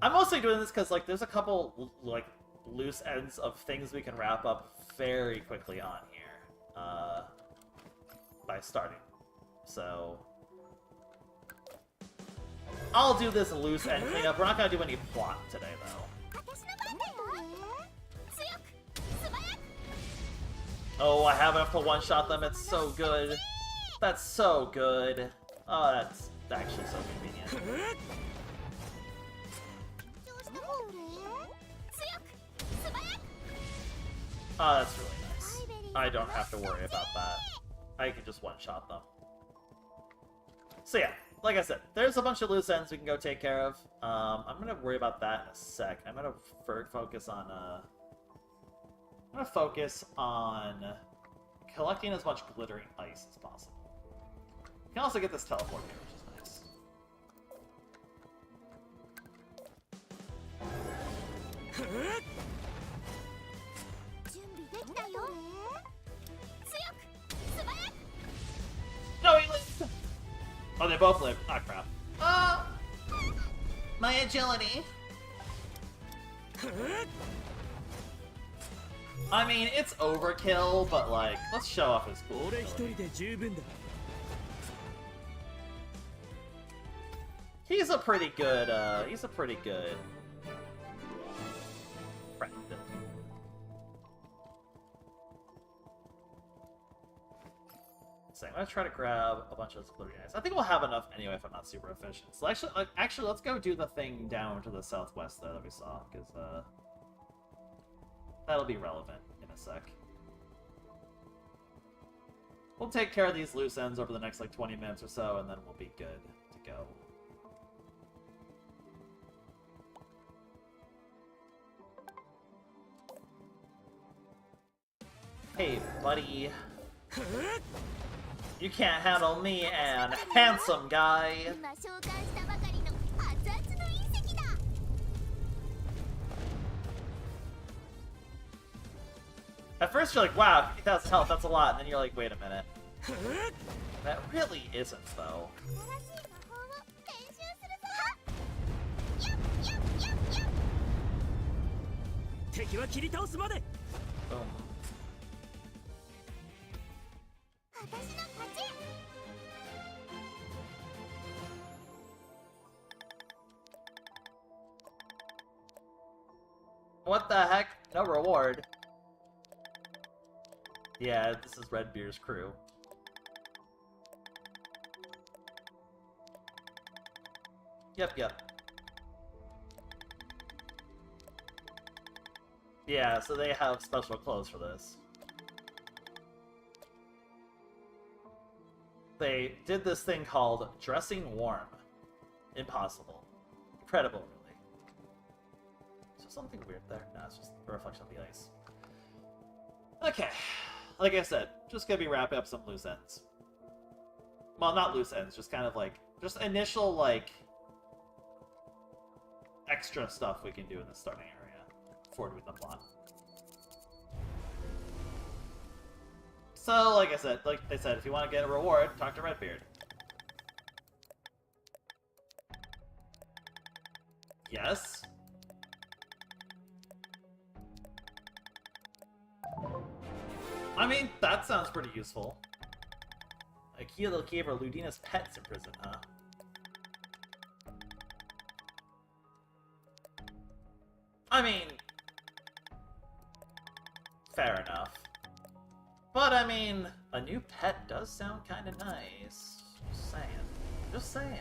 I'm mostly doing this because, like, there's a couple, like, loose ends of things we can wrap up very quickly on here by starting. So I'll do this loose end cleanup. We're not gonna do any plot today, though. Oh, I have enough to one-shot them. It's so good. That's so good. Oh, that's actually so convenient. Oh, that's really nice. I don't have to worry about that. I can just one-shot them. So yeah, like I said, there's a bunch of loose ends we can go take care of. I'm gonna worry about that in a sec. I'm gonna focus on collecting as much glittering ice as possible. You can also get this teleport here, which is nice. No, he lived! Oh, they both lived. Ah, crap. My agility. I mean, it's overkill, but like, let's show off his cool ability. He's a pretty good friend. So I'm gonna try to grab a bunch of those glittery eyes. I think we'll have enough anyway if I'm not super efficient. So actually, let's go do the thing down to the southwest though that we saw, because that'll be relevant in a sec. We'll take care of these loose ends over the next like 20 minutes or so, and then we'll be good to go. Hey, buddy. You can't handle me and handsome guy. At first you're like, wow, 50,000 health, that's a lot, and then you're like, wait a minute. That really isn't, though. Boom. What the heck? No reward. Yeah, this is Redbeard's crew. Yep. Yeah, so they have special clothes for this. They did this thing called dressing warm. Impossible. Incredible, really. Is there something weird there? No, it's just a reflection of the ice. Okay. Like I said, just gonna be wrapping up some loose ends. Well, not loose ends, just kind of like, just initial, like, extra stuff we can do in the starting area before doing the plot. So, like they said, if you want to get a reward, talk to Redbeard. Yes? I mean, that sounds pretty useful. Akila gave her Ludina's pets in prison, huh? I mean... fair enough. But, I mean, a new pet does sound kind of nice. Just saying. Just saying.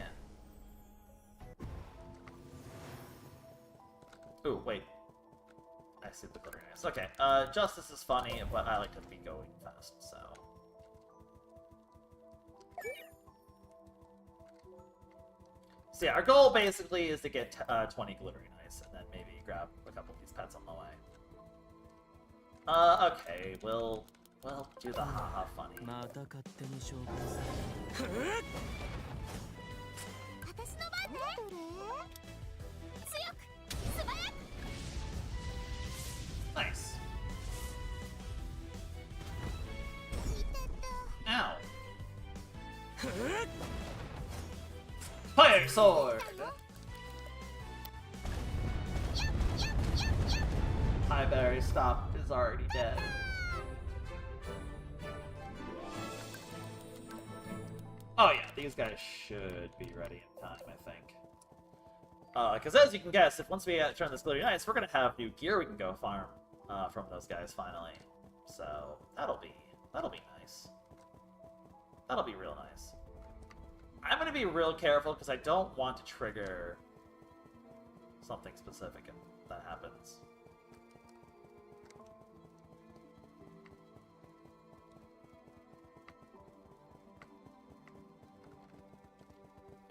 Ooh, wait. I see the glittering eyes. Okay, Justice is funny, but I like to be going fast, so... So yeah, our goal basically is to get 20 glittering eyes, and then maybe grab a couple of these pets on the way. Okay, we'll do the haha funny. Nice. Ow. Fire sword! Pieberry, stop, is already dead. Oh yeah, these guys should be ready in time, I think. Because as you can guess, if once we turn this Glittering Ice, we're gonna have new gear we can go farm from those guys finally. So that'll be nice. That'll be real nice. I'm gonna be real careful because I don't want to trigger something specific if that happens.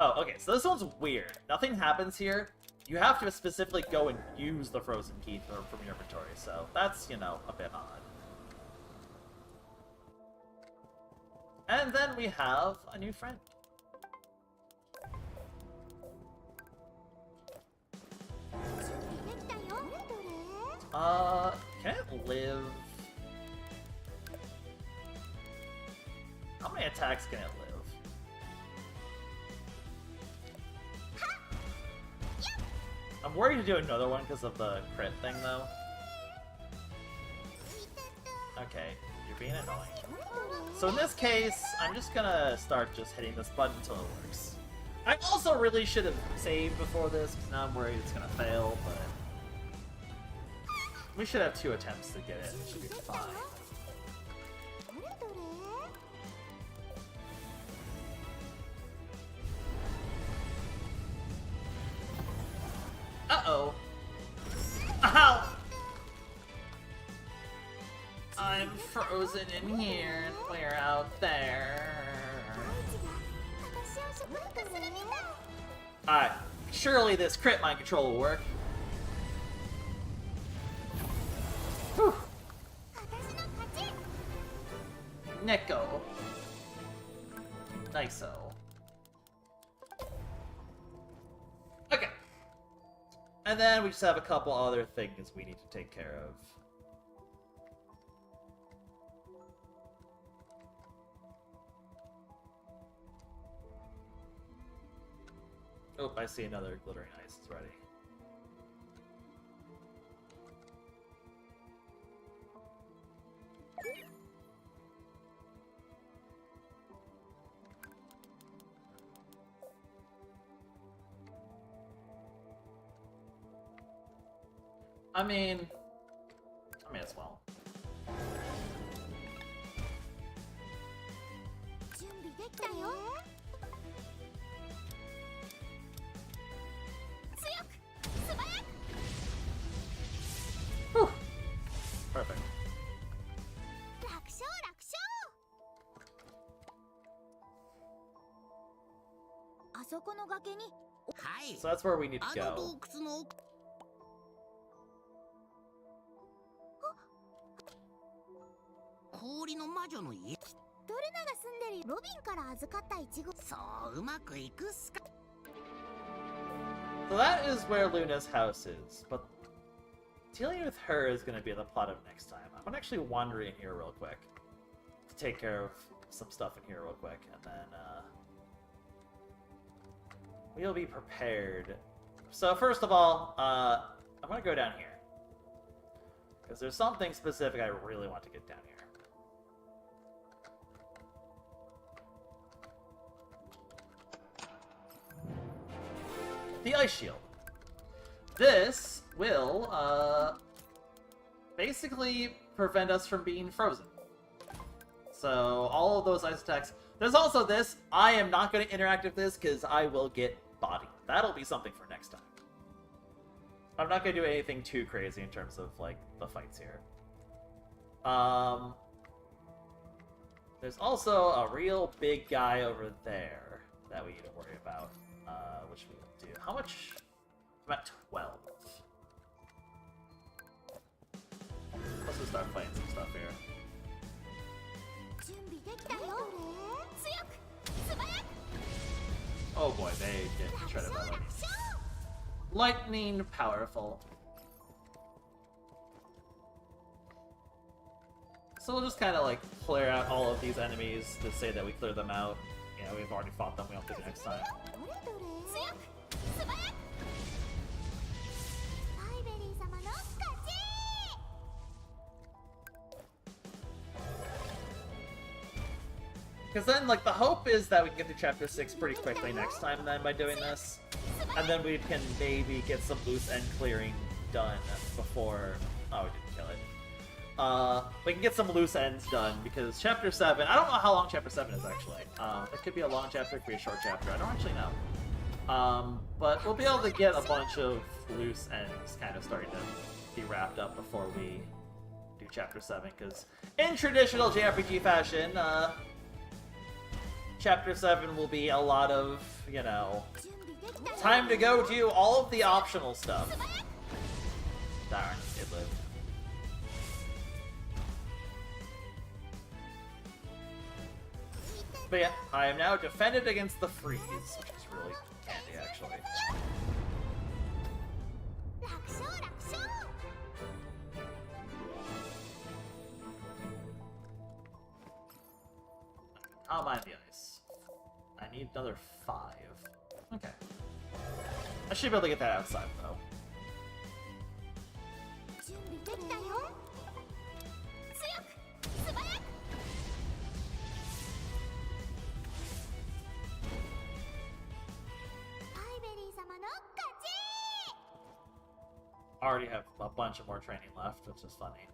Oh, okay, so this one's weird. Nothing happens here. You have to specifically go and use the frozen key from your inventory, so that's, you know, a bit odd. And then we have a new friend. Can it live? How many attacks can it live? I'm worried to do another one because of the crit thing, though. Okay, you're being annoying. So in this case, I'm just gonna start just hitting this button until it works. I also really should have saved before this, because now I'm worried it's gonna fail, but... we should have 2 attempts to get it. It should be fine. Uh-oh. Ow! I'm frozen in here, and we're out there. Alright, surely this crit mind control will work. Whew. Neko. Nice-o. Okay. And then we just have a couple other things we need to take care of. Oh, I see another glittering ice is ready. I mean as well. Whew. Perfect. So that's where we need to go. So that is where Luna's house is, but dealing with her is going to be the plot of next time. I'm going to actually wander in here real quick to take care of some stuff in here real quick, and then we'll be prepared. So first of all, I'm going to go down here, because there's something specific I really want to get down here. The ice shield. This will, basically prevent us from being frozen. So, all of those ice attacks. There's also this. I am not going to interact with this, because I will get bodied. That'll be something for next time. I'm not going to do anything too crazy in terms of, like, the fights here. There's also a real big guy over there that we need to worry about, which we will do. How much? I'm at 12. Let's just start playing some stuff here. Oh boy, they get shredded by lightning. Lightning powerful. So we'll just kind of like clear out all of these enemies to say that we cleared them out. You know, we've already fought them, we don't have to do it next time. Because then, like, the hope is that we can get to Chapter 6 pretty quickly next time then by doing this. And then we can maybe get some loose end clearing done before... Oh, we didn't kill it. We can get some loose ends done, because Chapter 7... I don't know how long Chapter 7 is, actually. It could be a long chapter, it could be a short chapter. I don't actually know. But we'll be able to get a bunch of loose ends kind of starting to be wrapped up before we do Chapter 7, because in traditional JRPG fashion, Chapter 7 will be a lot of, you know, time to go do all of the optional stuff. Darn, it lived. But yeah, I am now defended against the freeze, which is really handy, actually. I'll mind the ice. I need another 5. Okay. I should be able to get that outside, though. I already have a bunch of more training left, which is funny.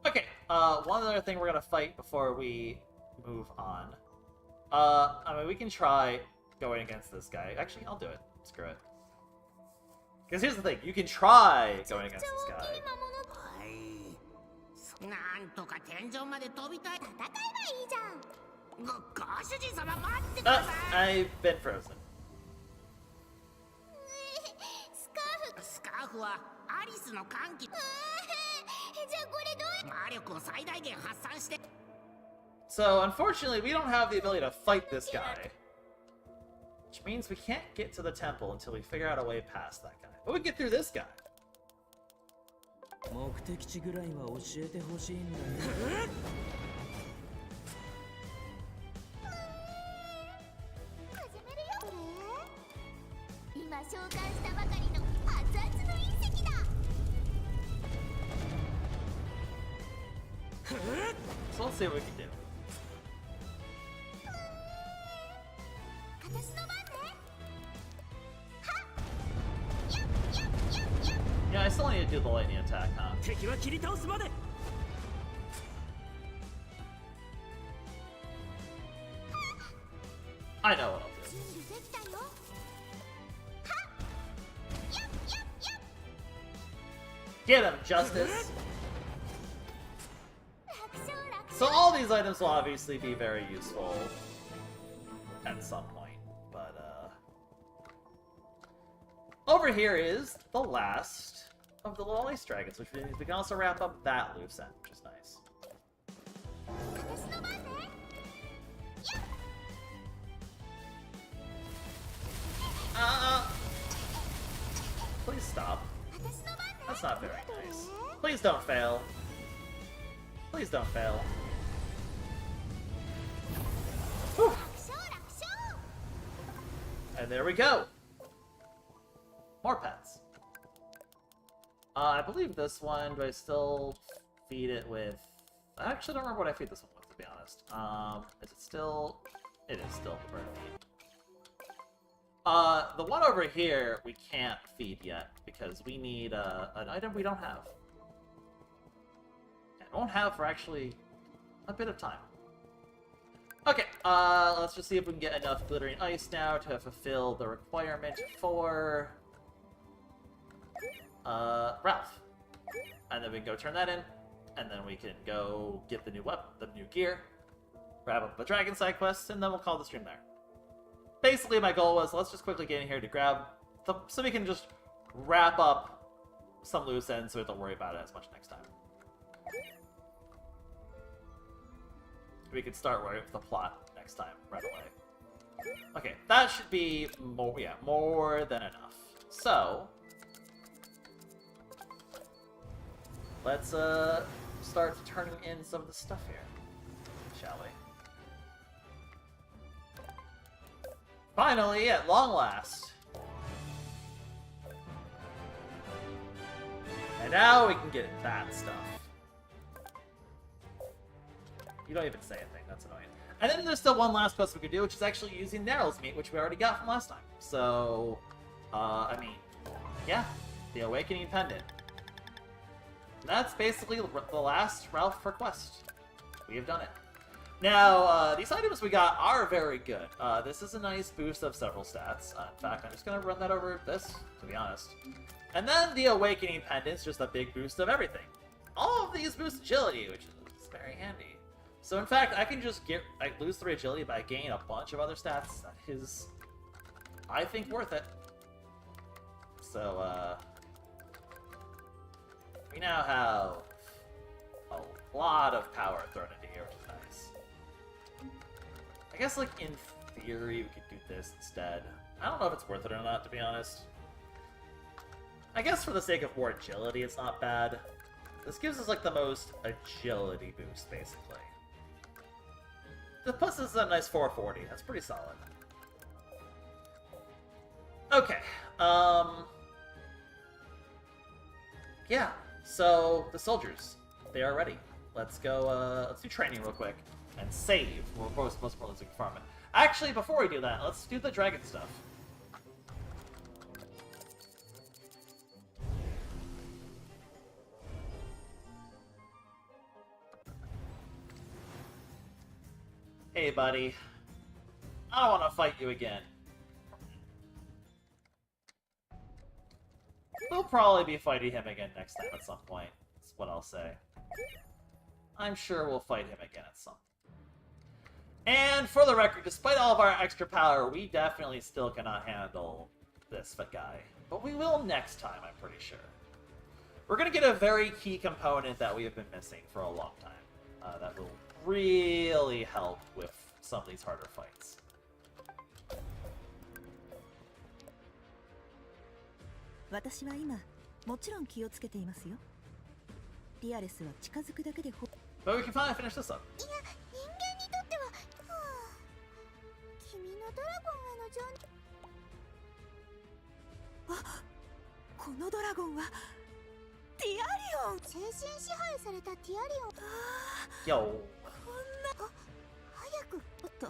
Okay, one other thing we're gonna fight before we move on. I mean, we can try going against this guy. Actually, I'll do it. Screw it. Because here's the thing, you can try going against this guy. I've been frozen. So, unfortunately, we don't have the ability to fight this guy. Which means we can't get to the temple until we figure out a way past that guy. But we can get through this guy. So let's see what we can do. Yeah, I still need to do the lightning attack, huh? I know what I'll do. Get him, Justice! So all these items will obviously be very useful at some point, but over here is the last of the little ice dragons, which means we can also wrap up that loose end, which is nice. Please stop. That's not very nice. Please don't fail. Please don't fail. Whew. And there we go. More pets. I believe this one, do I still feed it with... I actually don't remember what I feed this one with, to be honest. Is it still... It is still the bird feed. The one over here, we can't feed yet, because we need an item we don't have. And won't have for actually a bit of time. Okay, let's just see if we can get enough glittering ice now to fulfill the requirement for... Ralph. And then we can go turn that in, and then we can go get the new weapon, the new gear, wrap up the dragon side quest, and then we'll call the stream there. Basically, my goal was, let's just quickly get in here to grab so we can just wrap up some loose ends so we don't worry about it as much next time. We can start worrying with the plot next time, right away. Okay, that should be more, yeah, more than enough. So, let's start turning in some of the stuff here, shall we? Finally, at long last. And now we can get that stuff. You don't even say anything, that's annoying. And then there's still one last quest we could do, which is actually using Neryl's meat, which we already got from last time. So, I mean, yeah, the Awakening Pendant. And that's basically the last Ralph quest. We have done it. Now, these items we got are very good. This is a nice boost of several stats. In fact, I'm just going to run that over this, to be honest. And then the Awakening Pendant's just a big boost of everything. All of these boost agility, which is very handy. So in fact, I can just lose 3 agility, but I gain a bunch of other stats. That is, I think, worth it. So, we now have a lot of power thrown into here, which is nice. I guess, like, in theory, we could do this instead. I don't know if it's worth it or not, to be honest. I guess for the sake of more agility, it's not bad. This gives us, like, the most agility boost, basically. This puts us at a nice 440. That's pretty solid. Okay. Yeah. So, the soldiers. They are ready. Let's go, let's do training real quick. And save. Well, most importantly, we can farm it. Actually, before we do that, let's do the dragon stuff. Hey, buddy. I don't want to fight you again. We'll probably be fighting him again next time at some point. That's what I'll say. I'm sure we'll fight him again at some point. And for the record, despite all of our extra power, we definitely still cannot handle this guy. But we will next time, I'm pretty sure. We're going to get a very key component that we have been missing for a long time. That will really help with some of these harder fights. 私は今もちろん気をつけていますよ。リアレスは近づくだけで But we can finally finish this up. いや、人間にとっては、君のドラゴンへの情熱。あ、このドラゴンはティアリオン。精神支配されたティアリオン。Yo. こんな。早く。おっと。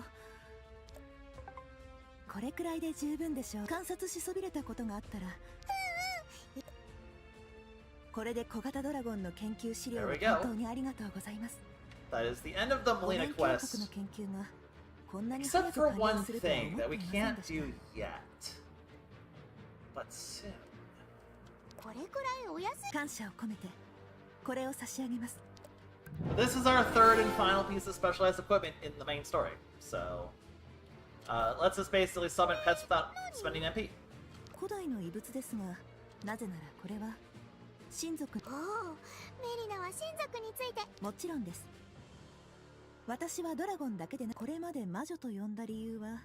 これくらいで十分でしょう。観察しそびれたことがあったら。これで小型ドラゴンの研究資料を本当にありがとうございます。That is the end of the Melina quest. Except for one thing that we can't do yet. But soon. これくらいお安い。感謝を込めてこれを差し上げます。This is our third and final piece of specialized equipment in the main story. So, lets us basically summon pets without spending MP. 古代の遺物ですが、なぜならこれは親族。おお、メリナは親族について。もちろんです。私はドラゴンだけでなく、これまで魔女と呼んだ理由は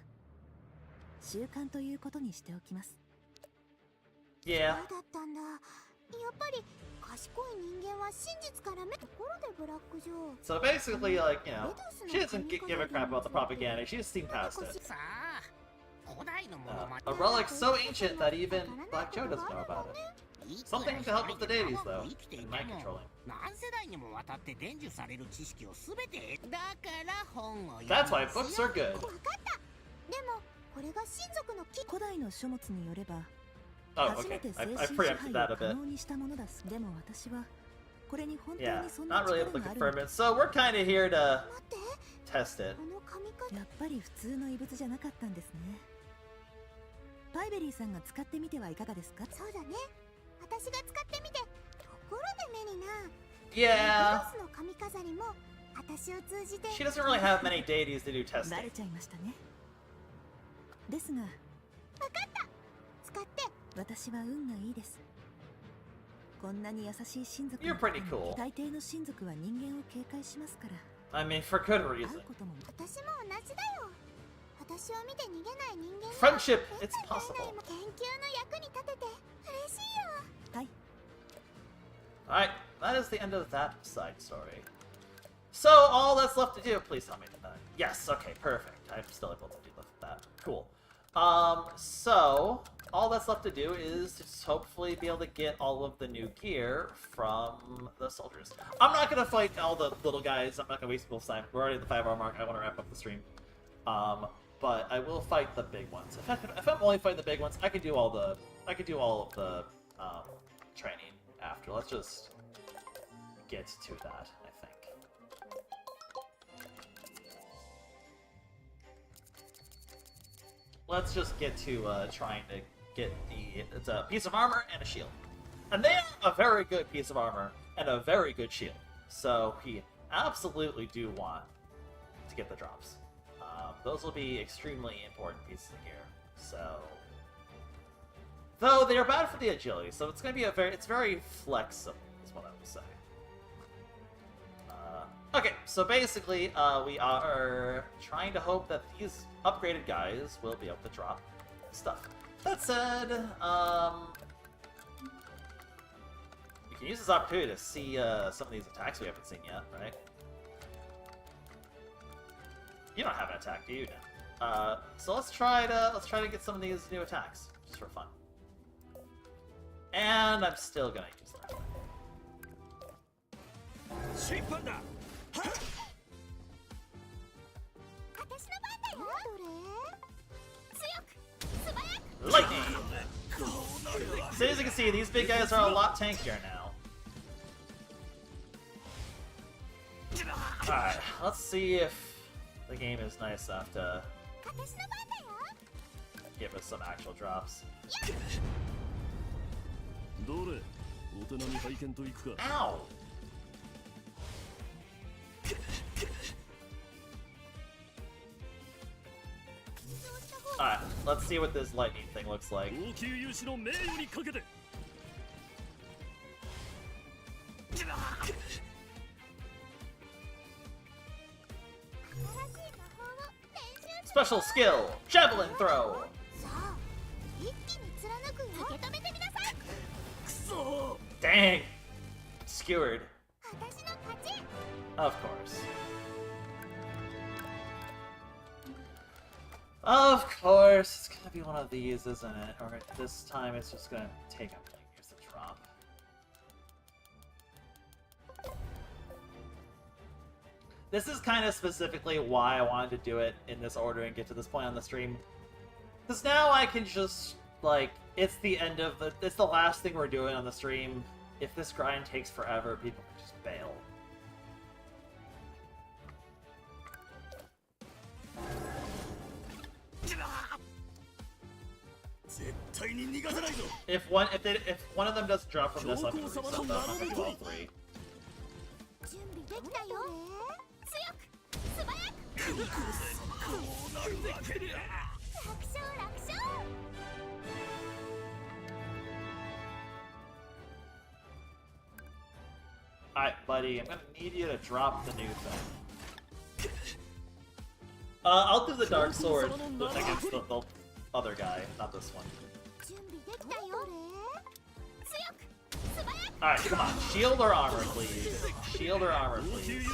習慣ということにしておきます。Yeah. そうだったんだ。やっぱり賢い人間は真実から目。ところでブラックジョー。 So basically, like, you know, she doesn't give a crap about the propaganda. She just seen past it. A relic so ancient that even Black Joe doesn't know about it. Something to help with the deities, though, and mind controlling. That's why books are good. でもこれが親族の木。古代の書物によれば、 Oh, 初め okay. て精 I 神支 preempted 配 that を a 可 bit. 能にしたものだす。でも私はこれに本当 Yeah, にそんな not really 力 able to がある confirm it. So we're kind of here to test it. この髪型。やっぱり普通の遺物じゃなかったんですね。パイベリーさんが使ってみてはいかがですか？そうだね。私が使ってみて。ところでメリナ。 Yeah. ブロスの髪飾りも私を通じて。 She doesn't really have many deities to do バ testing. レちゃいましたね。ですが、わかった。使って。私は運がいいです。こんなに優しい親族 You're pretty cool. 大抵の親族は人間を警戒しますから。 I mean, for good 会 reason. うことも。私も同じだよ。私を見て逃げない人間。 Friendship, it's possible. 研究の役に立てて嬉しいよ。はい。 Alright, that is the end of that side story. So, all that's left to do, please tell me that. Yes, okay, perfect. I'm still able to do that. Cool. So, all that's left to do is just hopefully be able to get all of the new gear from the soldiers. I'm not gonna fight all the little guys, I'm not gonna waste people's time. We're already at the 5-hour mark, I want to wrap up the stream. But I will fight the big ones. If I'm only fighting the big ones, I could do all of the training after. Let's just get to that, I think. Let's just get to trying to get it's a piece of armor and a shield. And they are a very good piece of armor and a very good shield. So we absolutely do want get the drops. Those will be extremely important pieces of gear. So, though they are bad for the agility, so it's going to be it's very flexible, is what I would say. Okay, so basically, we are trying to hope that these upgraded guys will be able to drop stuff. That said, you can use this opportunity to see some of these attacks we haven't seen yet, right? You don't have an attack, do you? Now? So let's try to get some of these new attacks, just for fun. And I'm still gonna use that. Lightning! So as you can see, these big guys are a lot tankier now. Alright, let's see if the game is nice enough to give us some actual drops. Ow! Alright, let's see what this lightning thing looks like. Special skill, javelin throw. Dang, skewered. Of course. Of course, it's gonna be one of these, isn't it? Or this time it's just gonna take a minute. Here's the drop. This is kind of specifically why I wanted to do it in this order and get to this point on the stream. Because now I can just, like, it's the end of the... It's the last thing we're doing on the stream. If this grind takes forever, people can just bail. If one of them doesn't drop from this, I'm gonna reset them. I'm gonna do all three. Alright, buddy, I'm gonna need you to drop the new thing. I'll do the Dark Sword against the other guy, not this one. Alright, come on. Shield or armor, please. Shield or armor, please.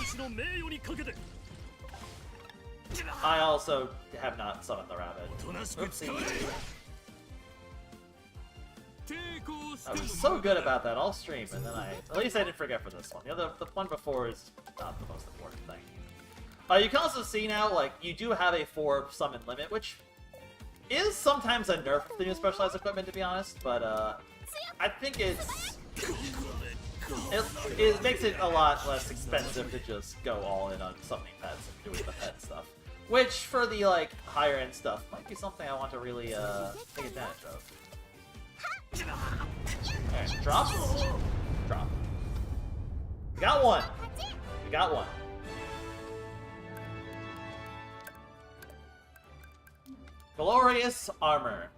I also have not summoned the rabbit. Oopsie. I was so good about that all stream, and then at least I didn't forget for this one. The one before is not the most important thing. You can also see now, like, you do have a 4 summon limit, which is sometimes a nerf to the new specialized equipment, to be honest, but I think it makes it a lot less expensive to just go all in on summoning pets and doing the pet stuff. Which, for the, like, higher end stuff, might be something I want to really take advantage of. Alright, drop. Drop. We got one. We got one. Glorious Armor.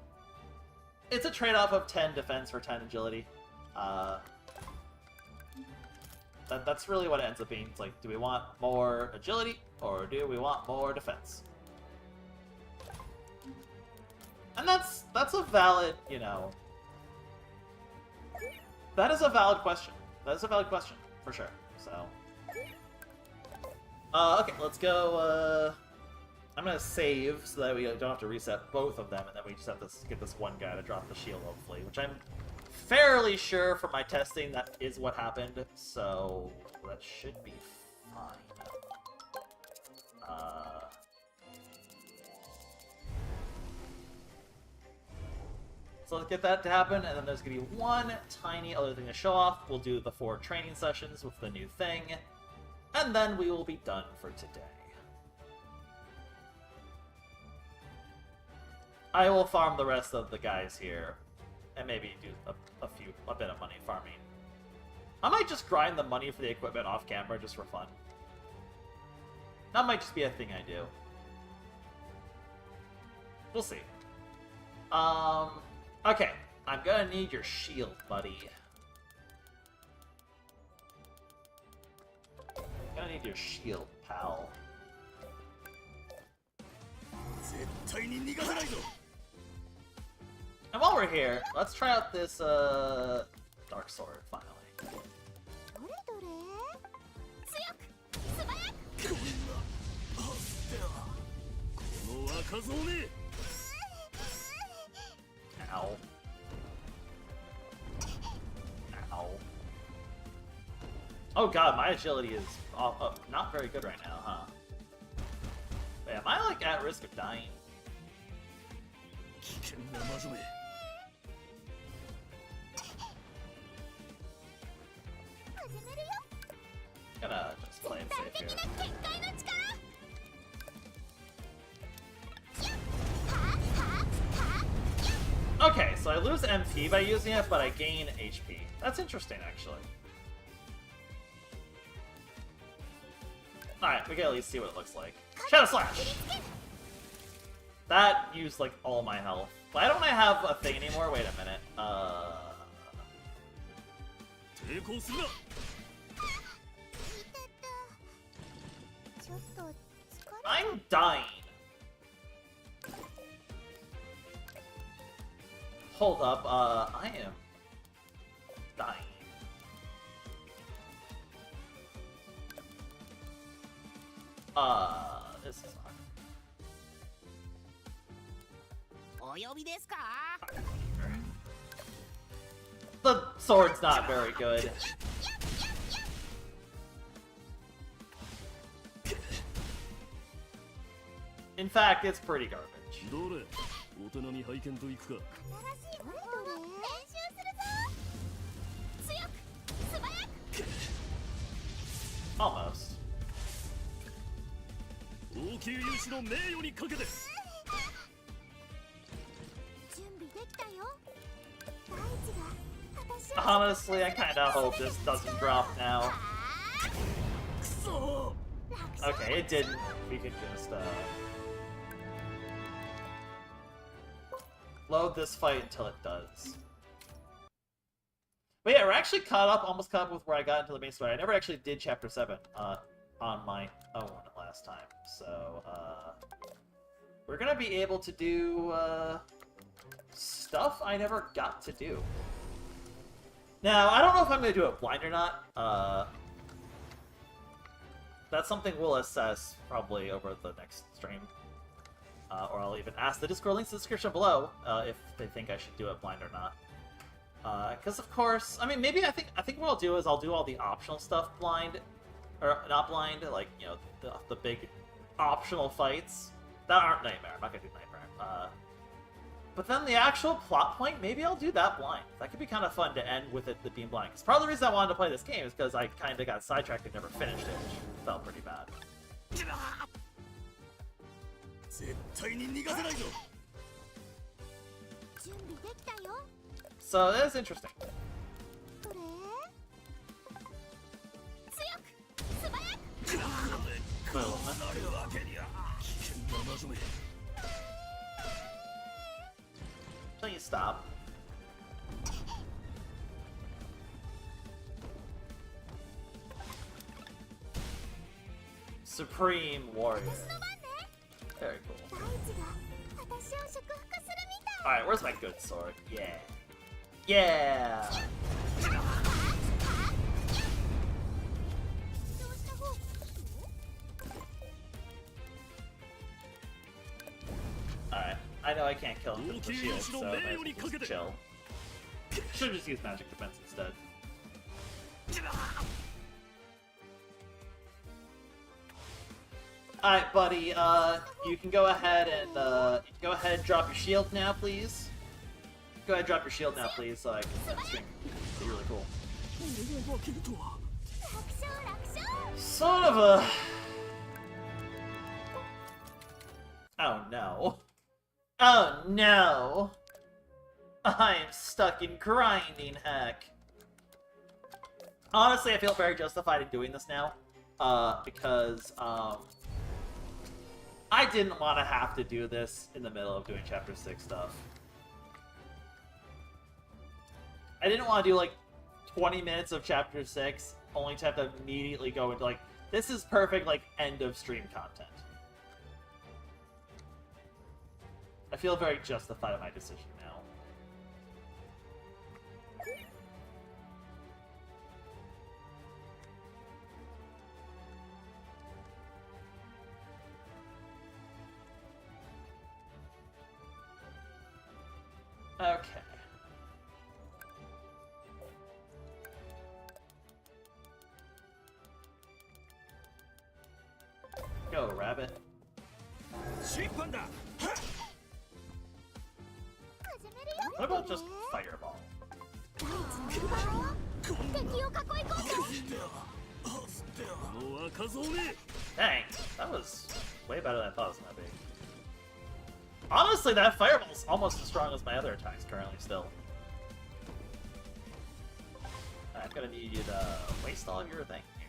It's a trade-off of 10 defense for 10 agility. That's really what it ends up being. It's like, do we want more agility, or do we want more defense? And that's a valid, you know... That is a valid question. That is a valid question, for sure. So... okay, let's go, I'm gonna save so that we don't have to reset both of them, and then we just have to get this one guy to drop the shield, hopefully, which I'm fairly sure from my testing that is what happened, so that should be fine. So let's get that to happen, and then there's gonna be one tiny other thing to show off. We'll do the 4 training sessions with the new thing, and then we will be done for today. I will farm the rest of the guys here, and maybe do a bit of money farming. I might just grind the money for the equipment off camera just for fun. That might just be a thing I do. We'll see. Okay. I'm gonna need your shield, buddy. Gonna need your shield, pal. And while we're here, let's try out this, Dark Sword, finally. Ow. Ow. Oh god, my agility is not very good right now, huh? Wait, am I, like, at risk of dying? Gonna just play it safe here. Okay, so I lose MP by using it, but I gain HP. That's interesting, actually. Alright, we can at least see what it looks like. Shadow Slash! That used, like, all my health. Why don't I have a thing anymore? Wait a minute. I'm dying. Hold up, I am dying. This is the sword's not very good. In fact, it's pretty garbage. Almost. Honestly, I kinda hope this doesn't drop now. Okay, it didn't. We can just, load this fight until it does. But yeah, we're actually almost caught up with where I got into the main story. I never actually did Chapter 7, on my own last time. So, we're gonna be able to do, stuff I never got to do. Now, I don't know if I'm gonna do it blind or not. That's something we'll assess probably over the next stream. Or I'll even ask the Discord links in the description below, if they think I should do it blind or not. Because of course, I mean, maybe I think what I'll do is I'll do all the optional stuff blind, or not blind, like, you know, the big optional fights that aren't Nightmare. I'm not gonna do Nightmare. But then the actual plot point, maybe I'll do that blind. That could be kind of fun to end with it being blind. Because part of the reason I wanted to play this game is because I kind of got sidetracked and never finished it, which felt pretty bad. So that is interesting. Boom. Please stop. Supreme Warrior. Very cool. Alright, where's my good sword? Yeah. Yeah! Alright, I know I can't kill him with the shield, so I might as well just chill. Should've just used magic defense instead. Alright, buddy, you can go ahead and drop your shield now, please. Go ahead and drop your shield now, please, so I can end stream. It'd be really cool. Son of a... Oh no. Oh no! I'm stuck in grinding heck. Honestly, I feel very justified in doing this now. Because, I didn't want to have to do this in the middle of doing Chapter 6 stuff. I didn't want to do, like, 20 minutes of Chapter 6, only to have to immediately go into, like, this is perfect, like, end-of-stream content. I feel very justified in my decision now. Okay. Go, rabbit. What about just fireball? Dang, that was way better than I thought it was gonna be. Honestly, that fireball's almost as strong as my other attacks currently still. I'm gonna need you to waste all of your thing here.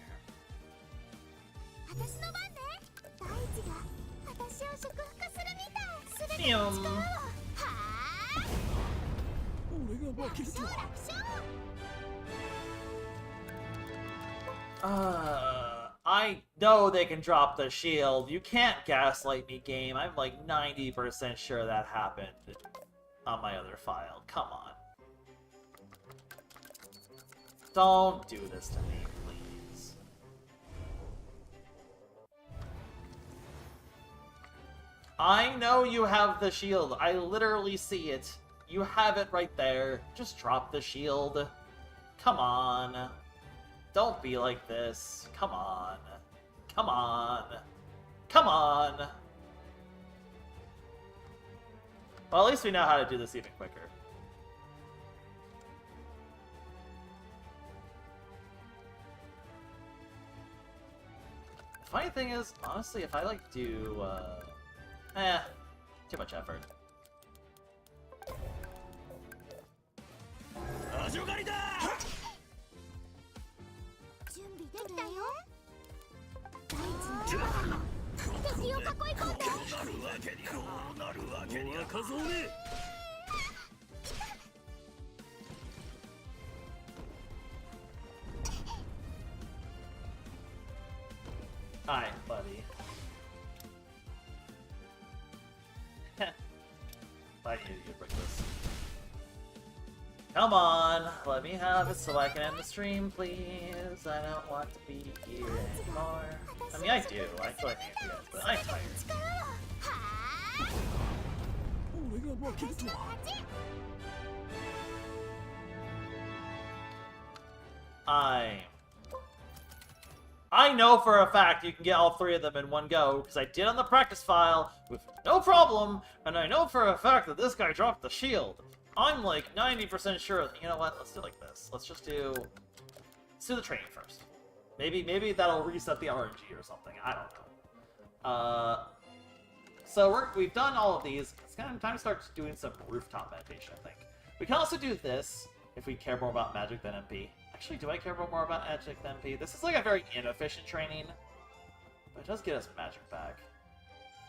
I know they can drop the shield. You can't gaslight me, game. I'm like 90% sure that happened on my other file. Come on. Don't do this to me, please. I know you have the shield. I literally see it. You have it right there. Just drop the shield. Come on. Don't be like this. Come on. Come on. Come on. Well, at least we know how to do this even quicker. The funny thing is, honestly, if I like do, too much effort. Alright, buddy. I knew you'd break this. Come on, let me have it so I can end the stream, please. I don't want to be here anymore. I mean, I do. I feel like I do, but I'm tired. I know for a fact you can get all three of them in one go, because I did on the practice file with no problem, and I know for a fact that this guy dropped the shield. I'm like 90% sure. You know what? Let's do it like this. Let's do the training first. Maybe that'll reset the RNG or something. I don't know. So we've done all of these. It's kind of time to start doing some rooftop meditation, I think. We can also do this if we care more about magic than MP. Actually, do I care more about magic than MP? This is like a very inefficient training, but it does get us magic back.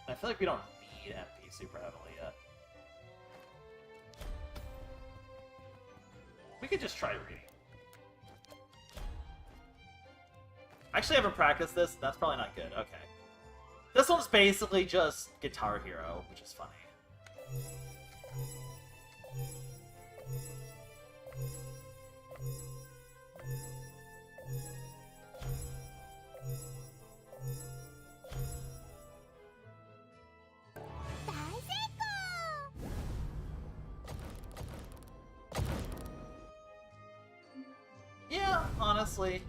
I feel like we don't need MP super heavily yet. We could just try reading. Actually, I haven't practiced this. That's probably not good. Okay. This one's basically just Guitar Hero, which is funny. Yeah, honestly.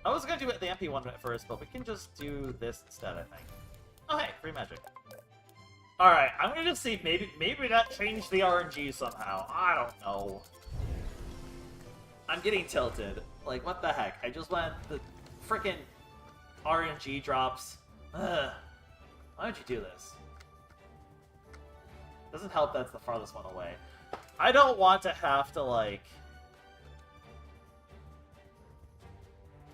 I was gonna do the MP one at first, but we can just do this instead, I think. Oh hey, free magic. Alright, I'm gonna just see, maybe that changed the RNG somehow. I don't know. I'm getting tilted. Like, what the heck? I just went the frickin' RNG drops. Ugh. Why would you do this? Doesn't help that's the farthest one away. I don't want to have to, like...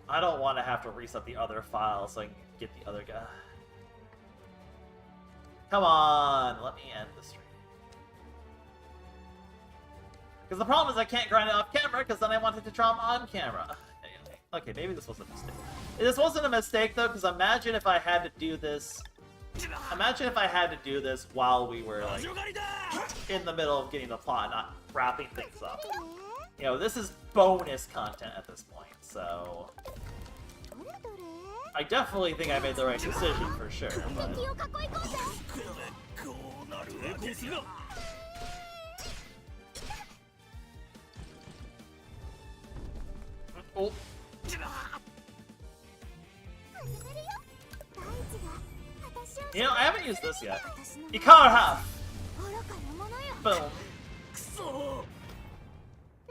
I don't want to have to reset the other file so I can get the other guy. Come on, let me end the stream. Because the problem is I can't grind it off camera, because then I wanted to draw them on camera. Okay, maybe this was a mistake. This wasn't a mistake, though, because imagine if I had to do this... Imagine if I had to do this while we were, like, in the middle of getting the plot, not wrapping things up. You know, this is bonus content at this point, so... I definitely think I made the right decision, for sure, but... Oh. You know, I haven't used this yet. Ikara! Boom.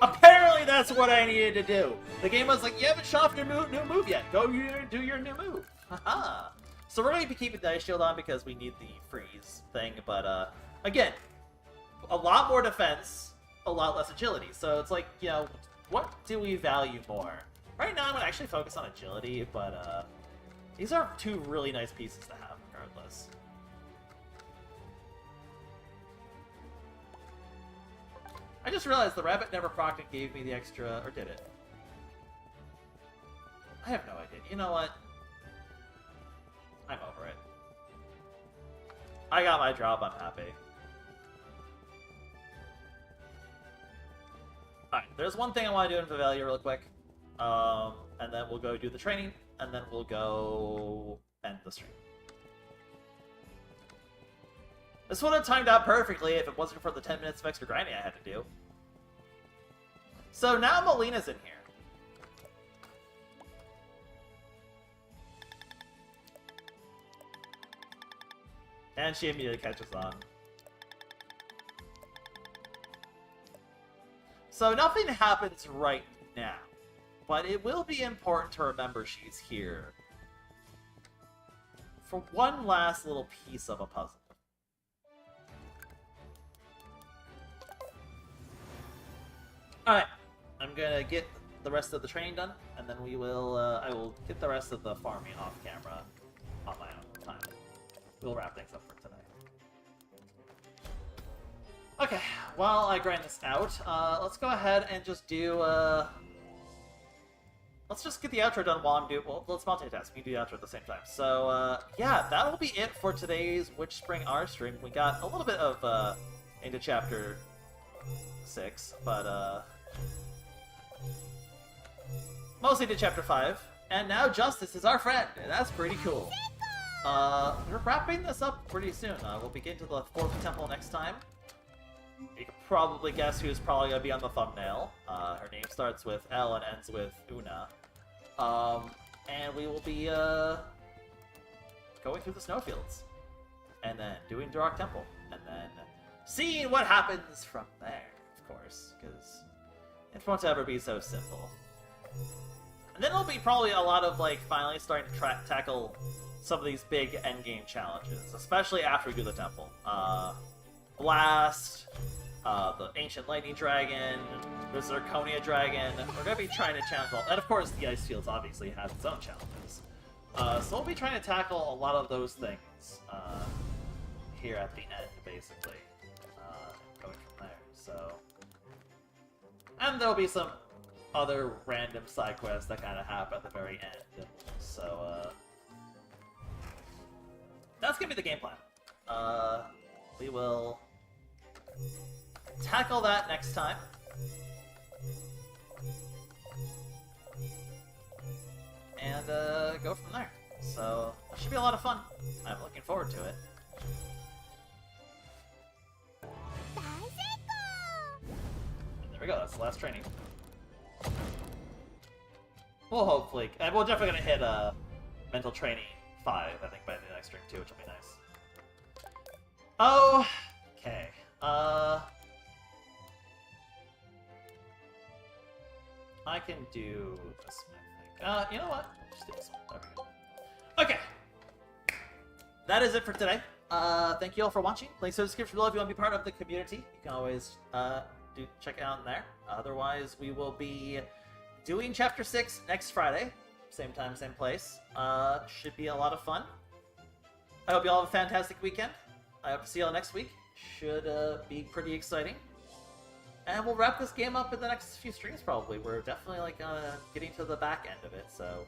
Apparently that's what I needed to do. The game was like, you haven't shot off your new move yet. Go do your new move. Haha. So we're going to be keeping Dice Shield on because we need the freeze thing. But, again, a lot more defense, a lot less agility. So it's like, you know, what do we value more? Right now I'm going to actually focus on agility, but, these are two really nice pieces to have, regardless. I just realized the rabbit never procced and gave me the extra, or did it? I have no idea. You know what? I'm over it. I got my job, I'm happy. Alright, there's one thing I want to do in Vivalia real quick. And then we'll go do the training, and then we'll go end the stream. This would have timed out perfectly if it wasn't for the 10 minutes of extra grinding I had to do. So now Melina's in here. And she immediately catches on. So nothing happens right now. But it will be important to remember she's here. For one last little piece of a puzzle. Alright, I'm gonna get the rest of the training done, and then we will, I will get the rest of the farming off camera on my own time. We'll wrap things up for today. Okay, while I grind this out, let's go ahead and just do, let's just get the outro done while I'm doing, well, let's multitask, we can do the outro at the same time. So, yeah, that'll be it for today's Witch Spring R stream. We got a little bit of, into chapter 6, but, mostly to chapter 5, and now Justice is our friend, and that's pretty cool. We're wrapping this up pretty soon. We'll begin to the 4th temple next time. You can probably guess who's probably going to be on the thumbnail. Her name starts with L and ends with Una. And we will be going through the snowfields. And then doing Durok Temple. And then seeing what happens from there, of course. Because it won't ever be so simple. And then it'll be probably a lot of, like, finally starting to tackle some of these big endgame challenges. Especially after we do the temple. Blast, the Ancient Lightning Dragon, the Zirconia Dragon. We're going to be trying to challenge all... And of course, the Ice Fields obviously has its own challenges. So we'll be trying to tackle a lot of those things here at the end, basically. Going from there, so... And there'll be some other random side quests that kind of happen at the very end. So, that's going to be the game plan. We will tackle that next time. And go from there. So, it should be a lot of fun. I'm looking forward to it. And there we go, that's the last training. We'll hopefully... And we're definitely going to hit Mental Training 5, I think, by the next stream too, which will be nice. Oh... Okay, I can do this one, I think. You know what? Just do this one. There we go. Okay. That is it for today. Thank you all for watching. Links to the description below if you want to be part of the community. You can always, check it out in there. Otherwise, we will be doing Chapter 6 next Friday. Same time, same place. Should be a lot of fun. I hope you all have a fantastic weekend. I hope to see y'all next week. Should be pretty exciting. And we'll wrap this game up in the next few streams, probably. We're definitely, like, getting to the back end of it, so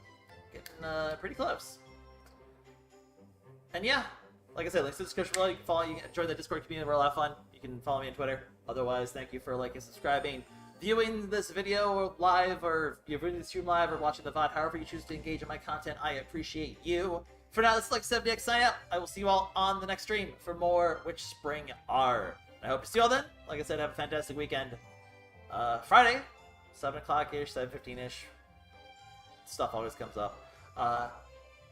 getting pretty close. And yeah, like I said, links in the description below. You can follow, you can join the Discord community. We're a lot of fun. You can follow me on Twitter. Otherwise, thank you for liking, subscribing, viewing this video live, or you're viewing the stream live, or watching the VOD. However you choose to engage in my content, I appreciate you. For now, this is like 7DX sign out. I will see you all on the next stream for more Which Spring Are. I hope to see you all then. Like I said, have a fantastic weekend. Friday, 7 o'clock-ish, 7:15-ish. Stuff always comes up.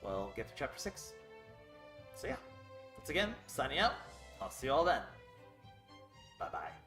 We'll get to Chapter 6. So yeah, once again, signing out. I'll see you all then. Bye-bye.